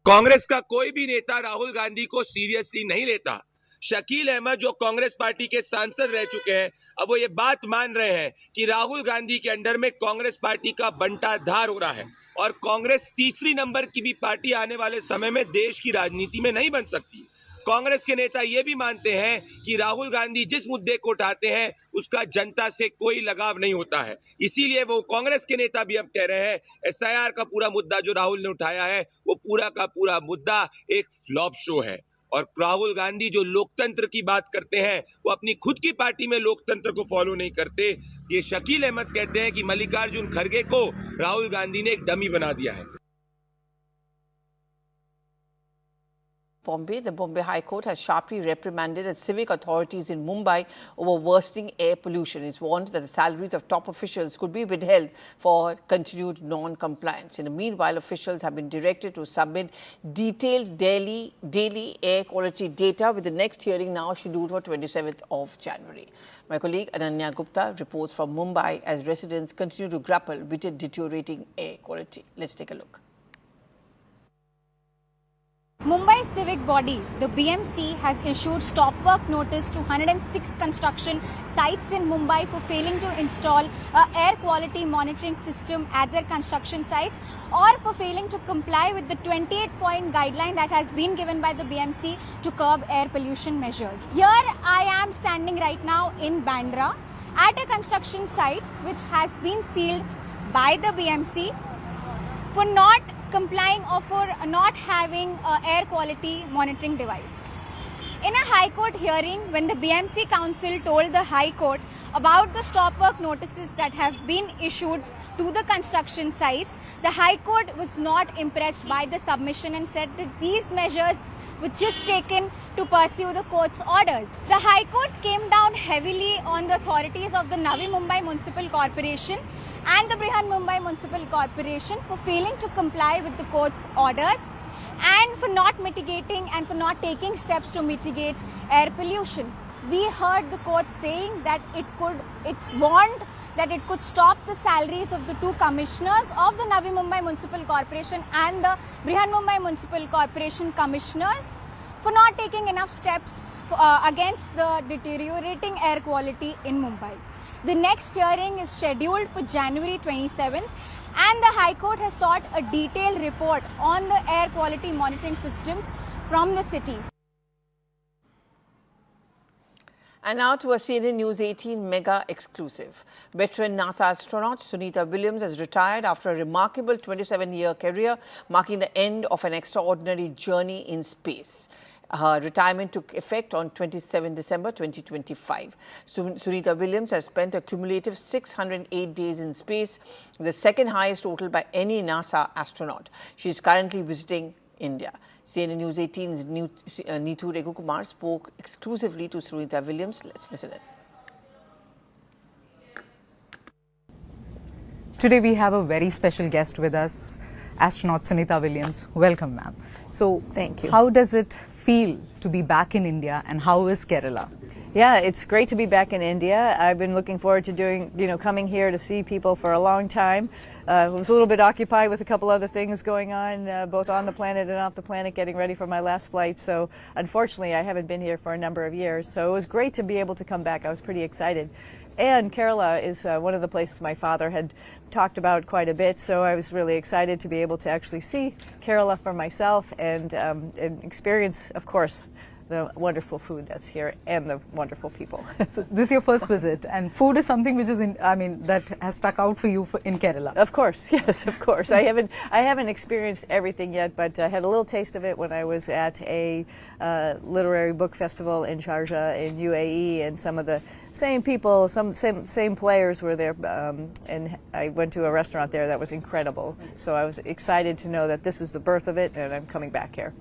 कांग्रेस का कोई भी नेता राहुल गांधी को सीरियसली नहीं लेता। शकील अहमद जो कांग्रेस पार्टी के सांसद रह चुके हैं, अब वो ये बात मान रहे हैं कि राहुल गांधी के अंडर में कांग्रेस पार्टी का बंटाधार हो रहा है और कांग्रेस तीसरी नंबर की भी पार्टी आने वाले समय में देश की राजनीति में नहीं बन सकती। कांग्रेस के नेता ये भी मानते हैं कि राहुल गांधी जिस मुद्दे को उठाते हैं उसका जनता से कोई लगाव नहीं होता है। इसीलिए वो कांग्रेस के नेता भी अब कह रहे हैं एसआईआर का पूरा मुद्दा जो राहुल ने उठाया है वो पूरा का पूरा मुद्दा एक फ्लॉप शो है। और राहुल गांधी जो लोकतंत्र की बात करते हैं वो अपनी खुद की पार्टी में लोकतंत्र को फॉलो नहीं करते। ये शकील अहमद कहते हैं कि मल्लिकार्जुन खड़गे को राहुल गांधी ने एक डमी बना दिया है। Bombay, the Bombay High Court has sharply reprimanded its civic authorities in Mumbai over worsening air pollution. It's warned that the salaries of top officials could be withheld for continued non-compliance. In the meanwhile, officials have been directed to submit detailed daily air quality data, with the next hearing now scheduled for 27th of January. My colleague Ananya Gupta reports from Mumbai as residents continue to grapple with the deteriorating air quality. Let's take a look. Mumbai's civic body, the BMC, has issued stop work notice to 106 construction sites in Mumbai for failing to install an air quality monitoring system at their construction sites, or for failing to comply with the 28-point guideline that has been given by the BMC to curb air pollution measures. Here I am standing right now in Bandra at a construction site which has been sealed by the BMC for not complying or for not having an air quality monitoring device. In a High Court hearing, when the BMC Council told the High Court about the stop work notices that have been issued to the construction sites, the High Court was not impressed by the submission and said that these measures were just taken to pursue the court's orders. The High Court came down heavily on the authorities of the Navi Mumbai Municipal Corporation and the Brihan Mumbai Municipal Corporation for failing to comply with the court's orders and for not mitigating and for not taking steps to mitigate air pollution. We heard the court saying that it warned that it could stop the salaries of the two commissioners of the Navi Mumbai Municipal Corporation and the Brihan Mumbai Municipal Corporation commissioners for not taking enough steps against the deteriorating air quality in Mumbai. The next hearing is scheduled for January 27th, and the High Court has sought a detailed report on the air quality monitoring systems from the city. And now to a CNN News 18 mega exclusive. Veteran NASA astronaut Sunita Williams has retired after a remarkable 27-year career, marking the end of an extraordinary journey in space. Her retirement took effect on 27 December 2025. Sunita Williams has spent a cumulative 608 days in space, the second highest total by any NASA astronaut. She is currently visiting India. CNN News 18's Neetu Raghukumar spoke exclusively to Sunita Williams. Let's listen in. Today we have a very special guest with us, astronaut Sunita Williams. Welcome, ma'am. So, thank you. How does it feel to be back in India, and how is Kerala? Yeah, it's great to be back in India. I've been looking forward to coming here to see people for a long time. I was a little bit occupied with a couple other things going on, both on the planet and off the planet, getting ready for my last flight. So unfortunately, I haven't been here for a number of years. So it was great to be able to come back. I was pretty excited. And Kerala is one of the places my father had talked about quite a bit, so I was really excited to be able to actually see Kerala for myself and experience, of course, the wonderful food that's here and the wonderful people. So this is your first visit, and food is something which is, that has stuck out for you in Kerala. Of course, yes, of course. I haven't experienced everything yet, but I had a little taste of it when I was at a literary book festival in Sharjah in UAE, and some of the same people, same players were there, and I went to a restaurant there that was incredible. So I was excited to know that this is the birth of it, and I'm coming back here.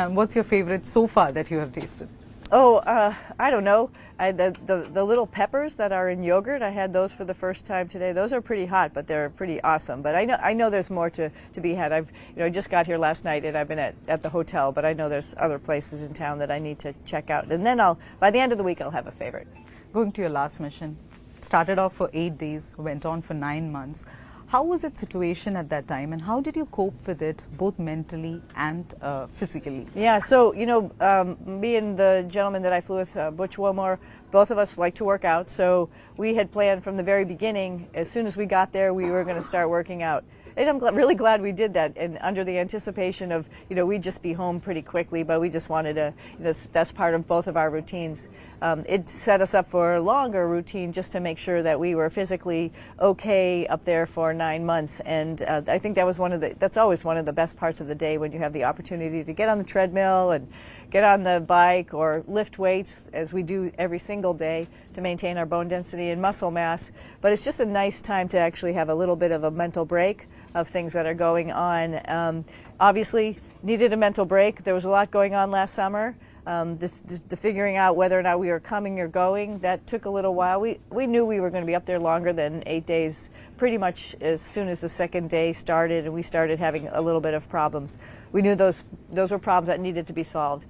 What's your favorite so far that you have tasted? Oh, I don't know. The little peppers that are in yogurt, I had those for the first time today. Those are pretty hot, but they're pretty awesome. But I know there's more to be had. I just got here last night, and I've been at the hotel, but I know there's other places in town that I need to check out. And then by the end of the week, I'll have a favorite. Going to your last mission, started off for 8 days, went on for 9 months. How was its situation at that time, and how did you cope with it, both mentally and physically? Yeah, so, me and the gentleman that I flew with, Butch Wilmore, both of us like to work out. So we had planned from the very beginning, as soon as we got there, we were going to start working out. And I'm really glad we did that, and under the anticipation of, we'd just be home pretty quickly, but we just wanted to, that's part of both of our routines. It set us up for a longer routine just to make sure that we were physically okay up there for 9 months. And I think that's always one of the best parts of the day, when you have the opportunity to get on the treadmill and get on the bike or lift weights, as we do every single day, to maintain our bone density and muscle mass. But it's just a nice time to actually have a little bit of a mental break of things that are going on. Obviously, needed a mental break. There was a lot going on last summer. The figuring out whether or not we were coming or going, that took a little while. We knew we were going to be up there longer than 8 days, pretty much as soon as the second day started, and we started having a little bit of problems. We knew those were problems that needed to be solved.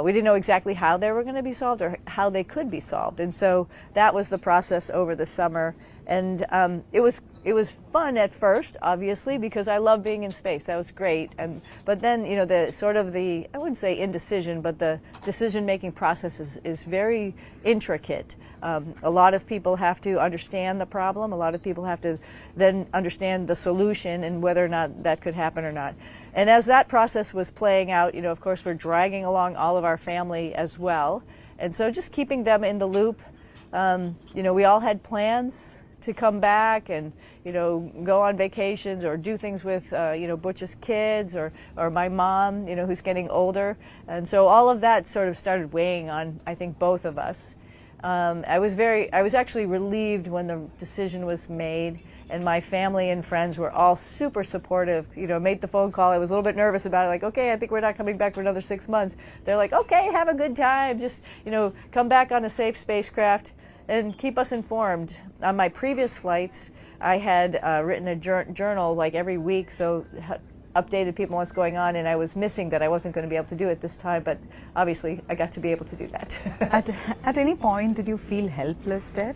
We didn't know exactly how they were going to be solved or how they could be solved, and so that was the process over the summer. And it was fun at first, obviously, because I love being in space. That was great. But then, I wouldn't say indecision, but the decision-making process is very intricate. A lot of people have to understand the problem. A lot of people have to then understand the solution and whether or not that could happen or not. And as that process was playing out, of course, we're dragging along all of our family as well. And so just keeping them in the loop. We all had plans to come back and, go on vacations or do things with, Butch's kids or my mom, who's getting older. And so all of that sort of started weighing on, I think, both of us. I was actually relieved when the decision was made, and my family and friends were all super supportive. Made the phone call. I was a little bit nervous about it, like, okay, I think we're not coming back for another 6 months. They're like, okay, have a good time. Just, come back on a safe spacecraft and keep us informed. On my previous flights, I had written a journal like every week, so updated people on what's going on, and I was missing that I wasn't going to be able to do it this time, but obviously I got to be able to do that. At any point, did you feel helpless there?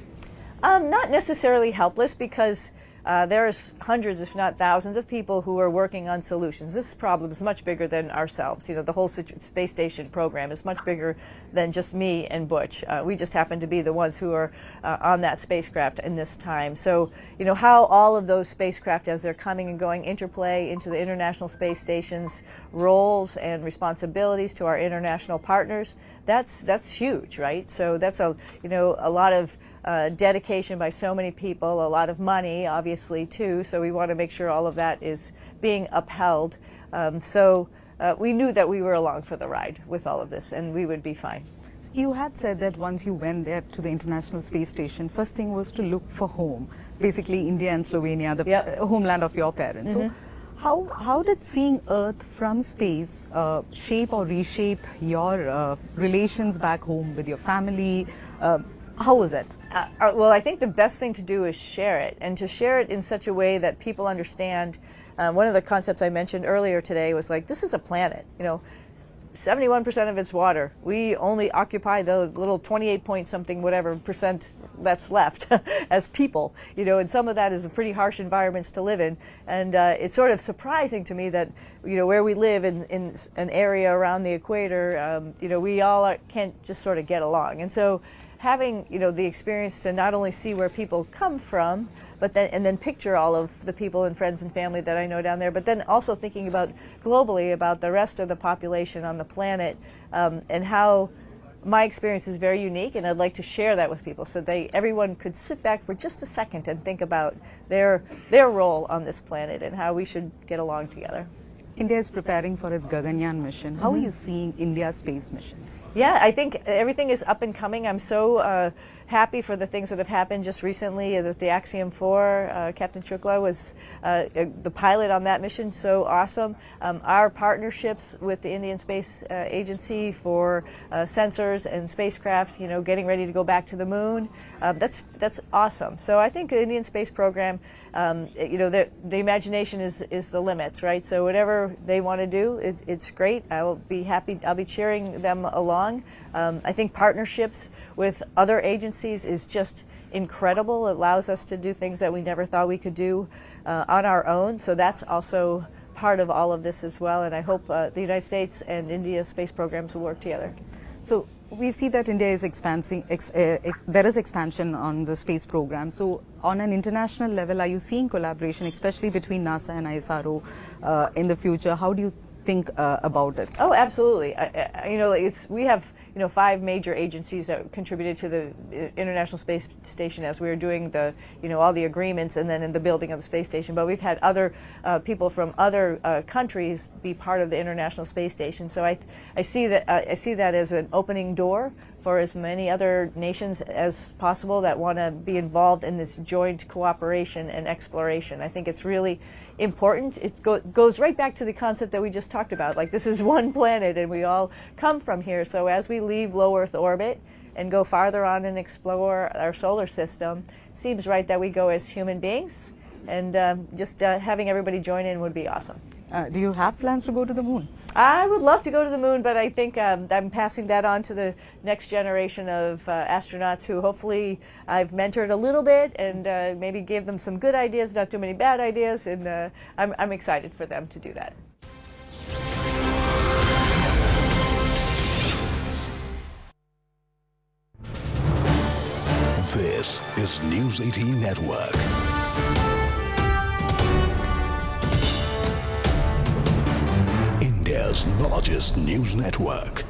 Not necessarily helpless, because there's hundreds, if not thousands, of people who are working on solutions. This problem is much bigger than ourselves. The whole space station program is much bigger than just me and Butch. We just happen to be the ones who are on that spacecraft in this time. So, how all of those spacecraft, as they're coming and going, interplay into the International Space Station's roles and responsibilities to our international partners, that's huge, right? So that's a lot of dedication by so many people, a lot of money, obviously, too. So we want to make sure all of that is being upheld. So we knew that we were along for the ride with all of this, and we would be fine. You had said that once you went there to the International Space Station, first thing was to look for home, basically India and Slovenia, the homeland of your parents. Mm-hmm. So how did seeing Earth from space shape or reshape your relations back home with your family? How was it? Well, I think the best thing to do is share it, and to share it in such a way that people understand. One of the concepts I mentioned earlier today was like, this is a planet, 71% of it's water. We only occupy the little 28 point something whatever percent that's left as people, and some of that is a pretty harsh environments to live in. And it's sort of surprising to me that, where we live in an area around the equator, we all can't just sort of get along. And so having, the experience to not only see where people come from, but then picture all of the people and friends and family that I know down there, but then also thinking about globally about the rest of the population on the planet, and how my experience is very unique, and I'd like to share that with people so everyone could sit back for just a second and think about their role on this planet and how we should get along together. India is preparing for its Gaganyaan mission. How are you seeing India's space missions? Yeah, I think everything is up and coming. I'm so happy for the things that have happened just recently with the Axiom 4. Captain Shukla was the pilot on that mission, so awesome. Our partnerships with the Indian Space Agency for sensors and spacecraft, getting ready to go back to the moon, that's awesome. So I think the Indian space program, the imagination is the limits, right? So whatever they want to do, it's great. I will be happy. I'll be cheering them along. I think partnerships with other agencies is just incredible. It allows us to do things that we never thought we could do on our own. So that's also part of all of this as well. And I hope the United States and India's space programs will work together. So we see that India is expanding, there is expansion on the space program. So on an international level, are you seeing collaboration, especially between NASA and ISRO in the future? How do you think about it? Oh, absolutely. We have 5 major agencies that contributed to the International Space Station as we were doing the all the agreements and then in the building of the space station. But we've had other people from other countries be part of the International Space Station. So I see that as an opening door for as many other nations as possible that want to be involved in this joint cooperation and exploration. I think it's really important. It goes right back to the concept that we just talked about. Like, this is one planet and we all come from here. So as we leave low Earth orbit and go farther on and explore our solar system, it seems right that we go as human beings. And just having everybody join in would be awesome. Do you have plans to go to the moon? I would love to go to the moon, but I think I'm passing that on to the next generation of astronauts who hopefully I've mentored a little bit and maybe gave them some good ideas, not too many bad ideas, and I'm excited for them to do that. This is News 18 Network. India's largest news network.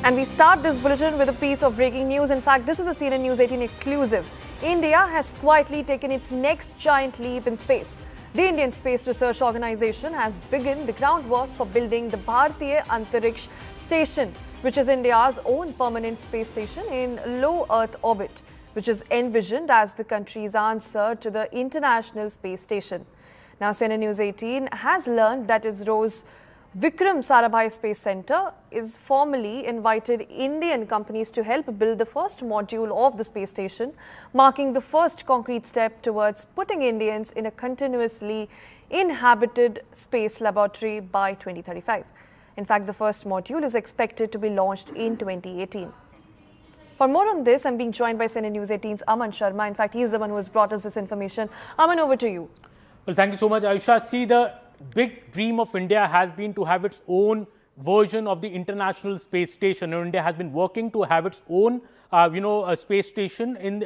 And we start this bulletin with a piece of breaking news. In fact, this is a CNN News 18 exclusive. India has quietly taken its next giant leap in space. The Indian Space Research Organization has begun the groundwork for building the Bharatiya Antariksh Station, which is India's own permanent space station in low Earth orbit, which is envisioned as the country's answer to the International Space Station. Now, CNN News 18 has learned that ISRO's Vikram Sarabhai Space Center is formally invited Indian companies to help build the first module of the space station, marking the first concrete step towards putting Indians in a continuously inhabited space laboratory by 2035. In fact, the first module is expected to be launched in 2018. For more on this, I'm being joined by CNN News 18's Aman Sharma. In fact, he's the one who has brought us this information. Aman, over to you. Well, thank you so much, Aisha. See, the big dream of India has been to have its own version of the International Space Station. India has been working to have its own a space station in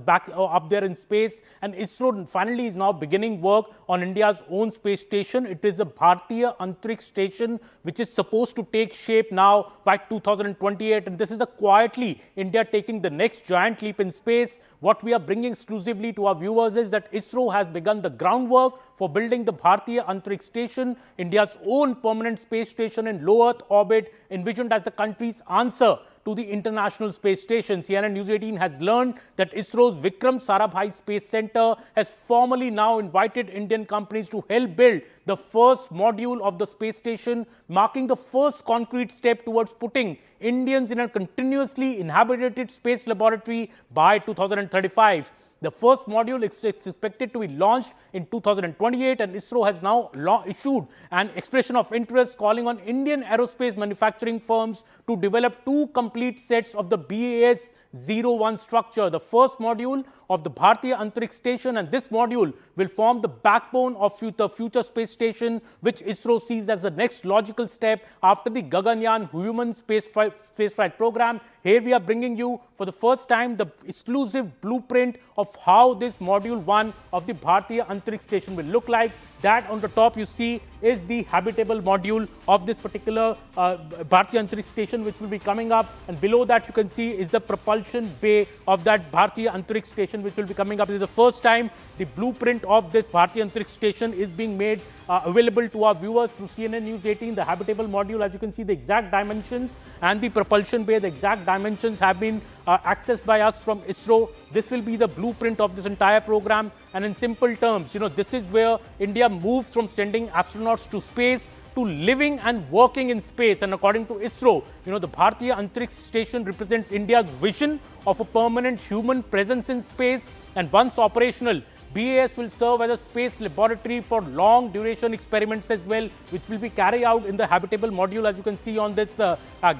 back up there in space, and ISRO finally is now beginning work on India's own space station. It is the Bharatiya Antariksh Station, which is supposed to take shape now by 2028, and this is the quietly India taking the next giant leap in space. What we are bringing exclusively to our viewers is that ISRO has begun the groundwork for building the Bharatiya Antariksh Station, India's own permanent space station in low Earth orbit, envisioned as the country's answer to the International Space Station. CNN News 18 has learned that ISRO's Vikram Sarabhai Space Center has formally now invited Indian companies to help build the first module of the space station, marking the first concrete step towards putting Indians in a continuously inhabited space laboratory by 2035. The first module is expected to be launched in 2028, and ISRO has now issued an expression of interest calling on Indian aerospace manufacturing firms to develop two complete sets of the BAS-01 structure. The first module of the Bharatiya Antariksh Station, and this module will form the backbone of the future space station, which ISRO sees as the next logical step after the Gaganyaan human spaceflight program. Here we are bringing you for the first time the exclusive blueprint of how this module 1 of the Bharatiya Antariksh Station will look like. That on the top you see is the habitable module of this particular Bharatiya Antariksh Station, which will be coming up, and below that you can see is the propulsion bay of that Bharatiya Antariksh Station, which will be coming up. This is the first time the blueprint of this Bharatiya Antariksh Station is being made available to our viewers through CNN News 18. The habitable module, as you can see, the exact dimensions, and the propulsion bay, the exact dimensions have been accessed by us from ISRO. This will be the blueprint of this entire program, and in simple terms, this is where India moves from sending astronauts to space to living and working in space. And according to ISRO, the Bharatiya Antariksh Station represents India's vision of a permanent human presence in space, and once operational, BAS will serve as a space laboratory for long duration experiments as well, which will be carried out in the habitable module, as you can see on this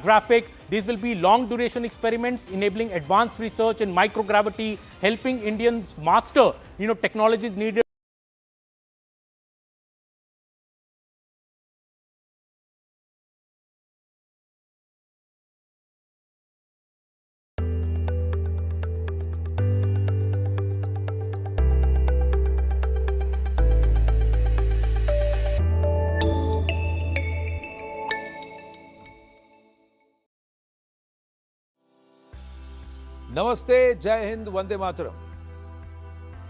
graphic. These will be long duration experiments enabling advanced research in microgravity, helping Indians master technologies needed. Namaste, Jai Hind, Vande Mataram.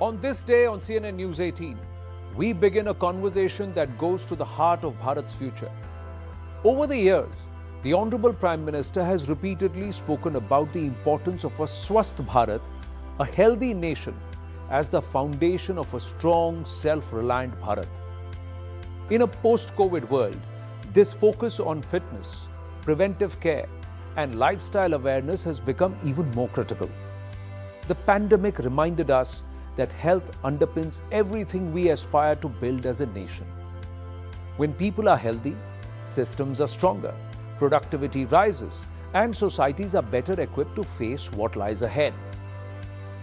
On this day on CNN News 18, we begin a conversation that goes to the heart of Bharat's future. Over the years, the Honorable Prime Minister has repeatedly spoken about the importance of a Swasth Bharat, a healthy nation, as the foundation of a strong, self-reliant Bharat. In a post-COVID world, this focus on fitness, preventive care, and lifestyle awareness has become even more critical. The pandemic reminded us that health underpins everything we aspire to build as a nation. When people are healthy, systems are stronger, productivity rises, and societies are better equipped to face what lies ahead.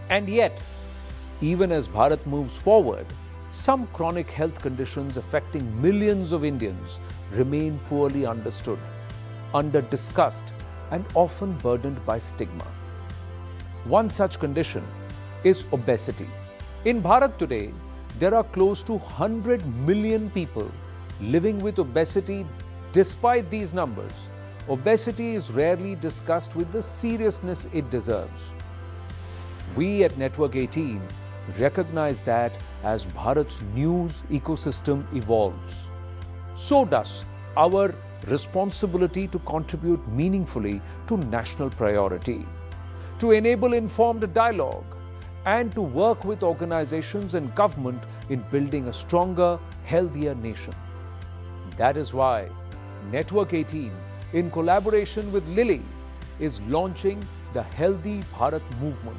And yet, even as Bharat moves forward, some chronic health conditions affecting millions of Indians remain poorly understood, under-discussed, and often burdened by stigma. One such condition is obesity. In Bharat today, there are close to 100 million people living with obesity. Despite these numbers, obesity is rarely discussed with the seriousness it deserves. We at Network 18 recognize that as Bharat's news ecosystem evolves, so does our responsibility to contribute meaningfully to national priority, to enable informed dialogue, and to work with organizations and government in building a stronger, healthier nation. That is why Network 18, in collaboration with Lilly, is launching the Healthy Bharat Movement,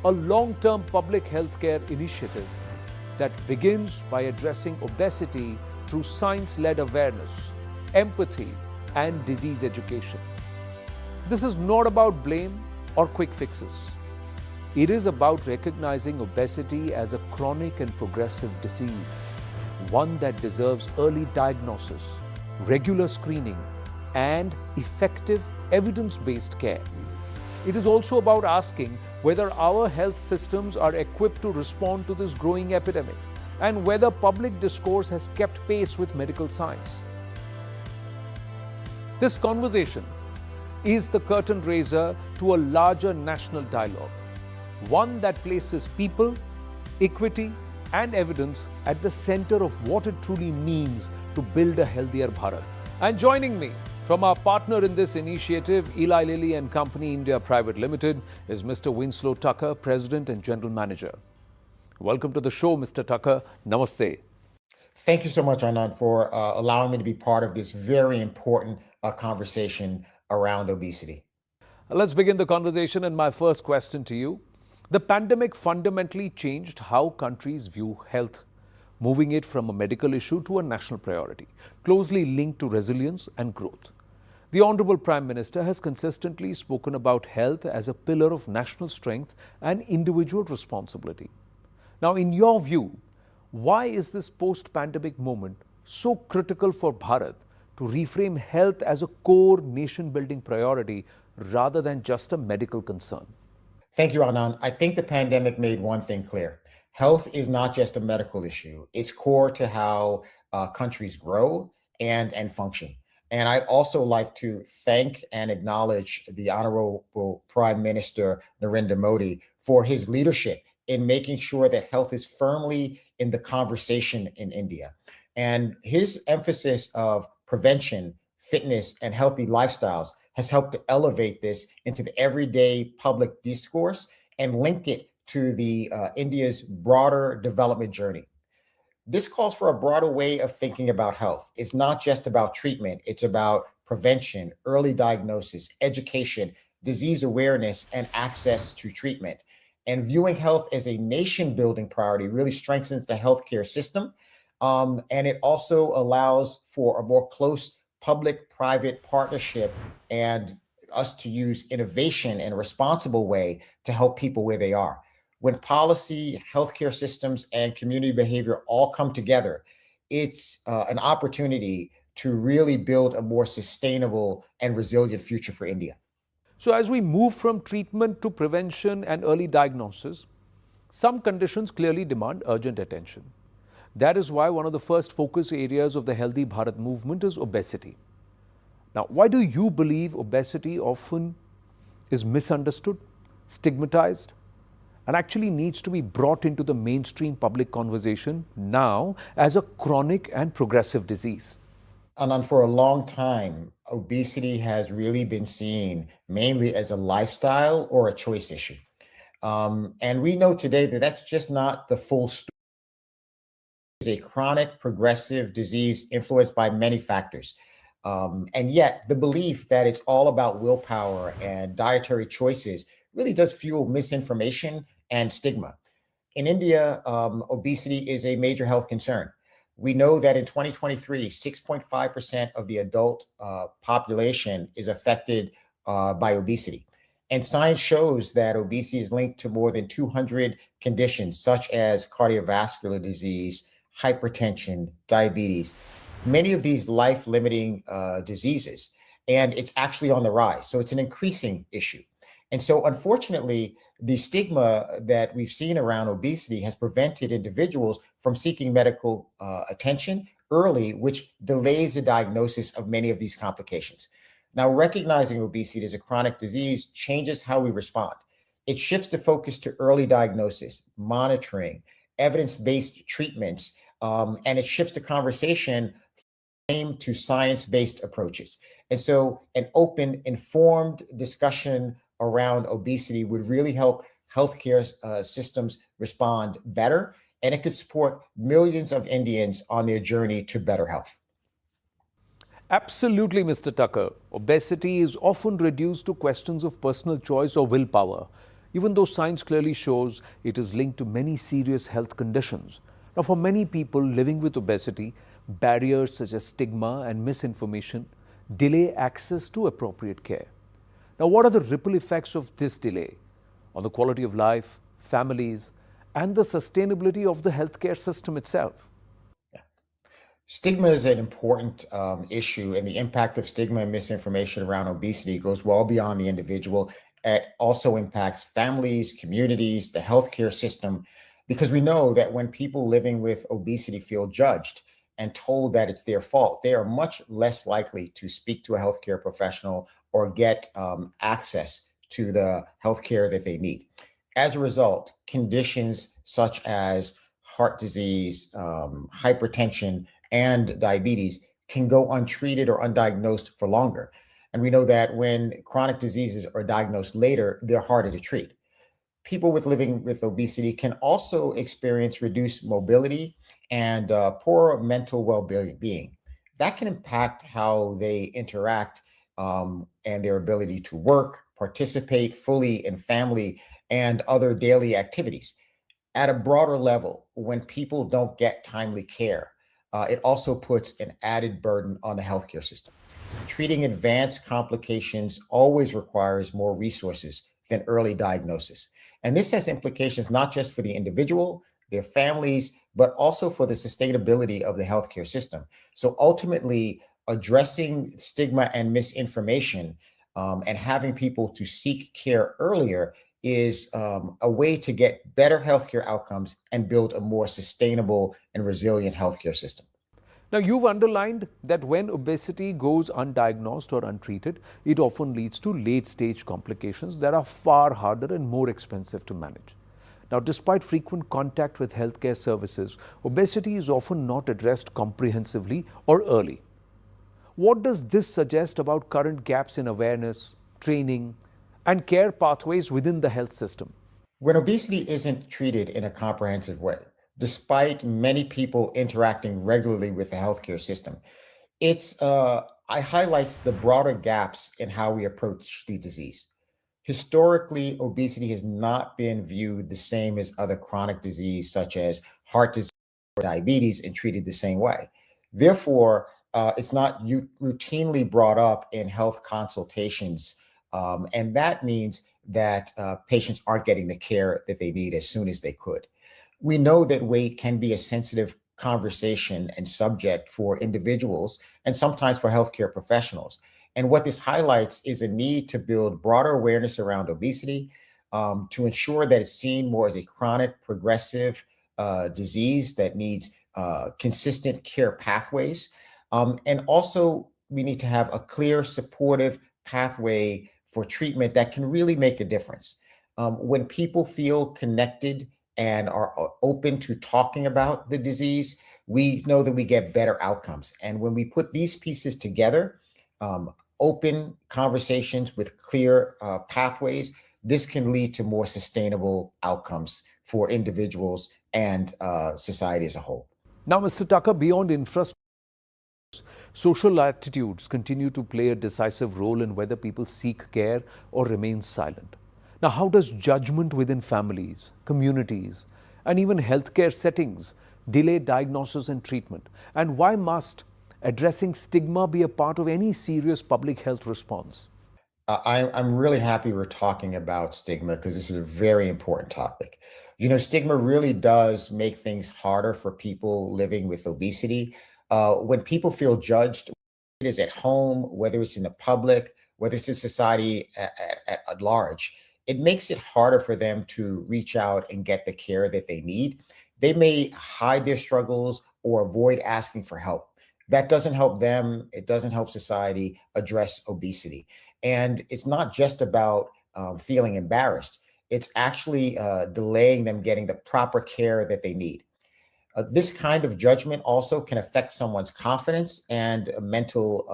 a long-term public healthcare initiative that begins by addressing obesity through science-led awareness, empathy, and disease education. This is not about blame or quick fixes. It is about recognizing obesity as a chronic and progressive disease, one that deserves early diagnosis, regular screening, and effective evidence-based care. It is also about asking whether our health systems are equipped to respond to this growing epidemic and whether public discourse has kept pace with medical science. This conversation is the curtain raiser to a larger national dialogue, one that places people, equity, and evidence at the center of what it truly means to build a healthier Bharat. And joining me from our partner in this initiative, Eli Lilly and Company India Private Limited, is Mr. Winslow Tucker, President and General Manager. Welcome to the show, Mr. Tucker. Namaste. Thank you so much, Anand, for allowing me to be part of this very important conversation around obesity. Let's begin the conversation, and my first question to you. The pandemic fundamentally changed how countries view health, moving it from a medical issue to a national priority, closely linked to resilience and growth. The Honorable Prime Minister has consistently spoken about health as a pillar of national strength and individual responsibility. Now, in your view, why is this post-pandemic moment so critical for Bharat to reframe health as a core nation-building priority rather than just a medical concern? Thank you, Anand. I think the pandemic made one thing clear. Health is not just a medical issue. It's core to how countries grow and function. And I'd also like to thank and acknowledge the Honorable Prime Minister Narendra Modi for his leadership in making sure that health is firmly in the conversation in India. And his emphasis of prevention, fitness, and healthy lifestyles has helped to elevate this into the everyday public discourse and link it to the India's broader development journey. This calls for a broader way of thinking about health. It's not just about treatment, it's about prevention, early diagnosis, education, disease awareness, and access to treatment. And viewing health as a nation-building priority really strengthens the healthcare system. And it also allows for a more close public-private partnership and us to use innovation in a responsible way to help people where they are. When policy, healthcare systems, and community behavior all come together, it's an opportunity to really build a more sustainable and resilient future for India. So as we move from treatment to prevention and early diagnosis, some conditions clearly demand urgent attention. That is why one of the first focus areas of the Healthy Bharat movement is obesity. Now, why do you believe obesity often is misunderstood, stigmatized, and actually needs to be brought into the mainstream public conversation now as a chronic and progressive disease? And for a long time, obesity has really been seen mainly as a lifestyle or a choice issue. And we know today that that's just not the full story. It's a chronic progressive disease influenced by many factors. And yet the belief that it's all about willpower and dietary choices really does fuel misinformation and stigma. In India, obesity is a major health concern. We know that in 2023, 6.5% of the adult population is affected by obesity. And science shows that obesity is linked to more than 200 conditions, such as cardiovascular disease, hypertension, diabetes, many of these life-limiting diseases. And it's actually on the rise. So it's an increasing issue. And so unfortunately, the stigma that we've seen around obesity has prevented individuals from seeking medical attention early, which delays the diagnosis of many of these complications. Now, recognizing obesity as a chronic disease changes how we respond. It shifts the focus to early diagnosis, monitoring, evidence-based treatments, and it shifts the conversation to science-based approaches. And so an open, informed discussion around obesity would really help healthcare systems respond better, and it could support millions of Indians on their journey to better health. Absolutely, Mr. Tucker. Obesity is often reduced to questions of personal choice or willpower, even though science clearly shows it is linked to many serious health conditions. Now, for many people living with obesity, barriers such as stigma and misinformation delay access to appropriate care. Now, what are the ripple effects of this delay on the quality of life, families, and the sustainability of the healthcare system itself? Stigma is an important issue, and the impact of stigma and misinformation around obesity goes well beyond the individual. It also impacts families, communities, the healthcare system, because we know that when people living with obesity feel judged and told that it's their fault, they are much less likely to speak to a healthcare professional or get access to the healthcare that they need. As a result, conditions such as heart disease, hypertension, and diabetes can go untreated or undiagnosed for longer. And we know that when chronic diseases are diagnosed later, they're harder to treat. People living with obesity can also experience reduced mobility and poor mental well-being. That can impact how they interact and their ability to work, participate fully in family and other daily activities. At a broader level, when people don't get timely care, it also puts an added burden on the healthcare system. Treating advanced complications always requires more resources than early diagnosis. And this has implications not just for the individual, their families, but also for the sustainability of the healthcare system. So ultimately, addressing stigma and misinformation and having people to seek care earlier is a way to get better healthcare outcomes and build a more sustainable and resilient healthcare system. Now, you've underlined that when obesity goes undiagnosed or untreated, it often leads to late-stage complications that are far harder and more expensive to manage. Now, despite frequent contact with healthcare services, obesity is often not addressed comprehensively or early. What does this suggest about current gaps in awareness, training, and care pathways within the health system? When obesity isn't treated in a comprehensive way, despite many people interacting regularly with the healthcare system, I highlights the broader gaps in how we approach the disease. Historically, obesity has not been viewed the same as other chronic disease such as heart disease or diabetes and treated the same way. Therefore, it's not routinely brought up in health consultations, and that means that patients aren't getting the care that they need as soon as they could. We know that weight can be a sensitive conversation and subject for individuals and sometimes for healthcare professionals. And what this highlights is a need to build broader awareness around obesity to ensure that it's seen more as a chronic, progressive disease that needs consistent care pathways. And also, we need to have a clear, supportive pathway for treatment that can really make a difference. When people feel connected and are open to talking about the disease, we know that we get better outcomes. And when we put these pieces together, open conversations with clear pathways, this can lead to more sustainable outcomes for individuals and society as a whole. Now, Mr. Tucker, beyond infrastructure, social attitudes continue to play a decisive role in whether people seek care or remain silent. Now, how does judgment within families, communities, and even healthcare settings delay diagnosis and treatment? And why must addressing stigma be a part of any serious public health response? I'm really happy we're talking about stigma because this is a very important topic. You know, stigma really does make things harder for people living with obesity. When people feel judged, it is at home, whether it's in the public, whether it's in society at large, it makes it harder for them to reach out and get the care that they need. They may hide their struggles or avoid asking for help. That doesn't help them. It doesn't help society address obesity. And it's not just about feeling embarrassed. It's actually delaying them getting the proper care that they need. This kind of judgment also can affect someone's confidence and mental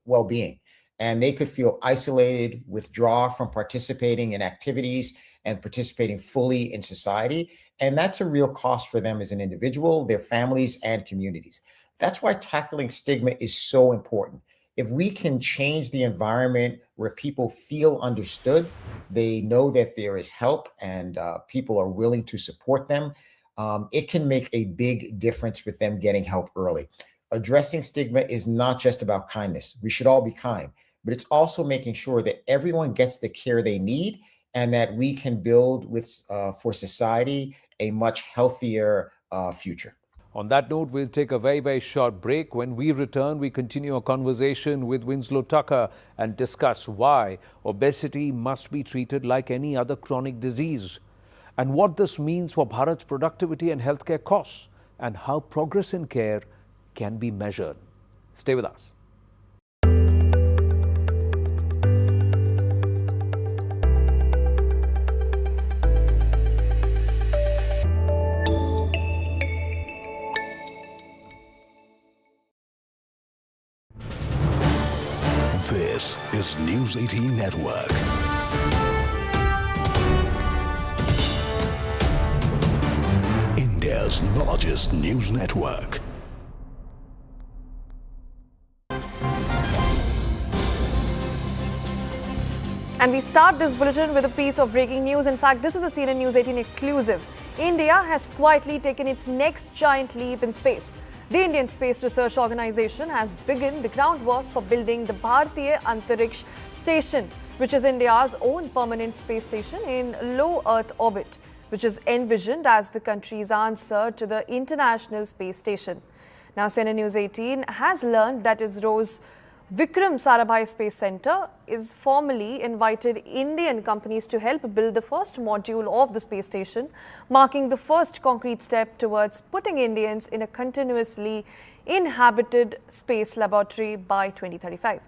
well-being. And they could feel isolated, withdraw from participating in activities and participating fully in society. And that's a real cost for them as an individual, their families, and communities. That's why tackling stigma is so important. If we can change the environment where people feel understood, they know that there is help and people are willing to support them, it can make a big difference with them getting help early. Addressing stigma is not just about kindness. We should all be kind, but it's also making sure that everyone gets the care they need and that we can build for society a much healthier future. On that note, we'll take a very, very short break. When we return, we continue our conversation with Winslow Tucker and discuss why obesity must be treated like any other chronic disease, and what this means for Bharat's productivity and healthcare costs, and how progress in care can be measured. Stay with us. This is News 18 Network. India's largest news network. And we start this bulletin with a piece of breaking news. In fact, this is a CNN News 18 exclusive. India has quietly taken its next giant leap in space. The Indian Space Research Organization has begun the groundwork for building the Bharatiya Antariksh Station, which is India's own permanent space station in low Earth orbit, which is envisioned as the country's answer to the International Space Station. Now, CNN News 18 has learned that ISRO's Vikram Sarabhai Space Center is formally invited Indian companies to help build the first module of the space station, marking the first concrete step towards putting Indians in a continuously inhabited space laboratory by 2035.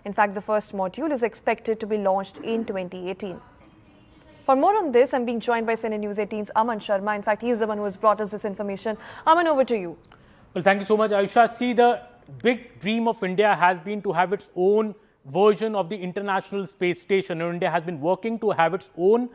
In fact, the first module is expected to be launched in 2018. For more on this, I'm being joined by CNN News 18's Aman Sharma. In fact, he's the one who has brought us this information. Aman, over to you. Well, thank you so much, Aisha. See, the big dream of India has been to have its own version of the International Space Station. India has been working to have its own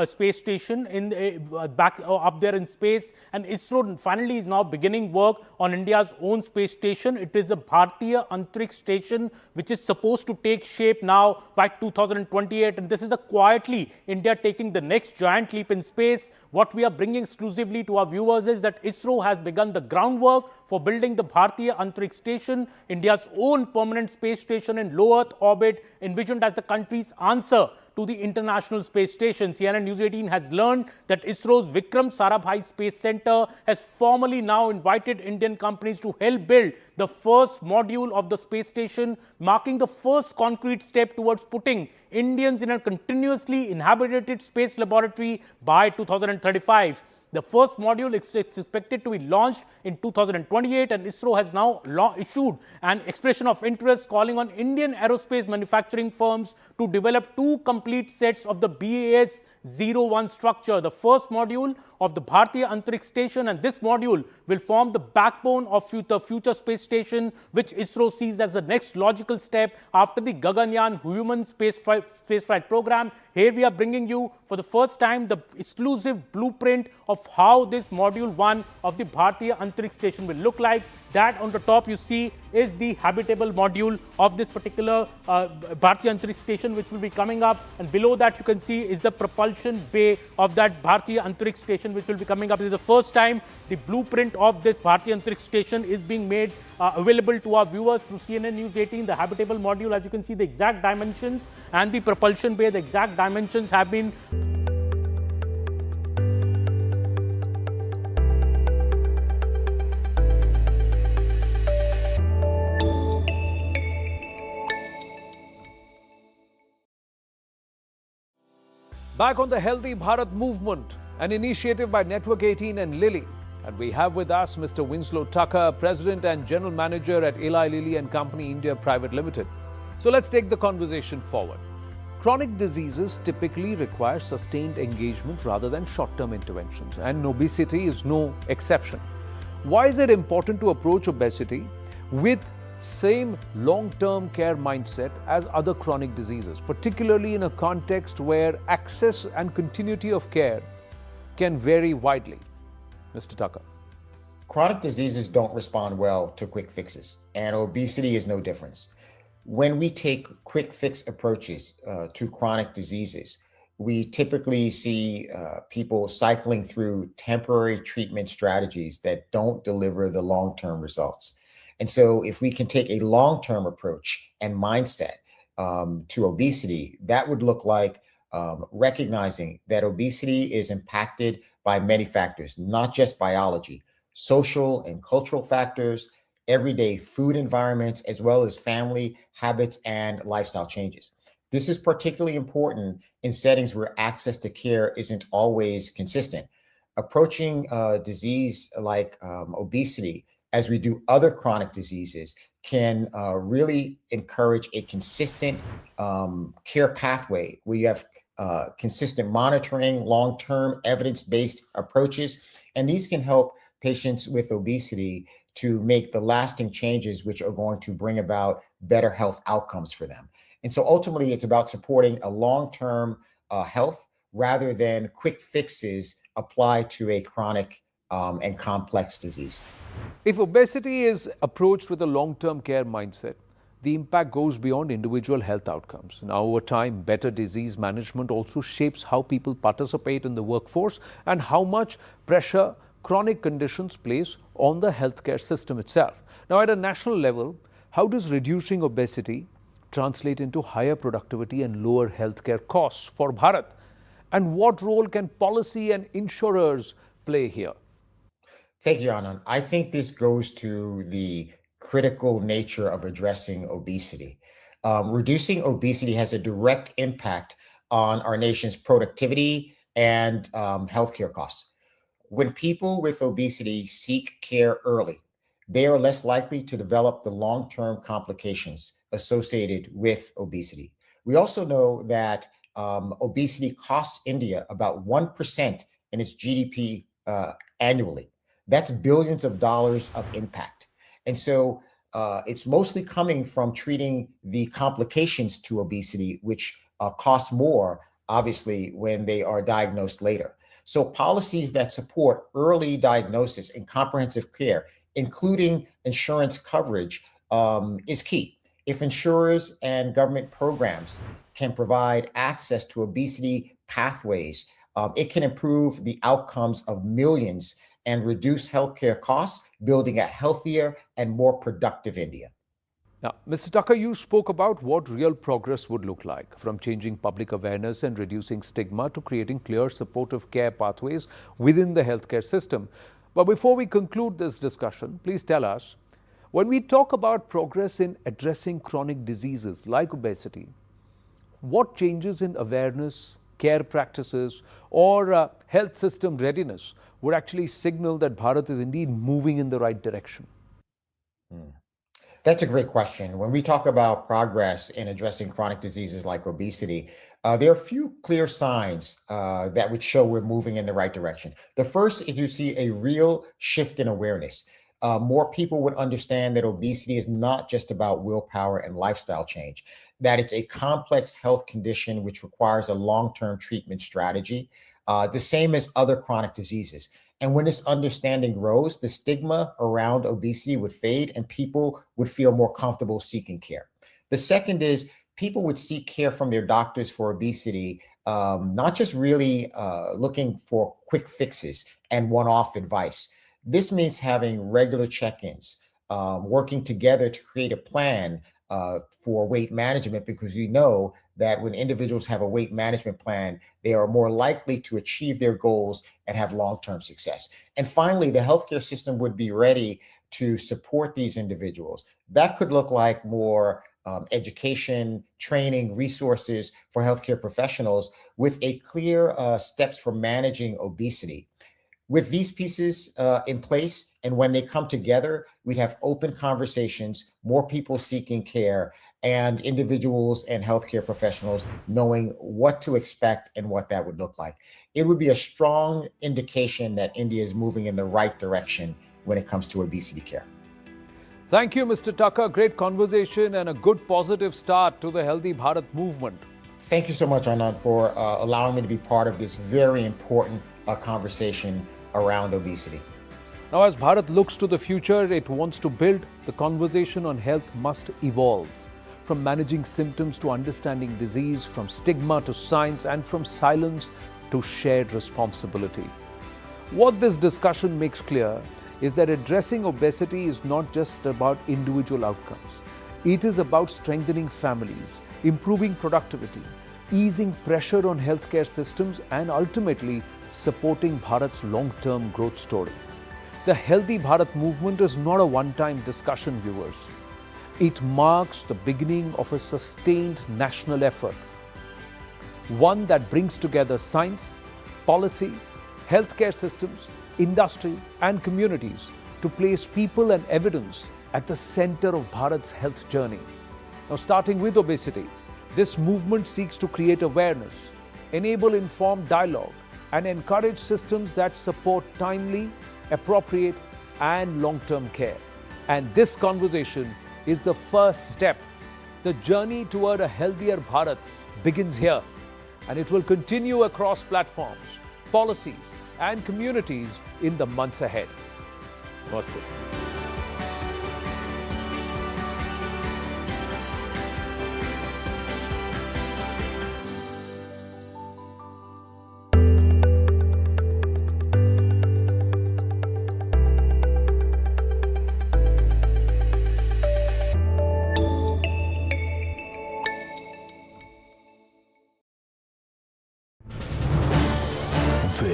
space station in back up there in space, and ISRO finally is now beginning work on India's own space station. It is the Bharatiya Antariksh Station, which is supposed to take shape now by 2028, and this is quietly India taking the next giant leap in space. What we are bringing exclusively to our viewers is that ISRO has begun the groundwork for building the Bharatiya Antariksh Station, India's own permanent space station in low Earth orbit, envisioned as the country's answer to the International Space Station. CNN News 18 has learned that ISRO's Vikram Sarabhai Space Center has formally now invited Indian companies to help build the first module of the space station, marking the first concrete step towards putting Indians in a continuously inhabited space laboratory by 2035. The first module is expected to be launched in 2028, and ISRO has now issued an expression of interest calling on Indian aerospace manufacturing firms to develop two complete sets of the BAS-01 structure, the first module of the Bharatiya Antariksh Station, and this module will form the backbone of the future space station, which ISRO sees as the next logical step after the Gaganyaan human spaceflight program. Here we are bringing you for the first time the exclusive blueprint of how this module 1 of the Bharatiya Antariksh Station will look like. That on the top you see is the habitable module of this particular Bharatiya Antariksh Station, which will be coming up, and below that you can see is the propulsion bay of that Bharatiya Antariksh Station, which will be coming up. This is the first time the blueprint of this Bharatiya Antariksh Station is being made available to our viewers through CNN News 18. The habitable module, as you can see, the exact dimensions, and the propulsion bay, the exact dimensions have been Back on the Healthy Bharat movement, an initiative by Network 18 and Lilly. And we have with us Mr. Winslow Tucker, President and General Manager at Eli Lilly and Company India Private Limited. So let's take the conversation forward. Chronic diseases typically require sustained engagement rather than short-term interventions, and obesity is no exception. Why is it important to approach obesity with same long-term care mindset as other chronic diseases, particularly in a context where access and continuity of care can vary widely? Mr. Tucker. Chronic diseases don't respond well to quick fixes, and obesity is no difference. When we take quick fix approaches to chronic diseases, we typically see people cycling through temporary treatment strategies that don't deliver the long-term results. And so if we can take a long-term approach and mindset to obesity, that would look like recognizing that obesity is impacted by many factors, not just biology, social and cultural factors, everyday food environments, as well as family habits and lifestyle changes. This is particularly important in settings where access to care isn't always consistent. Approaching disease like obesity, as we do other chronic diseases, can really encourage a consistent care pathway where you have consistent monitoring, long-term evidence-based approaches, and these can help patients with obesity to make the lasting changes which are going to bring about better health outcomes for them. And so ultimately, it's about supporting a long-term health rather than quick fixes applied to a chronic and complex disease. If obesity is approached with a long-term care mindset, the impact goes beyond individual health outcomes. Now, over time, better disease management also shapes how people participate in the workforce and how much pressure chronic conditions place on the healthcare system itself. Now, at a national level, how does reducing obesity translate into higher productivity and lower healthcare costs for Bharat? And what role can policy and insurers play here? Thank you, Anand. I think this goes to the critical nature of addressing obesity. Reducing obesity has a direct impact on our nation's productivity and healthcare costs. When people with obesity seek care early, they are less likely to develop the long-term complications associated with obesity. We also know that obesity costs India about 1% in its GDP annually. That's billions of dollars of impact. And so it's mostly coming from treating the complications to obesity, which cost more, obviously, when they are diagnosed later. So policies that support early diagnosis and comprehensive care, including insurance coverage, is key. If insurers and government programs can provide access to obesity pathways, it can improve the outcomes of millions and reduce healthcare costs, building a healthier and more productive India. Now, Mr. Tucker, you spoke about what real progress would look like, from changing public awareness and reducing stigma to creating clear supportive care pathways within the healthcare system. But before we conclude this discussion, please tell us, when we talk about progress in addressing chronic diseases like obesity, what changes in awareness, care practices, or health system readiness would actually signal that Bharat is indeed moving in the right direction? That's a great question. When we talk about progress in addressing chronic diseases like obesity, there are a few clear signs that would show we're moving in the right direction. The first is you see a real shift in awareness. More people would understand that obesity is not just about willpower and lifestyle change, that it's a complex health condition which requires a long-term treatment strategy, the same as other chronic diseases. And when this understanding grows, the stigma around obesity would fade and people would feel more comfortable seeking care. The second is people would seek care from their doctors for obesity, not just really looking for quick fixes and one-off advice. This means having regular check-ins, working together to create a plan for weight management, because we know that when individuals have a weight management plan, they are more likely to achieve their goals and have long-term success. And finally, the healthcare system would be ready to support these individuals. That could look like more education, training, resources for healthcare professionals with a clear steps for managing obesity. With these pieces in place, and when they come together, we'd have open conversations, more people seeking care, and individuals and healthcare professionals knowing what to expect and what that would look like. It would be a strong indication that India is moving in the right direction when it comes to obesity care. Thank you, Mr. Tucker. Great conversation and a good positive start to the Healthy Bharat movement. Thank you so much, Anand, for allowing me to be part of this very important conversation around obesity. Now, as Bharat looks to the future, it wants to build, the conversation on health must evolve. From managing symptoms to understanding disease, from stigma to science, and from silence to shared responsibility. What this discussion makes clear is that addressing obesity is not just about individual outcomes. It is about strengthening families, improving productivity, easing pressure on healthcare systems, and ultimately supporting Bharat's long-term growth story. The Healthy Bharat movement is not a one-time discussion, viewers. It marks the beginning of a sustained national effort, one that brings together science, policy, healthcare systems, industry, and communities to place people and evidence at the center of Bharat's health journey. Now, starting with obesity, this movement seeks to create awareness, enable informed dialogue, and encourage systems that support timely, appropriate, and long-term care. And this conversation is the first step. The journey toward a healthier Bharat begins here, and it will continue across platforms, policies, and communities in the months ahead. Namaste.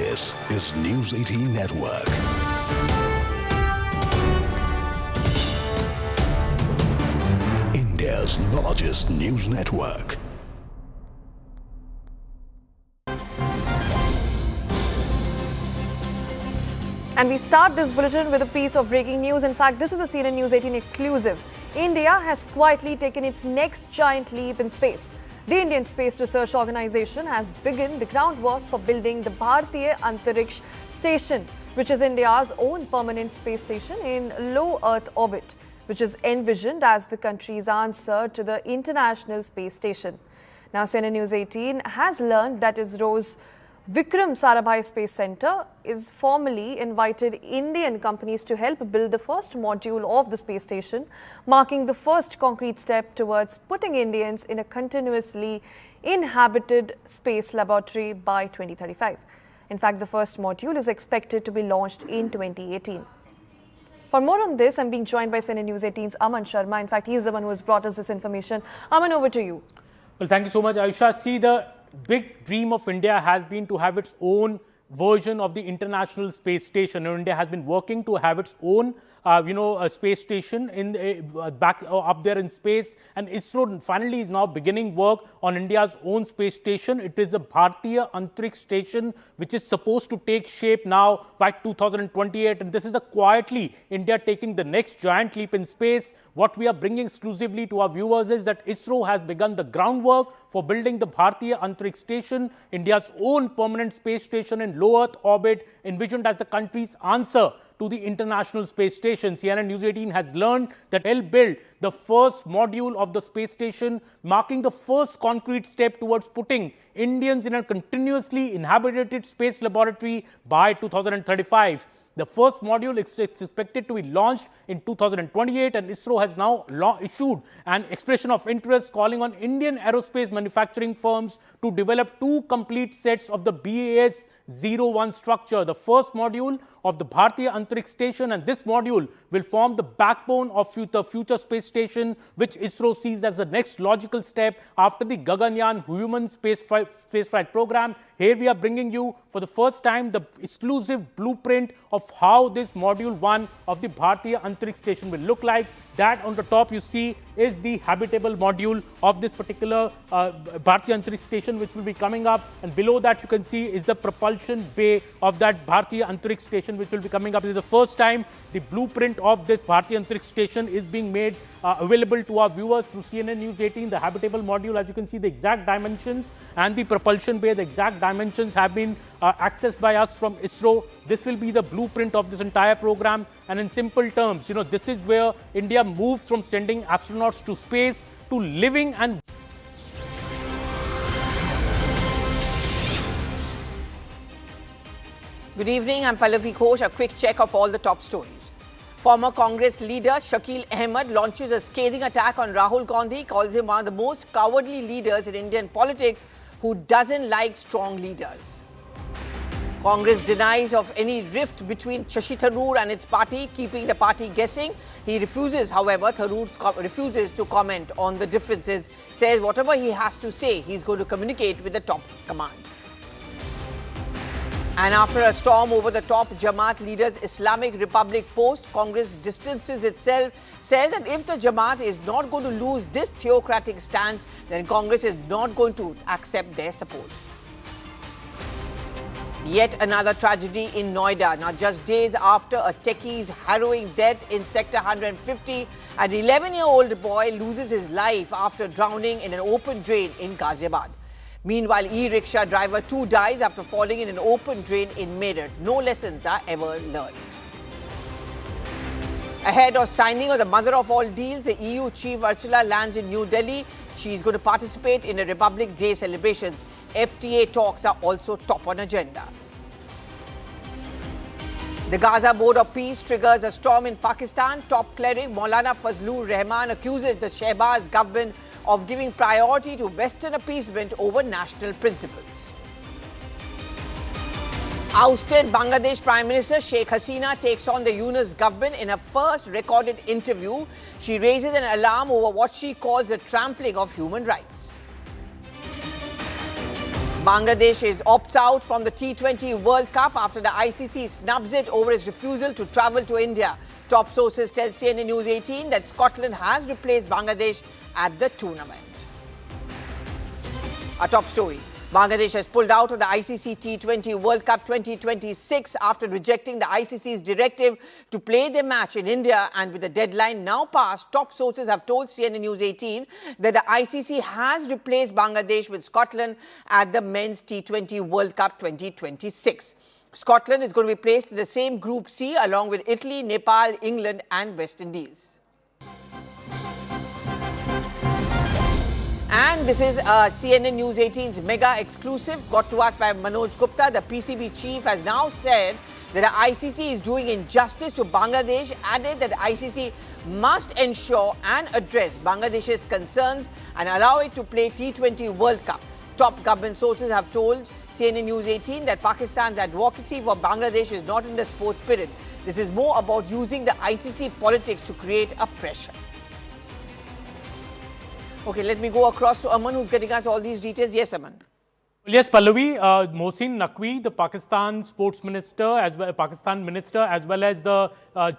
This is News 18 Network. India's largest news network. And we start this bulletin with a piece of breaking news. In fact, this is a CNN News 18 exclusive. India has quietly taken its next giant leap in space. The Indian Space Research Organization has begun the groundwork for building the Bharatiya Antariksh Station, which is India's own permanent space station in low Earth orbit, which is envisioned as the country's answer to the International Space Station. Now, CNN News 18 has learned that ISRO's Vikram Sarabhai Space Center is formally invited Indian companies to help build the first module of the space station, marking the first concrete step towards putting Indians in a continuously inhabited space laboratory by 2035. In fact, the first module is expected to be launched in 2018. For more on this, I'm being joined by CNN News 18's Aman Sharma. In fact, he's the one who has brought us this information. Aman, over to you. Well, thank you so much, Aisha. See, the big dream of India has been to have its own version of the International Space Station. India has been working to have its own, a space station in the, up there in space, and ISRO finally is now beginning work on India's own space station. It is the Bharatiya Antariksh Station, which is supposed to take shape now by 2028, and this is quietly India taking the next giant leap in space. What we are bringing exclusively to our viewers is that ISRO has begun the groundwork for building the Bharatiya Antariksh Station, India's own permanent space station in low Earth orbit, envisioned as the country's answer to the International Space Station. CNN News 18 has learned that it will build the first module of the space station, marking the first concrete step towards putting Indians in a continuously inhabited space laboratory by 2035. The first module is expected to be launched in 2028, and ISRO has now issued an expression of interest calling on Indian aerospace manufacturing firms to develop two complete sets of the BAS-01 structure. The first module of the Bharatiya Antariksh Station, and this module will form the backbone of the future space station, which ISRO sees as the next logical step after the Gaganyaan human spaceflight program. Here we are bringing you for the first time the exclusive blueprint of how this Module 1 of the Bharatiya Antariksh Station will look like. That on the top you see is the habitable module of this particular Bharatiya Antariksh Station, which will be coming up, and below that you can see is the propulsion bay of that Bharatiya Antariksh Station, which will be coming up. This is the first time the blueprint of this Bharatiya Antariksh Station is being made available to our viewers through CNN News 18. The habitable module, as you can see, the exact dimensions, and the propulsion bay, the exact dimensions have been accessed by us from ISRO. This will be the blueprint of this entire program, and in simple terms, this is where India moves from sending astronauts to space to living and Good evening, I'm Pallavi Ghosh. A quick check of all the top stories. Former Congress leader Shakil Ahmed launches a scathing attack on Rahul Gandhi, calls him one of the most cowardly leaders in Indian politics who doesn't like strong leaders. Congress denies of any rift between Shashi Tharoor and its party, keeping the party guessing. He refuses, however, Tharoor refuses to comment on the differences, says whatever he has to say, he's going to communicate with the top command. And after a storm over the top Jamaat leader's Islamic Republic post, Congress distances itself, says that if the Jamaat is not going to lose this theocratic stance, then Congress is not going to accept their support. Yet another tragedy in Noida. Now, just days after a techie's harrowing death in Sector 150, an 11-year-old boy loses his life after drowning in an open drain in Ghaziabad. Meanwhile, e-rickshaw driver 2 dies after falling in an open drain in Meerut. No lessons are ever learned. Ahead of signing of the mother of all deals, the EU chief Ursula lands in New Delhi. She is going to participate in the Republic Day celebrations. FTA talks are also top on agenda. The Gaza Board of Peace triggers a storm in Pakistan. Top cleric Maulana Fazlur Rahman accuses the Shehbaz government of giving priority to Western appeasement over national principles. Ousted Bangladesh Prime Minister Sheikh Hasina takes on the Yunus government in a first recorded interview. She raises an alarm over what she calls the trampling of human rights. Bangladesh opts out from the T20 World Cup after the ICC snubs it over its refusal to travel to India. Top sources tell CNN News 18 that Scotland has replaced Bangladesh at the tournament. A top story. Bangladesh has pulled out of the ICC T20 World Cup 2026 after rejecting the ICC's directive to play their match in India, and with the deadline now passed, top sources have told CNN News 18 that the ICC has replaced Bangladesh with Scotland at the Men's T20 World Cup 2026. Scotland is going to be placed in the same Group C along with Italy, Nepal, England and West Indies. And this is CNN News 18's mega exclusive brought to us by Manoj Gupta. The PCB chief has now said that the ICC is doing injustice to Bangladesh, added that the ICC must ensure and address Bangladesh's concerns and allow it to play T20 World Cup. Top government sources have told CNN News 18 that Pakistan's advocacy for Bangladesh is not in the sports spirit. This is more about using the ICC politics to create a pressure. Okay, let me go across to Aman, who's getting us all these details. Yes, Aman. Yes, Pallavi, Mohsin Naqvi, the Pakistan sports minister, as well as the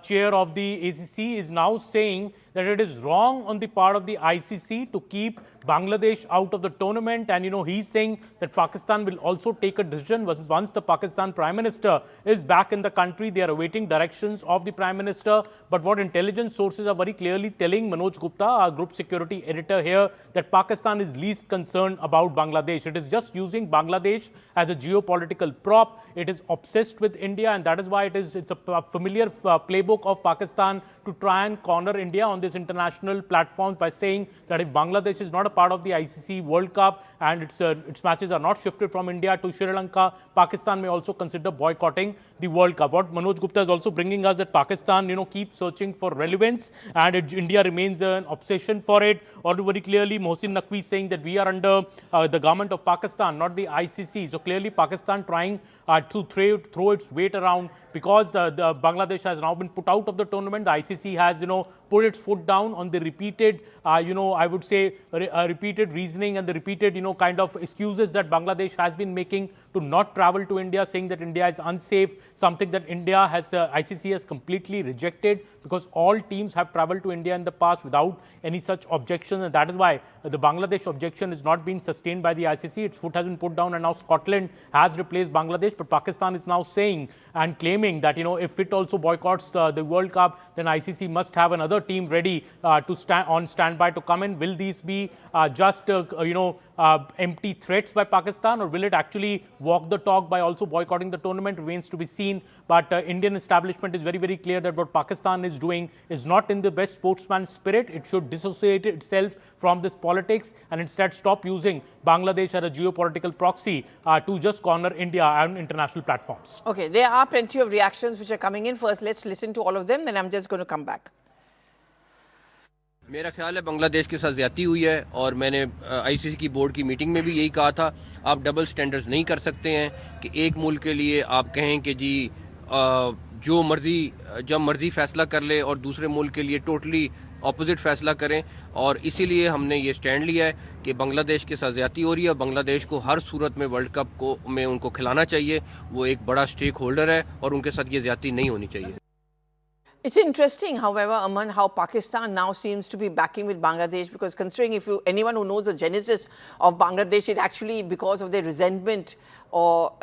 chair of the ACC, is now saying that it is wrong on the part of the ICC to keep Bangladesh out of the tournament. And, he's saying that Pakistan will also take a decision once the Pakistan Prime Minister is back in the country. They are awaiting directions of the Prime Minister. But what intelligence sources are very clearly telling Manoj Gupta, our group security editor here, that Pakistan is least concerned about Bangladesh. It is just using Bangladesh as a geopolitical prop. It is obsessed with India, and that is why it's a familiar playbook of Pakistan to try and corner India on this international platforms by saying that if Bangladesh is not a part of the ICC World Cup and its matches are not shifted from India to Sri Lanka, Pakistan may also consider boycotting the World Cup. What Manoj Gupta is also bringing us that Pakistan, keeps searching for relevance, and India remains an obsession for it. Or very clearly, Mohsin Naqvi saying that we are under the government of Pakistan, not the ICC. So clearly, Pakistan trying to throw its weight around because Bangladesh has now been put out of the tournament. The ICC has, put its foot down on the repeated, I would say, repeated reasoning and the repeated, kind of excuses that Bangladesh has been making to not travel to India, saying that India is unsafe, something that India has, ICC has completely rejected, because all teams have traveled to India in the past without any such objections, and that is why the Bangladesh objection is not being sustained by the ICC. Its foot has been put down, and now Scotland has replaced Bangladesh, but Pakistan is now saying and claiming that, if it also boycotts the World Cup, then ICC must have another team ready to stand on standby to come in. Will these be just empty threats by Pakistan, or will it actually walk the talk by also boycotting the tournament? Remains to be seen. But Indian establishment is very, very clear that what Pakistan is doing is not in the best sportsman spirit. It should dissociate itself from this politics and instead stop using Bangladesh as a geopolitical proxy to just corner India on international platforms. Okay, there are plenty of reactions which are coming in. First, let's listen to all of them, then I'm just going to come back. मेरा ख्याल है बांग्लादेश के साथ ज़्यादती हुई है, और मैंने ICC की बोर्ड की मीटिंग में भी यही कहा था, आप डबल स्टैंडर्ड्स नहीं कर सकते हैं कि एक मुल्क के लिए आप कहें कि जी जो मर्जी जब मर्जी फैसला कर ले और दूसरे मुल्क के लिए टोटली ऑपोजिट फैसला करें। और इसीलिए हमने ये स्टैंड लिया है कि बांग्लादेश के साथ ज़्यादती हो रही है, बांग्लादेश को हर सूरत में वर्ल्ड कप में उनको खिलाना चाहिए, वो एक बड़ा स्टेक होल्डर है और उनके साथ ये ज़्यादती नहीं होनी चाहिए। It's interesting, however, Aman, how Pakistan now seems to be backing with Bangladesh, because considering anyone who knows the genesis of Bangladesh, it actually because of their resentment or,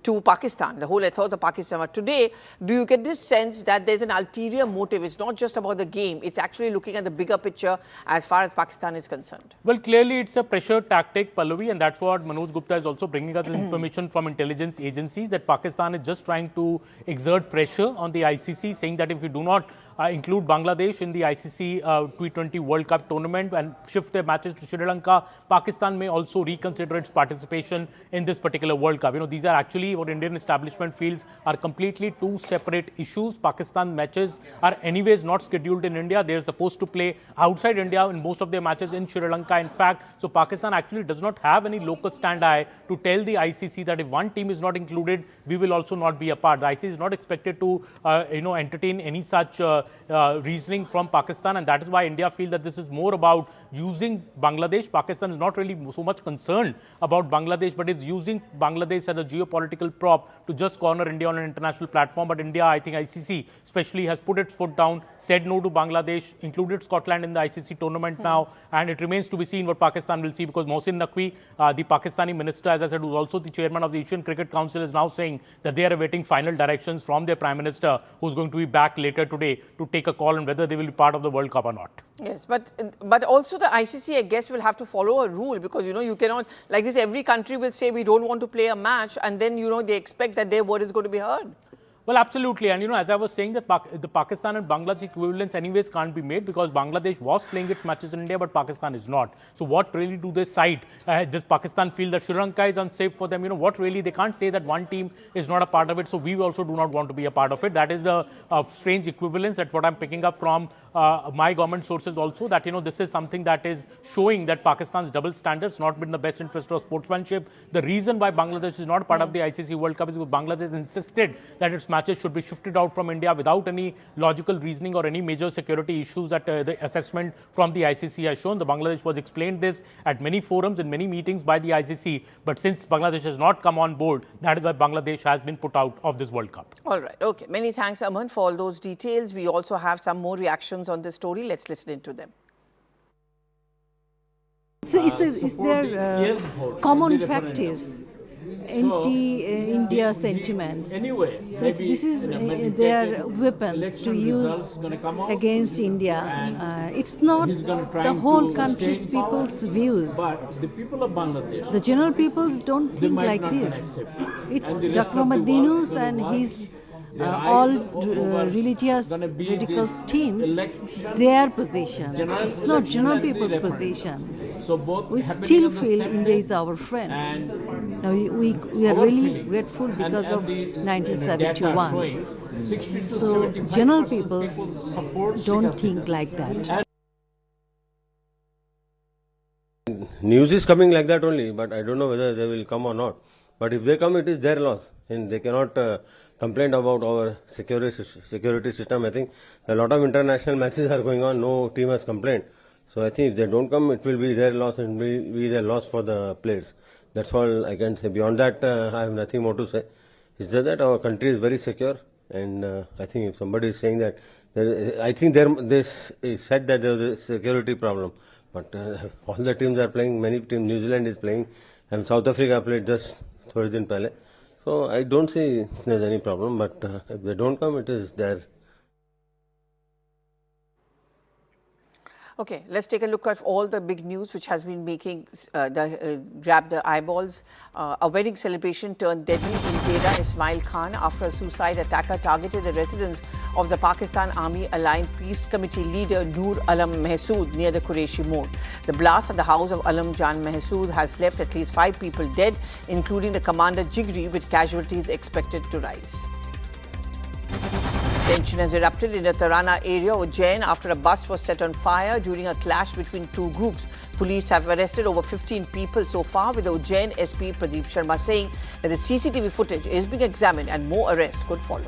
to Pakistan, the whole ethos of Pakistan. But today, do you get this sense that there's an ulterior motive? It's not just about the game. It's actually looking at the bigger picture as far as Pakistan is concerned. Well, clearly it's a pressure tactic, Pallavi, and that's what Manoj Gupta is also bringing us information from intelligence agencies, that Pakistan is just trying to exert pressure on the ICC, saying that if we do not include Bangladesh in the ICC T20 World Cup tournament and shift their matches to Sri Lanka, Pakistan may also reconsider its participation in this particular World Cup. These are actually what Indian establishment feels are completely two separate issues. Pakistan matches are anyways not scheduled in India. They are supposed to play outside India in most of their matches in Sri Lanka, in fact. So Pakistan actually does not have any local stand-eye to tell the ICC that if one team is not included, we will also not be a part. The ICC is not expected to, entertain any such reasoning from Pakistan, and that is why India feels that this is more about using Bangladesh. Pakistan is not really so much concerned about Bangladesh, but is using Bangladesh as a geopolitical prop to just corner India on an international platform. But India, I think ICC especially, has put its foot down, said no to Bangladesh, included Scotland in the ICC tournament now, and it remains to be seen what Pakistan will see, because Mohsin Naqvi, the Pakistani minister, as I said, who is also the chairman of the Asian Cricket Council, is now saying that they are awaiting final directions from their Prime Minister, who is going to be back later today to take a call on whether they will be part of the World Cup or not. Yes, but also the ICC, I guess, will have to follow a rule, because, you cannot, like this, every country will say we don't want to play a match, and then, they expect that their word is going to be heard. Well, absolutely. And, as I was saying, that the Pakistan and Bangladesh equivalence anyways can't be made, because Bangladesh was playing its matches in India, but Pakistan is not. So what really do they cite? Does Pakistan feel that Sri Lanka is unsafe for them? What really? They can't say that one team is not a part of it. So we also do not want to be a part of it. That is a strange equivalence. That's what I'm picking up from my government sources also, that, this is something that is showing that Pakistan's double standards not been in the best interest of sportsmanship. The reason why Bangladesh is not part of the ICC World Cup is because Bangladesh insisted that its matches should be shifted out from India without any logical reasoning or any major security issues that the assessment from the ICC has shown. The Bangladesh was explained this at many forums and many meetings by the ICC, but since Bangladesh has not come on board, that is why Bangladesh has been put out of this World Cup. All right. Okay. Many thanks, Aman, for all those details. We also have some more reactions on this story. Let's listen into them. So is there common practice anti-India sentiments? So this is their weapons to use against India. It's not the whole country's people's views. The general peoples don't think like this. It's Dr. Ahmadinus and his all religious radicals teams, it's their position. It's not general people's position. We still feel India is our friend. Now we are really grateful because of 1971. So general peoples don't think like that. News is coming like that only, but I don't know whether they will come or not. But if they come, it is their loss, and they cannot complain about our security system. I think a lot of international matches are going on. No team has complained. So I think if they don't come, it will be their loss and will be their loss for the players. That's all I can say. Beyond that, I have nothing more to say. It's just that our country is very secure, and I think if somebody is saying that, I think this is said that there is a security problem. But all the teams are playing, many teams, New Zealand is playing, and South Africa played just 30 days pehle. So I don't see there's any problem, but if they don't come, it is there. Okay, let's take a look at all the big news which has been making grab the eyeballs. A wedding celebration turned deadly in Noida. Ismail Khan, after a suicide attacker targeted the residence of the Pakistan Army Aligned Peace Committee leader Noor Alam Mahsood near the Qureshi Mode. The blast at the house of Alam Jan Mahsood has left at least 5 people dead, including the commander Jigri, with casualties expected to rise. Tension has erupted in the Tarana area of Ujjain after a bus was set on fire during a clash between two groups. Police have arrested over 15 people so far, with the Ujjain SP Pradeep Sharma saying that the CCTV footage is being examined and more arrests could follow.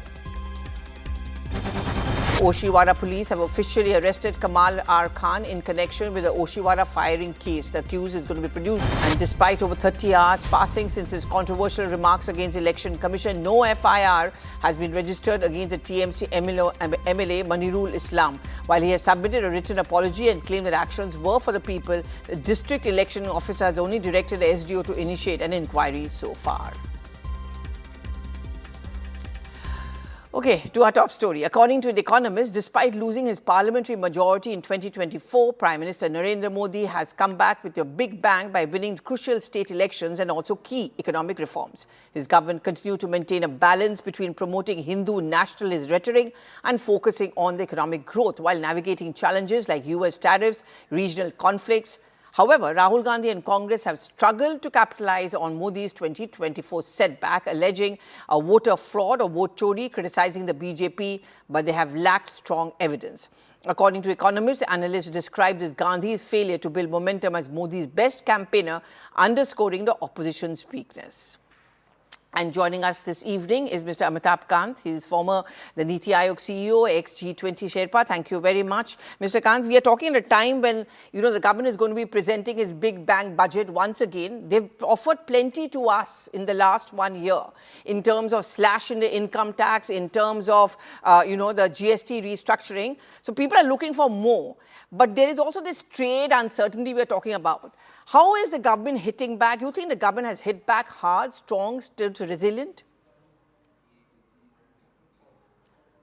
Oshiwara police have officially arrested Kamal R. Khan in connection with the Oshiwara firing case. The accused is going to be produced, and despite over 30 hours passing since his controversial remarks against the Election Commission, no FIR has been registered against the TMC MLA Manirul Islam. While he has submitted a written apology and claimed that actions were for the people, the district election officer has only directed the SDO to initiate an inquiry so far. Okay, to our top story. According to The Economist, despite losing his parliamentary majority in 2024, Prime Minister Narendra Modi has come back with a big bang by winning crucial state elections and also key economic reforms. His government continued to maintain a balance between promoting Hindu nationalist rhetoric and focusing on the economic growth while navigating challenges like US tariffs, regional conflicts. However, Rahul Gandhi and Congress have struggled to capitalize on Modi's 2024 setback, alleging a voter fraud or vote chori, criticizing the BJP, but they have lacked strong evidence. According to economists, analysts describe this Gandhi's failure to build momentum as Modi's best campaigner, underscoring the opposition's weakness. And joining us this evening is Mr. Amitabh Kant. He is the Niti Aayog CEO, ex-G20 Sherpa. Thank you very much. Mr. Kant, we are talking at a time when, the government is going to be presenting its big bang budget once again. They've offered plenty to us in the last 1 year in terms of slash in the income tax, in terms of, the GST restructuring. So people are looking for more. But there is also this trade uncertainty we are talking about. How is the government hitting back? You think the government has hit back hard, strong, still resilient?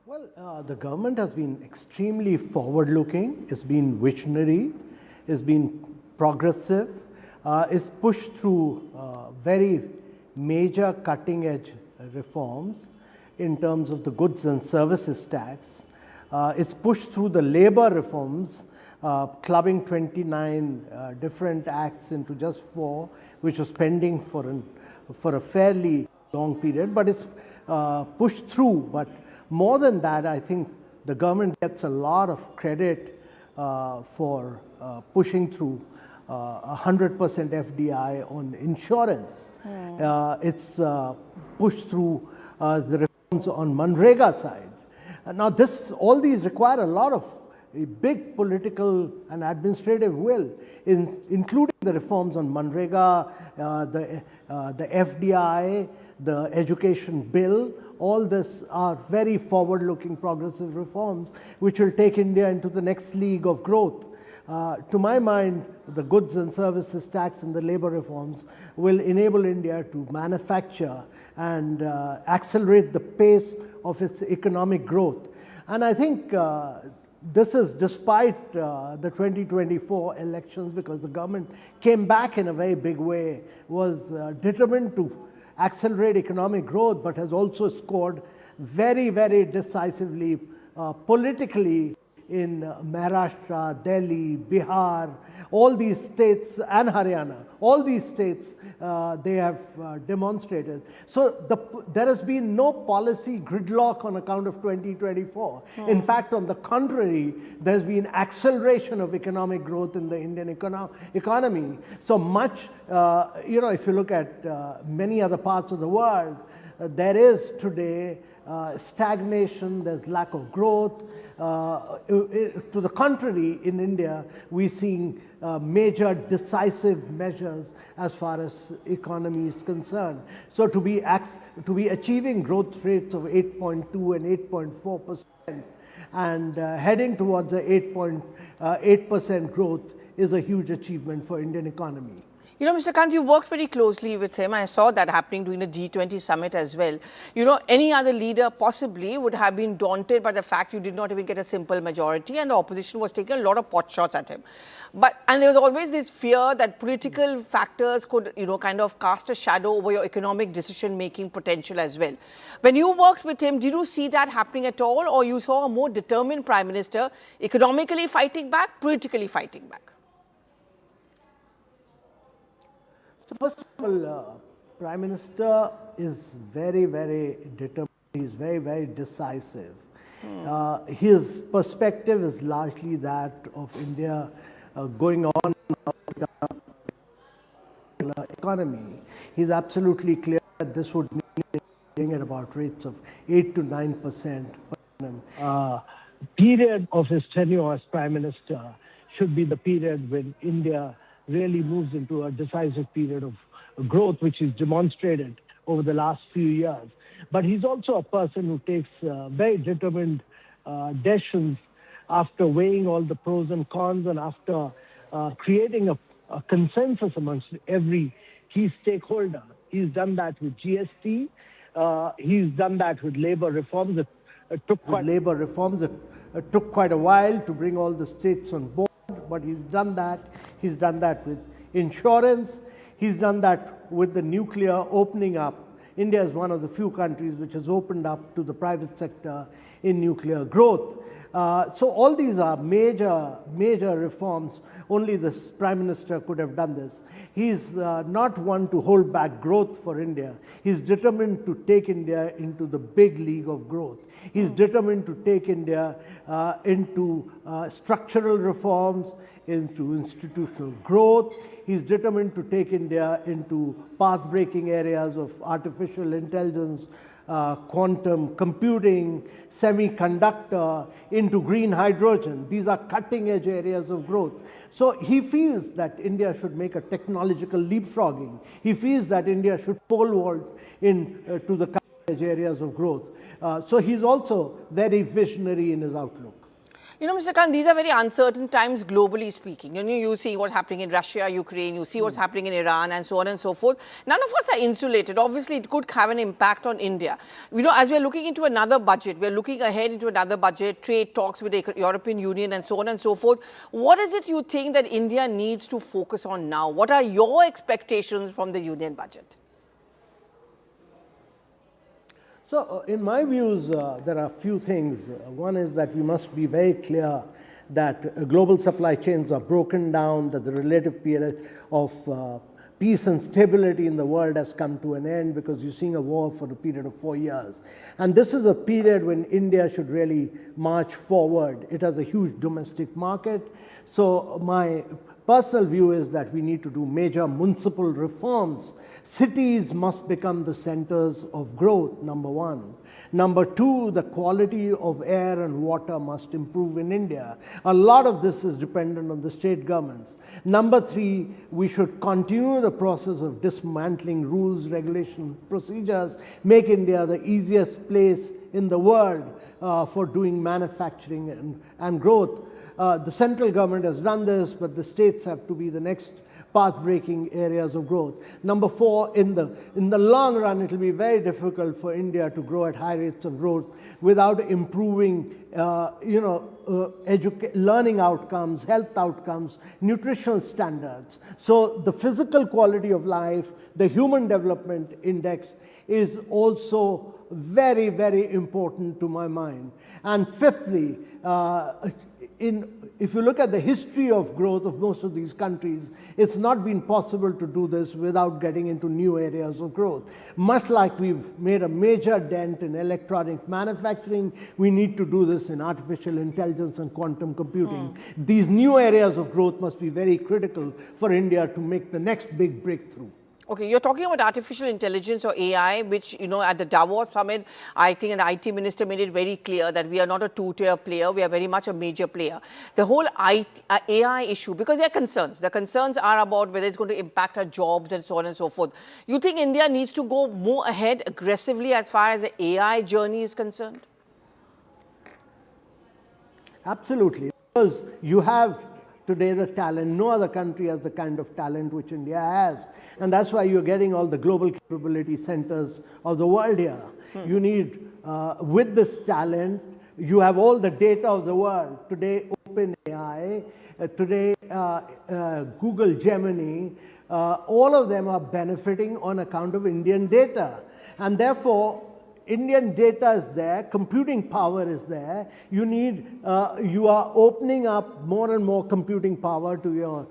Well, the government has been extremely forward-looking. It's been visionary. It's been progressive. It's pushed through very major cutting-edge reforms in terms of the goods and services tax. It's pushed through the labor reforms, clubbing 29 different acts into just 4, which was pending for a fairly long period. But it's pushed through. But more than that, I think the government gets a lot of credit for pushing through 100% FDI on insurance. It's pushed through the reforms on Manrega side. Now, all these require a lot of big political and administrative will, including the reforms on Manrega, the FDI, the education bill. All this are very forward-looking progressive reforms which will take India into the next league of growth. To my mind, the goods and services tax and the labor reforms will enable India to manufacture and accelerate the pace of its economic growth. And I think this is despite the 2024 elections, because the government came back in a very big way, was determined to accelerate economic growth, but has also scored very, very decisively politically in Maharashtra, Delhi, Bihar, all these states, and Haryana. All these states, they have demonstrated. So there has been no policy gridlock on account of 2024. In fact, on the contrary, there's been acceleration of economic growth in the Indian economy. So much, if you look at many other parts of the world, there is today stagnation, there's lack of growth. To the contrary, in India, we're seeing major decisive measures as far as economy is concerned. So to be achieving growth rates of 8.2 and 8.4% and heading towards a 8% growth is a huge achievement for Indian economy. You know, Mr. Kant, you worked very closely with him. I saw that happening during the G20 summit as well. You know, any other leader possibly would have been daunted by the fact you did not even get a simple majority and the opposition was taking a lot of pot shots at him. And there was always this fear that political factors could, you know, kind of cast a shadow over your economic decision-making potential as well. When you worked with him, did you see that happening at all, or you saw a more determined Prime Minister economically fighting back, politically fighting back? So first of all, Prime Minister is very, very determined. He's very, very decisive. His perspective is largely that of India going on economy. He's absolutely clear that this would mean at about rates of 8 to 9% per annum. Period of his tenure as Prime Minister should be the period when India really moves into a decisive period of growth, which is demonstrated over the last few years. But he's also a person who takes very determined decisions after weighing all the pros and cons and after creating a consensus amongst every key stakeholder. He's done that with GST. He's done that with labor reforms. It took quite a while to bring all the states on board, but he's done that. He's done that with insurance. He's done that with the nuclear opening up. India is one of the few countries which has opened up to the private sector in nuclear growth. So all these are major reforms. Only this Prime Minister could have done this. He's not one to hold back growth for India. He's determined to take India into the big league of growth. He's determined to take India into structural reforms, into institutional growth. He's determined to take India into path-breaking areas of artificial intelligence, quantum computing, semiconductor, into green hydrogen. These are cutting-edge areas of growth. So he feels that India should make a technological leapfrogging. He feels that India should pole vault to the cutting-edge areas of growth. So he's also very visionary in his outlook. You know, Mr. Khan, these are very uncertain times globally speaking. You see what's happening in Russia, Ukraine, you see what's happening in Iran and so on and so forth. None of us are insulated. Obviously, it could have an impact on India. You know, as we're looking into another budget, we're looking ahead into another budget, trade talks with the European Union and so on and so forth. What is it you think that India needs to focus on now? What are your expectations from the Union budget? So, in my views, there are a few things. One is that we must be very clear that global supply chains are broken down, that the relative period of peace and stability in the world has come to an end because you're seeing a war for a period of 4 years. And this is a period when India should really march forward. It has a huge domestic market. So, my personal view is that we need to do major municipal reforms. Cities must become the centers of growth, number one. Number two, the quality of air and water must improve in India. A lot of this is dependent on the state governments. Number three, we should continue the process of dismantling rules, regulation, procedures, make India the easiest place in the world for doing manufacturing and growth. The central government has done this, but the states have to be the next path-breaking areas of growth. Number four, in the long run, it will be very difficult for India to grow at high rates of growth without improving, learning outcomes, health outcomes, nutritional standards. So the physical quality of life, the Human Development Index is also very, very important to my mind. And fifthly, if you look at the history of growth of most of these countries, it's not been possible to do this without getting into new areas of growth. Much like we've made a major dent in electronic manufacturing, we need to do this in artificial intelligence and quantum computing. These new areas of growth must be very critical for India to make the next big breakthrough. Okay, you're talking about artificial intelligence or AI, which, you know, at the Davos summit, I think an IT minister made it very clear that we are not a two-tier player, we are very much a major player. The whole AI issue, because there are concerns. The concerns are about whether it's going to impact our jobs and so on and so forth. You think India needs to go more ahead aggressively as far as the AI journey is concerned? Absolutely, because you have today the talent. No other country has the kind of talent which India has. And that's why you're getting all the global capability centers of the world here. You need, with this talent, you have all the data of the world. Today, OpenAI, today, Google Gemini, all of them are benefiting on account of Indian data. And therefore, Indian data is there, computing power is there. You need, you are opening up more and more computing power to your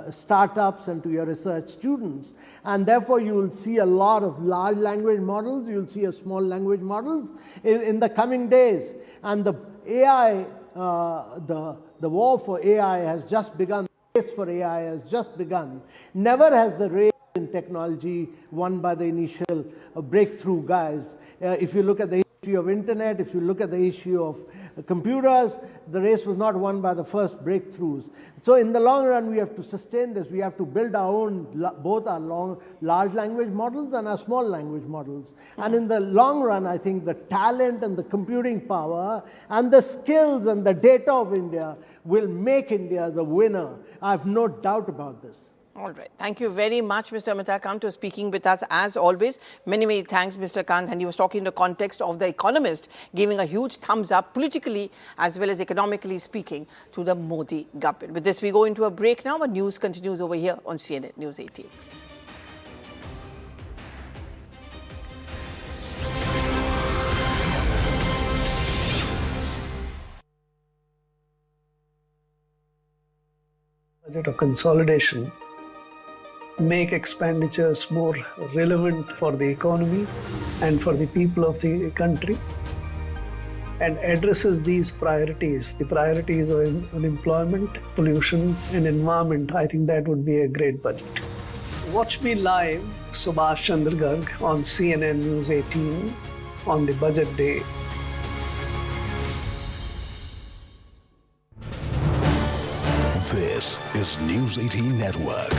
startups and to your research students. And therefore, you will see a lot of large language models, you'll see a small language models in the coming days. And the AI, the war for AI has just begun, the race for AI has just begun. Never has the race in technology won by the initial breakthrough guys. If you look at the history of internet, if you look at the issue of computers, the race was not won by the first breakthroughs. So in the long run, we have to sustain this. We have to build our own, both our large language models and our small language models. And in the long run, I think the talent and the computing power and the skills and the data of India will make India the winner. I have no doubt about this. All right. Thank you very much, Mr. Amitabh Kant, for speaking with us as always. Many, many thanks, Mr. Kant. And he was talking in the context of The Economist, giving a huge thumbs up politically as well as economically speaking to the Modi government. With this, we go into a break now. But news continues over here on CNN News 18. Budget of consolidation make expenditures more relevant for the economy and for the people of the country, and addresses these priorities, the priorities of unemployment, pollution and environment. I think that would be a great budget. Watch me live, Subhash Chandra Garg, on CNN News 18 on the budget day. This is News 18 Network.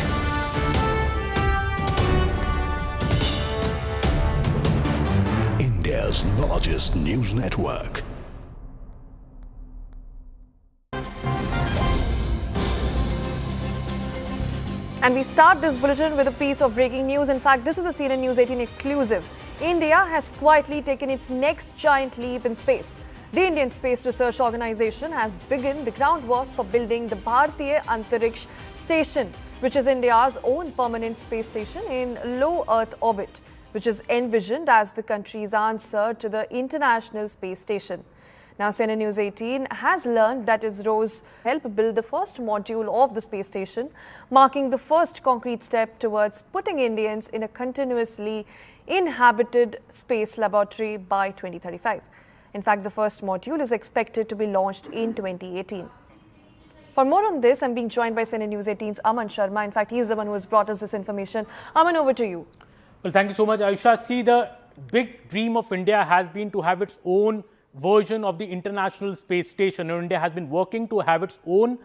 India's largest news network. And we start this bulletin with a piece of breaking news. In fact, this is a CNN News 18 exclusive. India has quietly taken its next giant leap in space. The Indian Space Research Organization has begun the groundwork for building the Bharatiya Antariksh Station, which is India's own permanent space station in low Earth orbit, which is envisioned as the country's answer to the International Space Station. Now, CNN News 18 has learned that ISRO's helped build the first module of the space station, marking the first concrete step towards putting Indians in a continuously inhabited space laboratory by 2035. In fact, the first module is expected to be launched in 2018. For more on this, I'm being joined by CNN News 18's Aman Sharma. In fact, he's the one who has brought us this information. Aman, over to you. Well, thank you so much, Aisha. See, the big dream of India has been to have its own version of the International Space Station. India has been working to have its own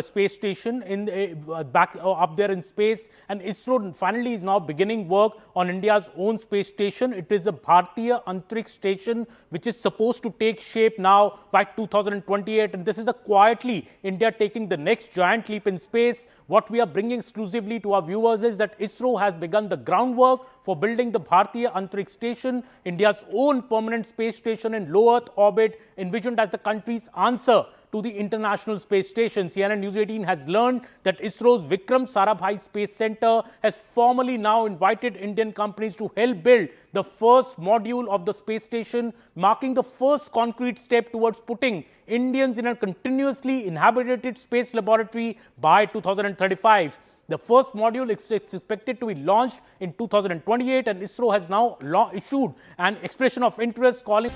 space station in back up there in space, and ISRO finally is now beginning work on India's own space station. It is the Bharatiya Antariksh Station, which is supposed to take shape now by 2028, and this is quietly India taking the next giant leap in space. What we are bringing exclusively to our viewers is that ISRO has begun the groundwork for building the Bharatiya Antariksh Station, India's own permanent space station in low Earth orbit, envisioned as the country's answer to the International Space Station. CNN News 18 has learned that ISRO's Vikram Sarabhai Space Center has formally now invited Indian companies to help build the first module of the space station, marking the first concrete step towards putting Indians in a continuously inhabited space laboratory by 2035. The first module is expected to be launched in 2028, and ISRO has now issued an expression of interest calling.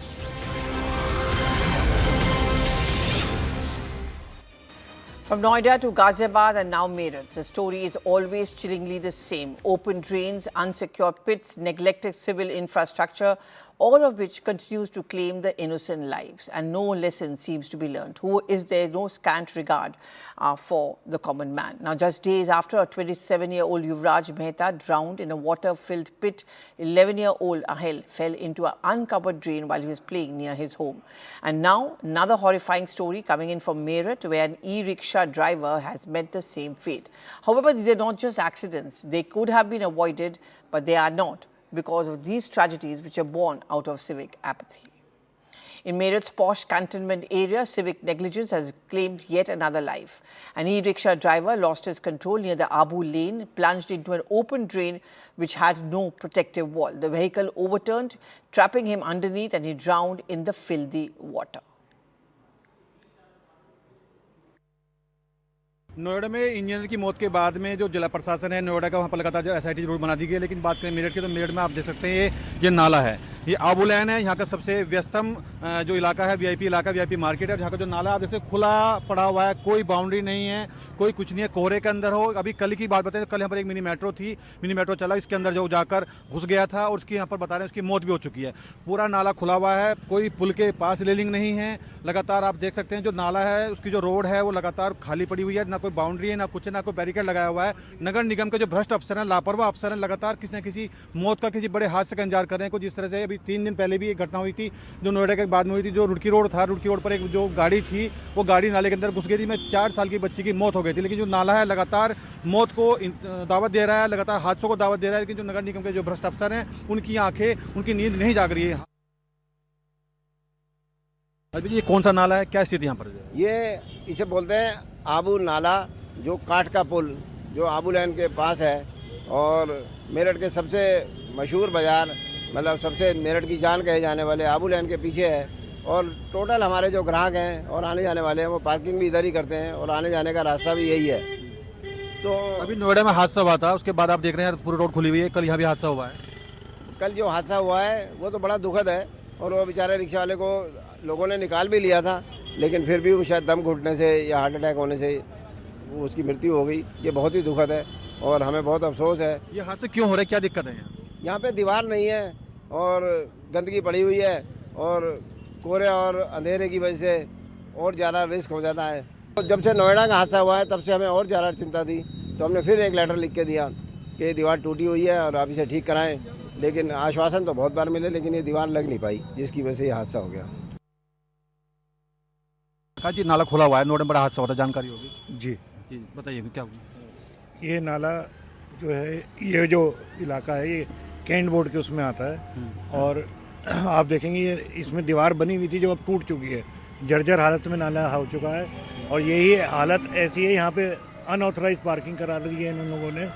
From Noida to Ghaziabad and now Meerut, the story is always chillingly the same. Open drains, unsecured pits, neglected civil infrastructure, all of which continues to claim the innocent lives. And no lesson seems to be learned. Who is there no scant regard for the common man? Now, just days after a 27-year-old Yuvraj Mehta drowned in a water-filled pit, 11-year-old Ahel fell into an uncovered drain while he was playing near his home. And now, another horrifying story coming in from Meerut, where an e-rickshaw driver has met the same fate. However, these are not just accidents. They could have been avoided, but they are not, because of these tragedies which are born out of civic apathy. In Meerut's posh cantonment area, civic negligence has claimed yet another life. An e-rickshaw driver lost his control near the Abu lane, plunged into an open drain which had no protective wall. The vehicle overturned, trapping him underneath, and he drowned in the filthy water. Noida में engineer की मौत के बाद में जो जिला प्रशासन है नोएडा का वहाँ पर लगातार जो एसआईटी रोड बना दी गई है, लेकिन बात करें मेरठ की तो मेरठ में आप देख सकते हैं ये नाला है, ये आबू लैन है, यहाँ का सबसे व्यस्तम जो इलाका है वीआईपी इलाका, वीआईपी मार्केट है। यहाँ का जो नाला आप देखते हैं खुला पड़ा हुआ है, कोई बाउंड्री नहीं है, कोई कुछ नहीं है, कोहरे के अंदर हो। अभी कल की बात बताएं तो कल यहाँ पर एक मिनी मेट्रो थी, मिनी मेट्रो चला, इसके अंदर जो जाकर घुस गया था और उसकी यहाँ पर बता रहे हैं उसकी मौत भी हो चुकी है। पूरा नाला खुला हुआ है, कोई पुल के पास रेलिंग नहीं है। लगातार आप देख सकते हैं जो नाला है उसकी जो रोड है वो लगातार खाली पड़ी हुई है, ना कोई बाउंड्री है, ना कुछ, ना कोई बैरिकेड लगाया हुआ है। नगर निगम के जो भ्रष्ट अफसर हैं, लापरवाह अफसर हैं, लगातार किसी न किसी मौत का किसी बड़े हादसे का इंतजार कर रहे हैं। कुछ जिस तरह से अभी 3 दिन पहले भी एक घटना हुई थी जो नोएडा के बाद में हुई थी, जो रुड़की रोड था, रुड़की रोड पर एक जो गाड़ी थी वो गाड़ी नाले के अंदर घुस गई थी, में 4 साल की बच्ची की मौत हो गई थी। लेकिन जो नाला है लगातार मौत को दावत दे रहा है, लगातार हादसों को दावत दे रहा है, लेकिन जो नगर निगम के जो भ्रष्ट अफसर हैं उनकी आंखें, उनकी नींद नहीं जाग रही है। अभी ये कौन सा नाला है, क्या स्थिति यहाँ पर? ये इसे बोलते हैं आबू नाला, जो काठ का पुल जो आबू लैन के पास है और मेरठ के सबसे मशहूर बाजार, मतलब सबसे मेरठ की जान कहे जाने वाले आबू लैन के पीछे है। और टोटल हमारे जो ग्राहक हैं और आने जाने वाले हैं वो पार्किंग भी इधर ही करते हैं और आने जाने का रास्ता भी यही है। तो अभी नोएडा में हादसा हुआ था, उसके बाद आप देख रहे हैं पूरी रोड खुली हुई है, कल यहाँ भी हादसा हुआ है। कल जो हादसा हुआ है वो तो बड़ा दुखद है और वो बेचारे रिक्शा वाले को लोगों ने निकाल भी लिया था, लेकिन फिर भी वो शायद दम घुटने से या हार्ट अटैक होने से वो उसकी मृत्यु हो गई। ये बहुत ही दुखद है और हमें बहुत अफसोस है। ये हादसे क्यों हो रहे हैं, क्या दिक्कत है? यहाँ पे दीवार नहीं है और गंदगी पड़ी हुई है और कोहरे और अंधेरे की वजह से और ज़्यादा रिस्क हो जाता है। जब से नोएडा का हादसा हुआ है तब से हमें और ज़्यादा चिंता थी, तो हमने फिर एक लेटर लिख के दिया कि दीवार टूटी हुई है और आप इसे ठीक कराएं। लेकिन आश्वासन तो बहुत बार मिले, लेकिन ये दीवार लग नहीं पाई, जिसकी वजह से ये हादसा हो गया। हाँ जी, नाला खुला हुआ है, नोएडा में बड़ा हादसा हुआ था, जानकारी होगी? जी जी बताइए क्या हुआ? ये नाला जो है, ये जो इलाका है ये कैंट बोर्ड के उसमें आता है और आप देखेंगे ये इसमें दीवार बनी हुई थी जो अब टूट चुकी है, जर्जर हालत में नाला हो चुका है। और यही हालत ऐसी है, यहाँ पे अनऑथराइज पार्किंग करा दी है इन लोगों ने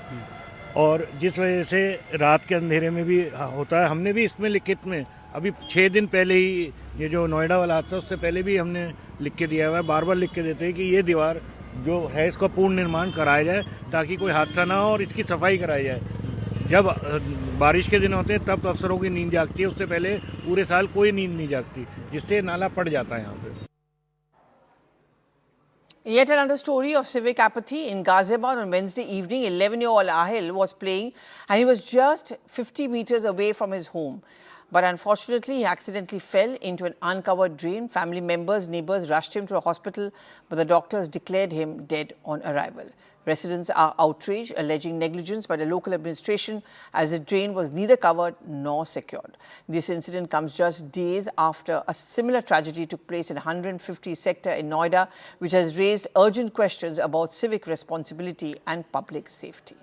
और जिस वजह से रात के अंधेरे में भी होता है। हमने भी इसमें लिखित में अभी 6 दिन पहले ही ये जो नोएडा वाला हादसा उससे पहले भी हमने लिख के दिया हुआ है, बार बार लिख के देते हैं कि ये दीवार जो है इसका पूर्ण निर्माण कराया जाए ताकि कोई हादसा ना हो और इसकी सफाई कराई जाए। जब बारिश के दिन होते हैं तब अफसरों की नींद जागती है, उससे पहले पूरे साल कोई नींद नहीं जागती, जिससे नाला पड़ जाता है यहाँ पे। Yet another story of civic apathy in Ghaziabad on Wednesday evening. 11-year-old Ahil was playing and he was just 50 meters away from his home. But unfortunately, he accidentally fell into an uncovered drain. Family members, neighbors rushed him to a hospital, but the doctors declared him dead on arrival. Residents are outraged, alleging negligence by the local administration as the drain was neither covered nor secured. This incident comes just days after a similar tragedy took place in 150 sector in Noida, which has raised urgent questions about civic responsibility and public safety.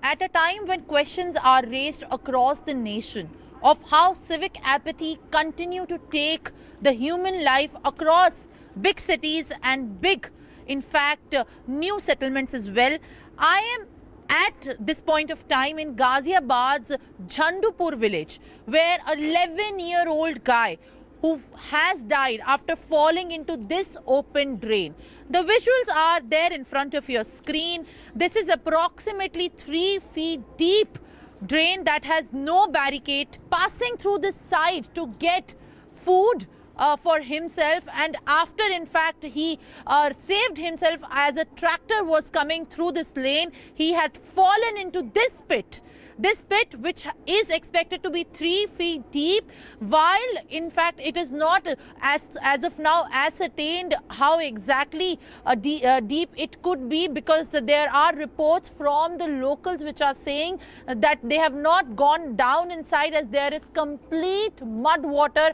At a time when questions are raised across the nation of how civic apathy continue to take the human life across big cities and big, in fact, new settlements as well, I am at this point of time in Ghaziabad's Jhandupur village, where a 11-year-old guy who has died after falling into this open drain. The visuals are there in front of your screen. This is approximately 3 feet deep drain that has no barricade. Passing through this side to get food for himself, and after in fact he saved himself as a tractor was coming through this lane, he had fallen into this pit. This pit, which is expected to be 3 feet deep, while in fact it is not as of now ascertained how exactly deep it could be, because there are reports from the locals which are saying that they have not gone down inside, as there is complete mud water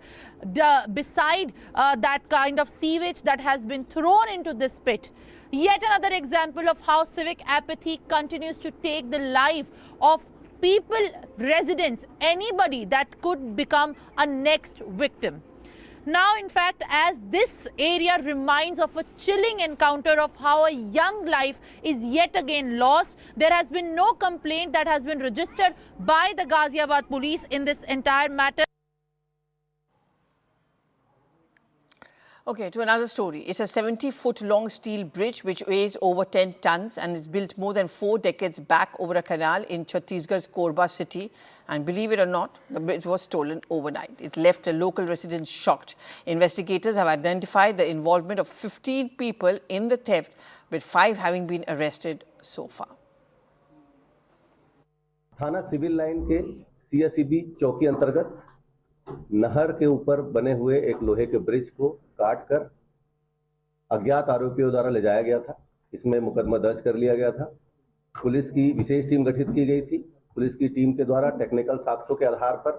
beside that kind of sewage that has been thrown into this pit. Yet another example of how civic apathy continues to take the life of people, residents, anybody that could become a next victim. Now, in fact, as this area reminds of a chilling encounter of how a young life is yet again lost, there has been no complaint that has been registered by the Ghaziabad police in this entire matter. Okay, to another story. It's a 70-foot-long steel bridge which weighs over 10 tons and is built more than 4 decades back over a canal in Chhattisgarh's Korba city. And believe it or not, the bridge was stolen overnight. It left a local resident shocked. Investigators have identified the involvement of 15 people in the theft, with 5 having been arrested so far. थाना civil line के CSEB चौकी अंतर्गत नहर के ऊपर बने हुए एक लोहे के ब्रिज को काटकर अज्ञात आरोपियों द्वारा ले जाया गया था। इसमें मुकदमा दर्ज कर लिया गया था। पुलिस की विशेष टीम गठित की गई थी। पुलिस की टीम के द्वारा टेक्निकल साक्ष्यों के आधार पर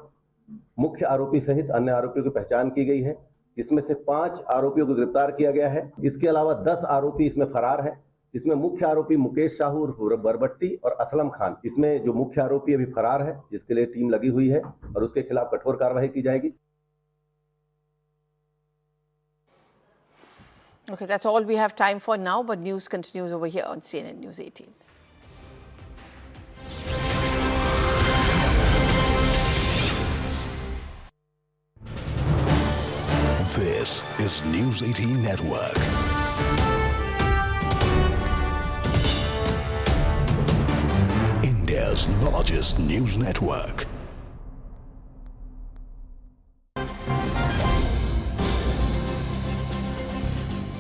मुख्य आरोपी सहित अन्य आरोपियों की पहचान की गई है, जिसमें से 5 आरोपियों को गिरफ्तार किया गया है। इसके अलावा 10 आरोपी इसमें फरार हैं, इसमें मुख्य आरोपी मुकेश साहू उर्फ बरबट्टी और असलम खान, इसमें जो मुख्य आरोपी अभी फरार है, जिसके लिए टीम लगी हुई है और उसके खिलाफ कठोर कार्रवाई की जाएगी। Okay, that's all we have time for now, but news continues over here on CNN News 18. This is News 18 Network. India's largest news network.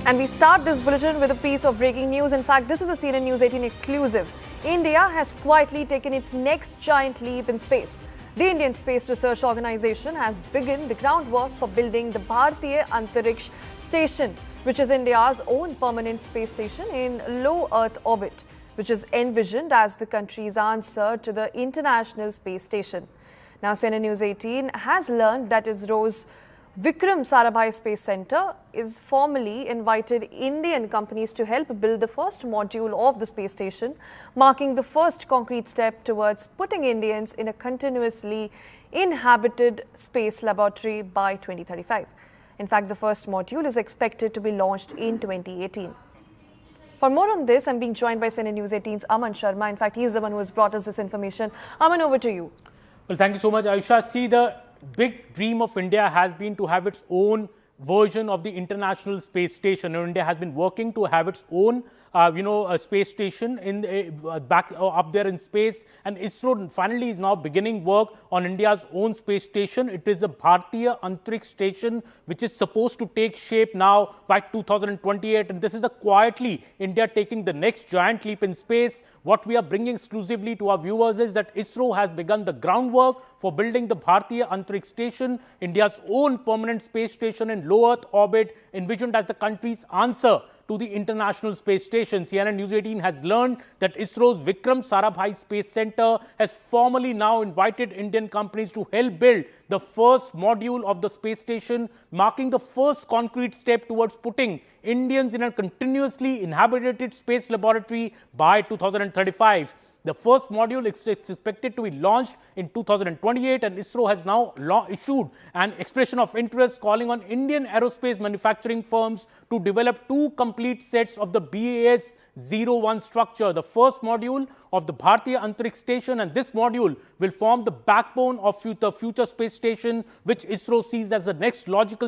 And we start this bulletin with a piece of breaking news. In fact, this is a CNN News 18 exclusive. India has quietly taken its next giant leap in space. The Indian Space Research Organization has begun the groundwork for building the Bharatiya Antariksh Station, which is India's own permanent space station in low Earth orbit, which is envisioned as the country's answer to the International Space Station. Now, CNN News 18 has learned that ISRO's Vikram Sarabhai Space Center is formally invited Indian companies to help build the first module of the space station, marking the first concrete step towards putting Indians in a continuously inhabited space laboratory by 2035. In fact, the first module is expected to be launched in 2018. For more on this, I'm being joined by CNN News 18's Aman Sharma. In fact, he's the one who has brought us this information. Aman, over to you. Well, thank you so much, Aisha. See, the big dream of India has been to have its own version of the International Space Station. India has been working to have its own, a space station in back up there in space, and ISRO finally is now beginning work on India's own space station. It is the Bharatiya Antariksh Station, which is supposed to take shape now by 2028, and this is quietly India taking the next giant leap in space. What we are bringing exclusively to our viewers is that ISRO has begun the groundwork for building the Bharatiya Antariksh Station, India's own permanent space station in low Earth orbit, envisioned as the country's answer to the International Space Station. CNN News 18 has learned that ISRO's Vikram Sarabhai Space Center has formally now invited Indian companies to help build the first module of the space station, marking the first concrete step towards putting Indians in a continuously inhabited space laboratory by 2035. The first module is expected to be launched in 2028, and ISRO has now issued an expression of interest calling on Indian aerospace manufacturing firms to develop 2 complete sets of the BAS-01 structure, the first module of the Bharatiya Antariksh Station, and this module will form the backbone of the future space station, which ISRO sees as the next logical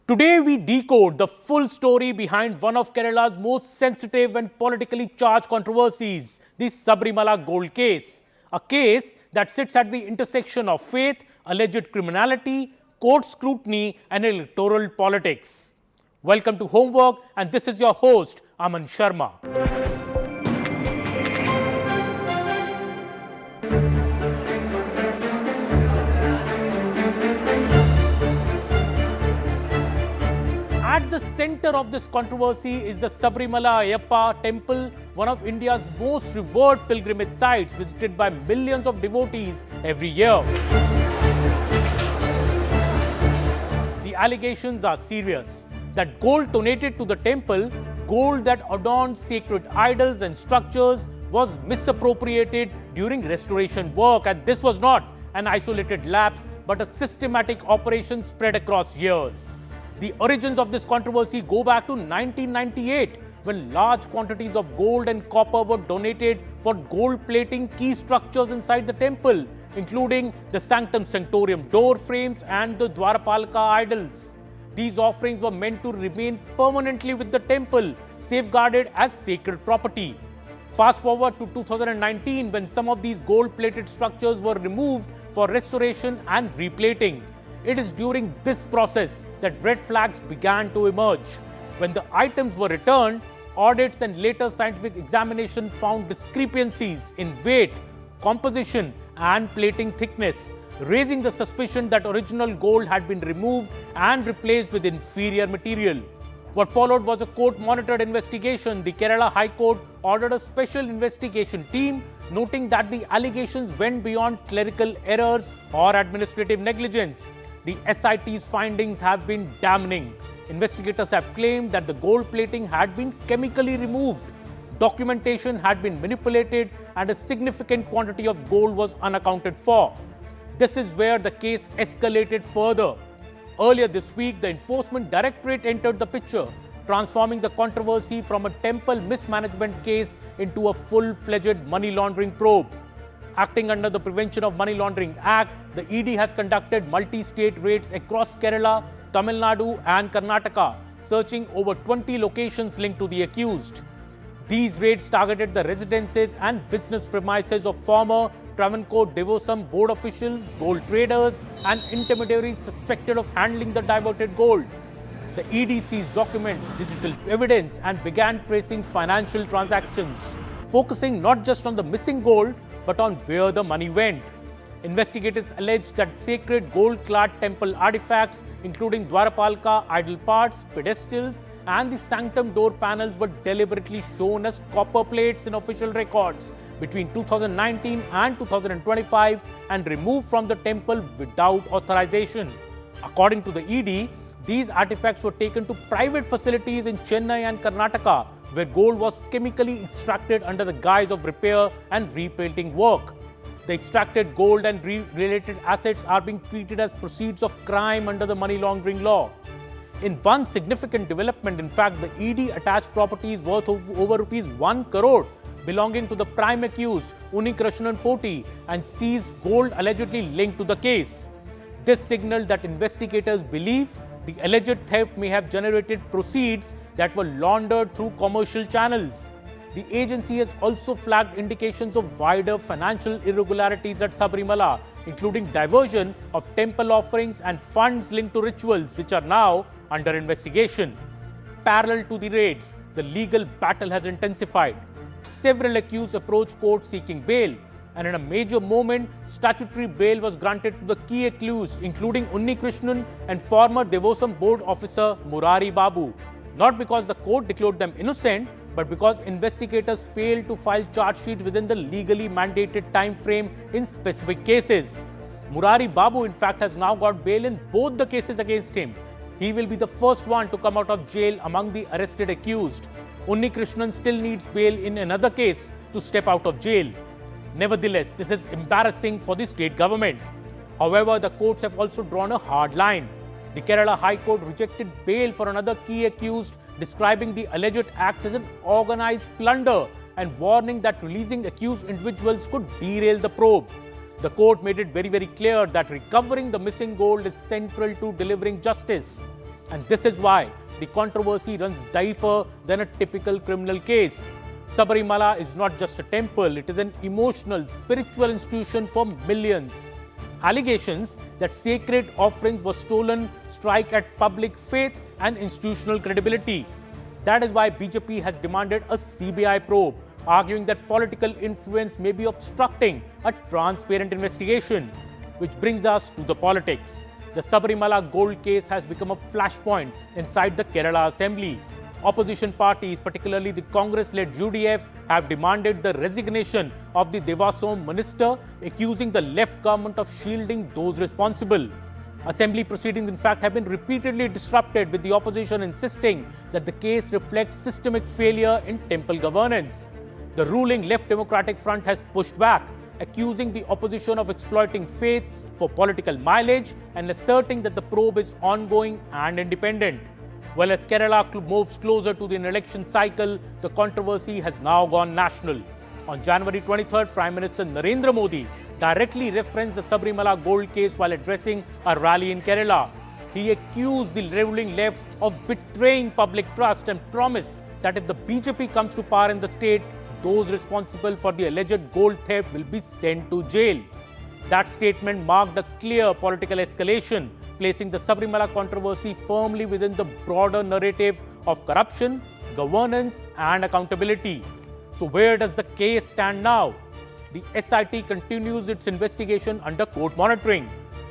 Today we decode the full story behind one of Kerala's most sensitive and politically charged controversies, the Sabarimala gold case. A case that sits at the intersection of faith, alleged criminality, court scrutiny and electoral politics. Welcome to Homework, and this is your host, Aman Sharma. At the center of this controversy is the Sabarimala Ayyappa temple, one of India's most revered pilgrimage sites visited by millions of devotees every year. The allegations are serious. That gold donated to the temple, gold that adorned sacred idols and structures, was misappropriated during restoration work, and this was not an isolated lapse but a systematic operation spread across years. The origins of this controversy go back to 1998, when large quantities of gold and copper were donated for gold plating key structures inside the temple, including the Sanctum Sanctorum door frames and the Dwarapalaka idols. These offerings were meant to remain permanently with the temple, safeguarded as sacred property. Fast forward to 2019, when some of these gold-plated structures were removed for restoration and replating. It is during this process that red flags began to emerge. When the items were returned, audits and later scientific examination found discrepancies in weight, composition and plating thickness, raising the suspicion that original gold had been removed and replaced with inferior material. What followed was a court-monitored investigation. The Kerala High Court ordered a special investigation team, noting that the allegations went beyond clerical errors or administrative negligence. The SIT's findings have been damning. Investigators have claimed that the gold plating had been chemically removed, documentation had been manipulated, and a significant quantity of gold was unaccounted for. This is where the case escalated further. Earlier this week, the Enforcement Directorate entered the picture, transforming the controversy from a temple mismanagement case into a full-fledged money laundering probe. Acting under the Prevention of Money Laundering Act, the ED has conducted multi-state raids across Kerala, Tamil Nadu and Karnataka, searching over 20 locations linked to the accused. These raids targeted the residences and business premises of former Travancore Devosam board officials, gold traders and intermediaries suspected of handling the diverted gold. The ED seized documents, digital evidence and began tracing financial transactions, focusing not just on the missing gold but on where the money went. Investigators alleged that sacred gold-clad temple artifacts, including Dwarapalaka idol parts, pedestals and the sanctum door panels, were deliberately shown as copper plates in official records between 2019 and 2025 and removed from the temple without authorization. According to the ED, these artifacts were taken to private facilities in Chennai and Karnataka, where gold was chemically extracted under the guise of repair and repainting work. The extracted gold and related assets are being treated as proceeds of crime under the money laundering law. In one significant development, in fact, the ED attached properties worth over rupees 1 crore belonging to the prime accused, Unnikrishnan Poti, and seized gold allegedly linked to the case. This signaled that investigators believe the alleged theft may have generated proceeds that were laundered through commercial channels. The agency has also flagged indications of wider financial irregularities at Sabarimala, including diversion of temple offerings and funds linked to rituals, which are now under investigation. Parallel to the raids, the legal battle has intensified. Several accused approached court seeking bail, and in a major moment, statutory bail was granted to the key accused, including Unnikrishnan and former Devosam board officer Murari Babu, not because the court declared them innocent, but because investigators failed to file charge sheets within the legally mandated time frame in specific cases. Murari Babu, in fact, has now got bail in both the cases against him. He will be the first one to come out of jail among the arrested accused. Unnikrishnan still needs bail in another case to step out of jail. Nevertheless, this is embarrassing for the state government. However, the courts have also drawn a hard line. The Kerala High Court rejected bail for another key accused, describing the alleged acts as an organized plunder and warning that releasing accused individuals could derail the probe. The court made it very clear that recovering the missing gold is central to delivering justice. And this is why the controversy runs deeper than a typical criminal case. Sabarimala is not just a temple, it is an emotional, spiritual institution for millions. Allegations that sacred offerings were stolen strike at public faith and institutional credibility. That is why BJP has demanded a CBI probe, arguing that political influence may be obstructing a transparent investigation. Which brings us to the politics. The Sabarimala gold case has become a flashpoint inside the Kerala Assembly. Opposition parties, particularly the Congress-led UDF, have demanded the resignation of the Devasam minister, accusing the left government of shielding those responsible. Assembly proceedings, in fact, have been repeatedly disrupted, with the opposition insisting that the case reflects systemic failure in temple governance. The ruling Left Democratic Front has pushed back, accusing the opposition of exploiting faith for political mileage and asserting that the probe is ongoing and independent. Well, as Kerala moves closer to the election cycle, the controversy has now gone national. On January 23rd, Prime Minister Narendra Modi directly referenced the Sabarimala gold case while addressing a rally in Kerala. He accused the ruling left of betraying public trust and promised that if the BJP comes to power in the state, those responsible for the alleged gold theft will be sent to jail. That statement marked a clear political escalation, placing the Sabarimala controversy firmly within the broader narrative of corruption, governance and accountability. So where does the case stand now? The SIT continues its investigation under court monitoring.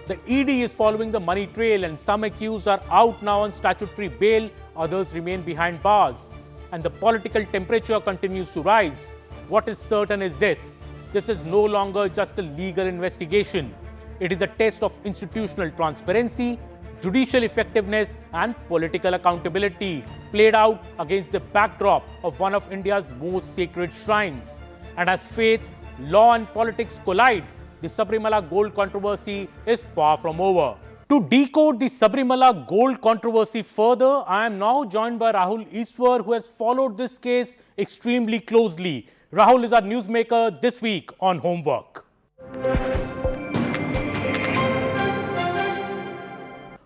The ED is following the money trail, and some accused are out now on statutory bail, others remain behind bars. And the political temperature continues to rise. What is certain is this: this is no longer just a legal investigation. It is a test of institutional transparency, judicial effectiveness and political accountability, played out against the backdrop of one of India's most sacred shrines. And as faith, law and politics collide, the Sabarimala gold controversy is far from over. To decode the Sabarimala gold controversy further, I am now joined by Rahul Iswar, who has followed this case extremely closely. Rahul is our newsmaker this week on Homework.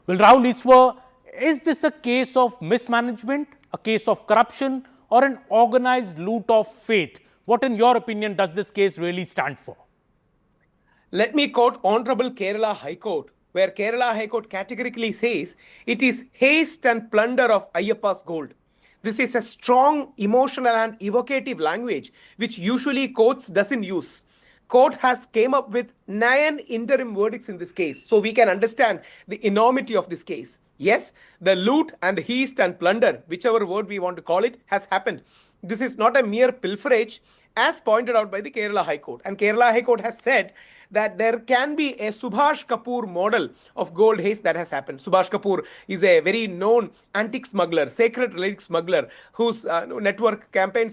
Well, Rahul Iswar, is this a case of mismanagement, a case of corruption, or an organized loot of faith? What, in your opinion, does this case really stand for? Let me quote Honorable Kerala High Court, where Kerala High Court categorically says it is haste and plunder of Ayyappa's gold. This is a strong, emotional and evocative language which usually courts doesn't use. Court has came up with 9 interim verdicts in this case, so we can understand the enormity of this case. Yes, the loot and haste and plunder, whichever word we want to call it, has happened. This is not a mere pilferage, as pointed out by the Kerala High Court. And Kerala High Court has said that there can be a Subhash Kapoor model of gold haste that has happened. Subhash Kapoor is a very known antique smuggler, sacred relic smuggler, whose network campaign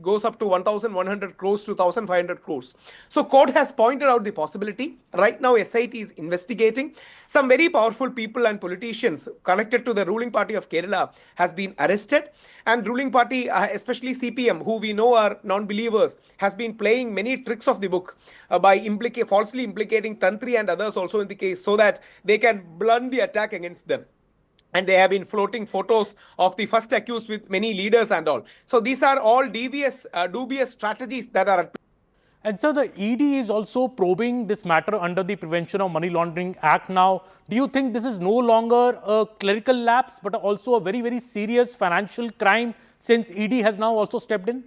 goes up to 1,100 crores to 1,500 crores. So court has pointed out the possibility. Right now, SIT is investigating. Some very powerful people and politicians connected to the ruling party of Kerala has been arrested. And ruling party, especially CPM, who we know are non-believers, has been playing many tricks of the book by falsely implicating Tantri and others also in the case, so that they can blunt the attack against them. And they have been floating photos of the first accused with many leaders and all. So these are all dubious strategies that are at play. And so the ED is also probing this matter under the Prevention of Money Laundering Act now. Do you think this is no longer a clerical lapse, but also a very, very serious financial crime, since ED has now also stepped in?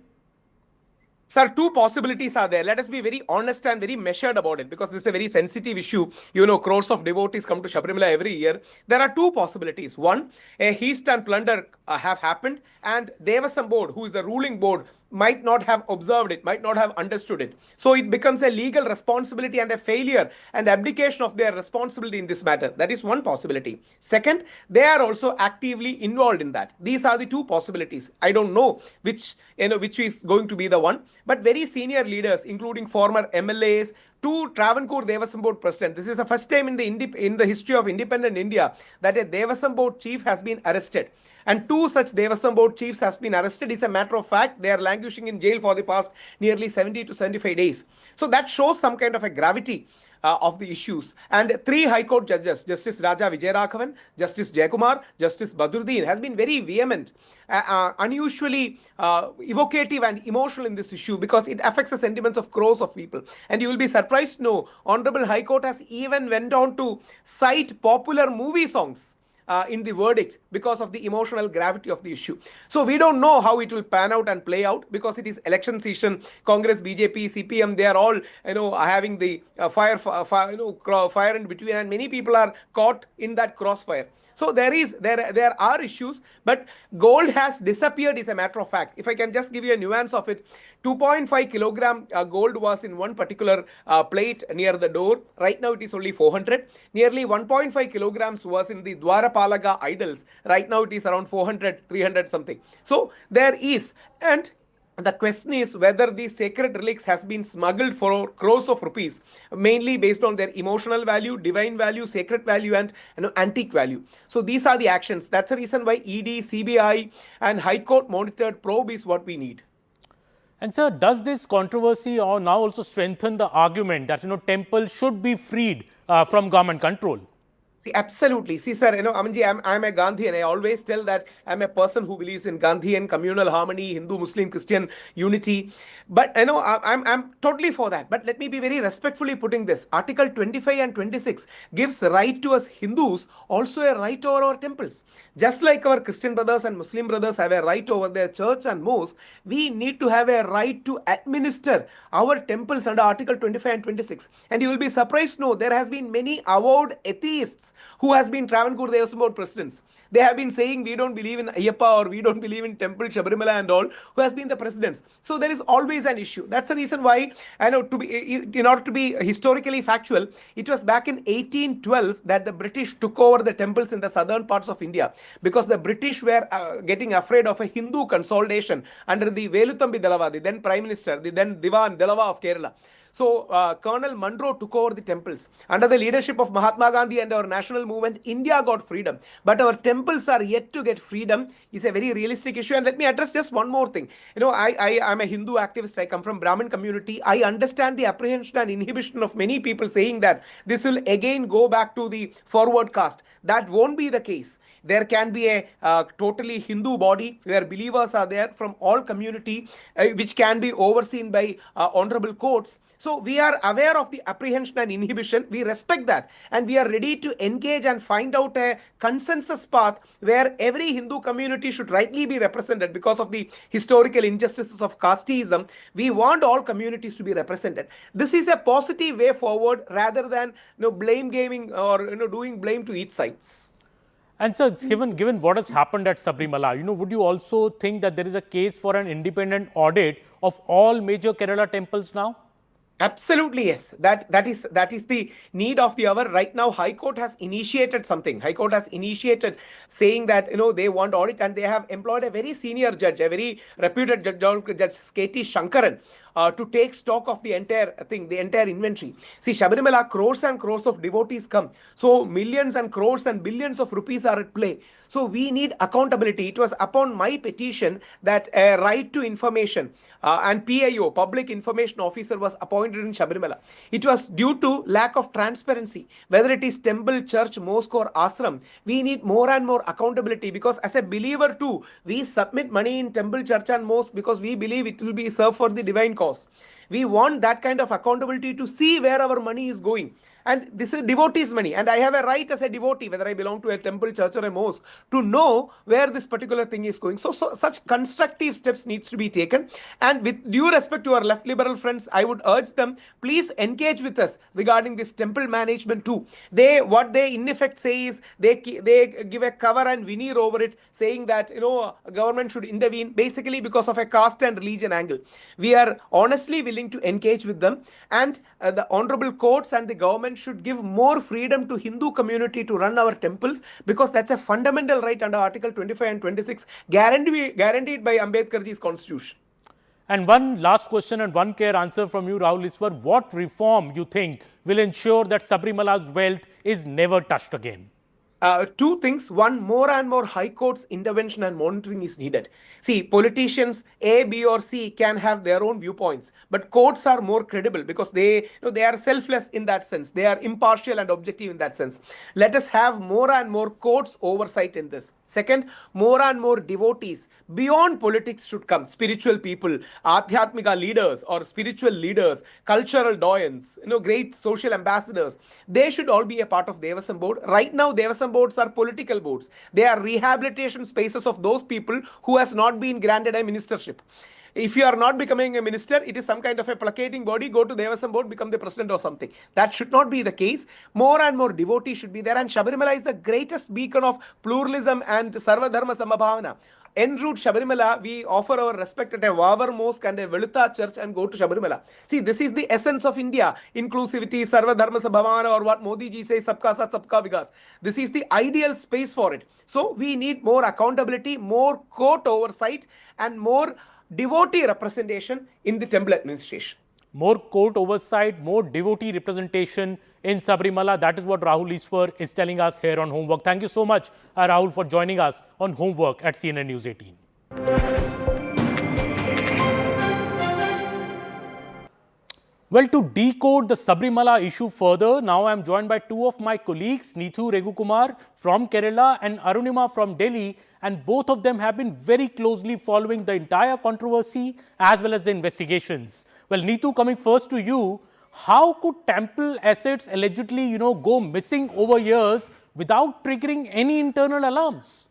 Sir, 2 possibilities are there. Let us be very honest and very measured about it, because this is a very sensitive issue. You know, crores of devotees come to Sabarimala every year. There are 2 possibilities. One, a haste and plunder have happened, and Devasam board, who is the ruling board, might not have observed it, might not have understood it. So it becomes a legal responsibility and a failure and abdication of their responsibility in this matter. That is one possibility. Second, they are also actively involved in that. These are the 2 possibilities. I don't know which is going to be the one, but very senior leaders, including former MLAs, 2 Travancore Devasam Board president. This is the first time in the history of independent India that a Devasam Board chief has been arrested. And 2 such Devasam Board chiefs has been arrested. Is a matter of fact. They are languishing in jail for the past nearly 70 to 75 days. So that shows some kind of a gravity of the issues. And 3 High Court judges, Justice Raja Vijayaraghavan, Justice Jayakumar, Justice Badruddin, has been very vehement, unusually evocative and emotional in this issue because it affects the sentiments of crores of people. And you will be surprised to know, Honorable High Court has even went on to cite popular movie songs in the verdict because of the emotional gravity of the issue. So we don't know how it will pan out and play out because it is election season. Congress, BJP, CPM, they are all having the fire in between, and many people are caught in that crossfire. So there are issues, but gold has disappeared is a matter of fact. If I can just give you a nuance of it, 2.5 kilogram gold was in one particular plate near the door. Right now it is only 400. Nearly 1.5 kilograms was in the Dwarapalaga idols. Right now it is around 400, 300 something. So there is, and the question is whether these sacred relics has been smuggled for crores of rupees, mainly based on their emotional value, divine value, sacred value, and antique value. So these are the actions. That's the reason why ED, CBI, and High Court monitored probe is what we need. And sir, does this controversy now also strengthen the argument that temples should be freed from government control? See, absolutely. See, sir, Amanji, I'm a Gandhian. I always tell that I'm a person who believes in Gandhian communal harmony, Hindu, Muslim, Christian unity. But I'm totally for that. But let me be very respectfully putting this. Article 25 and 26 gives right to us Hindus also a right over our temples. Just like our Christian brothers and Muslim brothers have a right over their church and mosque, we need to have a right to administer our temples under Article 25 and 26. And you will be surprised to know there has been many avowed atheists who has been Travancore Devasam Board presidents. They have been saying we don't believe in Ayyappa or we don't believe in temple Shabarimala and all, who has been the presidents. So there is always an issue. That's the reason why, in order to be historically factual, it was back in 1812 that the British took over the temples in the southern parts of India because the British were getting afraid of a Hindu consolidation under the Veluthambi Dalava, the then Prime Minister, the then Diwan Dalava of Kerala. So Colonel Munro took over the temples. Under the leadership of Mahatma Gandhi and our national movement, India got freedom. But our temples are yet to get freedom. It's a very realistic issue. And let me address just one more thing. I'm a Hindu activist. I come from Brahmin community. I understand the apprehension and inhibition of many people saying that this will again go back to the forward caste. That won't be the case. There can be a totally Hindu body where believers are there from all community, which can be overseen by honorable courts. So we are aware of the apprehension and inhibition. We respect that. And we are ready to engage and find out a consensus path where every Hindu community should rightly be represented because of the historical injustices of casteism. We want all communities to be represented. This is a positive way forward rather than blame gaming or doing blame to each sides. And so, given what has happened at Sabrimala, would you also think that there is a case for an independent audit of all major Kerala temples now? Absolutely, yes. That is the need of the hour. Right now, High Court has initiated something. High Court has initiated saying that they want audit, and they have employed a very senior judge, a very reputed judge, K.T. Shankaran, to take stock of the entire thing, the entire inventory. See, Shabarimala, crores and crores of devotees come. So millions and crores and billions of rupees are at play. So we need accountability. It was upon my petition that a right to information and PIO, Public Information Officer, was appointed in Shabarimala. It was due to lack of transparency. Whether it is temple, church, mosque or ashram, we need more and more accountability because as a believer too, we submit money in temple, church and mosque because we believe it will be served for the divine cause. We want that kind of accountability to see where our money is going. And this is devotees' money. And I have a right as a devotee, whether I belong to a temple, church or a mosque, to know where this particular thing is going. So such constructive steps needs to be taken. And with due respect to our left liberal friends, I would urge them, please engage with us regarding this temple management too. What they in effect say is, they give a cover and veneer over it, saying that, government should intervene basically because of a caste and religion angle. We are honestly willing to engage with them, and the honorable courts and the government should give more freedom to Hindu community to run our temples because that's a fundamental right under Article 25 and 26 guaranteed by Ambedkarji's constitution. And one last question and one clear answer from you, Rahul Iswar. What reform you think will ensure that Sabrimala's wealth is never touched again? two things. One, more and more high courts intervention and monitoring is needed. See, politicians A, B or C can have their own viewpoints, but courts are more credible because they are selfless in that sense. They are impartial and objective in that sense. Let us have more and more courts oversight in this. Second, more and more devotees beyond politics should come. Spiritual people, adhyatmika leaders or spiritual leaders, cultural doyens, great social ambassadors. They should all be a part of Devasam board. Right now, Devasam boards are political boards. They are rehabilitation spaces of those people who has not been granted a ministership. If you are not becoming a minister, it is some kind of a placating body. Go to Devasam board, become the president or something. That should not be the case. More and more devotees should be there. And Shabarimala is the greatest beacon of pluralism and Sarva Dharma Samabhavana. En route Shabarimala, we offer our respect at a Vavar mosque and a Velutha church and go to Shabarimala. See, this is the essence of India. Inclusivity, Sarva Dharma Sabhavana, or what Modi ji says, Sabka Saath, Sabka Vikas. This is the ideal space for it. So we need more accountability, more court oversight, and more devotee representation in the temple administration. More court oversight, more devotee representation in Sabarimala. That is what Rahul Iswar is telling us here on Homework. Thank you so much, Rahul, for joining us on Homework at CNN News 18. Well, to decode the Sabarimala issue further, now I am joined by two of my colleagues, Neethu Regukumar from Kerala and Arunima from Delhi, and both of them have been very closely following the entire controversy as well as the investigations. Well, Neethu, coming first to you, how could temple assets allegedly, go missing over years without triggering any internal alarms?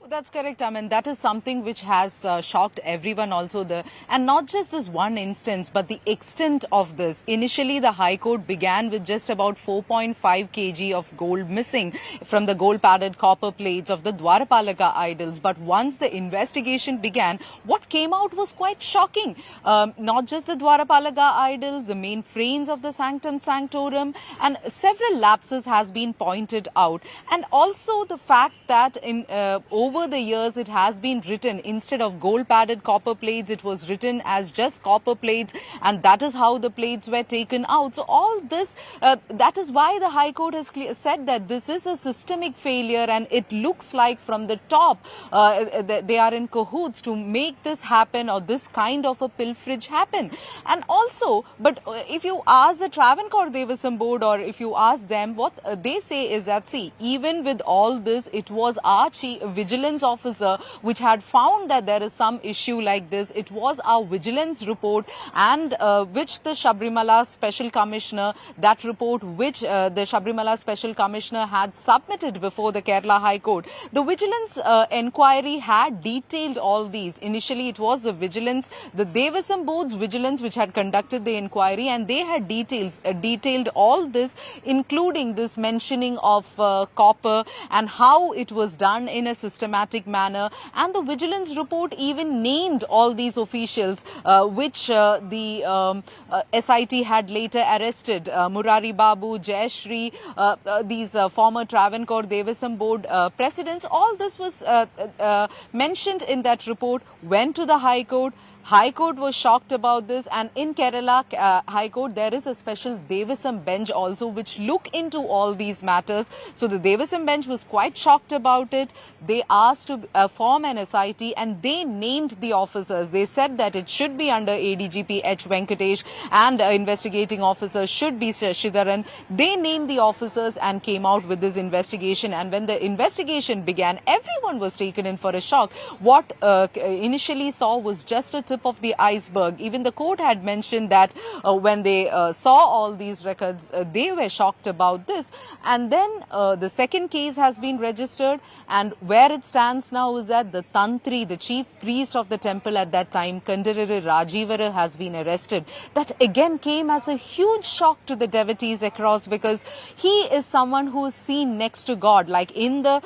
That's correct. I mean, that is something which has shocked everyone also. And not just this one instance, but the extent of this. Initially, the High Court began with just about 4.5 kg of gold missing from the gold-padded copper plates of the Dwarapalaka idols. But once the investigation began, what came out was quite shocking. Not just the Dwarapalaka idols, the main frames of the Sanctum Sanctorum, and several lapses has been pointed out. And also the fact that over the years, it has been written, instead of gold-padded copper plates, it was written as just copper plates, and that is how the plates were taken out. So all this, that is why the High Court has said that this is a systemic failure, and it looks like from the top, they are in cahoots to make this happen, or this kind of a pilferage happen. And also, but if you ask the Travancore Devasam board, or if you ask them, what they say is that, see, even with all this, it was our vigilance officer which had found that there is some issue like this. It was our vigilance report, and which the Sabarimala Special Commissioner, that report which the Sabarimala Special Commissioner had submitted before the Kerala High Court. The vigilance inquiry had detailed all these. Initially, it was the vigilance, the Devasam board's vigilance which had conducted the inquiry, and they had detailed all this, including this mentioning of copper and how it was done in a systematic manner. And the vigilance report even named all these officials which the SIT had later arrested. Murari Babu, Jayashri, these former Travancore Devasam board presidents. All this was mentioned in that report, went to the High Court. High Court was shocked about this, and in Kerala High Court there is a special Devasam bench also which look into all these matters. So the Devasam bench was quite shocked about it. They asked to form an SIT, and they named the officers. They said that it should be under ADGP H. Venkatesh, and investigating officer should be Shidharan. They named the officers and came out with this investigation, and when the investigation began, everyone was taken in for a shock. What initially saw was just a tip of the iceberg. Even the court had mentioned that when they saw all these records, they were shocked about this. And then the second case has been registered, and where it stands now is that the Tantri, the chief priest of the temple at that time, Kandariri Rajivara, has been arrested. That again came as a huge shock to the devotees across, because he is someone who is seen next to God. Like in the,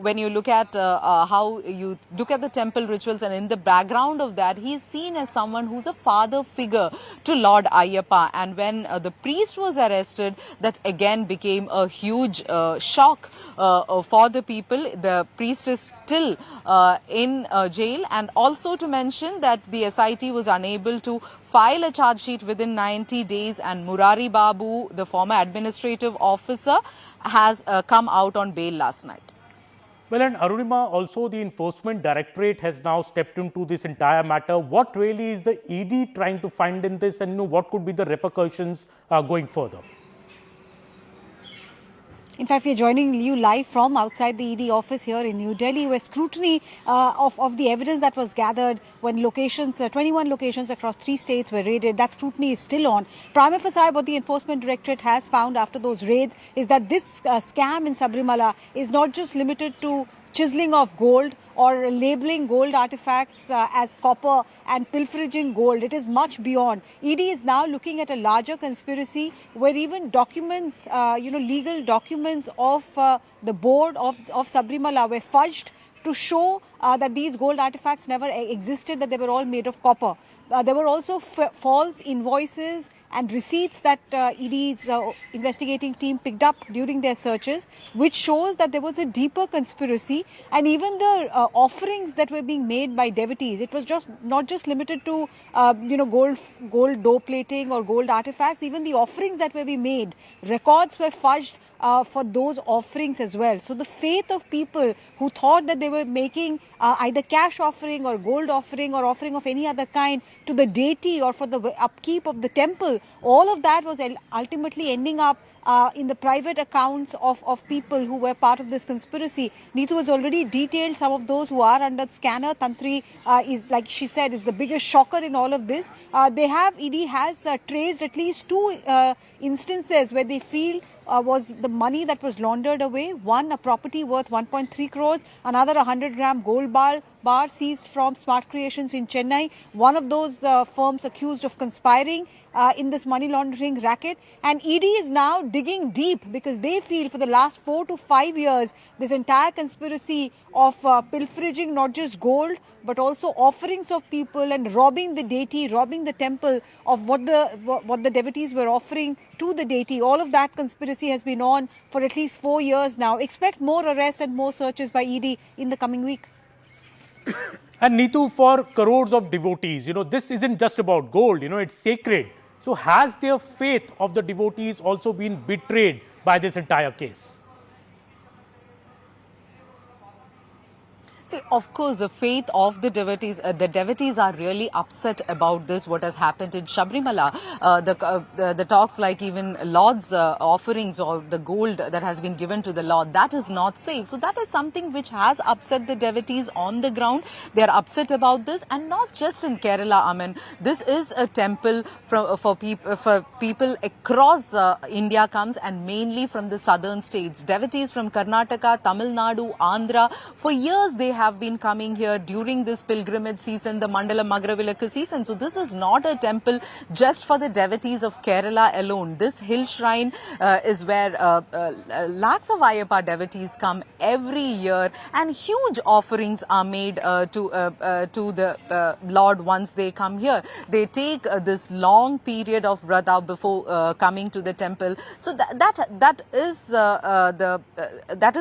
when you look at how you look at the temple rituals, and in the background of that, he is seen as someone who's a father figure to Lord Ayyappa. And when the priest was arrested, that again became a huge shock for the people. The priest deceased is still in jail, and also to mention that the SIT was unable to file a charge sheet within 90 days, and Murari Babu, the former administrative officer, has come out on bail last night. Well, and Arunima, also the Enforcement Directorate has now stepped into this entire matter. What really is the ED trying to find in this, and what could be the repercussions going further? In fact, we are joining you live from outside the ED office here in New Delhi, where scrutiny of the evidence that was gathered when locations, 21 locations across 3 states were raided, that scrutiny is still on. Prima facie, what the Enforcement Directorate has found after those raids is that this scam in Sabrimala is not just limited to chiseling of gold or labeling gold artifacts as copper and pilfering gold. It is much beyond. ED is now looking at a larger conspiracy where even documents, legal documents of the board of Sabrimala were fudged to show that these gold artifacts never existed, that they were all made of copper. There were also false invoices and receipts that ED's investigating team picked up during their searches, which shows that there was a deeper conspiracy. And even the offerings that were being made by devotees, it was just not just limited to gold door plating or gold artifacts. Even the offerings that were being made, records were fudged for those offerings as well. So the faith of people who thought that they were making either cash offering or gold offering or offering of any other kind to the deity or for the upkeep of the temple, all of that was ultimately ending up in the private accounts of people who were part of this conspiracy. Neetu has already detailed some of those who are under scanner. Tantri is, like she said, is the biggest shocker in all of this. ED has traced at least 2 instances where they feel was the money that was laundered away. One, a property worth 1.3 crores, another 100-gram gold bar seized from Smart Creations in Chennai. One of those firms accused of conspiring in this money laundering racket. And ED is now digging deep because they feel for the last 4 to 5 years, this entire conspiracy of pilfering not just gold, but also offerings of people and robbing the deity, robbing the temple of what the devotees were offering to the deity. All of that conspiracy has been on for at least 4 years now. Expect more arrests and more searches by ED in the coming week. And Neetu, for crores of devotees, this isn't just about gold, it's sacred. So has their faith of the devotees also been betrayed by this entire case? See, of course, the faith of the devotees are really upset about this, what has happened in Sabrimala. The talks like even Lord's offerings or the gold that has been given to the Lord, that is not safe. So that is something which has upset the devotees on the ground. They are upset about this, and not just in Kerala. I mean, this is a temple for people across India comes, and mainly from the southern states. Devotees from Karnataka, Tamil Nadu, Andhra, for years they have been coming here during this pilgrimage season, the Mandala Magravilaka season. So this is not a temple just for the devotees of Kerala alone. This hill shrine is where lakhs of Ayyappa devotees come every year, and huge offerings are made to the Lord once they come here. They take this long period of vrata before coming to the temple. So that is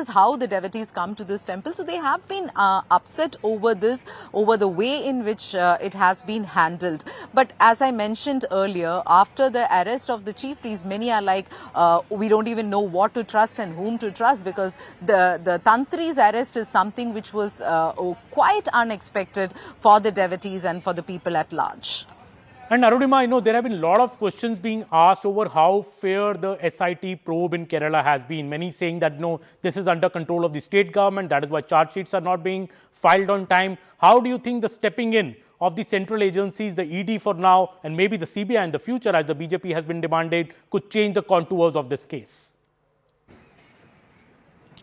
how the devotees come to this temple. So they have been upset over this, over the way in which it has been handled. But as I mentioned earlier, after the arrest of the chief priest, many are like, we don't even know what to trust and whom to trust, because the Tantri's arrest is something which was quite unexpected for the devotees and for the people at large. And Arunima, there have been a lot of questions being asked over how fair the SIT probe in Kerala has been. Many saying that, no, this is under control of the state government. That is why charge sheets are not being filed on time. How do you think the stepping in of the central agencies, the ED for now, and maybe the CBI in the future, as the BJP has been demanded, could change the contours of this case?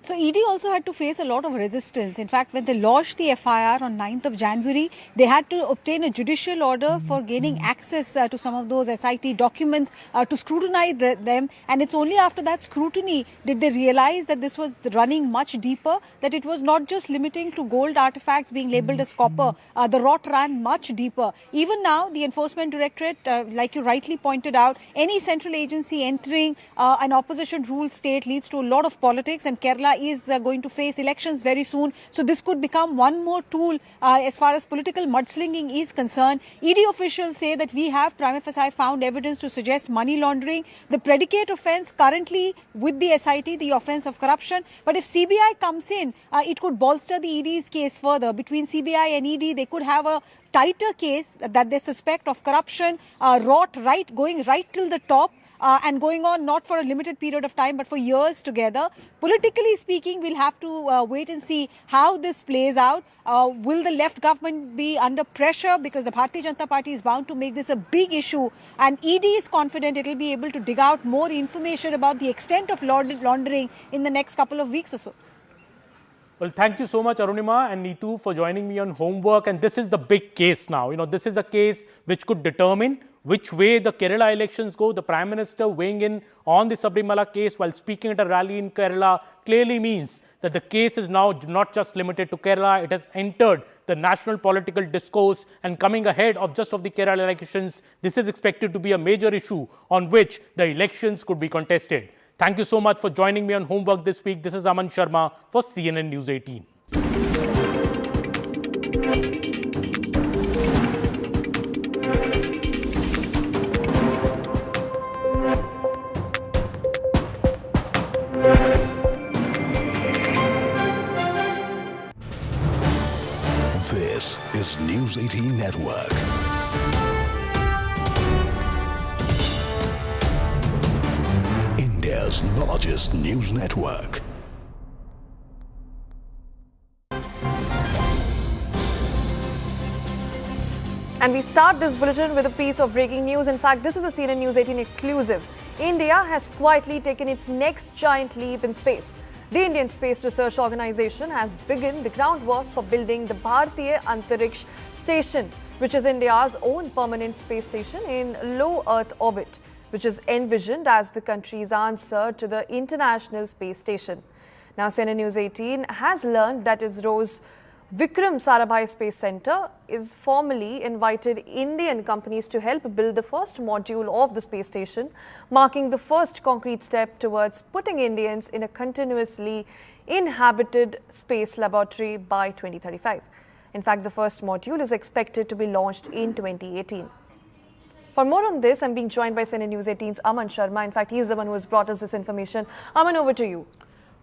So ED also had to face a lot of resistance. In fact, when they lodged the FIR on 9th of January, they had to obtain a judicial order for gaining access to some of those SIT documents to scrutinize them. And it's only after that scrutiny did they realize that this was running much deeper, that it was not just limiting to gold artifacts being labeled as copper. The rot ran much deeper. Even now, the Enforcement Directorate, like you rightly pointed out, any central agency entering an opposition rule state leads to a lot of politics, and Kerala is going to face elections very soon. So this could become one more tool as far as political mudslinging is concerned. ED officials say that we have prima facie found evidence to suggest money laundering. The predicate offence currently with the SIT, the offence of corruption. But if CBI comes in, it could bolster the ED's case further. Between CBI and ED, they could have a tighter case that they suspect of corruption, going right till the top. And going on not for a limited period of time but for years together. Politically speaking, we'll have to wait and see how this plays out. Will the left government be under pressure because the Bharatiya Janata Party is bound to make this a big issue, and ED is confident it will be able to dig out more information about the extent of laundering in the next couple of weeks or so. Well, thank you so much, Arunima and Neetu, for joining me on Homework. And this is the big case now. This is a case which could determine which way the Kerala elections go. The Prime Minister weighing in on the Sabrimala case while speaking at a rally in Kerala clearly means that the case is now not just limited to Kerala. It has entered the national political discourse, and coming ahead of the Kerala elections, this is expected to be a major issue on which the elections could be contested. Thank you so much for joining me on Homework this week. This is Aman Sharma for CNN News 18. This is News 18 Network. India's largest news network. And we start this bulletin with a piece of breaking news. In fact, this is a CNN News 18 exclusive. India has quietly taken its next giant leap in space. The Indian Space Research Organization has begun the groundwork for building the Bharatiya Antariksh Station, which is India's own permanent space station in low Earth orbit, which is envisioned as the country's answer to the International Space Station. Now, CNN News 18 has learned that ISRO's Vikram Sarabhai Space Center is formally invited Indian companies to help build the first module of the space station, marking the first concrete step towards putting Indians in a continuously inhabited space laboratory by 2035. In fact, the first module is expected to be launched in 2018. For more on this, I'm being joined by CNN News 18's Aman Sharma. In fact, he's the one who has brought us this information. Aman, over to you.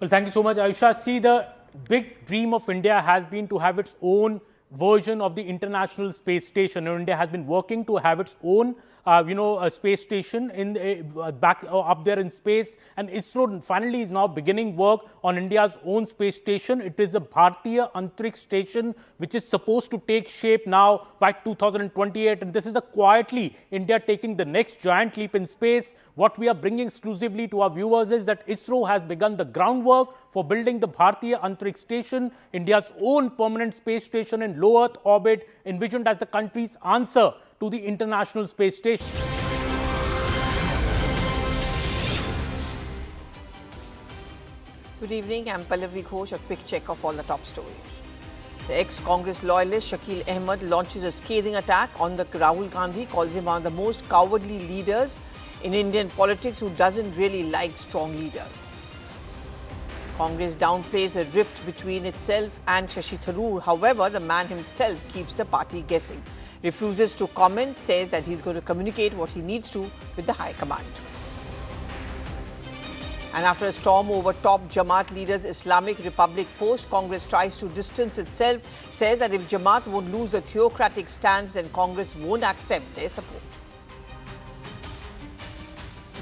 Well, thank you so much, Aisha. See, the big dream of India has been to have its own version of the International Space Station. India has been working to have its own a space station in back up there in space, and ISRO finally is now beginning work on India's own space station. It is the Bharatiya Antariksh Station, which is supposed to take shape now by 2028, and this is quietly India taking the next giant leap in space. What we are bringing exclusively to our viewers is that ISRO has begun the groundwork for building the Bharatiya Antariksh Station, India's own permanent space station in low Earth orbit, envisioned as the country's answer to the International Space Station. Good evening, I'm Pallavi Ghosh. A quick check of all the top stories. The ex-Congress loyalist Shakil Ahmed launches a scathing attack on the Rahul Gandhi, calls him one of the most cowardly leaders in Indian politics who doesn't really like strong leaders. Congress downplays a rift between itself and Shashi Tharoor. However, the man himself keeps the party guessing. Refuses to comment, says that he's going to communicate what he needs to with the High Command. And after a storm over top Jamaat leaders' Islamic Republic post, Congress tries to distance itself, says that if Jamaat won't lose the theocratic stance, then Congress won't accept their support.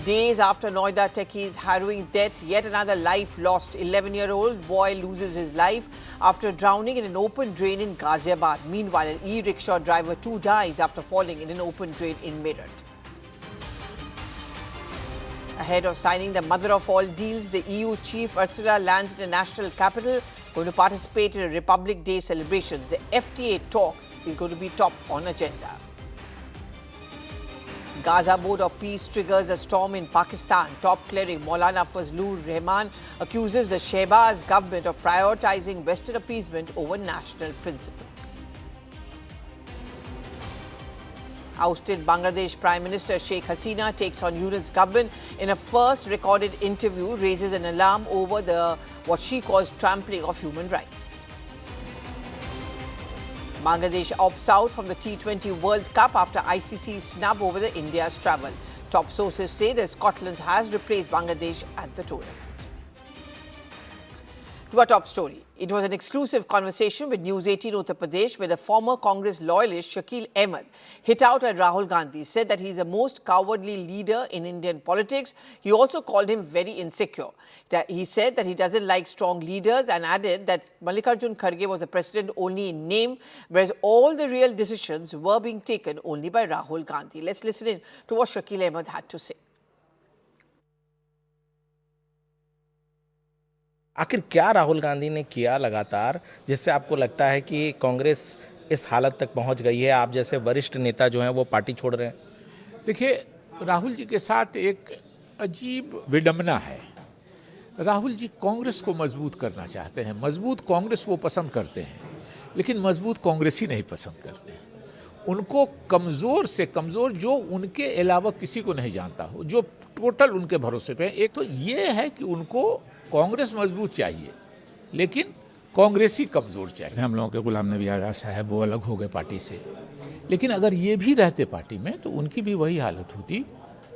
Days after Noida techies' harrowing death, yet another life lost. 11-year-old boy loses his life after drowning in an open drain in Ghaziabad. Meanwhile, an e-rickshaw driver too dies after falling in an open drain in Meerut. Ahead of signing the mother of all deals, the EU chief Ursula lands in the national capital, going to participate in a Republic Day celebrations. The FTA talks is going to be top on agenda. Gaza Board of Peace triggers a storm in Pakistan. Top cleric Maulana Fazlur Rahman accuses the Shehbaz government of prioritizing Western appeasement over national principles. Ousted Bangladesh Prime Minister Sheikh Hasina takes on Yunus government in a first recorded interview, raises an alarm over what she calls trampling of human rights. Bangladesh opts out from the T20 World Cup after ICC snub over the India's travel. Top sources say that Scotland has replaced Bangladesh at the tournament. To our top story. It was an exclusive conversation with News 18 Uttar Pradesh where the former Congress loyalist Shakil Ahmed hit out at Rahul Gandhi, said that he is the most cowardly leader in Indian politics. He also called him very insecure. He said that he doesn't like strong leaders and added that Mallikarjun Kharge was the president only in name, whereas all the real decisions were being taken only by Rahul Gandhi. Let's listen in to what Shakil Ahmed had to say. आखिर क्या राहुल गांधी ने किया लगातार जिससे आपको लगता है कि कांग्रेस इस हालत तक पहुंच गई है, आप जैसे वरिष्ठ नेता जो हैं वो पार्टी छोड़ रहे हैं? देखिए, राहुल जी के साथ एक अजीब विडंबना है। राहुल जी कांग्रेस को मजबूत करना चाहते हैं, मजबूत कांग्रेस वो पसंद करते हैं, लेकिन मजबूत कांग्रेस ही नहीं पसंद करते हैं। उनको कमज़ोर से कमज़ोर, जो उनके अलावा किसी को नहीं जानता हो, जो टोटल उनके भरोसे पे, एक तो ये है कि उनको कांग्रेस मजबूत चाहिए लेकिन कांग्रेस ही कमज़ोर चाहिए। हम लोगों के गुलाम नबी आज़ाद साहब वो अलग हो गए पार्टी से, लेकिन अगर ये भी रहते पार्टी में तो उनकी भी वही हालत होती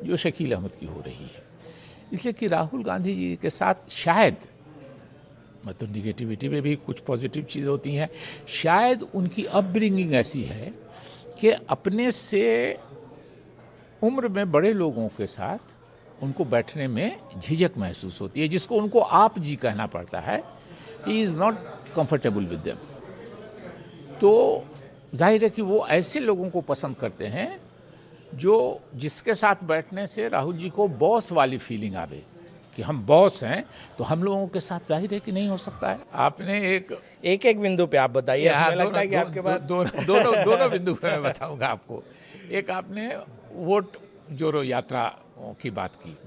जो शकील अहमद की हो रही है। इसलिए कि राहुल गांधी जी के साथ शायद, मतलब निगेटिविटी में भी कुछ पॉजिटिव चीज़ होती हैं, शायद उनकी अपब्रिंगिंग ऐसी है कि अपने से उम्र में बड़े लोगों के साथ उनको बैठने में झिझक महसूस होती है, जिसको उनको आप जी कहना पड़ता है। He is not comfortable with them. तो जाहिर है कि वो ऐसे लोगों को पसंद करते हैं जो जिसके साथ बैठने से राहुल जी को बॉस वाली फीलिंग आवे कि हम बॉस हैं, तो हम लोगों के साथ जाहिर है कि नहीं हो सकता है। आपने एक बिंदु पे आप बताइए। हमें लगता है कि आपके पास दोनों बिंदु पे मैं बताऊंगा आपको। एक आपने वोट जोड़ो यात्रा की बात की।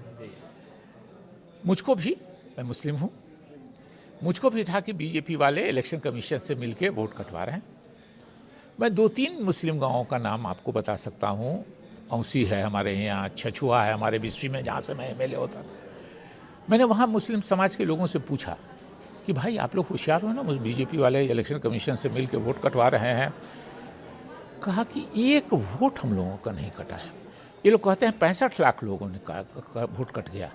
मुझको भी, मैं मुस्लिम हूँ, मुझको भी था कि बीजेपी वाले इलेक्शन कमीशन से मिलके वोट कटवा रहे हैं। मैं 2-3 मुस्लिम गांवों का नाम आपको बता सकता हूँ। औसी है हमारे यहाँ, छछुआ है हमारे बिस्ट्री में जहाँ से मैं एमएलए होता था। मैंने वहाँ मुस्लिम समाज के लोगों से पूछा कि भाई आप लोग होशियार हो ना, बीजेपी वाले इलेक्शन कमीशन से मिल के वोट कटवा रहे हैं। कहा कि एक वोट हम लोगों का नहीं कटा है। ये लोग कहते हैं 65 लाख लोगों ने वोट कट गया।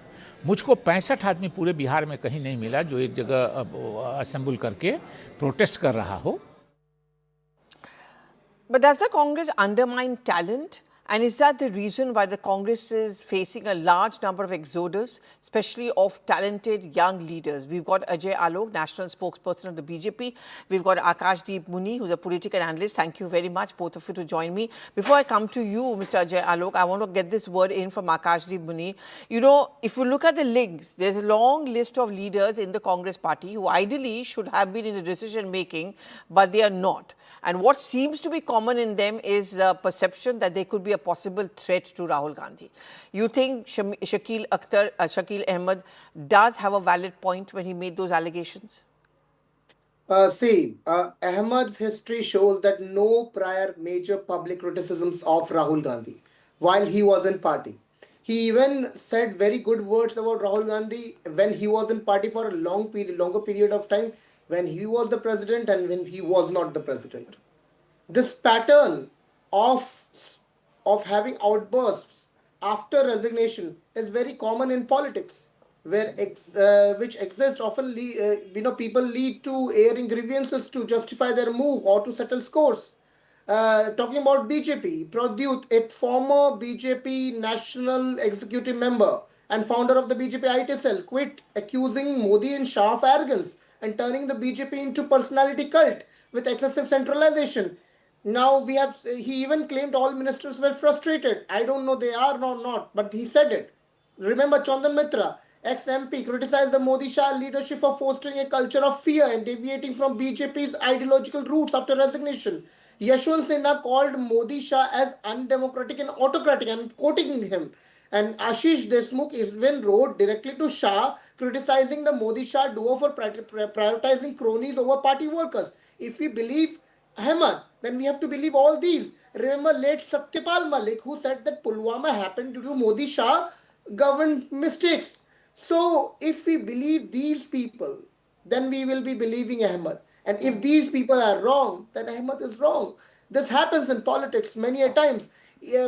मुझको 65 आदमी पूरे बिहार में कहीं नहीं मिला जो एक जगह असेंबल करके प्रोटेस्ट कर रहा हो। But does the Congress undermine talent? And is that the reason why the Congress is facing a large number of exodus, especially of talented young leaders? We've got Ajay Alok, national spokesperson of the BJP. We've got Akashdeep Muni, who's a political analyst. Thank you very much, both of you, to join me. Before I come to you, Mr. Ajay Alok, I want to get this word in from Akashdeep Muni. You know, if you look at the links, there's a long list of leaders in the Congress party who ideally should have been in the decision making, but they are not. And what seems to be common in them is the perception that they could be a possible threat to Rahul Gandhi. You think Shakil Ahmed does have a valid point when he made those allegations? Ahmed's history shows that no prior major public criticisms of Rahul Gandhi while he was in party. He even said very good words about Rahul Gandhi when he was in party for a longer period of time, when he was the president and when he was not the president. This pattern of having outbursts after resignation is very common in politics, where which exists often. People lead to airing grievances to justify their move or to settle scores. Talking about BJP, Pradyut, a former BJP national executive member and founder of the BJP IT cell, quit, accusing Modi and Shah of arrogance and turning the BJP into personality cult with excessive centralization. Now he even claimed all ministers were frustrated. I don't know they are or not, but he said it. Remember Chandan Mitra, ex-MP, criticized the Modi-Shah leadership for fostering a culture of fear and deviating from BJP's ideological roots after resignation. Yashwant Sinha called Modi-Shah as undemocratic and autocratic, and quoting him. And Ashish Deshmukh even wrote directly to Shah, criticizing the Modi-Shah duo for prioritizing cronies over party workers. If we believe Ahmed, then we have to believe all these. Remember late Satyapal Malik, who said that Pulwama happened due to Modi Shah government mistakes. So if we believe these people, then we will be believing Ahmed. And if these people are wrong, then Ahmed is wrong. This happens in politics many a times.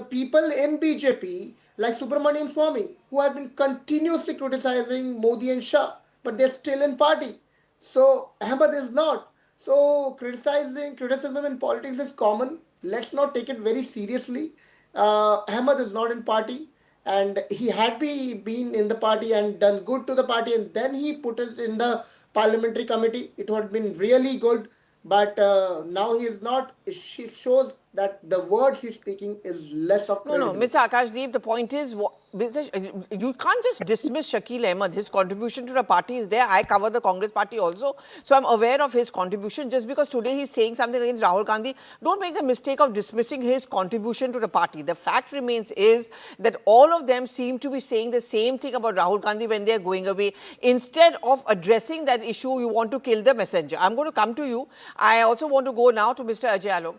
People in BJP, like Subramaniam Swamy, who have been continuously criticizing Modi and Shah, but they're still in party. So Ahmed is not. So criticism in politics is common. Let's not take it very seriously. Ahmed is not in party, and he had been in the party and done good to the party, and then he put it in the parliamentary committee. It would have been really good, but now he is not. It shows that the words he's speaking is less of No, credibility. Mr. Akashdeep, the point is, you can't just dismiss Shakil Ahmed. His contribution to the party is there. I cover the Congress party also, so I'm aware of his contribution. Just because today he's saying something against Rahul Gandhi, don't make the mistake of dismissing his contribution to the party. The fact remains is that all of them seem to be saying the same thing about Rahul Gandhi when they're going away. Instead of addressing that issue, you want to kill the messenger. I'm going to come to you. I also want to go now to Mr. Ajay Alok.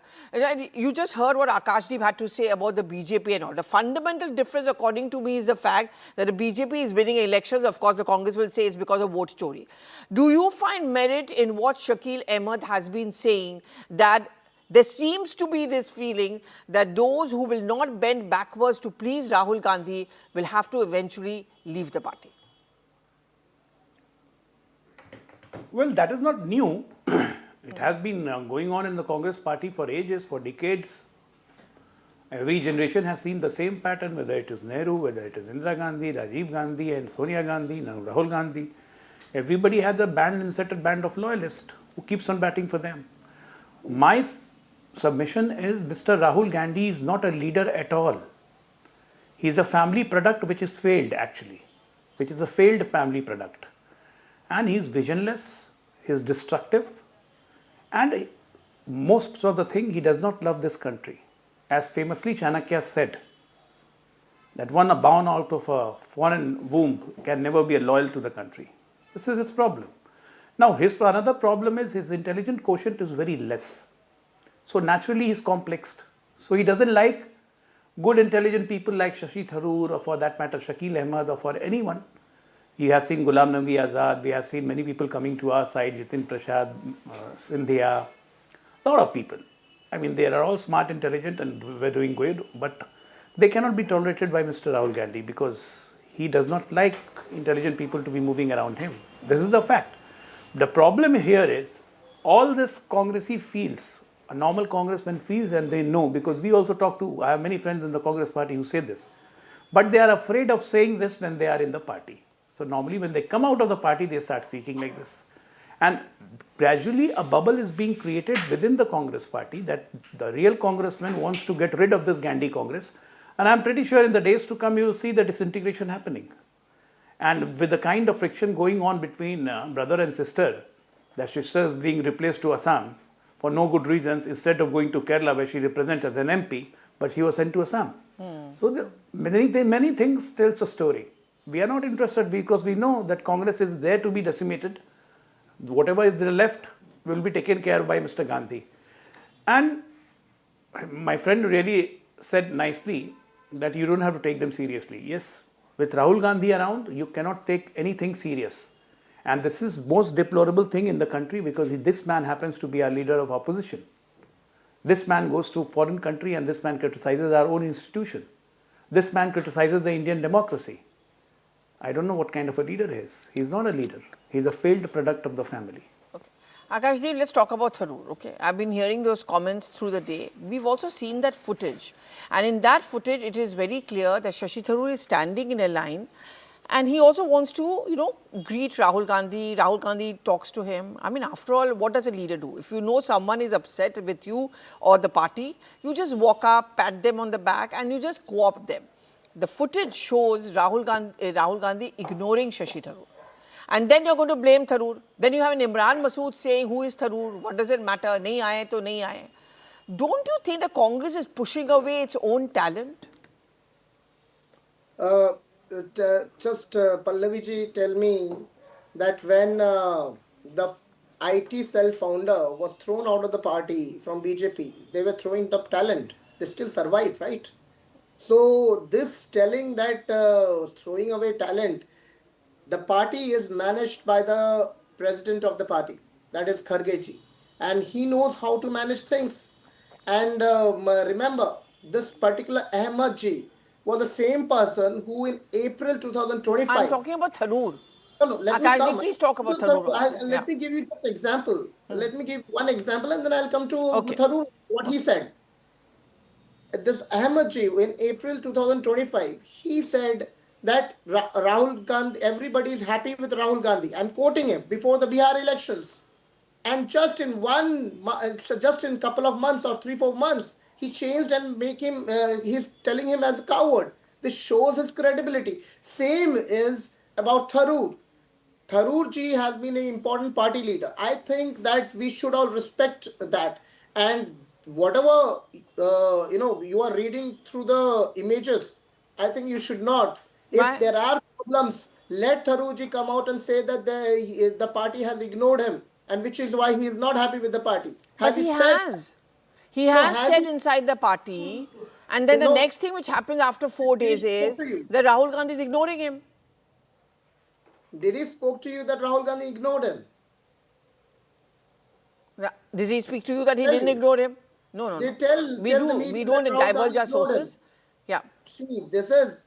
You just heard what Akashdeep had to say about the BJP and all. The fundamental difference, according to me, is the fact that the BJP is winning elections. Of course, the Congress will say it's because of vote story. Do you find merit in what Shakil Ahmed has been saying, that there seems to be this feeling that those who will not bend backwards to please Rahul Gandhi will have to eventually leave the party? Well, that is not new. It has been going on in the Congress party for ages, for decades. Every generation has seen the same pattern, whether it is Nehru, whether it is Indira Gandhi, Rajiv Gandhi and Sonia Gandhi, now Rahul Gandhi. Everybody has a inserted band of loyalists who keeps on batting for them. My submission is Mr. Rahul Gandhi is not a leader at all. He is a family product which is failed actually, which is a failed family product. And he is visionless, he is destructive, and most of the thing, he does not love this country. As famously Chanakya said, that one born out of a foreign womb can never be loyal to the country. This is his problem. Now, another problem is his intelligent quotient is very less. So naturally, he is complexed. So he doesn't like good intelligent people like Shashi Tharoor, or for that matter Shakil Ahmed, or for anyone. We have seen Ghulam Nabi Azad, we have seen many people coming to our side, Jitin Prasad, Sindhya, a lot of people. I mean, they are all smart, intelligent, and we're doing good, but they cannot be tolerated by Mr. Rahul Gandhi because he does not like intelligent people to be moving around him. This is the fact. The problem here is all this Congressy feels, a normal congressman feels, and they know, because we also talk to, I have many friends in the Congress party who say this, but they are afraid of saying this when they are in the party. So normally when they come out of the party, they start speaking like this. And gradually a bubble is being created within the Congress party that the real congressman wants to get rid of this Gandhi Congress. And I'm pretty sure in the days to come, you will see the disintegration happening. And with the kind of friction going on between brother and sister, the sister is being replaced to Assam for no good reasons, instead of going to Kerala where she represents as an MP, but she was sent to Assam. So many things tells a story. We are not interested because we know that Congress is there to be decimated. Whatever is left will be taken care of by Mr. Gandhi. And my friend really said nicely that you don't have to take them seriously. Yes, with Rahul Gandhi around, you cannot take anything serious. And this is most deplorable thing in the country because this man happens to be our leader of opposition. This man goes to a foreign country and this man criticizes our own institution. This man criticizes the Indian democracy. I don't know what kind of a leader he is. He is not a leader. He is a failed product of the family. Okay. Akashdeep, let's talk about Tharoor. Okay, I've been hearing those comments through the day. We've also seen that footage. And in that footage, it is very clear that Shashi Tharoor is standing in a line and he also wants to, greet Rahul Gandhi. Rahul Gandhi talks to him. I mean, after all, what does a leader do? If you know someone is upset with you or the party, you just walk up, pat them on the back and you just co-opt them. The footage shows Rahul Gandhi ignoring Shashi Tharoor. And then you're going to blame Tharoor. Then you have an Imran Masood saying, who is Tharoor? What does it matter? Nahi aaye to nahi aaye. Don't you think the Congress is pushing away its own talent? Pallavi ji, tell me that when the IT cell founder was thrown out of the party from BJP. They were throwing up talent. They still survived, right? So this telling that throwing away talent, the party is managed by the president of the party, that is Khargeji, and he knows how to manage things. And remember, this particular Ahmad ji was the same person who in April 2025. I'm talking about Tharoor. No, let me come. Please talk about Tharoor also. Let me give you just an example. Let me give one example and then I'll come to Tharoor, what he said. This Ahmed ji in April 2025, he said that Rahul Gandhi, everybody is happy with Rahul Gandhi. I'm quoting him before the Bihar elections. And just in couple of months or 3-4 months, he changed and make him, he's telling him as a coward. This shows his credibility. Same is about Tharoor. Tharoor ji has been an important party leader. I think that we should all respect that. And whatever, you are reading through the images, I think you should not. If there are problems, let Tharoor ji come out and say that the party has ignored him, and which is why he is not happy with the party. But he has. He has said inside the party, and then the next thing which happens after 4 days is that Rahul Gandhi is ignoring him. Did he spoke to you that Rahul Gandhi ignored him? Did he speak to you that he didn't ignore him? No. We don't divulge our sources. Yeah. See, this is,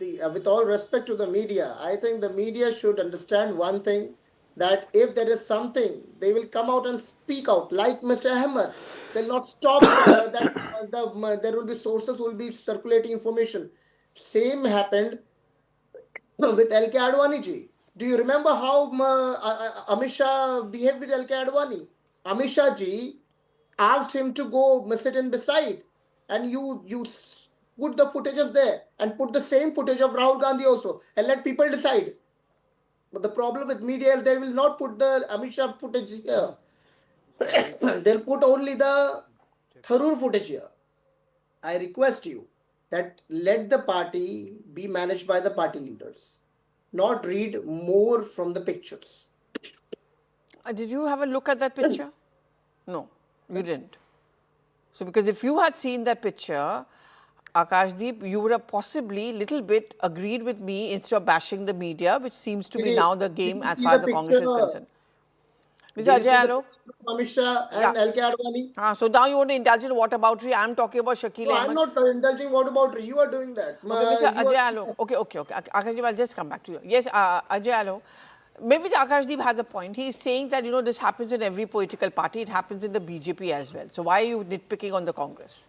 with all respect to the media, I think the media should understand one thing, that if there is something, they will come out and speak out, like Mr. Ahmed. They'll not stop that there will be sources who will be circulating information. Same happened with L.K. Advani ji. Do you remember how Amit Shah behaved with L.K. Advani? Amit Shah ji asked him to go sit and beside, and you put the footages there and put the same footage of Rahul Gandhi also and let people decide. But the problem with media is they will not put the Amit Shah footage here. They'll put only the Tharoor footage here. I request you that let the party be managed by the party leaders, not read more from the pictures. Did you have a look at that picture? No, you didn't. So because if you had seen that picture, Akashdeep, you would have possibly little bit agreed with me instead of bashing the media, which seems to be now the game as far as the Congress is concerned. Mr. Ajay Alok? Amit Shah and L.K. Advani. So now you want to indulge in whataboutery. I'm talking about Shakil Ahmed. I'm not indulging whataboutery. You are doing that. Okay, Mr. Ajay Alok. Okay. Akashdeep, I'll just come back to you. Yes, Ajay Alok. Maybe Akashdeep has a point. He's saying that, this happens in every political party. It happens in the BJP as well. So why are you nitpicking on the Congress?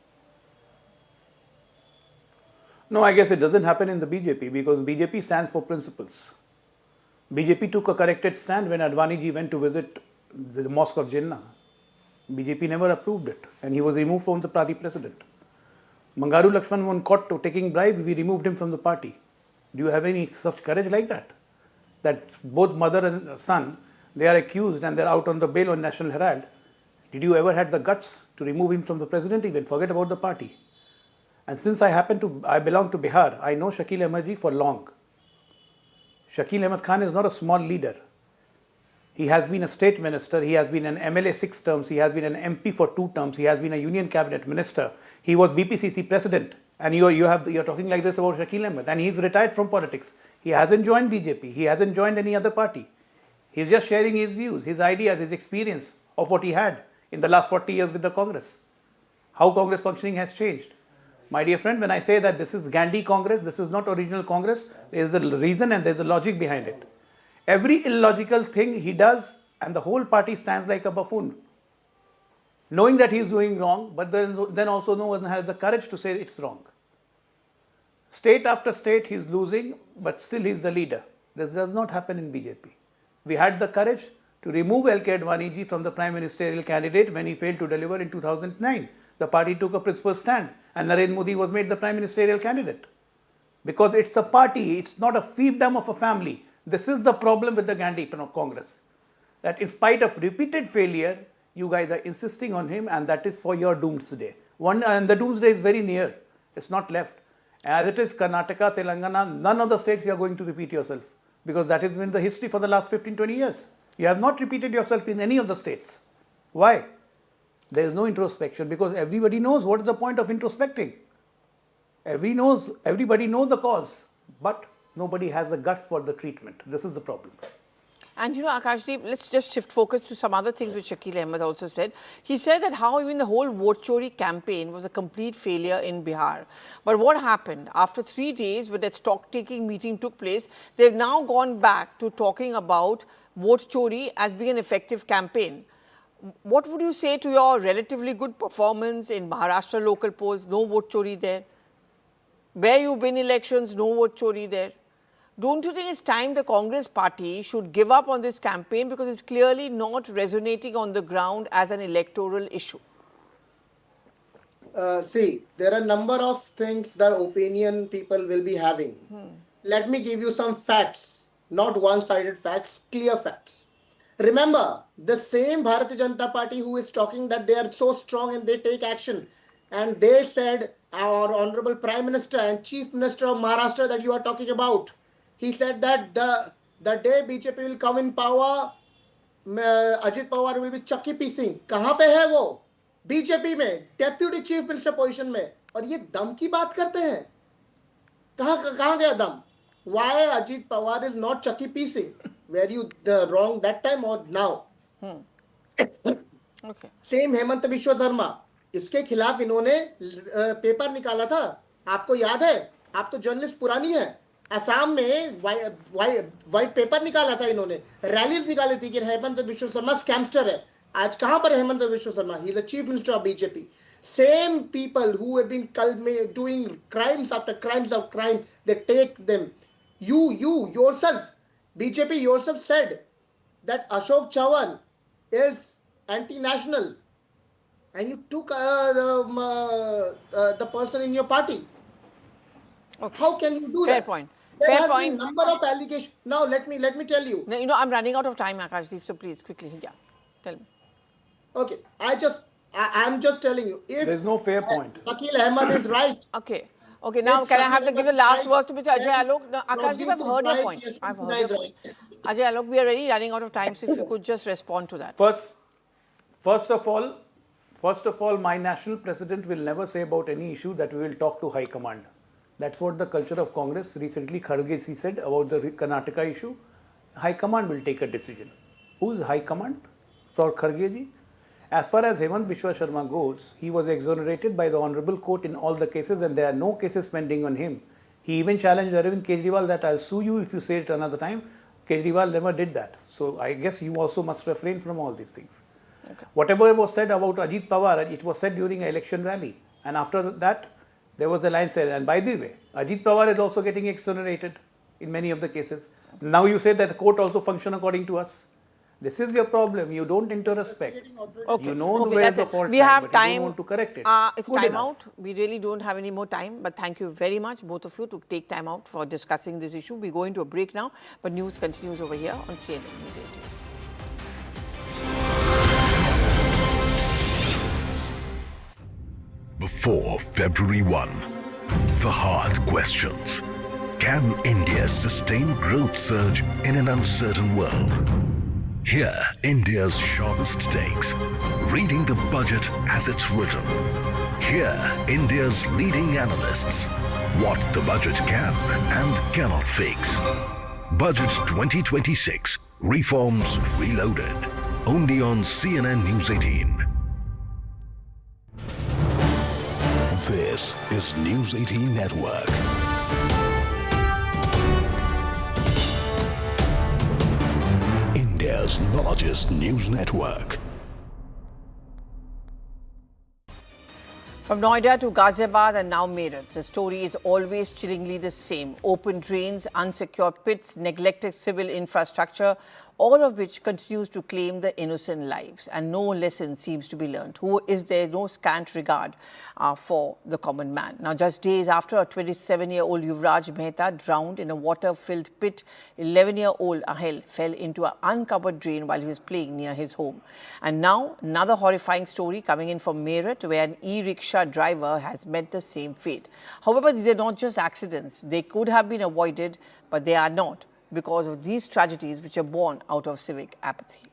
No, I guess it doesn't happen in the BJP because BJP stands for principles. BJP took a corrected stand when Advani ji went to visit the mosque of Jinnah. BJP never approved it and he was removed from the party president. Mangaru Lakshman, when caught taking bribe, we removed him from the party. Do you have any such courage like that? That both mother and son, they are accused and they're out on the bail on National Herald. Did you ever had the guts to remove him from the president even? Forget about the party. And since I belong to Bihar, I know Shakil Ahmed ji for long. Shakil Ahmed Khan is not a small leader. He has been a state minister, he has been an MLA 6 terms, he has been an MP for 2 terms, he has been a union cabinet minister, he was BPCC president. And you're talking like this about Shakil Ahmed, and he's retired from politics. He hasn't joined BJP, he hasn't joined any other party. He's just sharing his views, his ideas, his experience of what he had in the last 40 years with the Congress. How Congress functioning has changed. My dear friend, when I say that this is Gandhi Congress, this is not original Congress, there is a reason and there is a logic behind it. Every illogical thing he does and the whole party stands like a buffoon. Knowing that he is doing wrong, but then also no one has the courage to say it's wrong. State after state he is losing, but still he is the leader. This does not happen in BJP. We had the courage to remove L.K. Advani ji from the prime ministerial candidate when he failed to deliver in 2009. The party took a principal stand and Narendra Modi was made the prime ministerial candidate. Because it's a party, it's not a fiefdom of a family. This is the problem with the Gandhi Congress. That in spite of repeated failure, you guys are insisting on him, and that is for your doomsday. And the doomsday is very near. It's not left. As it is Karnataka, Telangana, none of the states you are going to repeat yourself. Because that has been the history for the last 15-20 years. You have not repeated yourself in any of the states. Why? There is no introspection because everybody knows what is the point of introspecting. Everybody knows the cause, but nobody has the guts for the treatment. This is the problem. And you know, Akashdeep, let's just shift focus to some other things which Shakil Ahmed also said. He said that how even the whole vote chori campaign was a complete failure in Bihar. But what happened? After 3 days when that stock-taking meeting took place, they've now gone back to talking about vote chori as being an effective campaign. What would you say to your relatively good performance in Maharashtra local polls? No vote chori there. Where you win elections, no vote chori there. Don't you think it's time the Congress party should give up on this campaign because it's clearly not resonating on the ground as an electoral issue? See, there are a number of things that opinion people will be having. Let me give you some facts, not one-sided facts, clear facts. Remember, the same Bharatiya Janata Party who is talking that they are so strong and they take action, and they said, our Honorable Prime Minister and Chief Minister of Maharashtra that you are talking about, he said that the day BJP will come in power, Ajit Pawar will be chakki piecing. कहाँ पे है वो? BJP में deputy chief minister position में, और ये दम की बात करते हैं. कहाँ गया दम? Why Ajit Pawar is not chakki piecing? Were you wrong that time or now? Okay. Same Hemant विश्व शर्मा, इसके खिलाफ इन्होंने पेपर निकाला था. आपको याद है? आप तो जर्नलिस्ट पुरानी है. असम में वाइट पेपर निकाला था इन्होंने, रैलीज निकाली थी कि हेमंत विश्व शर्मा स्कैमस्टर है. आज कहां पर है हेमंत विश्व Sharma? He is the chief minister of BJP. Same people who have been doing crimes after crimes of crime, they take them. You yourself, BJP yourself said that Ashok Chavan is anti-national, and you took the person in your party. Okay. How can you do Fair that? point. There Fair has point. been number of allegations. Now let me tell you. No, you know, I'm running out of time, Akashdeep, so please quickly, yeah, tell me. Okay, I'm just telling you. If there's no fair point. Shakil Ahmed is right. Okay, now can I have to give the last words to Mr. Ajay Alok? No, Akashdeep, I've heard your point. Yes, I've heard your point. Ajay Alok, we are already running out of time, so if you could just respond to that. First of all, my national president will never say about any issue that we will talk to High Command. That's what the culture of Congress. Recently, Kharge said about the Karnataka issue. High Command will take a decision. Who's High Command for Kharge ji? As far as Hemant Biswa Sharma goes, he was exonerated by the Honorable Court in all the cases, and there are no cases pending on him. He even challenged Arvind Kejriwal that I'll sue you if you say it another time. Kejriwal never did that. So I guess you also must refrain from all these things. Okay. Whatever was said about Ajit Pawar, it was said during an election rally. And after that, there was a line said, and by the way, Ajit Pawar is also getting exonerated in many of the cases. Okay. Now you say that the court also function according to us. This is your problem. You don't introspect. Okay. You know where the fault is, we have but time. you don't want to correct it. It's time out. We really don't have any more time. But thank you very much, both of you, to take time out for discussing this issue. We go into a break now, but news continues over here on CNN News 18. Before February 1, the hard questions. Can India sustain growth surge in an uncertain world? Here, India's sharpest takes, reading the budget as it's written. Here, India's leading analysts, what the budget can and cannot fix. Budget 2026, Reforms Reloaded, only on CNN News 18. This is News 18 Network. India's largest news network. From Noida to Ghaziabad and now Meerut, the story is always chillingly the same. Open drains, unsecured pits, neglected civil infrastructure, all of which continues to claim the innocent lives, and no lesson seems to be learned. Who is there no scant regard for the common man? Now, just days after a 27-year-old Yuvraj Mehta drowned in a water-filled pit, 11-year-old Ahel fell into an uncovered drain while he was playing near his home. And now, another horrifying story coming in from Meerut, where an e-rickshaw driver has met the same fate. However, these are not just accidents. They could have been avoided, but they are not. because of these tragedies which are born out of civic apathy.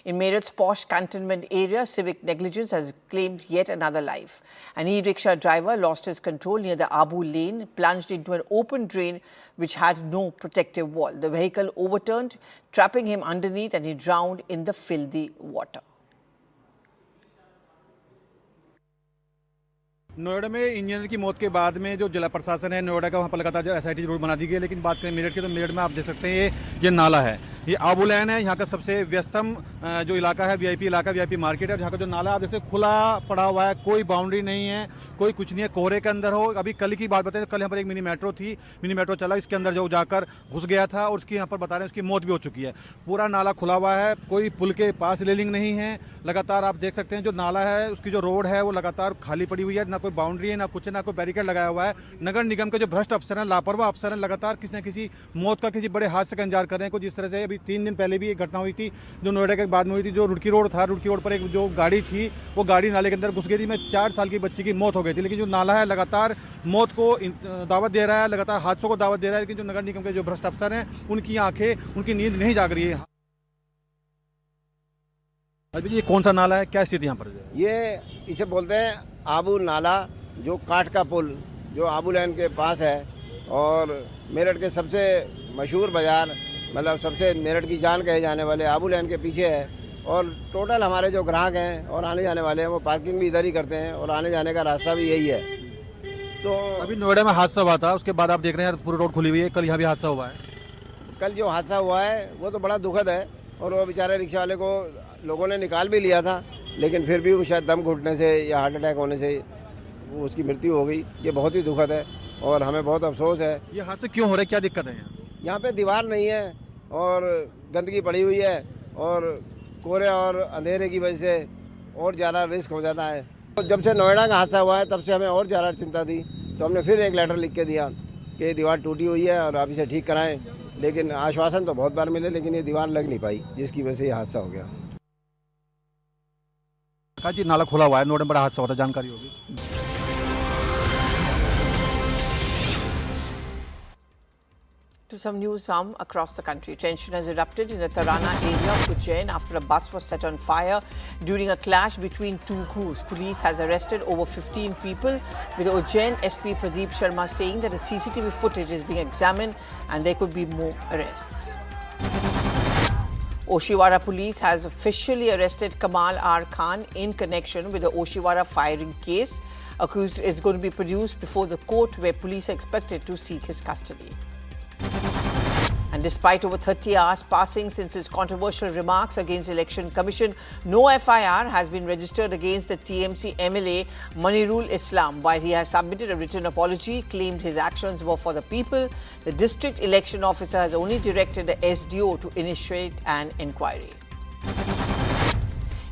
In Meerut's posh cantonment area, civic negligence has claimed yet another life. An e-rickshaw driver lost his control near the Abu lane, plunged into an open drain which had no protective wall. The vehicle overturned, trapping him underneath, and he drowned in the filthy water. Noida में engineer की मौत के बाद में जो जिला प्रशासन है नोएडा का वहाँ पर लगातार जो एसआईटी रोड बना दी गई है, लेकिन बात करें मेरठ की तो मेरठ में आप देख सकते हैं ये नाला है, ये आबू लैन है, यहाँ का सबसे व्यस्तम जो इलाका है वीआईपी इलाका, वीआईपी मार्केट है। यहाँ का जो नाला आप देखते हैं खुला पड़ा हुआ है, कोई बाउंड्री नहीं है, कोई कुछ नहीं है, कोहरे के अंदर हो। अभी कल की बात बताएं तो कल यहाँ पर एक मिनी मेट्रो थी, मिनी मेट्रो चला, इसके अंदर जो जाकर घुस गया था और उसकी यहाँ पर बता रहे हैं उसकी मौत भी हो चुकी है। पूरा नाला खुला हुआ है, कोई पुल के पास रेलिंग नहीं है। लगातार आप देख सकते हैं जो नाला है उसकी जो रोड है वो लगातार खाली पड़ी हुई है, ना कोई बाउंड्री है, ना कुछ, ना कोई बैरिकेड लगाया हुआ है। नगर निगम के जो भ्रष्ट अफसर हैं, लापरवाह अफसर हैं, लगातार किसी न किसी मौत का किसी बड़े हादसे का इंतजार कर रहे हैं। कुछ इस तरह से अभी 3 दिन पहले भी एक घटना हुई थी जो नोएडा के बाद में हुई थी। जो रुड़की रोड था, रुड़की रोड पर एक जो गाड़ी थी वो गाड़ी नाले के अंदर घुस गई थी, में 4 साल की बच्ची की मौत हो गई थी। लेकिन जो नाला है लगातार मौत को दावत दे रहा है, लगातार हादसों को दावत दे रहा है, लेकिन जो नगर निगम के जो भ्रष्ट अफसर हैं उनकी आंखें, उनकी नींद नहीं जाग रही है। अभी ये कौन सा नाला है, क्या स्थिति यहाँ पर? ये इसे बोलते हैं आबू नाला, जो काठ का पुल जो आबू लैन के पास है और मेरठ के सबसे मशहूर बाज़ार, मतलब सबसे मेरठ की जान कहे जाने वाले आबू लैन के पीछे है। और टोटल हमारे जो ग्राहक हैं और आने जाने वाले हैं वो पार्किंग भी इधर ही करते हैं और आने जाने का रास्ता भी यही है। तो अभी नोएडा में हादसा हुआ था, उसके बाद आप देख रहे हैं पूरी रोड खुली हुई है, कल यहाँ भी हादसा हुआ है। कल जो हादसा हुआ है वो तो बड़ा दुखद है और वो बेचारे रिक्शा वाले को लोगों ने निकाल भी लिया था, लेकिन फिर भी वो शायद दम घुटने से या हार्ट अटैक होने से वो उसकी मृत्यु हो गई। ये बहुत ही दुखद है और हमें बहुत अफसोस है। ये हादसे क्यों हो रहे हैं, क्या दिक्कत है यहाँ पे दीवार नहीं है और गंदगी पड़ी हुई है और कोहरे और अंधेरे की वजह से और ज़्यादा रिस्क हो जाता है। जब से नोएडा का हादसा हुआ है तब से हमें और ज़्यादा चिंता थी, तो हमने फिर एक लेटर लिख के दिया कि दीवार टूटी हुई है और आप इसे ठीक कराएं। लेकिन आश्वासन तो बहुत बार मिले, लेकिन ये दीवार लग नहीं पाई, जिसकी वजह से ये हादसा हो गया। जी नाला खुला हुआ है, नोएडा में बड़ा हादसा होता है, जानकारी होगी। To some news from across the country. Tension has erupted in the Tarana area of Ujjain after a bus was set on fire during a clash between two groups. Police has arrested over 15 people, with Ujjain SP Pradeep Sharma saying that the CCTV footage is being examined and there could be more arrests. Oshiwara police has officially arrested Kamal R. Khan in connection with the Oshiwara firing case. Accused is going to be produced before the court, where police are expected to seek his custody. And despite over 30 hours passing since his controversial remarks against the Election Commission, no FIR has been registered against the TMC MLA Manirul Islam. While he has submitted a written apology, claimed his actions were for the people, the district election officer has only directed the SDO to initiate an inquiry.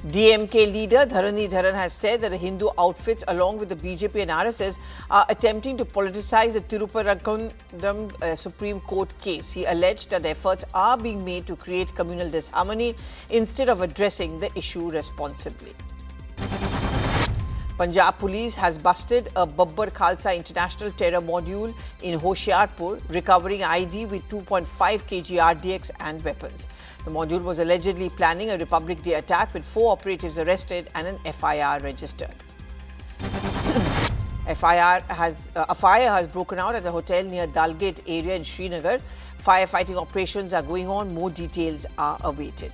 DMK leader Dharani Dharan has said that the Hindu outfits along with the BJP and RSS are attempting to politicize the Tiruparankundam Supreme Court case. He alleged that efforts are being made to create communal disharmony instead of addressing the issue responsibly. Punjab police has busted a Babbar Khalsa international terror module in Hoshiarpur, recovering ID with 2.5 kg RDX and weapons. The module was allegedly planning a Republic Day attack, with 4 operatives arrested and an FIR registered. A fire has broken out at a hotel near Dalgate area in Srinagar. Firefighting operations are going on. More details are awaited.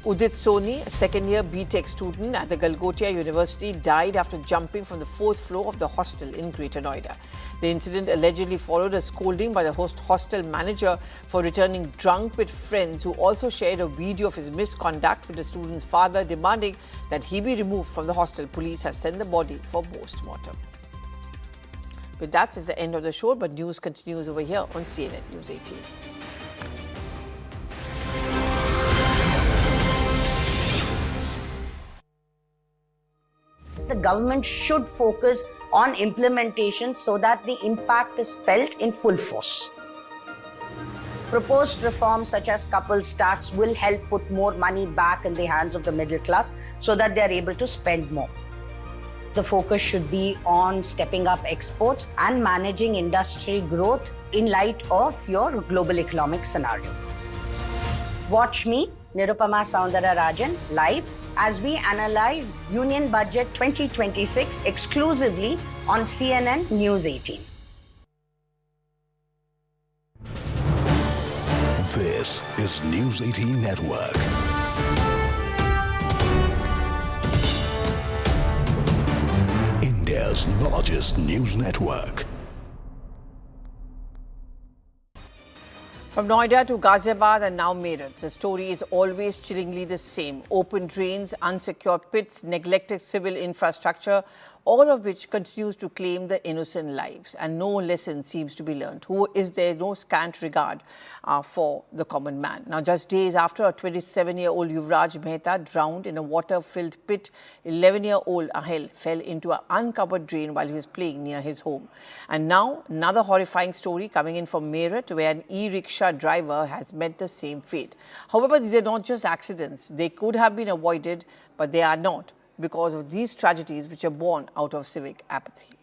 Udit Soni, a second-year BTech student at the Galgotia University, died after jumping from the 4th floor of the hostel in Greater Noida. The incident allegedly followed a scolding by the hostel manager for returning drunk with friends, who also shared a video of his misconduct with the student's father, demanding that he be removed from the hostel. Police has sent the body for post-mortem. With that is the end of the show, but news continues over here on CNN News 18. The government should focus on implementation so that the impact is felt in full force. Proposed reforms such as couples tax will help put more money back in the hands of the middle class so that they are able to spend more. The focus should be on stepping up exports and managing industry growth in light of your global economic scenario. Watch me, Nirupama Soundararajan, live as we analyze Union Budget 2026 exclusively on CNN News 18. This is News 18 Network. India's largest news network. From Noida to Ghaziabad and now Meerut, the story is always chillingly the same. Open drains, unsecured pits, neglected civil infrastructure, all of which continues to claim the innocent lives. And no lesson seems to be learned. Who is there no scant regard for the common man? Now, just days after a 27-year-old Yuvraj Mehta drowned in a water-filled pit, 11-year-old Ahel fell into an uncovered drain while he was playing near his home. And now, another horrifying story coming in from Meerut, where an e-rickshaw driver has met the same fate. However, these are not just accidents. They could have been avoided, but they are not, because of these tragedies which are born out of civic apathy.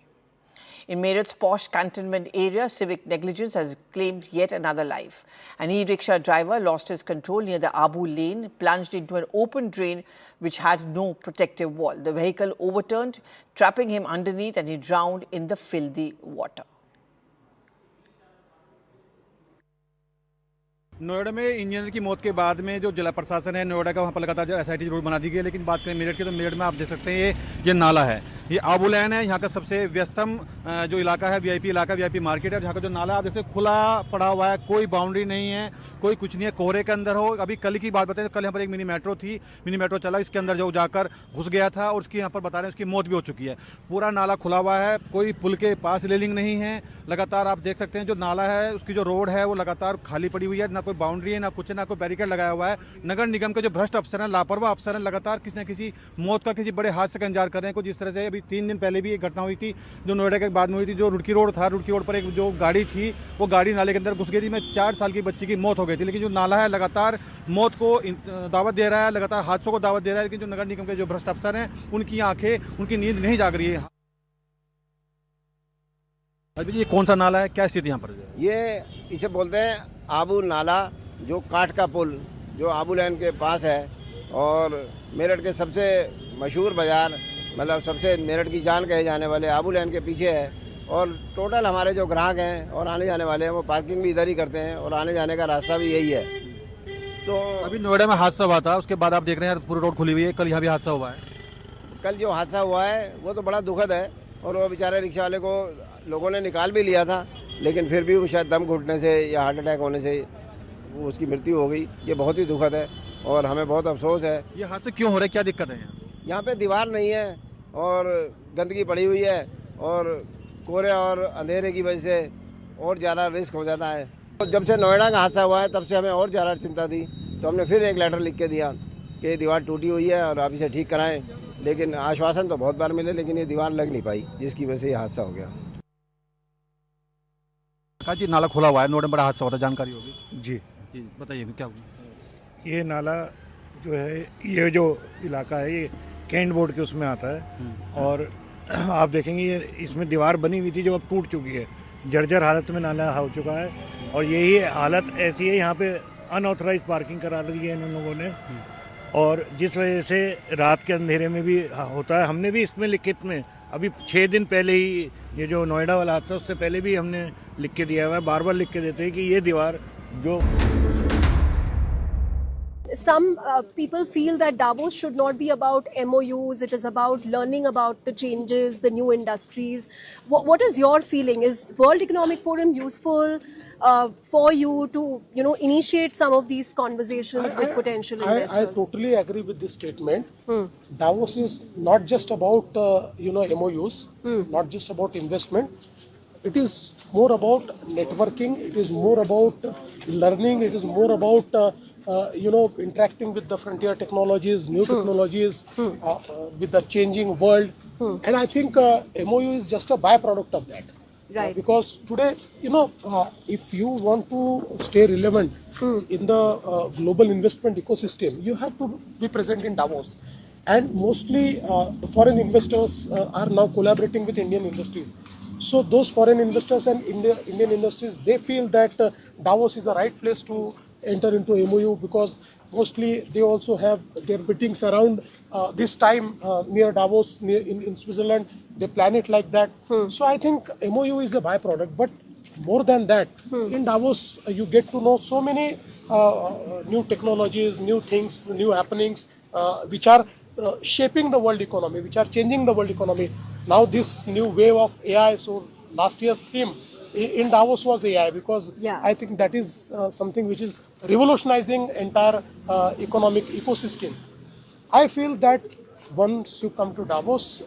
In Meerut's posh cantonment area, civic negligence has claimed yet another life. An e-rickshaw driver lost his control near the Abu lane, plunged into an open drain which had no protective wall. The vehicle overturned, trapping him underneath, and he drowned in the filthy water. Noida में engineer की मौत के बाद में जो जिला प्रशासन है नोएडा का वहाँ पर लगातार जो एसआईटी रोड बना दी गई है, लेकिन बात करें मेरठ की तो मेरठ में आप देख सकते हैं ये नाला है, ये आबू लैन है, यहाँ का सबसे व्यस्तम जो इलाका है वीआईपी इलाका, वीआईपी मार्केट है। यहाँ का जो नाला आप देखते हैं खुला पड़ा हुआ है, कोई बाउंड्री नहीं है, कोई कुछ नहीं है, कोहरे के अंदर हो। अभी कल की बात बताएं तो कल यहाँ पर एक मिनी मेट्रो थी, मिनी मेट्रो चला, इसके अंदर जो जाकर घुस गया था और उसकी यहाँ पर बता रहे हैं उसकी मौत भी हो चुकी है। पूरा नाला खुला हुआ है, कोई पुल के पास रेलिंग नहीं है। लगातार आप देख सकते हैं जो नाला है उसकी जो रोड है वो लगातार खाली पड़ी हुई है, ना कोई बाउंड्री है, ना कुछ है, ना कोई बैरिकेड लगाया हुआ है। नगर निगम के जो भ्रष्ट अफसर हैं, लापरवाह अफसर हैं, लगातार किसी न किसी मौत का किसी बड़े हादसे का इंतजार कर रहे हैं। कुछ इस तरह से अभी 3 दिन पहले भी एक घटना हुई थी जो नोएडा के बाद में हुई थी, जो रुड़की रोड था, रुड़की रोड पर एक जो गाड़ी थी वो गाड़ी नाले के अंदर घुस गई थी, में 4 साल की बच्ची की मौत हो गई थी। लेकिन जो नाला है लगातार मौत को दावत दे रहा है, लगातार हादसों को दावत दे रहा है, लेकिन जो नगर निगम के जो भ्रष्ट अफसर हैं उनकी आंखें, उनकी नींद नहीं जाग रही है। अभी ये कौन सा नाला है, क्या स्थिति यहाँ पर? ये इसे बोलते हैं आबू नाला, जो काठ का पुल जो आबू लैन के पास है और मेरठ के सबसे मशहूर बाजार, मतलब सबसे मेरठ की जान कहे जाने वाले आबू लैन के पीछे है। और टोटल हमारे जो ग्राहक हैं और आने जाने वाले हैं वो पार्किंग भी इधर ही करते हैं और आने जाने का रास्ता भी यही है। तो अभी नोएडा में हादसा हुआ था, उसके बाद आप देख रहे हैं पूरी रोड खुली हुई है, कल यहाँ भी हादसा हुआ है। कल जो हादसा हुआ है वो तो बड़ा दुखद है और वो बेचारे रिक्शा वाले को लोगों ने निकाल भी लिया था, लेकिन फिर भी वो शायद दम घुटने से या हार्ट अटैक होने से उसकी मृत्यु हो गई। ये बहुत ही दुखद है और हमें बहुत अफसोस है। ये हादसे क्यों हो रहे हैं, क्या दिक्कत है? यहाँ पे दीवार नहीं है और गंदगी पड़ी हुई है और कोहरे और अंधेरे की वजह से और ज़्यादा रिस्क हो जाता है। तो जब से नोएडा का हादसा हुआ है तब से हमें और ज़्यादा चिंता थी, तो हमने फिर एक लेटर लिख के दिया कि दीवार टूटी हुई है और आप इसे ठीक कराएं। लेकिन आश्वासन तो बहुत बार मिले, लेकिन ये दीवार लग नहीं पाई, जिसकी वजह से ये हादसा हो गया। जी नाला खुला हुआ है, नोएडा में बड़ा हादसा होता, जानकारी होगी? जी बताइए क्या हुआ? ये नाला जो है, ये जो इलाका है ये कैंट बोर्ड के उसमें आता है और आप देखेंगे ये इसमें दीवार बनी हुई थी जो अब टूट चुकी है, जर्जर हालत में नाला हो चुका है। और यही हालत ऐसी है, यहाँ पे अनऑथराइज पार्किंग करा ली है इन लोगों ने और जिस वजह से रात के अंधेरे में भी होता है। हमने भी इसमें लिखित में अभी 6 दिन पहले ही ये जो नोएडा वाला आता है उससे पहले भी हमने लिख के दिया हुआ है, बार बार लिख के देते हैं कि ये दीवार जो Some people feel that Davos should not be about MOUs, it is about learning about the changes, the new industries. What is your feeling? Is World Economic Forum useful for you to, initiate some of these conversations with potential investors? I totally agree with this statement. Davos is not just about, MOUs, not just about investment. It is more about networking, it is more about learning, it is more about interacting with the frontier technologies, new technologies, with the changing world. And I think MOU is just a byproduct of that. Right. Because today, if you want to stay relevant in the global investment ecosystem, you have to be present in Davos. And mostly the foreign investors are now collaborating with Indian industries. So those foreign investors and Indian industries, they feel that Davos is the right place to enter into MOU, because mostly they also have their meetings around this time near Davos, in Switzerland. They plan it like that. So I think MOU is a byproduct, but more than that, in Davos you get to know so many new technologies, new things, new happenings, which are shaping the world economy, which are changing the world economy. Now this new wave of AI, so last year's theme in Davos was AI, because I think that is something which is revolutionizing entire economic ecosystem. I feel that once you come to Davos,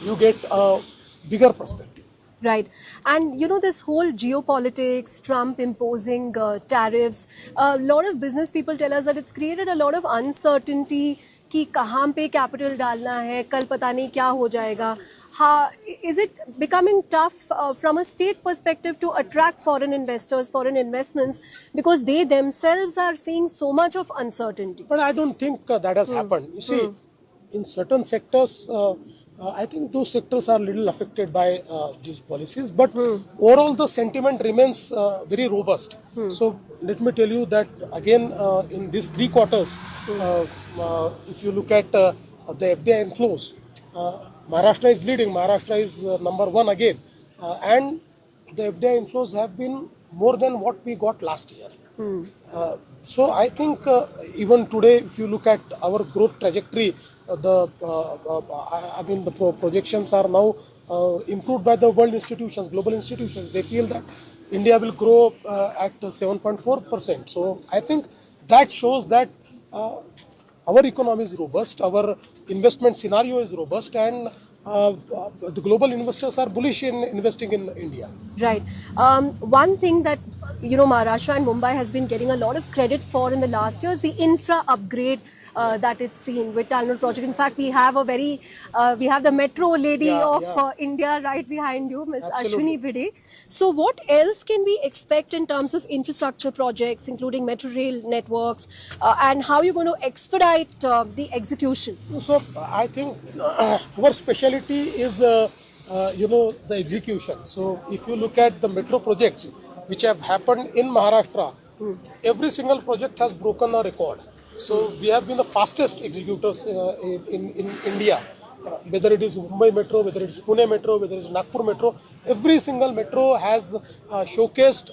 you get a bigger perspective. Right. And this whole geopolitics, Trump imposing tariffs, a lot of business people tell us that it's created a lot of uncertainty कि कहाँ पे capital डालना है, कल पता नहीं क्या हो जाएगा. Is it becoming tough from a state perspective to attract foreign investors, foreign investments, because they themselves are seeing so much of uncertainty? But I don't think that has happened. You see, in certain sectors, I think those sectors are little affected by these policies, but overall the sentiment remains very robust. So let me tell you that again in these 3 quarters, if you look at the FDI inflows, Maharashtra is leading. Maharashtra is number 1 again, and the FDI inflows have been more than what we got last year. So I think even today, if you look at our growth trajectory, the projections are now improved by the world institutions, global institutions. They feel that India will grow at 7.4%. So I think that shows that our economy is robust, our investment scenario is robust, and the global investors are bullish in investing in India. Right. One thing that Maharashtra and Mumbai has been getting a lot of credit for in the last year is the infra upgrade that it's seen with tunnel project. In fact, we have we have the metro lady of India right behind you, Ms. Ashwini Bhide. So what else can we expect in terms of infrastructure projects, including metro rail networks, and how you're going to expedite the execution? So I think our specialty is the execution. So if you look at the metro projects which have happened in Maharashtra, every single project has broken a record. So we have been the fastest executors in India, whether it is Mumbai Metro, whether it is Pune Metro, whether it is Nagpur Metro. Every single metro has showcased,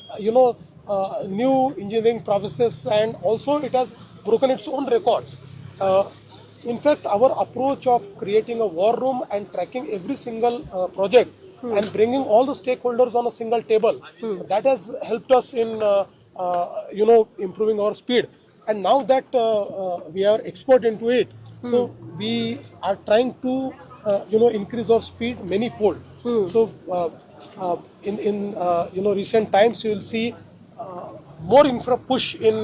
new engineering processes, and also it has broken its own records. In fact, our approach of creating a war room and tracking every single project and bringing all the stakeholders on a single table, that has helped us in, improving our speed. And now that we are expert into it, so we are trying to, increase our speed many-fold. So in recent times, you will see more infra push in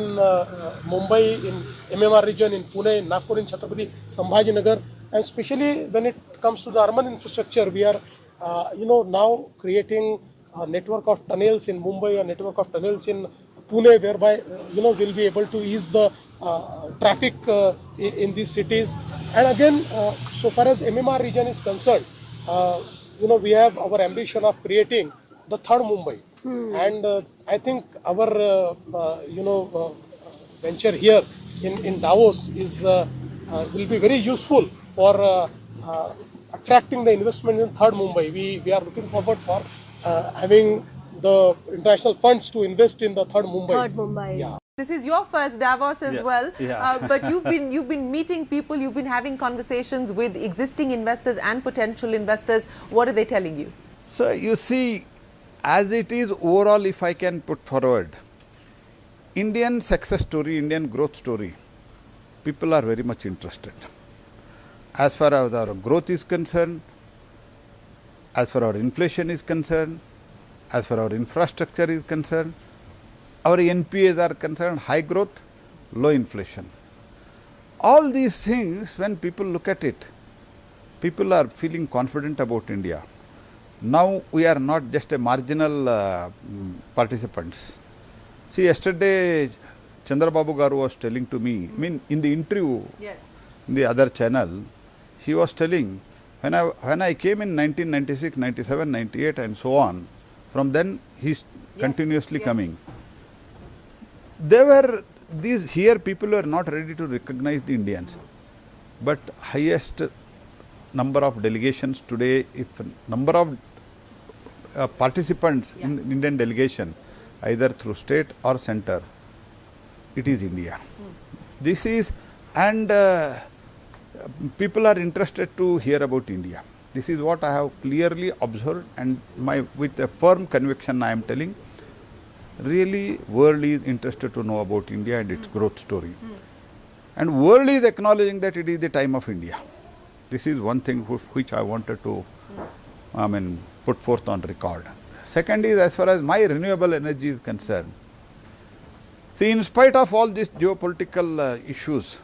Mumbai, in MMR region, in Pune, in Nagpur, in Chhatrapati Sambhajinagar, and especially when it comes to the urban infrastructure, we are, now creating a network of tunnels in Mumbai, a network of tunnels in Pune, whereby we'll be able to ease the traffic in these cities. And again, so far as MMR region is concerned, we have our ambition of creating the third Mumbai, and I think our venture here in Davos is will be very useful for attracting the investment in third Mumbai. We are looking forward for having the international funds to invest in the third Mumbai. Third Mumbai. Yeah. This is your first Davos as well, but you've been meeting people, you've been having conversations with existing investors and potential investors. What are they telling you? So you see, as it is overall, if I can put forward, Indian success story, Indian growth story, people are very much interested. As far as our growth is concerned, as far as our inflation is concerned, as far as our infrastructure is concerned, our NPAs are concerned, high growth, low inflation. All these things, when people look at it, people are feeling confident about India. Now we are not just a marginal participants. See, yesterday Chandrababu Garu was telling to me, in the interview, in the other channel, he was telling When I came in 1996, 97, 98 and so on, from then he's continuously coming. There were these here people were not ready to recognize the Indians, but highest number of delegations today, if number of participants in Indian delegation, either through state or center, it is India. This is, and people are interested to hear about India. This is what I have clearly observed, and with a firm conviction I am telling, really world is interested to know about India and its growth story. And world is acknowledging that it is the time of India. This is one thing which I wanted to put forth on record. Second is, as far as my renewable energy is concerned, see, in spite of all these geopolitical issues,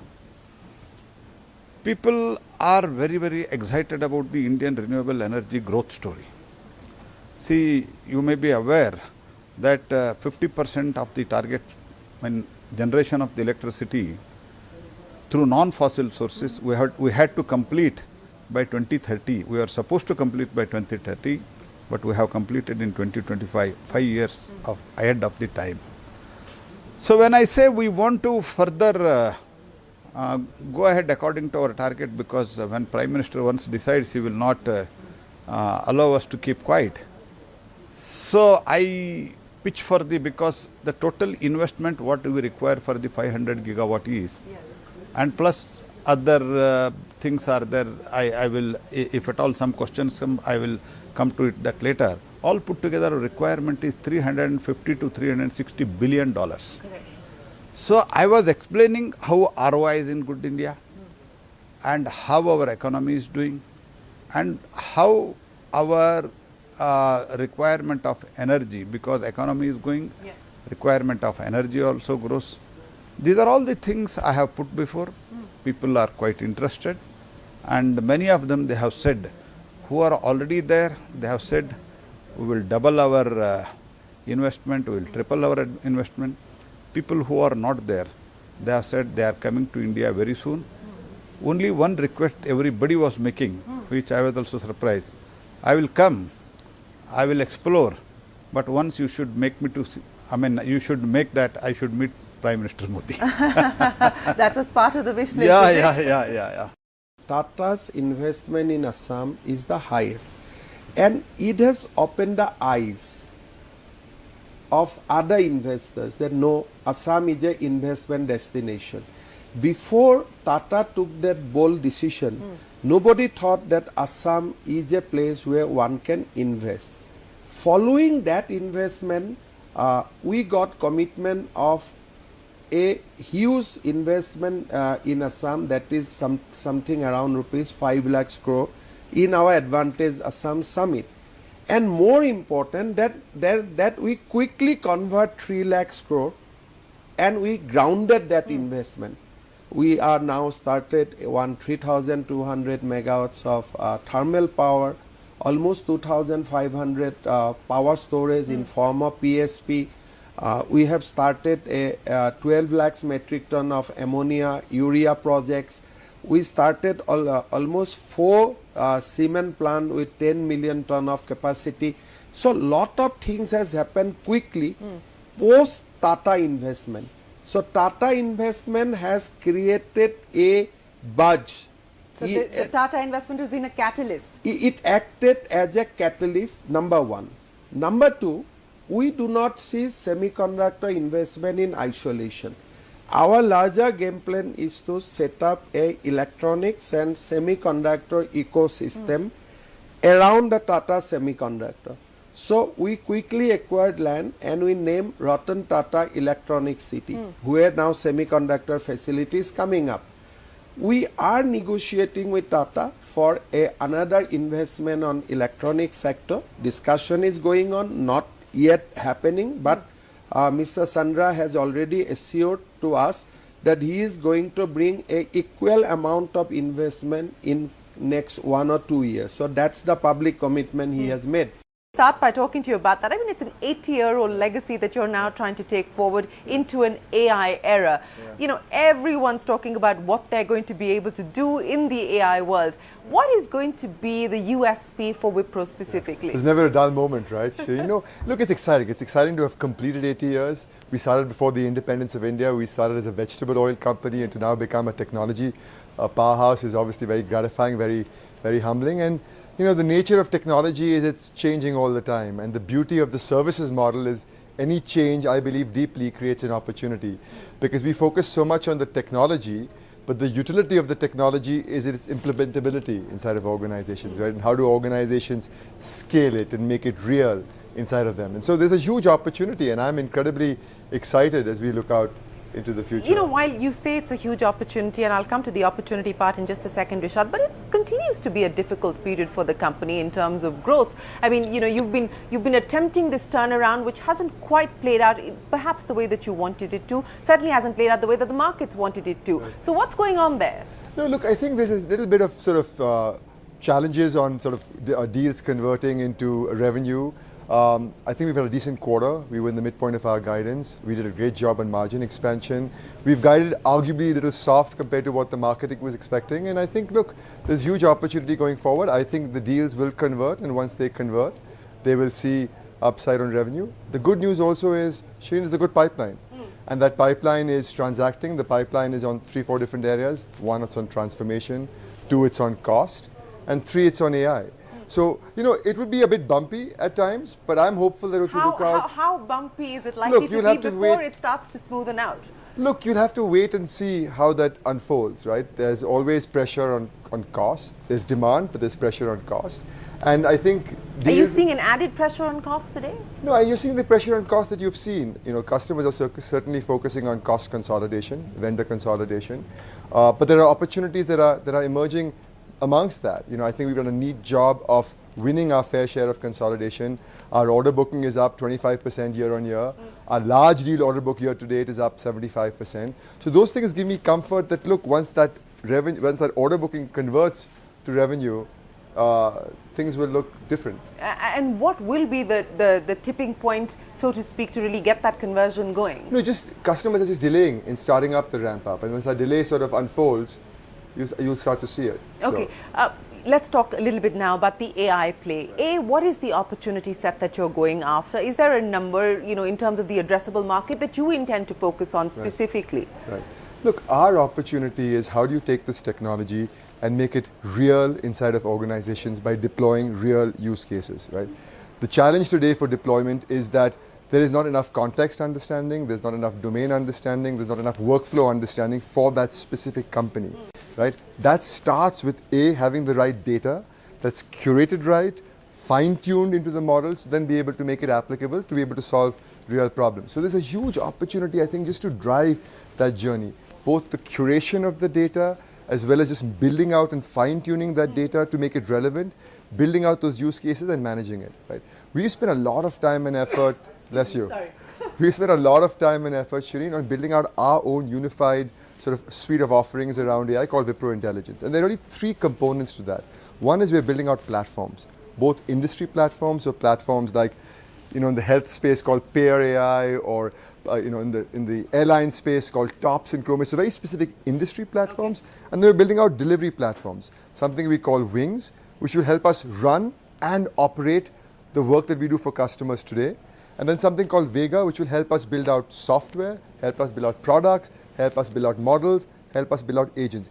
people are very, very excited about the Indian renewable energy growth story. See, you may be aware that 50% of the target generation of the electricity through non-fossil sources we had to complete by 2030. We are supposed to complete by 2030, but we have completed in 2025, 5 years ahead of the time. So when I say we want to further go ahead according to our target, because when Prime Minister once decides, he will not allow us to keep quiet. So I pitch for because the total investment what we require for the 500 gigawatt is, and plus other things are there. I will, if at all some questions come, I will come to it that later. All put together, requirement is $350 to $360 billion. Correct. So I was explaining how ROI is in Good India, and how our economy is doing, and how our requirement of energy, because economy is going, requirement of energy also grows. These are all the things I have put before. People are quite interested, and many of them, they have said, who are already there, they have said, we will double our investment, we will triple our investment. People who are not there, they have said they are coming to India very soon. Only one request everybody was making, which I was also surprised. I will come, I will explore, but once you should make me to, you should make that I should meet Prime Minister Modi. That was part of the wish list. Yeah. Tata's investment in Assam is the highest, and it has opened the eyes of other investors that no, Assam is an investment destination. Before Tata took that bold decision, nobody thought that Assam is a place where one can invest. Following that investment, we got commitment of a huge investment in Assam, that is something around rupees 5 lakhs crore in our Advantage Assam Summit. And more important, that we quickly convert 3 lakhs crore and we grounded that investment. We are now started 3,200 megawatts of thermal power, almost 2,500 power storage in form of PSP. We have started a 12 lakhs metric ton of ammonia, urea projects. We started almost 4 cement plant with 10 million ton of capacity. So lot of things has happened quickly post Tata investment. So Tata investment has created a buzz. So the Tata investment was in a catalyst. It acted as a catalyst, number one. Number two, we do not see semiconductor investment in isolation. Our larger game plan is to set up a electronics and semiconductor ecosystem around the Tata semiconductor. So we quickly acquired land and we named Ratan Tata Electronic City, where now semiconductor facility is coming up. We are negotiating with Tata for another investment on electronic sector. Discussion is going on, not yet happening, but Mr. Sandra has already assured to us that he is going to bring a equal amount of investment in next 1 or 2 years. So that's the public commitment he has made. start by talking to you about that. I mean, it's an 80-year-old legacy that you're now trying to take forward into an AI era. Yeah. You know, everyone's talking about what they're going to be able to do in the AI world. What is going to be the USP for Wipro specifically? There's never a dull moment, right? You know, look, it's exciting. It's exciting to have completed 80 years. We started before the independence of India. We started as a vegetable oil company, and to now become a technology powerhouse is obviously very gratifying, very, very humbling. And you know, the nature of technology is it's changing all the time. And the beauty of the services model is any change, I believe deeply, creates an opportunity. Because we focus so much on the technology, but the utility of the technology is its implementability inside of organizations, right? And how do organizations scale it and make it real inside of them? And so there's a huge opportunity, and I'm incredibly excited as we look out into the future. You know, while you say it's a huge opportunity, and I'll come to the opportunity part in just a second, Rishad, but it continues to be a difficult period for the company in terms of growth. I mean, you know, you've been attempting this turnaround, which hasn't quite played out perhaps the way that you wanted it to. Certainly hasn't played out the way that the markets wanted it to. Right. So what's going on there? No, look, I think there's a little bit of sort of challenges on sort of deals converting into revenue. I think we've had a decent quarter. We were in the midpoint of our guidance. We did a great job on margin expansion. We've guided arguably a little soft compared to what the market was expecting. And I think, look, there's huge opportunity going forward. I think the deals will convert, and once they convert, they will see upside on revenue. The good news also is, Shireen, there's a good pipeline. And that pipeline is transacting. The pipeline is on 3-4 different areas. 1, it's on transformation. 2, it's on cost. And 3, it's on AI. So, you know, it would be a bit bumpy at times, but I'm hopeful that if you look out... How bumpy is it likely to be before it starts to smoothen out? Look, you'll have to wait and see how that unfolds, right? There's always pressure on cost. There's demand, but there's pressure on cost. And I think... Are you seeing an added pressure on cost today? No, you're seeing the pressure on cost that you've seen. You know, customers are certainly focusing on cost consolidation, vendor consolidation. But there are opportunities that are emerging amongst that. You know, I think we've done a neat job of winning our fair share of consolidation. Our order booking is up 25% year on year. Our large deal order book year to date is up 75%. So those things give me comfort that, look, once that order booking converts to revenue, things will look different. And what will be the tipping point, so to speak, to really get that conversion going? No, just customers are just delaying in starting up the ramp up. And once that delay sort of unfolds, you'll start to see it. Okay, let's talk a little bit now about the AI play. What is the opportunity set that you're going after? Is there a number, you know, in terms of the addressable market that you intend to focus on specifically? Right. Look, our opportunity is how do you take this technology and make it real inside of organizations by deploying real use cases, right? The challenge today for deployment is that there is not enough context understanding, there's not enough domain understanding, there's not enough workflow understanding for that specific company, right? That starts with having the right data that's curated right, fine-tuned into the models, then be able to make it applicable to be able to solve real problems. So there's a huge opportunity, I think, just to drive that journey, both the curation of the data as well as just building out and fine-tuning that data to make it relevant, building out those use cases and managing it, right? We spend a lot of time and effort, bless you. Sorry. We spent a lot of time and effort, Shireen, on building out our own unified sort of suite of offerings around AI called Wipro Intelligence. And there are really 3 components to that. One is we're building out platforms, both industry platforms, so platforms like, you know, in the health space called Payer AI, or you know, in the airline space called TOPS and Chromis, so very specific industry platforms. And then we're building out delivery platforms, something we call Wings, which will help us run and operate the work that we do for customers today. And then something called Vega, which will help us build out software, help us build out products, help us build out models, help us build out agents.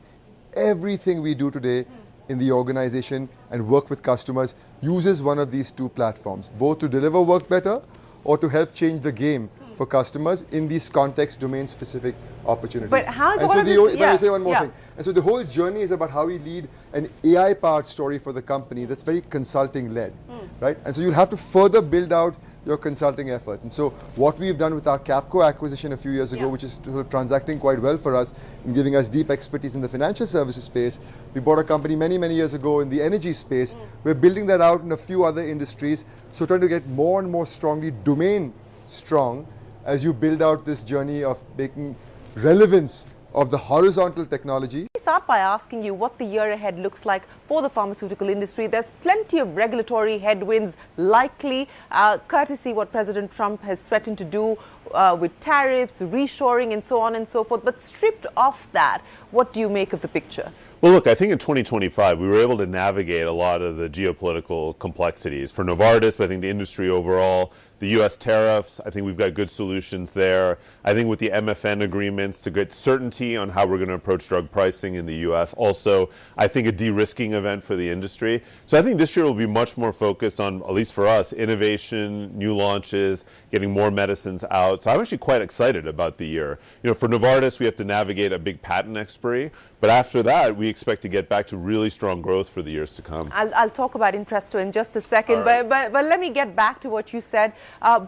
Everything we do today in the organization and work with customers uses one of these 2 platforms, both to deliver work better or to help change the game for customers in these context domain specific opportunities. But how is and all so of this? if I say one more thing. And so the whole journey is about how we lead an AI powered story for the company that's very consulting led, right? And so you'll have to further build out your consulting efforts. And so what we've done with our Capco acquisition a few years ago, which is transacting quite well for us and giving us deep expertise in the financial services space. We bought a company many, many years ago in the energy space. We're building that out in a few other industries. So trying to get more and more strongly domain strong as you build out this journey of making relevance of the horizontal technology start by asking you what the year ahead looks like for the pharmaceutical industry. There's plenty of regulatory headwinds likely, courtesy what President Trump has threatened to do with tariffs, reshoring, and so on and so forth. But stripped off that, what do you make of the picture? Well, look, I think in 2025, we were able to navigate a lot of the geopolitical complexities. For Novartis, but I think the industry overall, the U.S. tariffs, I think we've got good solutions there. I think with the MFN agreements to get certainty on how we're going to approach drug pricing in the U.S. Also, I think a de-risking event for the industry. So I think this year will be much more focused on, at least for us, innovation, new launches, getting more medicines out. So I'm actually quite excited about the year. You know, for Novartis, we have to navigate a big patent expiry. But after that, we expect to get back to really strong growth for the years to come. I'll talk about Entresto in just a second, Right. but let me get back to what you said,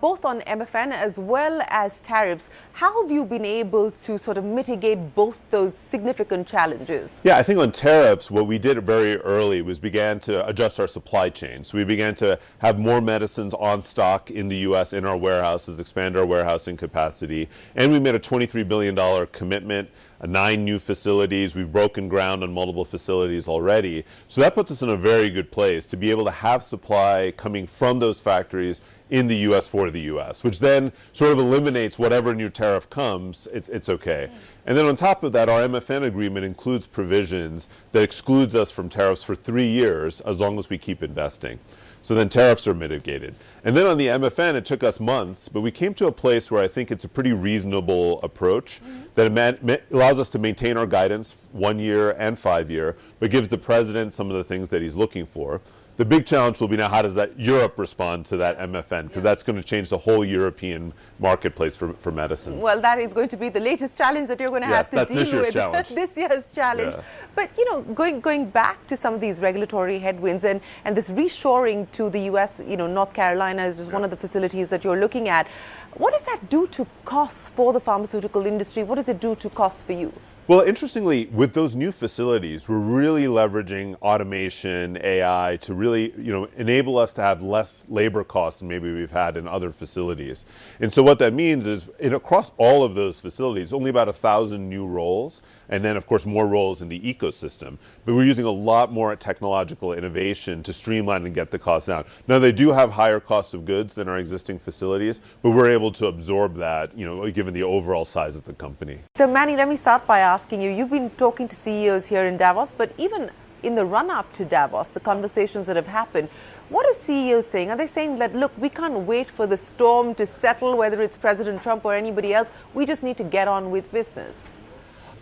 both on MFN as well as tariffs. How have you been able to sort of mitigate both those significant challenges? Yeah, I think on tariffs, what we did very early was began to adjust our supply chain. So we began to have more medicines on stock in the U.S. in our warehouses, expand our warehousing capacity, and we made a $23 billion commitment. 9 new facilities. We've broken ground on multiple facilities already. So that puts us in a very good place to be able to have supply coming from those factories in the U.S. for the U.S., which then sort of eliminates whatever new tariff comes, it's okay. And then on top of that, our MFN agreement includes provisions that excludes us from tariffs for 3 years as long as we keep investing. So then tariffs are mitigated. And then on the MFN, it took us months, but we came to a place where I think it's a pretty reasonable approach that allows us to maintain our guidance 1 year and 5 year, but gives the president some of the things that he's looking for. The big challenge will be now, how does that Europe respond to that MFN? Because that's going to change the whole European marketplace for medicines. Well, that is going to be the latest challenge that you're going to have to that's deal this year's with. challenge. This year's challenge. Yeah. But, you know, going back to some of these regulatory headwinds and this reshoring to the U.S., you know, North Carolina is just one of the facilities that you're looking at. What does that do to costs for the pharmaceutical industry? What does it do to costs for you? Well, interestingly, with those new facilities, we're really leveraging automation, AI to really, enable us to have less labor costs than maybe we've had in other facilities. And so what that means is, across all of those facilities, only about 1,000 new roles, and then, of course, more roles in the ecosystem. But we're using a lot more technological innovation to streamline and get the costs down. Now, they do have higher costs of goods than our existing facilities, but we're able to absorb that, given the overall size of the company. So, Manny, let me start by asking you, you've been talking to CEOs here in Davos, but even in the run-up to Davos, the conversations that have happened, what are CEOs saying? Are they saying that, look, we can't wait for the storm to settle, whether it's President Trump or anybody else, we just need to get on with business?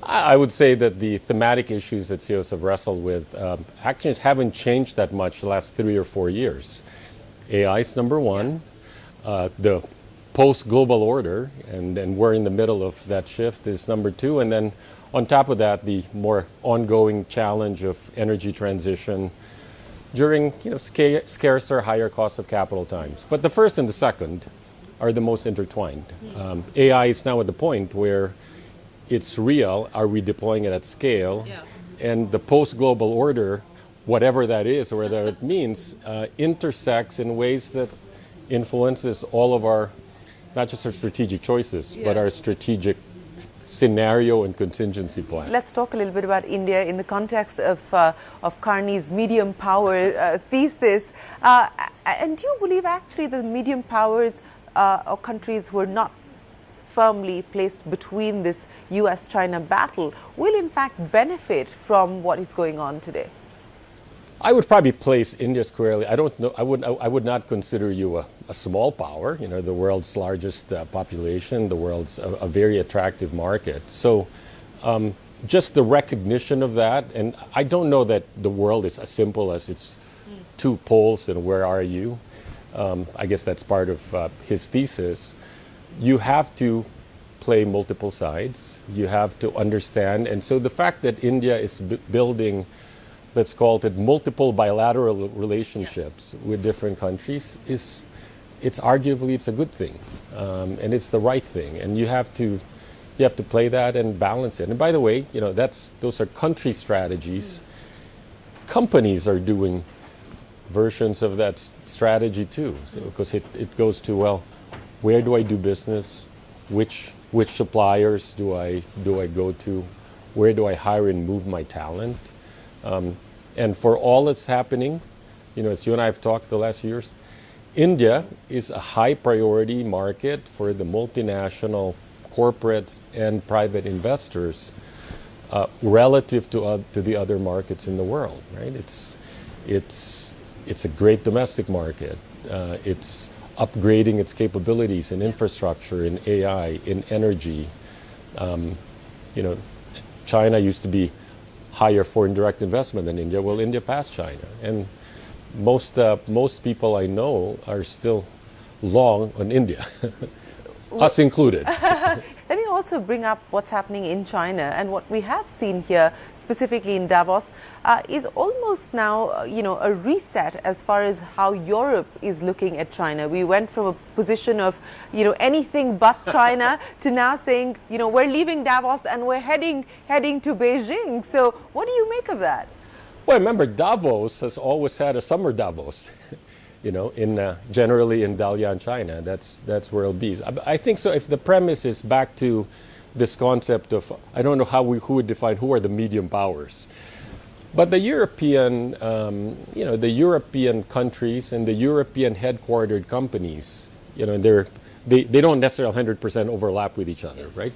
I would say that the thematic issues that CEOs have wrestled with actually haven't changed that much the last 3 or 4 years. AI is number one, the post-global order, and then we're in the middle of that shift, is number two, and then on top of that, the more ongoing challenge of energy transition during scarcer, higher cost of capital times. But the first and the second are the most intertwined. AI is now at the point where it's real. Are we deploying it at scale? Yeah. And the post-global order, whatever that is or whatever it means, intersects in ways that influences all of our, not just our strategic choices, but our strategic scenario and contingency plan. Let's talk a little bit about India in the context of Carney's medium power thesis. And do you believe actually the medium powers or countries who are not firmly placed between this US-China battle will in fact benefit from what is going on today? I would probably place India squarely. I don't know. I would not consider you a small power. The world's largest population, the world's a very attractive market. So, just the recognition of that, and I don't know that the world is as simple as it's two poles and where are you. I guess that's part of his thesis. You have to play multiple sides. You have to understand. And so the fact that India is building, let's call it multiple bilateral relationships with different countries, it's arguably it's a good thing. And it's the right thing. And you have to play that and balance it. And by the way, those are country strategies. Companies are doing versions of that strategy too, because it goes to, well, where do I do business? Which suppliers do I go to? where do I hire and move my talent? And for all that's happening, as you and I have talked the last few years, India is a high priority market for the multinational corporates and private investors relative to the other markets in the world, right? It's a great domestic market. It's upgrading its capabilities in infrastructure, in AI, in energy. China used to be higher foreign direct investment than India. Well, India passed China, and most people I know are still long on India, us included. Let me also bring up what's happening in China, and what we have seen here, specifically in Davos, is almost now, a reset as far as how Europe is looking at China. We went from a position of, anything but China to now saying, we're leaving Davos and we're heading to Beijing. So what do you make of that? Well, remember, Davos has always had a summer Davos. Generally in Dalian, China. That's where it'll be. I think so. If the premise is back to this concept of, I don't know who would define who are the medium powers, but the European, the European countries and the European headquartered companies, they don't necessarily 100% overlap with each other, right?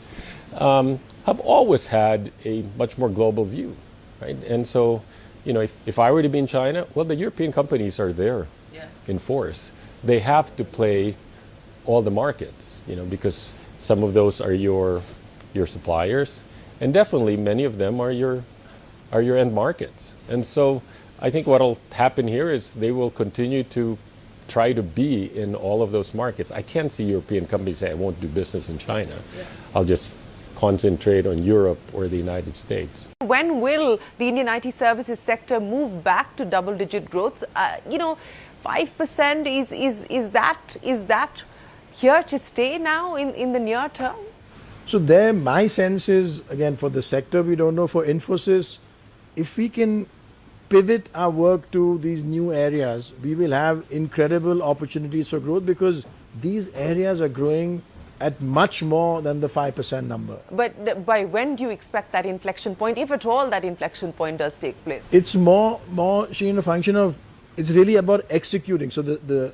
Have always had a much more global view, right? And so, if I were to be in China, well, the European companies are there. In force, they have to play all the markets, because some of those are your suppliers, and definitely many of them are your end markets. And so I think what'll happen here is they will continue to try to be in all of those markets. I can't see European companies say, I won't do business in China. Yeah. I'll just concentrate on Europe or the United States. When will the Indian IT services sector move back to double-digit growth? 5% is that here to stay now in the near term? So there, my sense is, again, for the sector, we don't know. For Infosys, if we can pivot our work to these new areas, we will have incredible opportunities for growth, because these areas are growing at much more than the 5% number. But by when do you expect that inflection point, if at all that inflection point does take place? It's more a function of, it's really about executing. So the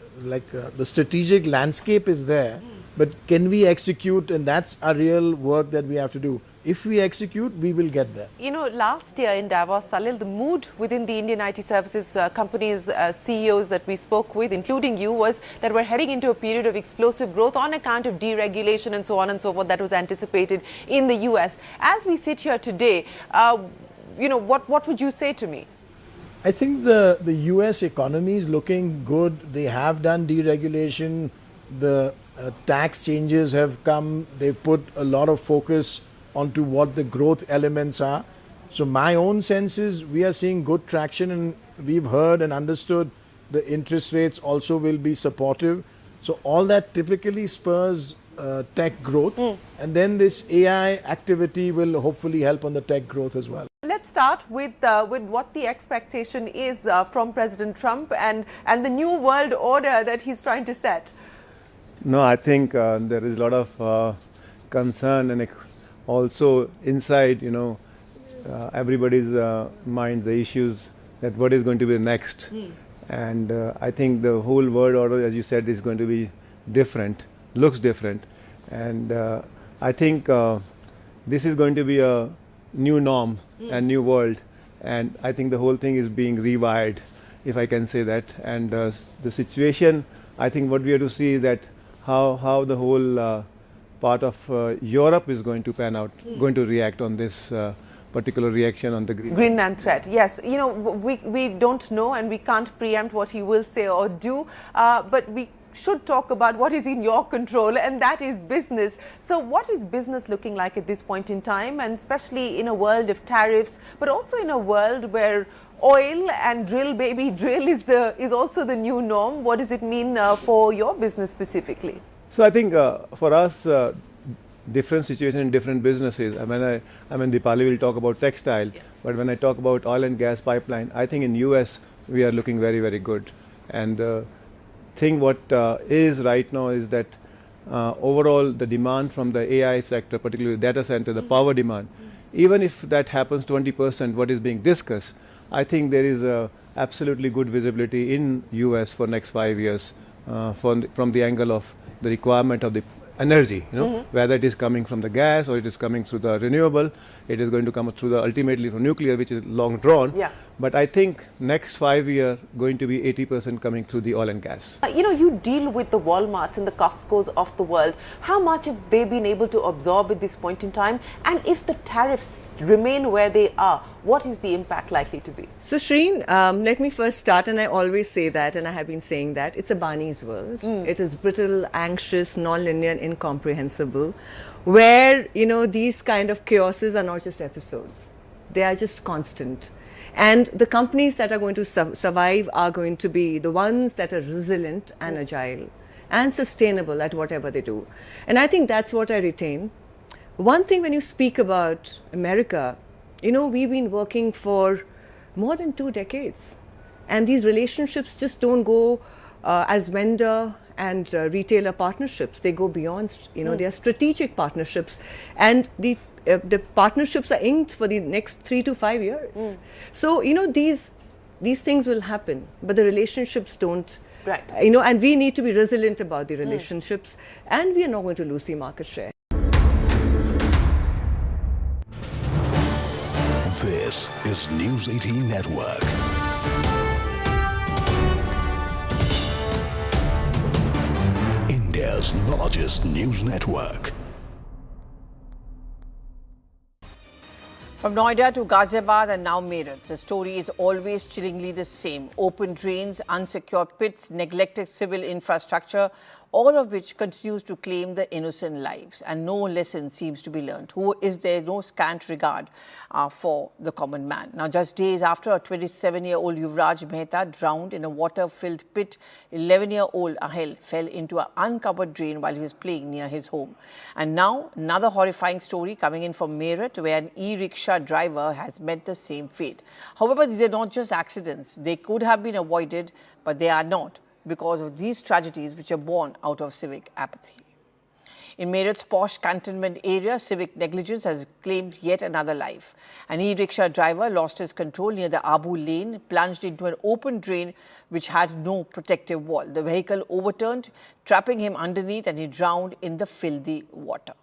strategic landscape is there, but can we execute? And that's a real work that we have to do. If we execute, we will get there. Last year in Davos, Salil, the mood within the Indian IT services companies, CEOs that we spoke with, including you, was that we're heading into a period of explosive growth on account of deregulation and so on and so forth that was anticipated in the US. As we sit here today, what would you say to me? I think the US economy is looking good. They have done deregulation. The tax changes have come. They put a lot of focus onto what the growth elements are. So my own sense is we are seeing good traction, and we've heard and understood the interest rates also will be supportive. So all that typically spurs tech growth, and then this AI activity will hopefully help on the tech growth as well. Let's start with what the expectation is from President Trump and the new world order that he's trying to set. No, I think there is a lot of concern and also inside, everybody's mind, the issues that what is going to be next. And I think the whole world order, as you said, is going to be different, looks different. And I think this is going to be a new norm and new world. And I think the whole thing is being rewired, if I can say that. And the situation, I think what we have to see is that how the whole part of Europe is going to pan out, going to react on this particular reaction on the Greenland threat. Yes, we don't know and we can't preempt what he will say or do, but we should talk about what is in your control, and that is business. So what is business looking like at this point in time, and especially in a world of tariffs, but also in a world where oil and drill baby drill is also the new norm? What does it mean for your business specifically? So I think for us, different situation in different businesses. I mean, Dipali will talk about textile, but when I talk about oil and gas pipeline, I think in US we are looking very, very good. And the thing what is right now is that overall the demand from the AI sector, particularly data center, the power demand, even if that happens 20%, what is being discussed, I think there is a absolutely good visibility in US for next 5 years from the angle of the requirement of the energy, whether it is coming from the gas or it is coming through the renewable, it is going to come through the ultimately from nuclear, which is long drawn. Yeah. But I think next 5 years going to be 80% coming through the oil and gas. You deal with the Walmarts and the Costcos of the world. How much have they been able to absorb at this point in time? And if the tariffs remain where they are, what is the impact likely to be? So Shreen, let me first start, and I always say that, and I have been saying that, it's a Barney's world. It is brittle, anxious, non-linear, incomprehensible, where, these kind of chaoses are not just episodes. They are just constant. And the companies that are going to survive are going to be the ones that are resilient and agile and sustainable at whatever they do. And I think that's what I retain. One thing when you speak about America, we've been working for more than 2 decades. And these relationships just don't go as vendor and retailer partnerships. They go beyond, they are strategic partnerships. And the partnerships are inked for the next 3 to 5 years. So, these things will happen, but the relationships don't. Right. And we need to be resilient about the relationships, and we are not going to lose the market share. This is News 18 Network. India's largest news network. From Noida to Ghaziabad and now Meerut, the story is always chillingly the same. Open drains, unsecured pits, neglected civil infrastructure, all of which continues to claim the innocent lives, and no lesson seems to be learned. Who is there no scant regard for the common man? Now, just days after a 27-year-old Yuvraj Mehta drowned in a water-filled pit, 11-year-old Ahel fell into an uncovered drain while he was playing near his home. And now, another horrifying story coming in from Meerut, where an e-rickshaw driver has met the same fate. However, these are not just accidents. They could have been avoided, but they are not, because of these tragedies which are born out of civic apathy. In Meerut's posh cantonment area, civic negligence has claimed yet another life. An e-rickshaw driver lost his control near the Abu lane, plunged into an open drain which had no protective wall. The vehicle overturned, trapping him underneath, and he drowned in the filthy water.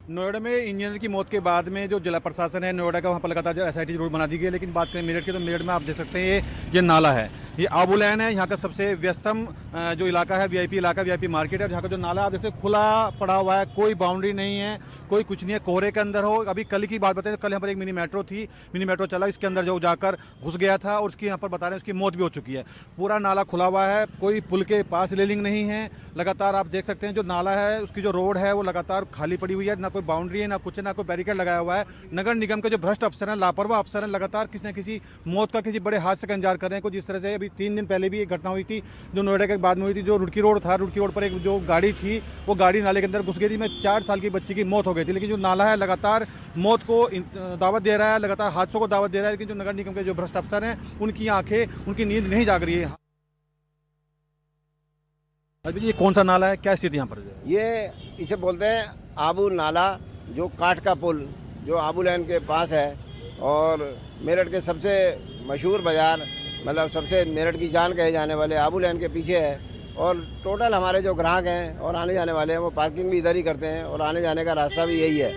Noida में engineer की मौत के बाद में जो जिला प्रशासन है नोएडा का वहाँ पर लगातार जो SIT रोड बना दी गई है, लेकिन बात करें मेरठ की तो मेरठ में आप देख सकते हैं ये नाला है, ये आबू लैन है, यहाँ का सबसे व्यस्तम जो इलाका है VIP इलाका, VIP मार्केट है, जहाँ का जो नाला आप देखते हैं खुला पड़ा हुआ है, कोई बाउंड्री नहीं है, कोई कुछ नहीं है, कोहरे के अंदर हो। अभी कल की बात बताएं तो कल यहाँ पर एक मिनी मेट्रो थी, मिनी मेट्रो चला, इसके अंदर जो जाकर घुस गया था और उसकी यहाँ पर बता रहे हैं उसकी मौत भी हो चुकी है। पूरा नाला खुला हुआ है, कोई पुल के पास रेलिंग नहीं है, लगातार आप देख सकते हैं जो नाला है उसकी जो रोड है वो लगातार खाली पड़ी हुई है, ना कोई बाउंड्री है, ना कुछ, ना कोई बैरिकेड लगाया हुआ है। नगर निगम के जो भ्रष्ट अफसर हैं, लापरवाह अफसर हैं, लगातार किसी न किसी मौत का किसी बड़े हादसे का इंतजार कर रहे हैं। कुछ जिस तरह से अभी 3 दिन पहले भी एक घटना हुई थी जो नोएडा के बाद में हुई थी, जो रुड़की रोड था, रुड़की रोड पर एक जो गाड़ी थी वो गाड़ी नाले के अंदर घुस गई थी, में 4 साल की बच्ची की मौत हो गई थी। लेकिन जो नाला है लगातार मौत को दावत दे रहा है, लगातार हादसों को दावत दे रहा है, लेकिन जो नगर निगम के जो भ्रष्ट अफसर हैं उनकी आंखें, उनकी नींद नहीं जाग रही है। अभी ये कौन सा नाला है, क्या स्थिति यहाँ पर? ये इसे बोलते हैं आबू नाला, जो काठ का पुल जो आबू लैन के पास है, और मेरठ के सबसे मशहूर बाज़ार, मतलब सबसे मेरठ की जान कहे जाने वाले आबू लैन के पीछे है। और टोटल हमारे जो ग्राहक हैं और आने जाने वाले हैं वो पार्किंग भी इधर ही करते हैं और आने जाने का रास्ता भी यही है।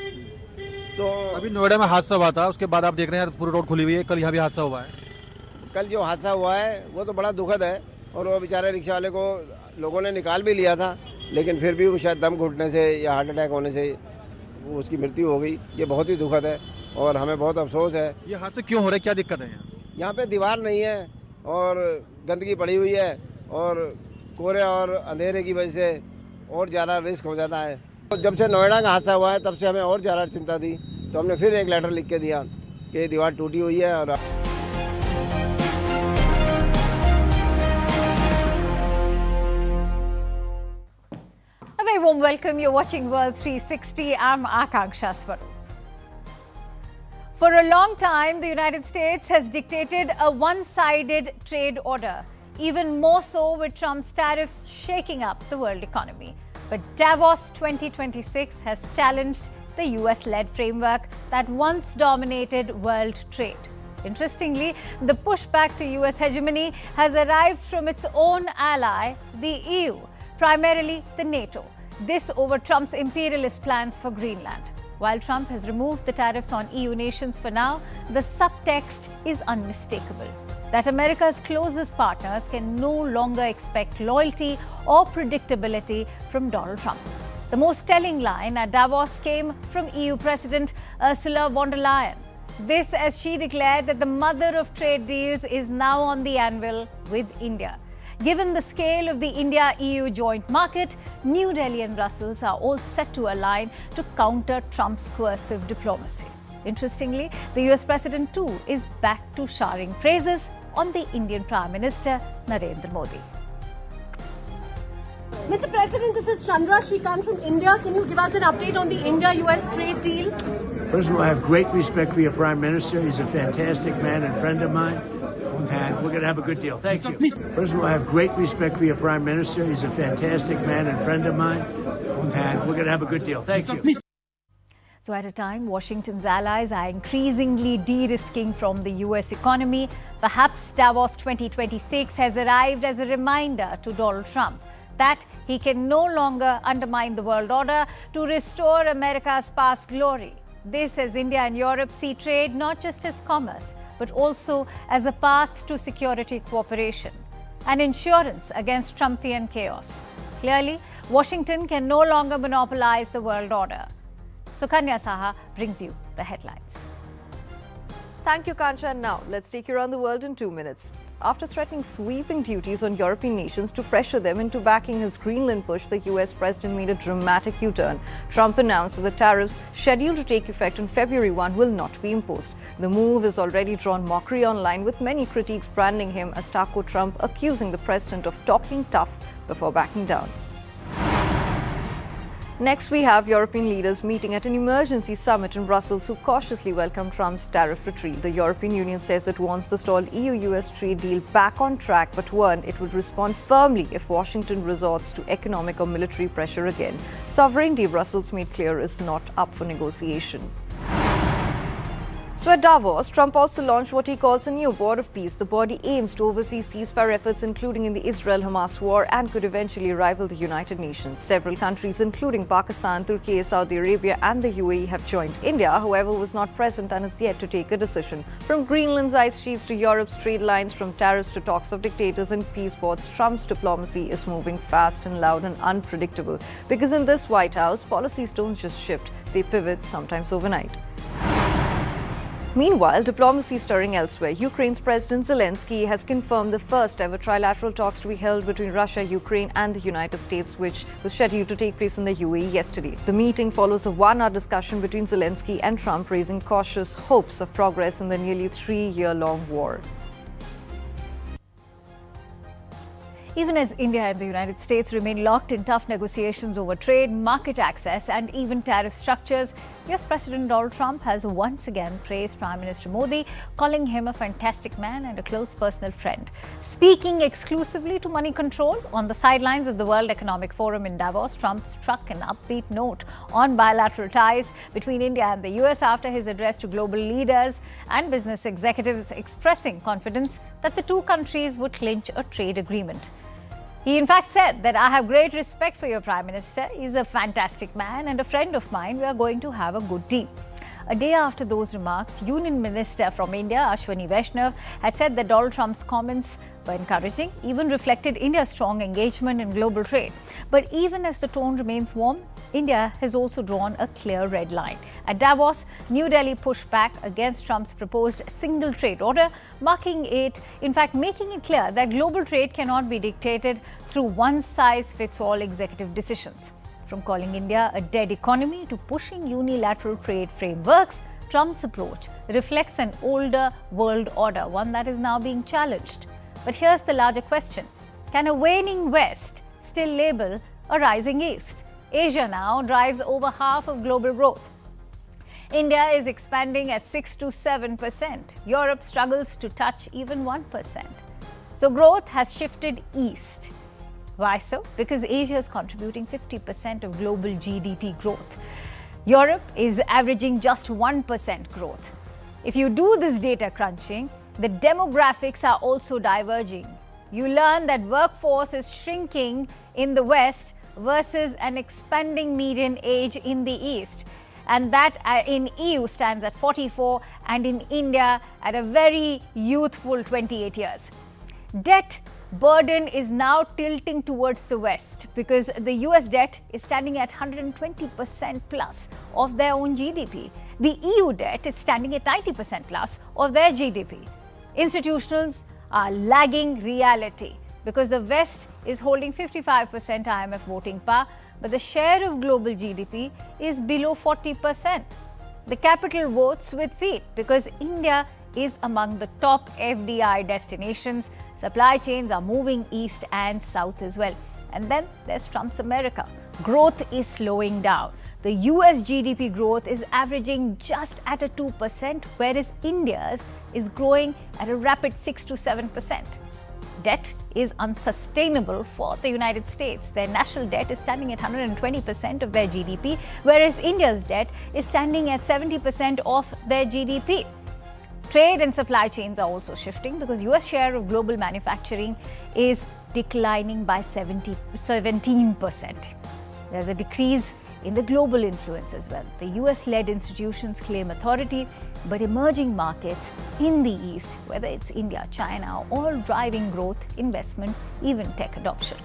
तो अभी नोएडा में हादसा हुआ था, उसके बाद आप देख रहे हैं पूरी रोड खुली हुई है, कल यहाँ भी हादसा हुआ है। कल जो हादसा हुआ है वो तो बड़ा दुखद है, और वो बेचारे रिक्शा वाले को लोगों ने निकाल भी लिया था, लेकिन फिर भी वो शायद दम घुटने से या हार्ट अटैक होने से उसकी मृत्यु हो गई। ये बहुत ही दुखद है और हमें बहुत अफसोस है। ये हादसे क्यों हो रहे हैं, क्या दिक्कत है? यहाँ पे दीवार नहीं है और गंदगी पड़ी हुई है, और कोहरे और अंधेरे की वजह से और ज़्यादा रिस्क हो जाता है। तो जब से नोएडा का हादसा हुआ है तब से हमें और ज़्यादा चिंता थी, तो हमने फिर एक लेटर लिख के दिया कि दीवार टूटी हुई है। और A very warm welcome. You're watching World 360. I'm Akanksha Swarup. For a long time, the United States has dictated a one-sided trade order, even more so with Trump's tariffs shaking up the world economy. But Davos 2026 has challenged the US-led framework that once dominated world trade. Interestingly, the pushback to US hegemony has arrived from its own ally, the EU, primarily the NATO. This over Trump's imperialist plans for Greenland. While Trump has removed the tariffs on EU nations for now, the subtext is unmistakable. That America's closest partners can no longer expect loyalty or predictability from Donald Trump. The most telling line at Davos came from EU President Ursula von der Leyen. This as she declared that the mother of trade deals is now on the anvil with India. Given the scale of the India-EU joint market, New Delhi and Brussels are all set to align to counter Trump's coercive diplomacy. Interestingly, the US President too is back to showering praises on the Indian Prime Minister Narendra Modi. Mr. President, this is Chandra Shrikant from India. Can you give us an update on the India-US trade deal? First of all, I have great respect for your Prime Minister. He's a fantastic man and friend of mine. And we're going to have a good deal. Thank you. First of all, I have great respect for your Prime Minister. He's a fantastic man and friend of mine. And we're going to have a good deal. Thank you. So at a time, Washington's allies are increasingly de-risking from the US economy, perhaps Davos 2026 has arrived as a reminder to Donald Trump that he can no longer undermine the world order to restore America's past glory. This as India and Europe see trade not just as commerce, but also as a path to security cooperation, an insurance against Trumpian chaos. Clearly, Washington can no longer monopolize the world order. Sukanya Saha brings you the headlines. Thank you, Kancha. Now, let's take you around the world in 2 minutes. After threatening sweeping duties on European nations to pressure them into backing his Greenland push, the US president made a dramatic U-turn. Trump announced that the tariffs scheduled to take effect on February 1 will not be imposed. The move has already drawn mockery online, with many critics branding him as Taco Trump, accusing the president of talking tough before backing down. Next, we have European leaders meeting at an emergency summit in Brussels who cautiously welcome Trump's tariff retreat. The European Union says it wants the stalled EU-US trade deal back on track, but warned it would respond firmly if Washington resorts to economic or military pressure again. Sovereignty, Brussels made clear, is not up for negotiation. So at Davos, Trump also launched what he calls a new board of peace. The body aims to oversee ceasefire efforts, including in the Israel-Hamas war, and could eventually rival the United Nations. Several countries, including Pakistan, Turkey, Saudi Arabia and the UAE, have joined. India, however, was not present and is yet to take a decision. From Greenland's ice sheets to Europe's trade lines, from tariffs to talks of dictators and peace boards, Trump's diplomacy is moving fast and loud and unpredictable. Because in this White House, policies don't just shift, they pivot, sometimes overnight. Meanwhile, diplomacy stirring elsewhere. Ukraine's President Zelensky has confirmed the first ever trilateral talks to be held between Russia, Ukraine and the United States, which was scheduled to take place in the UAE yesterday. The meeting follows a one-hour discussion between Zelensky and Trump, raising cautious hopes of progress in the nearly 3-year-long war. Even as India and the United States remain locked in tough negotiations over trade, market access and even tariff structures, US President Donald Trump has once again praised Prime Minister Modi, calling him a fantastic man and a close personal friend. Speaking exclusively to Money Control on the sidelines of the World Economic Forum in Davos, Trump struck an upbeat note on bilateral ties between India and the US after his address to global leaders and business executives, expressing confidence that the two countries would clinch a trade agreement. He in fact said that I have great respect for your Prime Minister. He's a fantastic man and a friend of mine. We are going to have a good deal. A day after those remarks, Union Minister from India, Ashwani Vaishnav, had said that Donald Trump's comments were encouraging, even reflected India's strong engagement in global trade. But even as the tone remains warm, India has also drawn a clear red line. At Davos, New Delhi pushed back against Trump's proposed single trade order, making it clear that global trade cannot be dictated through one-size-fits-all executive decisions. From calling India a dead economy to pushing unilateral trade frameworks, Trump's approach reflects an older world order, one that is now being challenged. But here's the larger question. Can a waning West still label a rising East? Asia now drives over half of global growth. India is expanding at 6 to 7%. Europe struggles to touch even 1%. So growth has shifted east. Why so? Because Asia is contributing 50% of global GDP growth. Europe is averaging just 1% growth. If you do this data crunching, the demographics are also diverging. You learn that workforce is shrinking in the West versus an expanding median age in the East. And that in EU stands at 44 and in India at a very youthful 28 years. Debt burden is now tilting towards the West because the US debt is standing at 120% plus of their own GDP. The EU debt is standing at 90% plus of their GDP. Institutionals are lagging reality because the West is holding 55% IMF voting power, but the share of global GDP is below 40%. The capital votes with feet because India is among the top FDI destinations. Supply chains are moving east and south as well. And then there's Trump's America. Growth is slowing down. The US GDP growth is averaging just at a 2%, whereas India's is growing at a rapid 6 to 7%. Debt is unsustainable for the United States. Their national debt is standing at 120% of their GDP, whereas India's debt is standing at 70% of their GDP. Trade and supply chains are also shifting because US share of global manufacturing is declining by 17%. There's a decrease in the global influence as well. The US-led institutions claim authority, but emerging markets in the East, whether it's India, China, are all driving growth, investment, even tech adoption.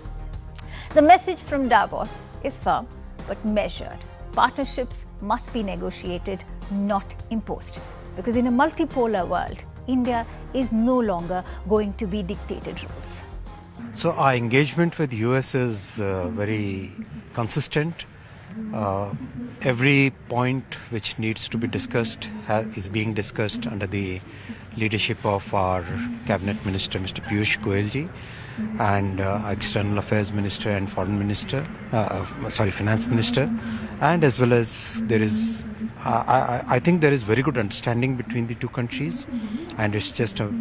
The message from Davos is firm but measured. Partnerships must be negotiated, not imposed. Because in a multipolar world, India is no longer going to be dictated rules. So our engagement with the US is very consistent. Every point which needs to be discussed is being discussed under the leadership of our Cabinet Minister, Mr. Piyush Goyal ji, and External Affairs Minister and Finance Minister, and as well as there is I think there is very good understanding between the two countries, and it's just it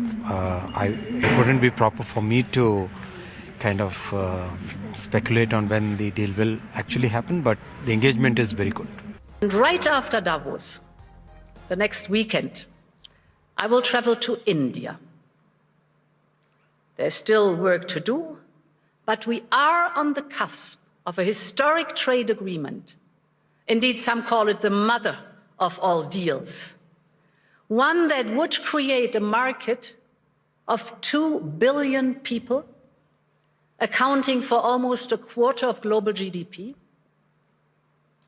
wouldn't be proper for me to kind of speculate on when the deal will actually happen, but the engagement is very good. And right after Davos, the next weekend, I will travel to India. There's still work to do, but we are on the cusp of a historic trade agreement. Indeed, some call it the mother of all deals. One that would create a market of 2 billion people, accounting for almost a quarter of global GDP.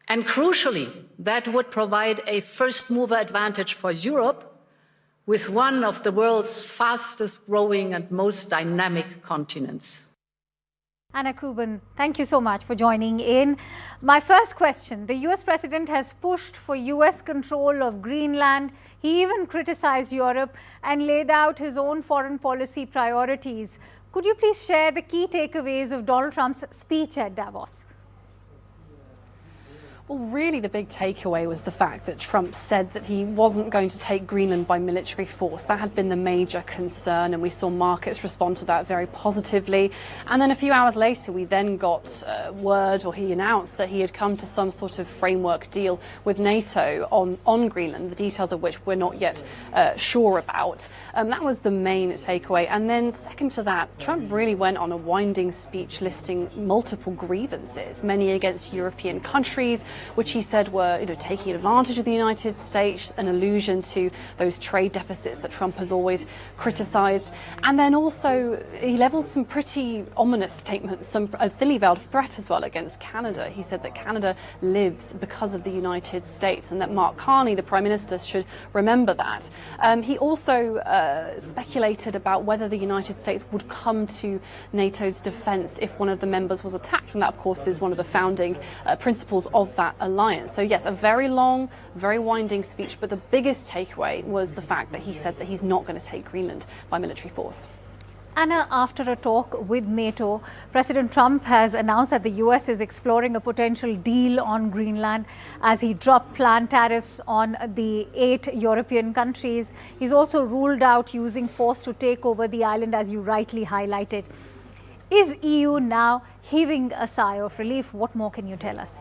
And crucially, that would provide a first mover advantage for Europe with one of the world's fastest growing and most dynamic continents. Anna Kuban, thank you so much for joining in. My first question, the US president has pushed for US control of Greenland. He even criticized Europe and laid out his own foreign policy priorities. Could you please share the key takeaways of Donald Trump's speech at Davos? Well, really the big takeaway was the fact that Trump said that he wasn't going to take Greenland by military force. That had been the major concern, and we saw markets respond to that very positively. And then a few hours later, we then got word, or he announced that he had come to some sort of framework deal with NATO on Greenland, the details of which we're not yet sure about. That was the main takeaway. And then second to that, Trump really went on a winding speech listing multiple grievances, many against European countries, which he said were taking advantage of the United States, an allusion to those trade deficits that Trump has always criticized. And then also he leveled some pretty ominous statements, a thinly veiled threat as well against Canada. He said that Canada lives because of the United States and that Mark Carney, the Prime Minister, should remember that. He also speculated about whether the United States would come to NATO's defense if one of the members was attacked. And that, of course, is one of the founding principles of that alliance. So yes, a very long, very winding speech, but the biggest takeaway was the fact that he said that he's not going to take Greenland by military force. Anna, after a talk with NATO, President Trump has announced that the US is exploring a potential deal on Greenland as he dropped planned tariffs on the 8 European countries. He's also ruled out using force to take over the island, as you rightly highlighted. Is EU now heaving a sigh of relief? What more can you tell us?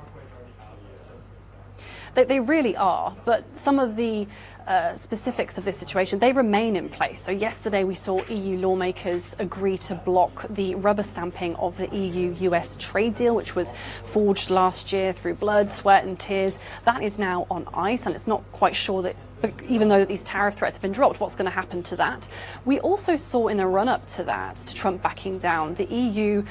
They really are, but some of the specifics of this situation, they remain in place. So yesterday we saw EU lawmakers agree to block the rubber stamping of the EU-US trade deal, which was forged last year through blood, sweat and tears. That is now on ice, and it's not quite sure that, even though these tariff threats have been dropped, what's going to happen to that. We also saw in the run-up to that, to Trump backing down, the EU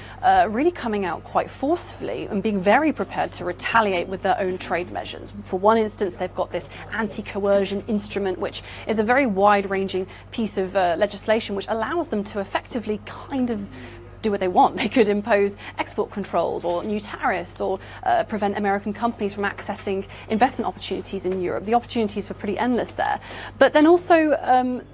really coming out quite forcefully and being very prepared to retaliate with their own trade measures. For one instance, they've got this anti-coercion instrument, which is a very wide-ranging piece of legislation which allows them to effectively kind of do what they want. They could impose export controls or new tariffs or prevent American companies from accessing investment opportunities in Europe. The opportunities were pretty endless there. But then also,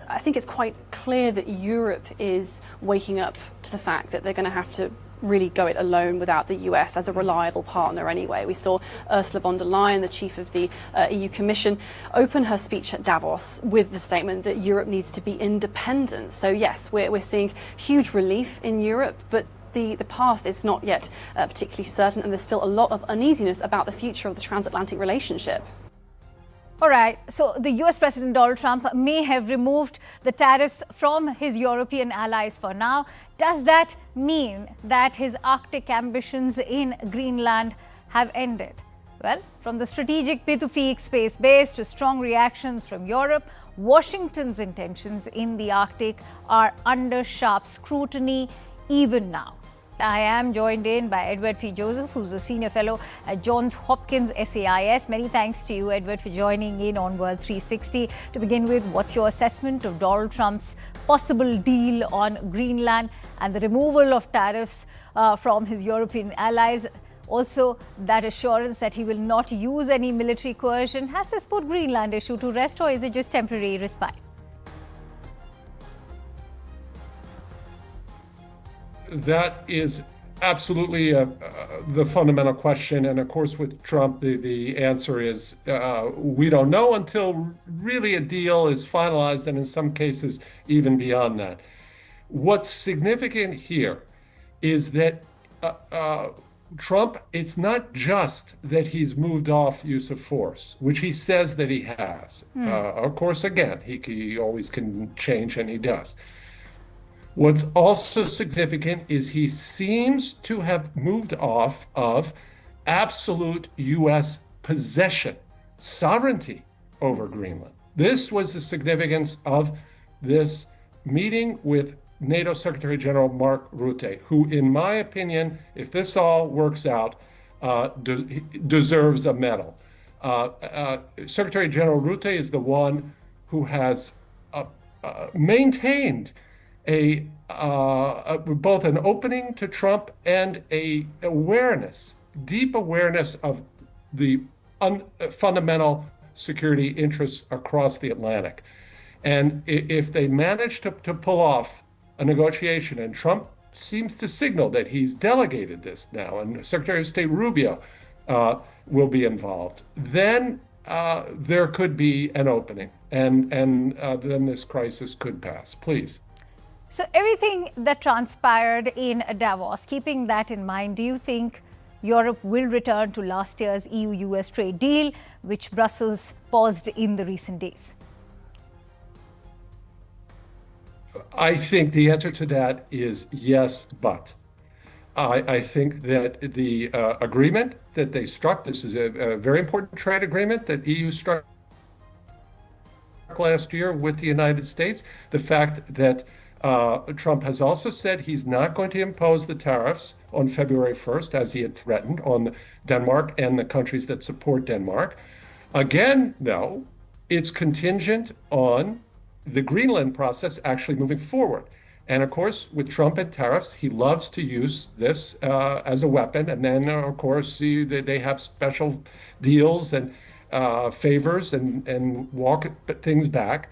I think it's quite clear that Europe is waking up to the fact that they're going to have to really go it alone without the US as a reliable partner anyway. We saw Ursula von der Leyen, the chief of the EU Commission, open her speech at Davos with the statement that Europe needs to be independent. So yes, we're seeing huge relief in Europe, but the path is not yet particularly certain, and there's still a lot of uneasiness about the future of the transatlantic relationship. All right, so the US President Donald Trump may have removed the tariffs from his European allies for now. Does that mean that his Arctic ambitions in Greenland have ended? Well, from the strategic Pitufik space base to strong reactions from Europe, Washington's intentions in the Arctic are under sharp scrutiny even now. I am joined in by Edward P. Joseph, who's a senior fellow at Johns Hopkins SAIS. Many thanks to you, Edward, for joining in on World 360. To begin with, what's your assessment of Donald Trump's possible deal on Greenland and the removal of tariffs from his European allies? Also, that assurance that he will not use any military coercion. Has this put Greenland issue to rest, or is it just temporary respite? That is absolutely the fundamental question. And of course, with Trump, the answer is we don't know until really a deal is finalized, and in some cases, even beyond that. What's significant here is that Trump, it's not just that he's moved off use of force, which he says that he has. Of course, again, he always can change, and he does. What's also significant is he seems to have moved off of absolute U.S. possession, sovereignty over Greenland. This was the significance of this meeting with NATO Secretary General Mark Rutte, who, in my opinion, if this all works out, deserves a medal. Secretary General Rutte is the one who has maintained both an opening to Trump and a deep awareness of the fundamental security interests across the Atlantic. And if they manage to pull off a negotiation, and Trump seems to signal that he's delegated this now, and Secretary of State Rubio will be involved, then there could be an opening, and then this crisis could pass. Please. So everything that transpired in Davos, keeping that in mind, do you think Europe will return to last year's EU-US trade deal, which Brussels paused in the recent days? I think the answer to that is yes, but. I think that the agreement that they struck, this is a very important trade agreement that EU struck last year with the United States. The fact that Trump has also said he's not going to impose the tariffs on February 1st, as he had threatened, on Denmark and the countries that support Denmark. Again, though, it's contingent on the Greenland process actually moving forward. And of course, with Trump and tariffs, he loves to use this as a weapon. And then, of course, they have special deals and favors and walk things back.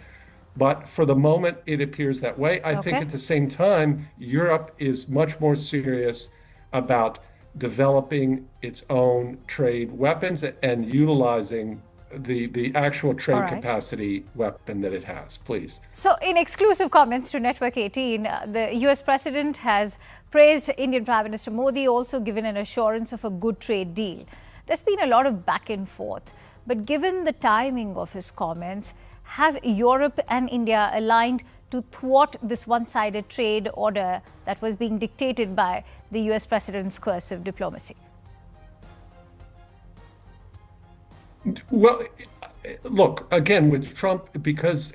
But for the moment, it appears that way. I think at the same time, Europe is much more serious about developing its own trade weapons and utilizing the actual trade All right. capacity weapon that it has, please. So, in exclusive comments to Network 18, the US President has praised Indian Prime Minister Modi, also given an assurance of a good trade deal. There's been a lot of back and forth, but given the timing of his comments, have Europe and India aligned to thwart this one-sided trade order that was being dictated by the US President's coercive diplomacy? Well, look, again, with Trump, because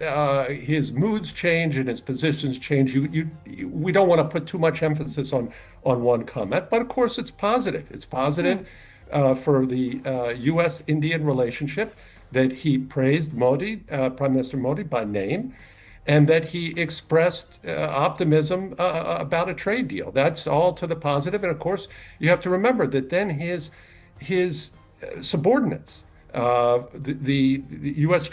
his moods change and his positions change, we don't want to put too much emphasis on one comment. But of course, it's positive. It's positive for the U.S.-Indian relationship that he praised Modi, Prime Minister Modi, by name, and that he expressed optimism about a trade deal. That's all to the positive. And of course, you have to remember that then his subordinates, the U.S.